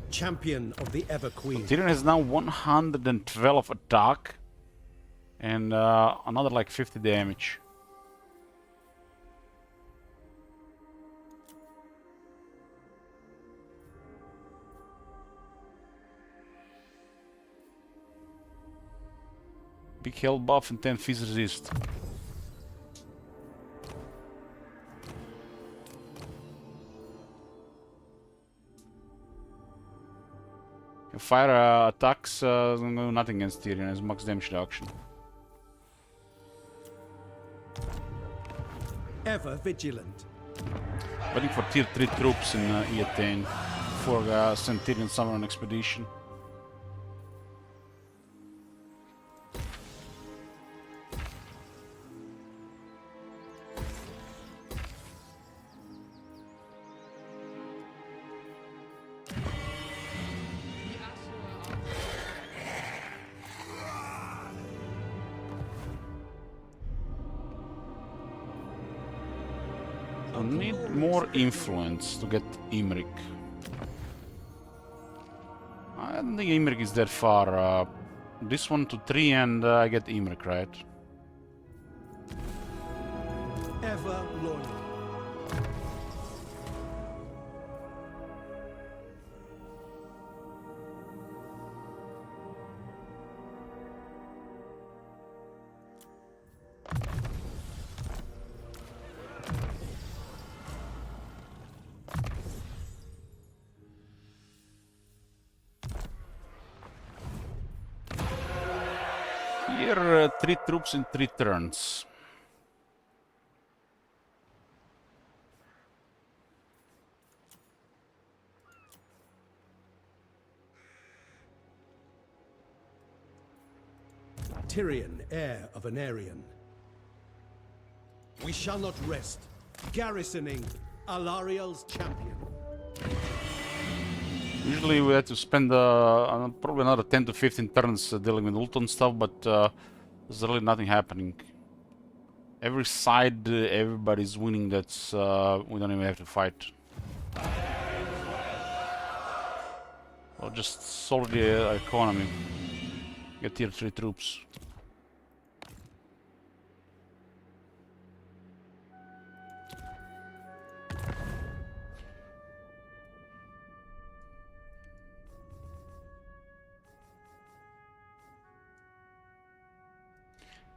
Champion of the Ever Queen. Tyrion has now 112 attack. And another like 50 damage. Big health buff and 10 fizz resist. Fire attacks do nothing against Tyrion, as max damage reduction. Ever vigilant. Waiting for tier 3 troops in Eataine before send Tyrion somewhere on expedition. I need more influence to get Imrik. I don't think Imrik is that far. This one to 3 and I get Imrik, right? Ever loyal. Here, 3 troops in 3 turns. Tyrion, heir of an Aryan. We shall not rest, garrisoning Alariel's champion. Usually we have to spend probably another 10 to 15 turns dealing with Ulton stuff, but there's really nothing happening. Every side, everybody's winning, that's we don't even have to fight. Or just solve the economy. Get tier 3 troops.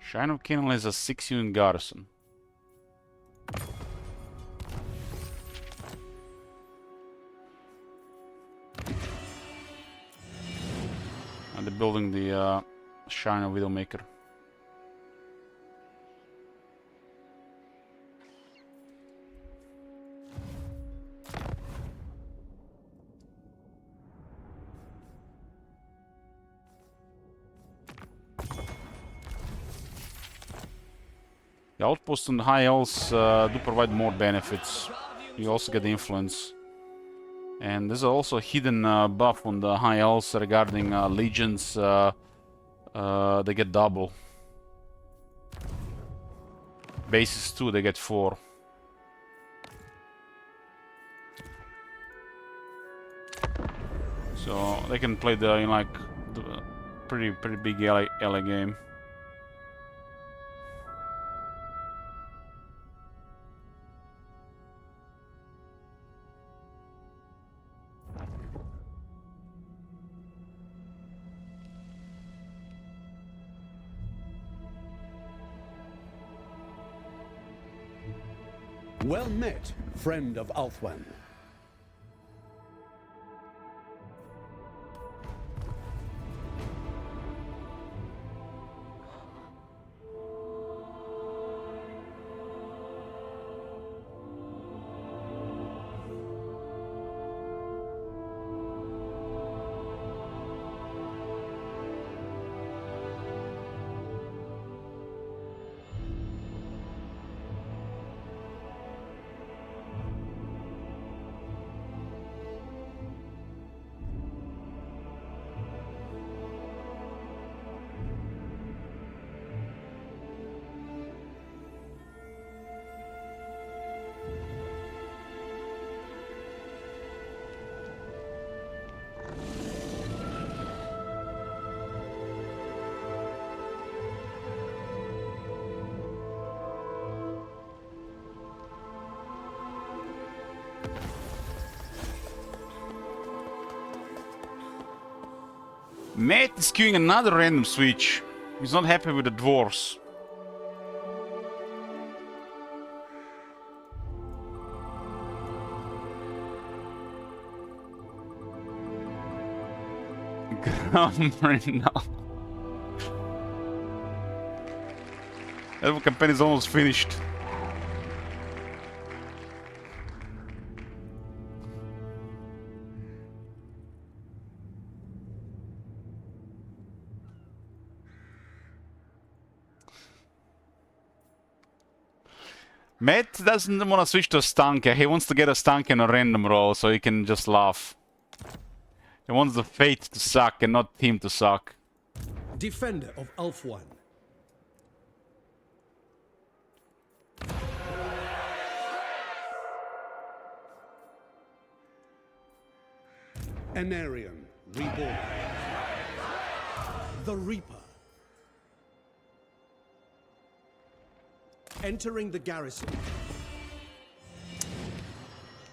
Shrine of Kinel is a 6-unit garrison. And they're building the Shrine of Widowmaker. The outposts on the High Elves do provide more benefits. You also get the influence. And there's also a hidden buff on the High Elves regarding legions. They get double. Bases too, they get 4. So they can play the pretty big LA game. Well met, friend of Althwan. Matt is queuing another random switch. He's not happy with the dwarves. Now. That campaign is almost finished. Matt doesn't want to switch to a Stanker. He wants to get a Stanker in a random roll so he can just laugh. He wants the fate to suck and not him to suck. Defender of Ulfwan. Anarion, reborn. The Reaper. Entering the garrison.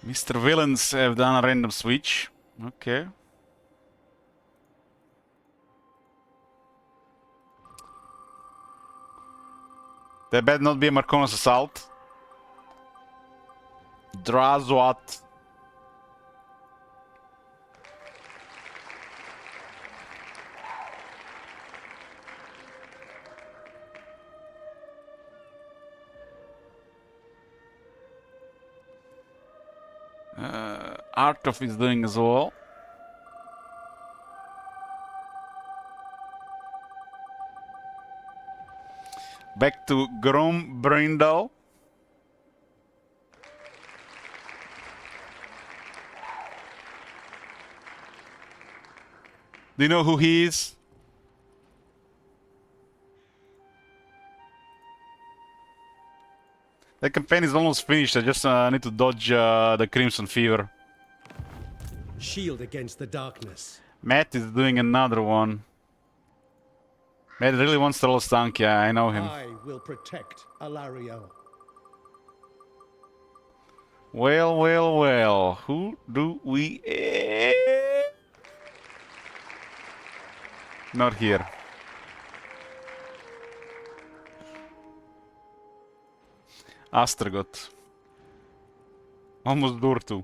Mr. Villains have done a random switch. Okay. That better not be a Marconis assault. Drazwat. Artov is doing as well. Back to Grom Brindle. Do you know who he is? The campaign is almost finished. I just need to dodge the Crimson Fever. Shield against the darkness. Matt is doing another one. Matt really wants to roll Stank, yeah, I know him. I will protect Alarielle. Well, well, well. Who do we... Not here. Astragot. Almost Durtu.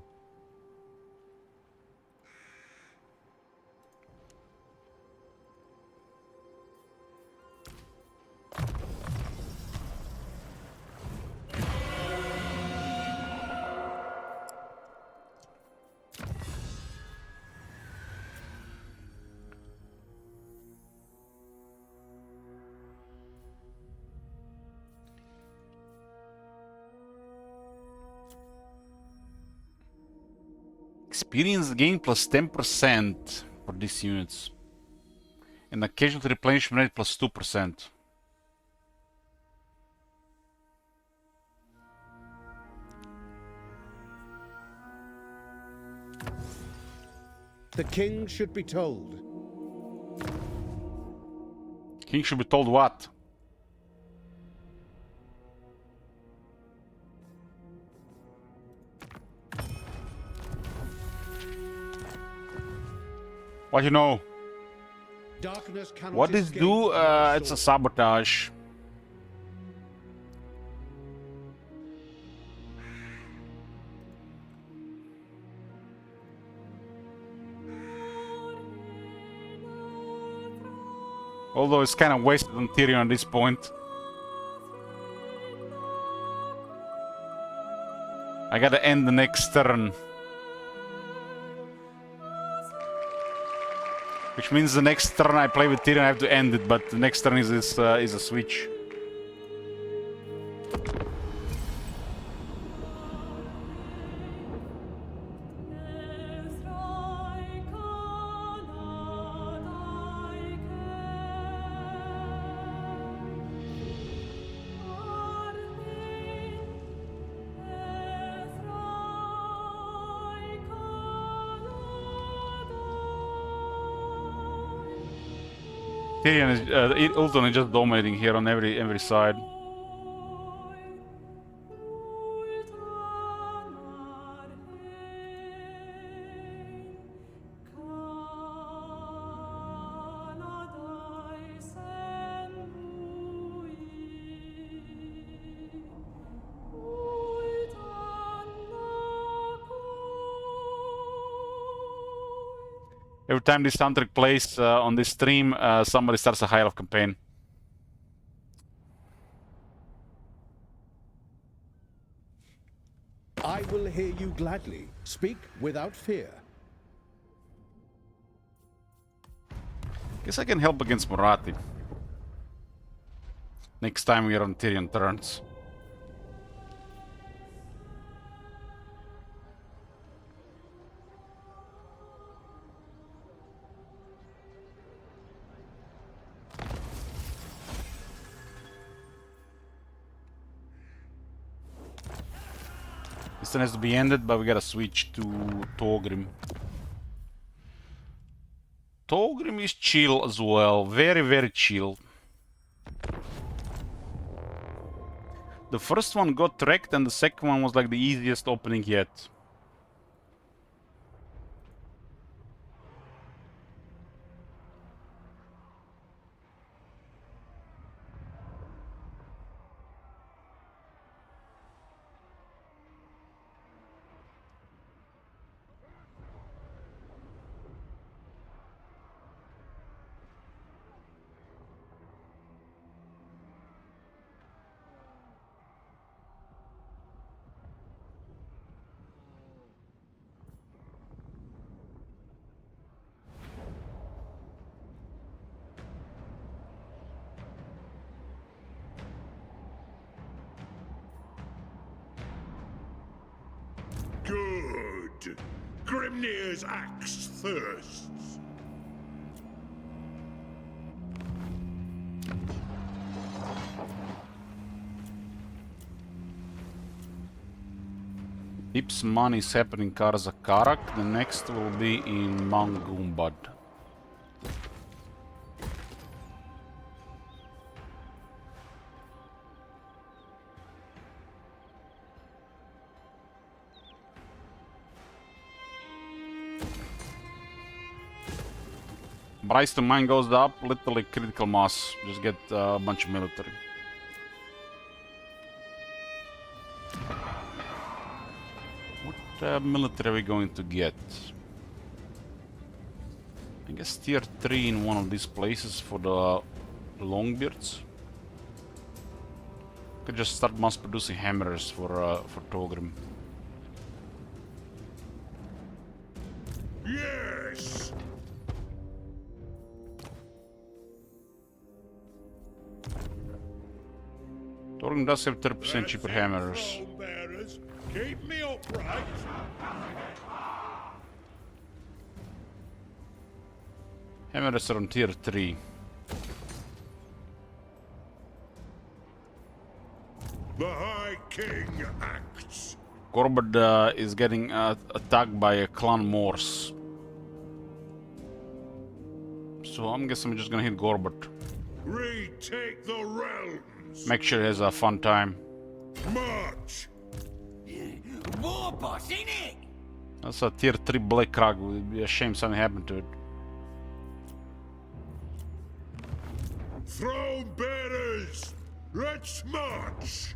Experience gain plus 10% for these units. And a casualty replenishment rate plus 2%. The king should be told. King should be told what? What you know? Darkness cannot What this escape do? my It's a sword. sabotage. Although it's kind of wasted on Tyrion at this point. I gotta end the next turn. Which means the next turn I play with Tyrion I have to end it, but the next turn is a switch. Tyrion is Ulton is just dominating here on every side. Every time this soundtrack plays on this stream, somebody starts a High Elf campaign. I will hear you gladly. Speak without fear. Guess I can help against Morathi. Next time we are on Tyrion turns. This one has to be ended, but we gotta switch to Thorgrim. Thorgrim is chill as well, very, very chill. The first one got wrecked and the second one was like the easiest opening yet. Good. Grimnir's axe thirsts. Ipsman is happening in Karzakarak, the next will be in Mount Gumbad. Price to mine goes up, literally critical mass, just get a bunch of military. What military are we going to get? I guess tier 3 in one of these places for the Longbeards. Could just start mass producing hammers for Thorgrim. Yes! Thorgrim does have 30% cheaper hammers. Throne bearers, keep me upright. Hammers are on tier 3. The High King acts. Gorbad is getting attacked by Clan Morse. So I'm guessing I'm just gonna hit Gorbad. Retake the realms. Make sure he has a fun time. March. War boss, ain't it? That's a tier 3 Black Crag. It would be a shame something happened to it. Throne bearers, let's march.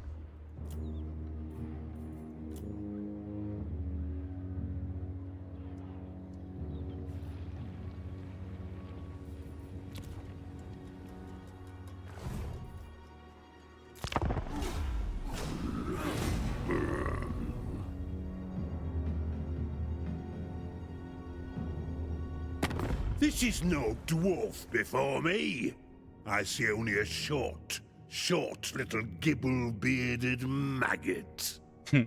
This is no dwarf before me. I see only a short little gibble-bearded maggot. We're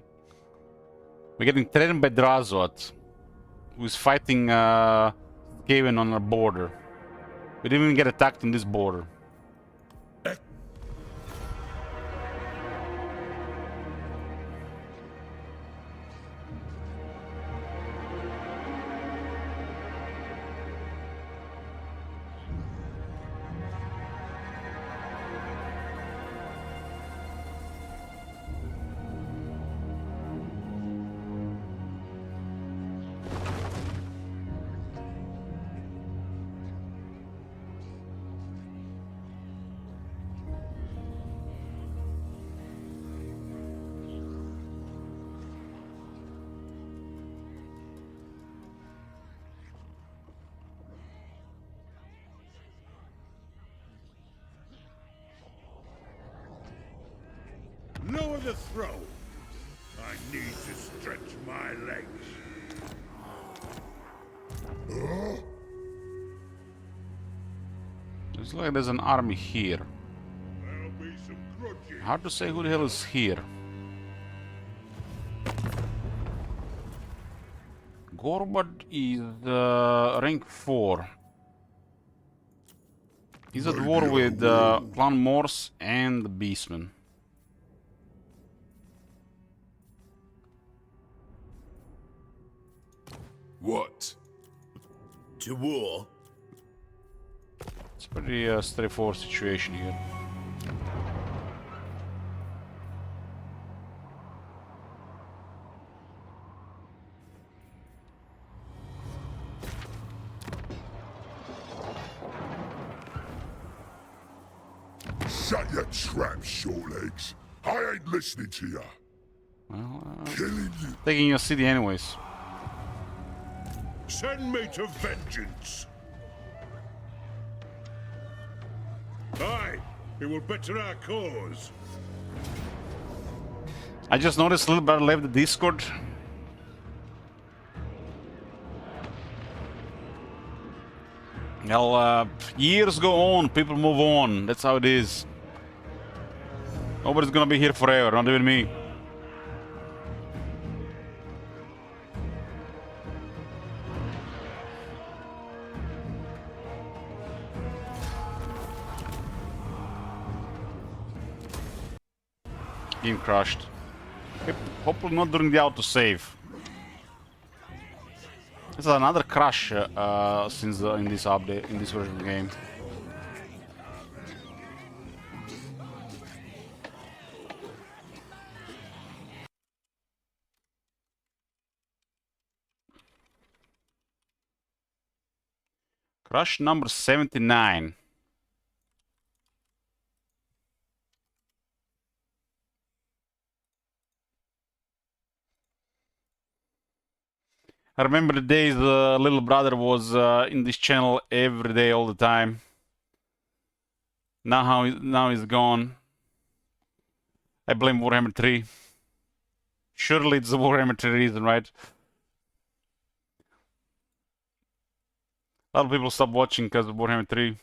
getting threatened by Drazot, who's fighting Skaven on our border. We didn't even get attacked on this border. Lower the throne. I need to stretch my legs. Looks like there's an army here. There'll be some grudges. Hard to say who the hell is here. Gorbad is rank 4. He's at war with Clan Morse and the Beastmen. What? To war? It's a pretty straightforward situation here. Shut your trap, shortlegs. I ain't listening to ya. Well, Killing you. taking your city anyways. Send me to vengeance. Aye, it will better our cause. I just noticed a little bit left the Discord. Well, years go on, people move on. That's how it is. Nobody's gonna be here forever, not even me. Game crashed. Hopefully not during the autosave. This is another crash since in this update, in this version of the game. Crash number 79. I remember the days little brother was in this channel every day, all the time. Now he's gone. I blame Warhammer 3. Surely it's the Warhammer 3 reason, right? A lot of people stop watching because of Warhammer 3.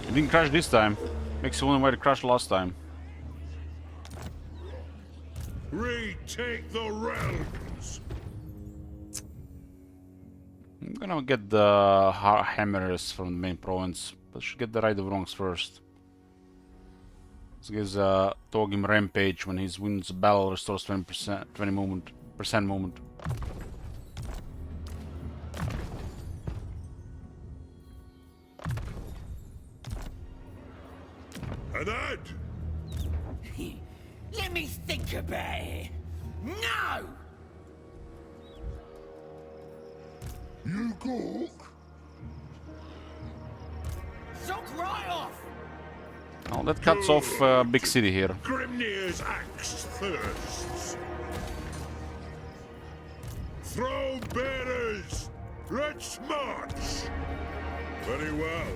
It didn't crash this time. Makes you wonder why it crashed last time. Retake the realms. I'm gonna get the hammers from the main province, but should get the right of wrongs first. This gives Torgrim Rampage when he wins a battle, restores 20% movement. And that? Let me think about it. No! You Gork? Sock right off! Oh, that cuts off big city here. Grimnir's axe thirsts. Throne bearers, let's march. Very well.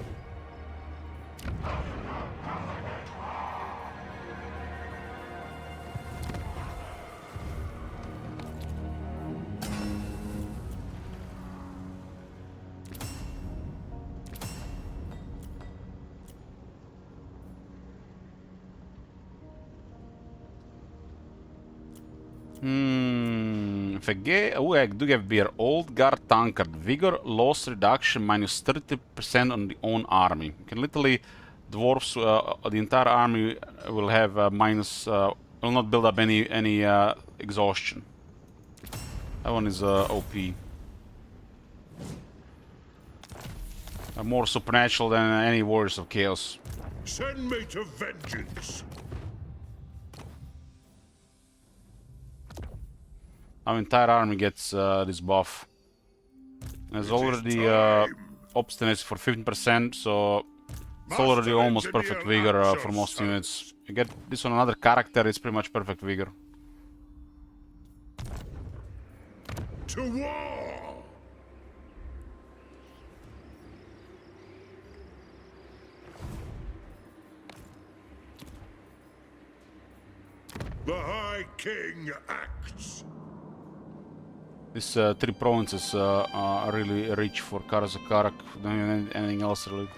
If I get... Oh, I do have beer. Old Guard Tankard. Vigor loss reduction minus 30% on the own army. You can literally... Dwarves, the entire army will have minus... will not build up any exhaustion. That one is OP. More supernatural than any Warriors of Chaos. Send me to vengeance. Our entire army gets this buff. There's already obstinacy for 15%, so it's already almost perfect vigor for most units. You get this on another character, it's pretty much perfect vigor. To war! The High King acts. These 3 provinces are really rich for Karazakarak. Don't need anything else really.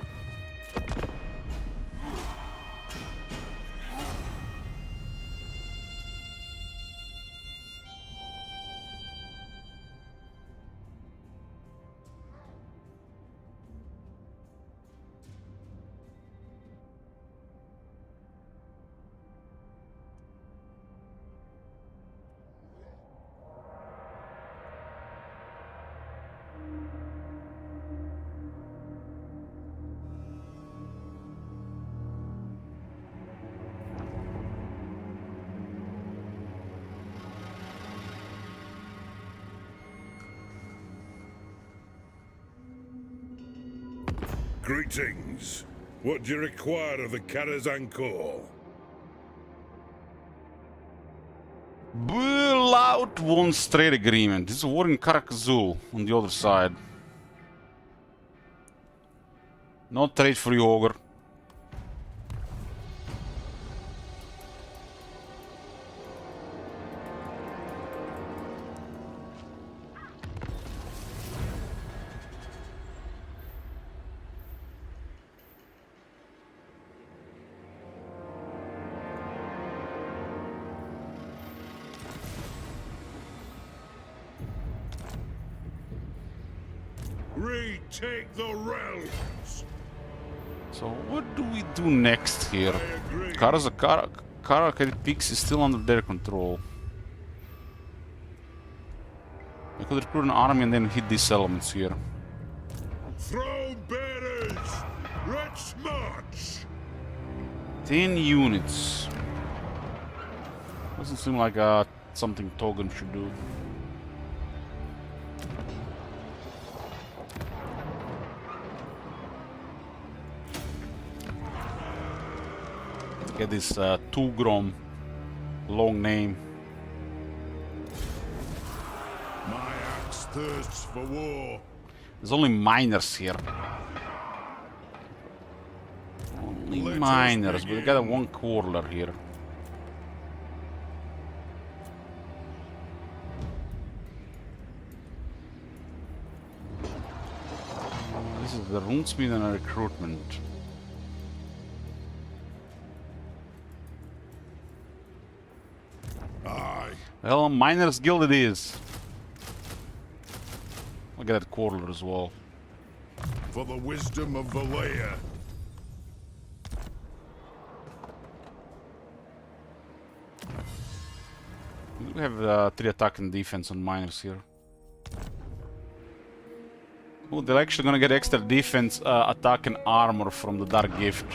Greetings. What do you require of the Karazhan Corps? Loud wants trade agreement. This is a war in Karak-Azul on the other side. No trade for you, Ogre. Retake the realms. So what do we do next here? Karak Peaks is still under their control. I could recruit an army and then hit these settlements here. Throne bearers, let's march. 10 units. Doesn't seem like something Togan should do. Get this Tugrom, long name. My axe thirsts for war. There's only miners here. Only miners, but we got a 1 quarter here. This is the runesmith and a recruitment. Well, Miners Guild it is. Look at that quarter as well. For the wisdom of Valea. We have 3 attack and defense on Miners here. Oh, they're actually gonna get extra defense, attack and armor from the Dark Gift.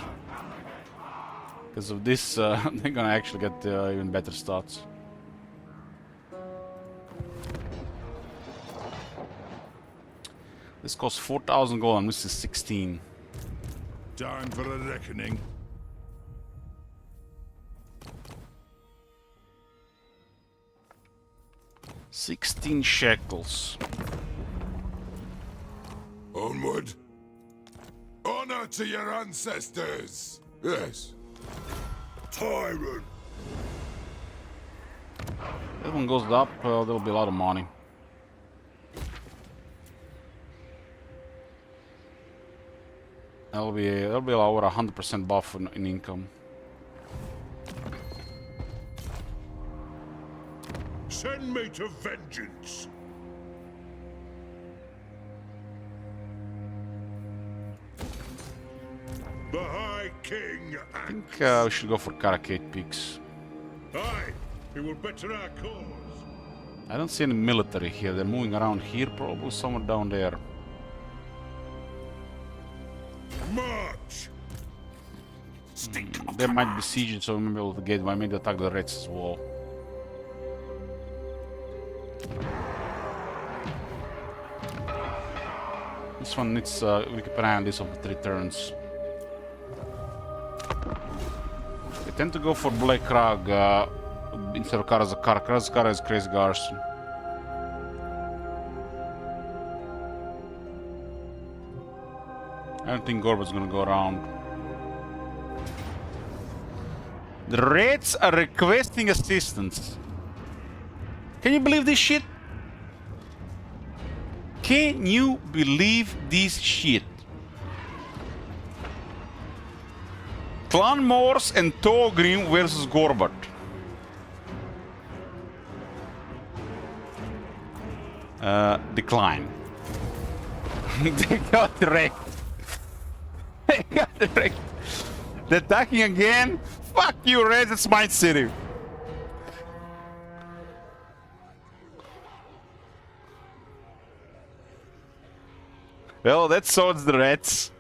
Because of this, they're gonna actually get even better stats. This costs 4,000 gold and this is 16. Time for a reckoning. $16 shekels. Onward. Honor to your ancestors. Yes. Tyrant. That one goes up, there'll be a lot of money. That'll be over 100% buff in income. Send me to vengeance. The High King I think we should go for Karakate Peaks. Aye, it will better our cause. I don't see any military here. They're moving around here, probably somewhere down there. March! There might be sieges, so we may be able to get. I may attack the Reds as well. This one needs we keep an eye on this over 3 turns. I tend to go for Black Krag instead of Karazakar. Karazakar is Crazy Garrison. I don't think Gorbat's gonna go around. The Reds are requesting assistance. Can you believe this shit? Can you believe this shit? Clan Morse and Thorgrim versus Gorbat. Decline. They got wrecked. They got wrecked. They're attacking again. Fuck you, Reds, it's my city. Well, that's so it's the Reds.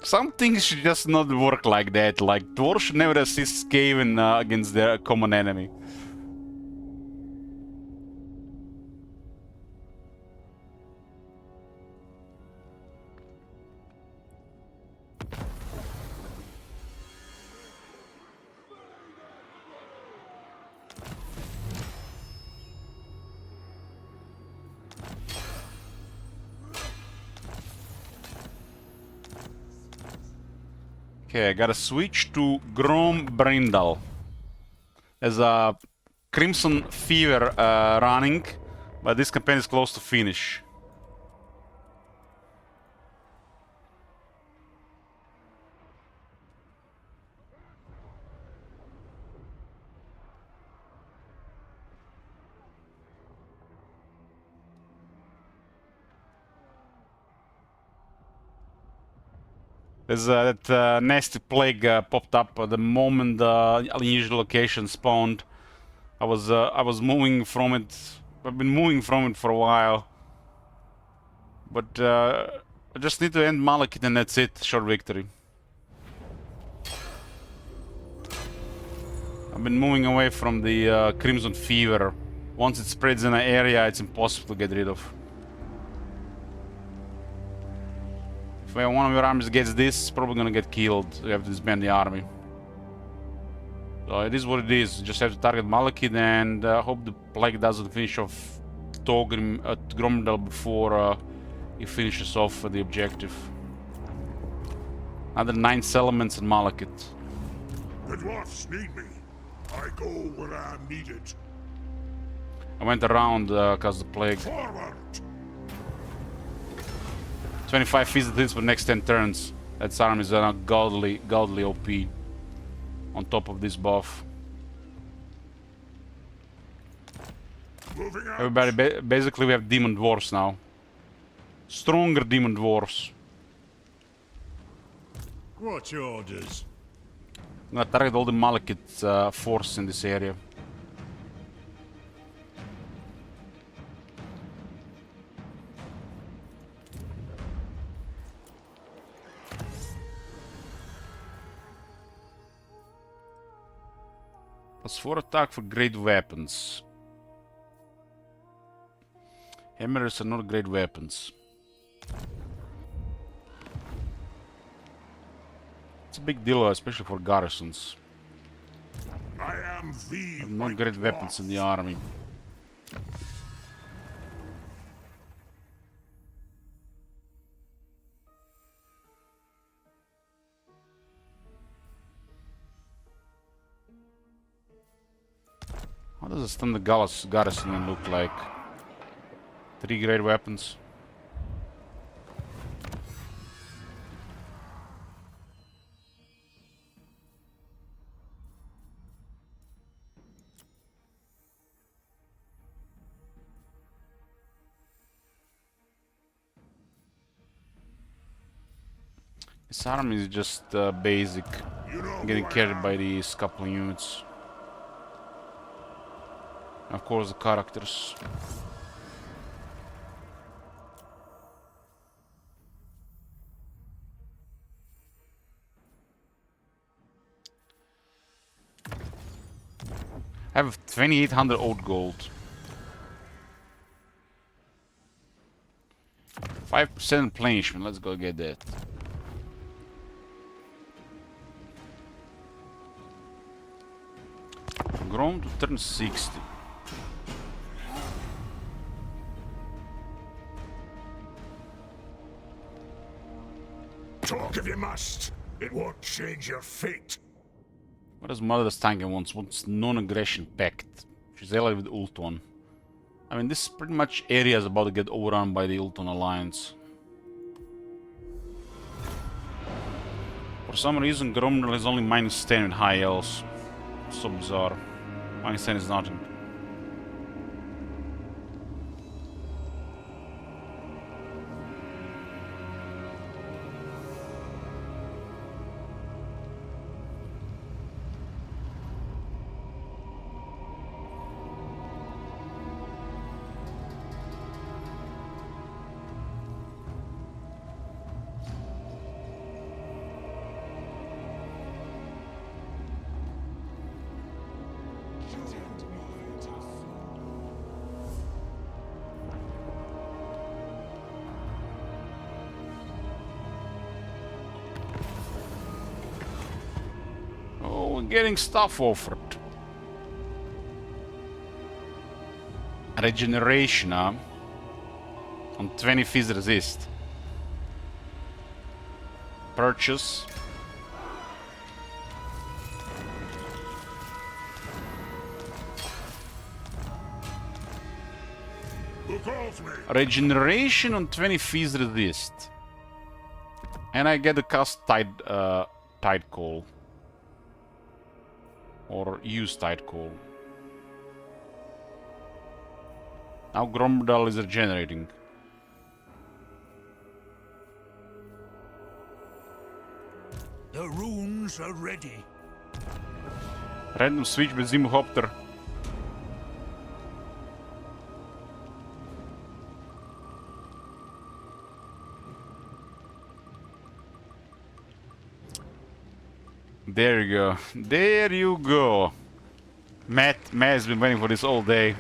Some things should just not work like that. Like, Dwarves should never assist Skaven against their common enemy. Okay, I gotta switch to Grom Brindle. There's a Crimson Fever running, but this campaign is close to finish. There's that nasty plague popped up the moment the unusual location spawned. I was moving from it. I've been moving from it for a while, but I just need to end Malekith and that's it. Short victory. I've been moving away from the Crimson Fever. Once it spreads in an area, it's impossible to get rid of. If one of your armies gets this, it's probably gonna get killed. You have to disband the army. So it is what it is. You just have to target Malekith and hope the plague doesn't finish off Thorgrim at Gromdal before he finishes off the objective. Another 9 settlements in Malekith. The dwarfs need me. I go where I'm needed. I went around because the plague. Forward! 25 physical hits for the next 10 turns. That army is godly OP on top of this buff. Moving out. Everybody, basically we have demon dwarves now. Stronger demon dwarves. What's your orders? I'm gonna target all the Malekith force in this area. +4 attack for great weapons. Hammers are not great weapons. It's a big deal, especially for garrisons. I am the Not great weapons in the army. How does a standard garrison look like? 3 great weapons. This army is just basic, getting carried by these couple units. Of course, the characters. I have 2800 old gold. 5% replenishment, let's go get that. Grown to turn 60. Talk if you must. It won't change your fate. What does Mother's Tank wants? Wants non-aggression pact. She's allied with Ultron. I mean, this pretty much area is about to get overrun by the Ultron Alliance. For some reason, Gromdal is only -10 with high elves. So bizarre. -10 is nothing. Getting stuff offered. Regeneration, huh? On 20 fizz resist. Purchase. Regeneration on 20 fizz resist. And I get the cast Tide Call. Or use Tide Call. Now Gromdal is regenerating. The runes are ready. Random switch with Zimhopter. There you go. There you go. Matt has been waiting for this all day.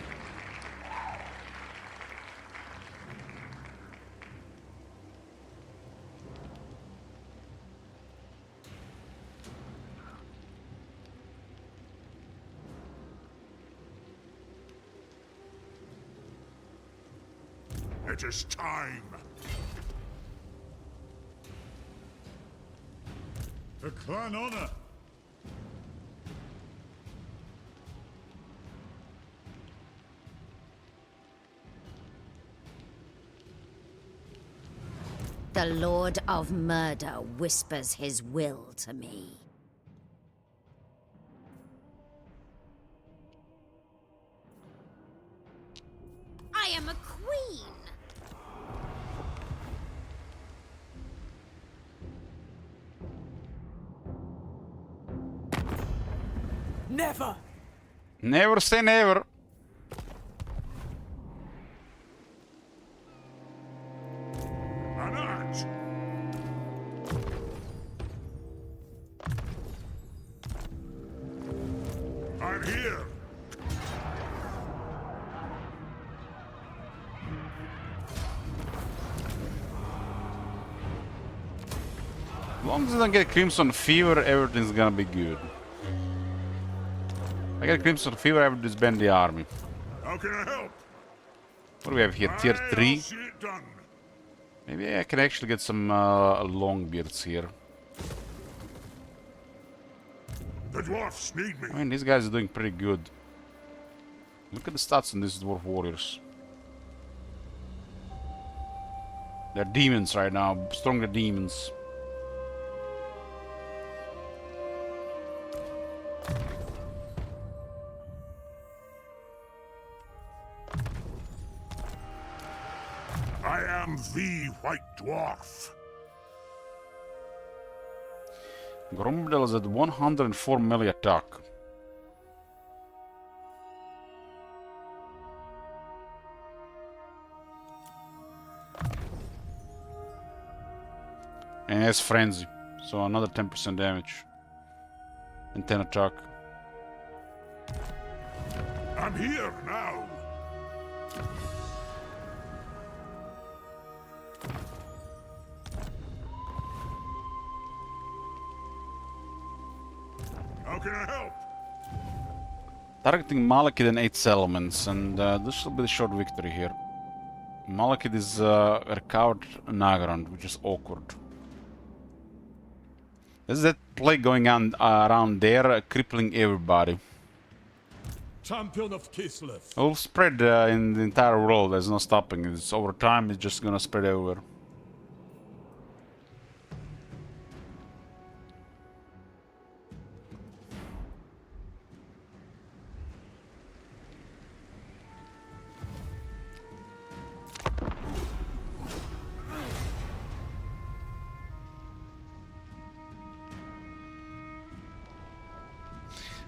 It is time. For clan honor. The Lord of Murder whispers his will to me. I am a queen! Never! Never say never. An act. I'm here. As long as I don't get Crimson Fever, everything's gonna be good. If I get Crimson Fever, I will disband the army. How can I help? What do we have here? Tier 3? I'll see it done. Maybe I can actually get some Longbeards here. The dwarfs need me. I mean, these guys are doing pretty good. Look at the stats on these dwarf warriors. They're demons right now, stronger demons. I am the White Dwarf. Gromdel is at 104 melee attack. And he has Frenzy, so another 10% damage. And 10 attack. I'm here now. How can I help? Targeting Malekith and 8 settlements, and this will be the short victory here. Malekith is recovered Nagrand, which is awkward. There's that plague going on around there, crippling everybody. Champion of Kislev. It will spread in the entire world, there's no stopping it. It's over time, it's just gonna spread everywhere.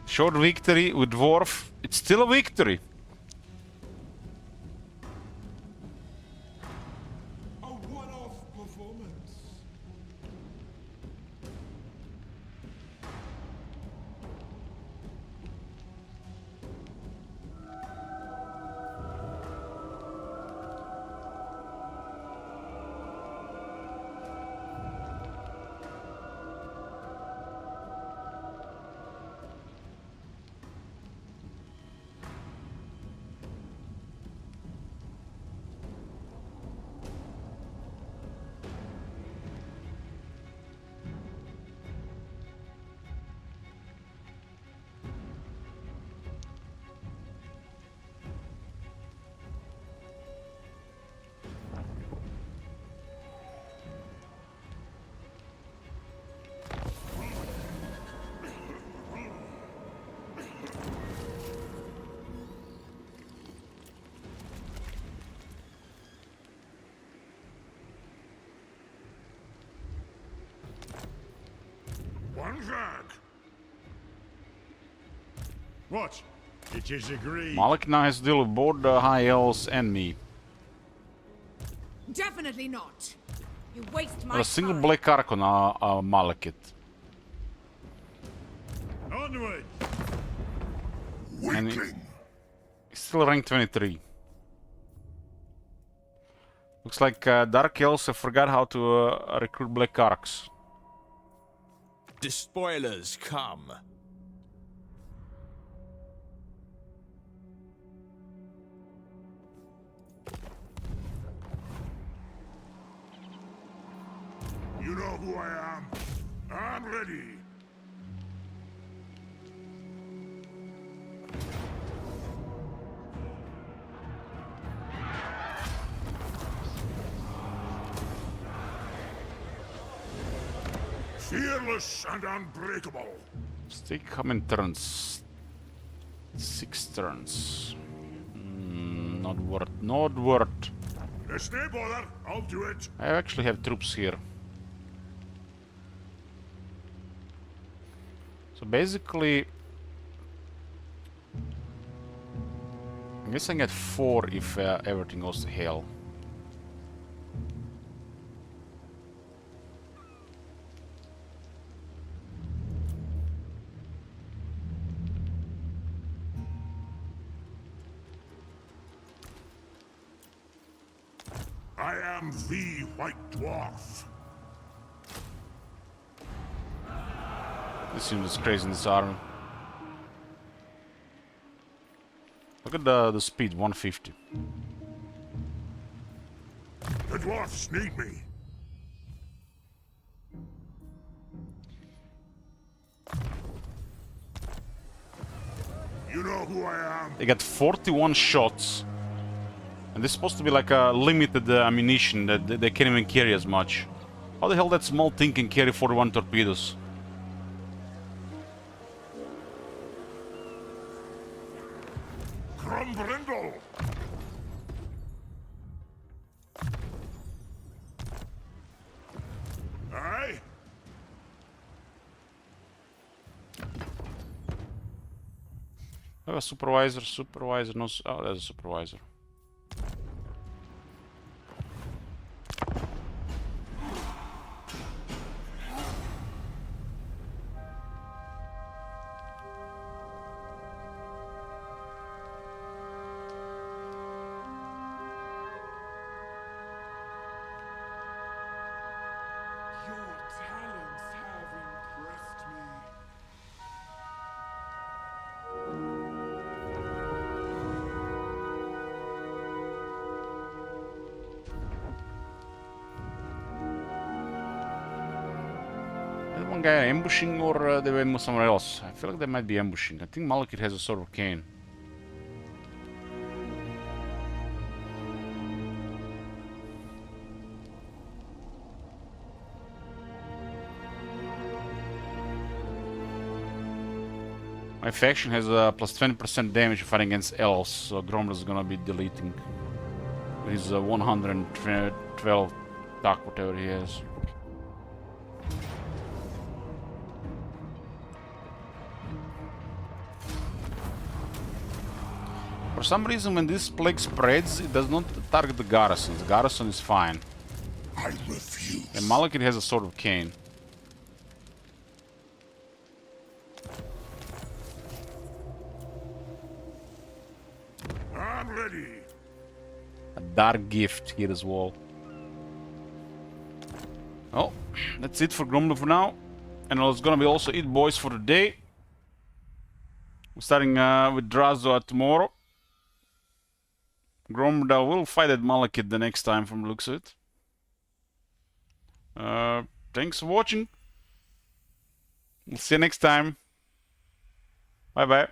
Short victory with Dwarf. It's still a victory. A one-off performance. One flag. What? It is agreed. Malekith now has to deal with both the High Elves and me. Definitely not. You waste my Not a single time. Black Ark on Malekith. Onward. And he's still rank 23. Looks like Dark Elves have forgot how to recruit Black Arks. The spoilers come. You know who I am. I'm ready. Fearless and unbreakable. Stay how many turns? 6 turns. Not worth. Not worth. Let's no bother. I'll do it. I actually have troops here. So basically, I guess I get 4 if everything goes to hell. I am the White Dwarf. This seems crazy in this army. Look at the speed, 150. The dwarfs need me. You know who I am. They got 41 shots. And this is supposed to be like a limited ammunition that they can't even carry as much. How the hell that small thing can carry 41 torpedoes? Grombrindle. Aye. have a supervisor? Supervisor, no. Oh, there's a supervisor. Your talents have impressed me. Is one guy ambushing or they went somewhere else? I feel like they might be ambushing. I think Malekith has a Sword of Cain. My faction has a plus 20% damage fighting against elves, so Gromr is gonna be deleting his 112 attack, whatever he has. For some reason, when this plague spreads, it does not target the garrisons. The garrison is fine. I refuse. And Malekith has a Sword of Cain. I'm ready. A dark gift here as well. Oh, that's it for Gromr for now. And it's gonna be also it, boys, for the day. We're starting with Drazua tomorrow. Gromr will fight at Malekith the next time from the looks of it. Thanks for watching. We'll see you next time. Bye bye.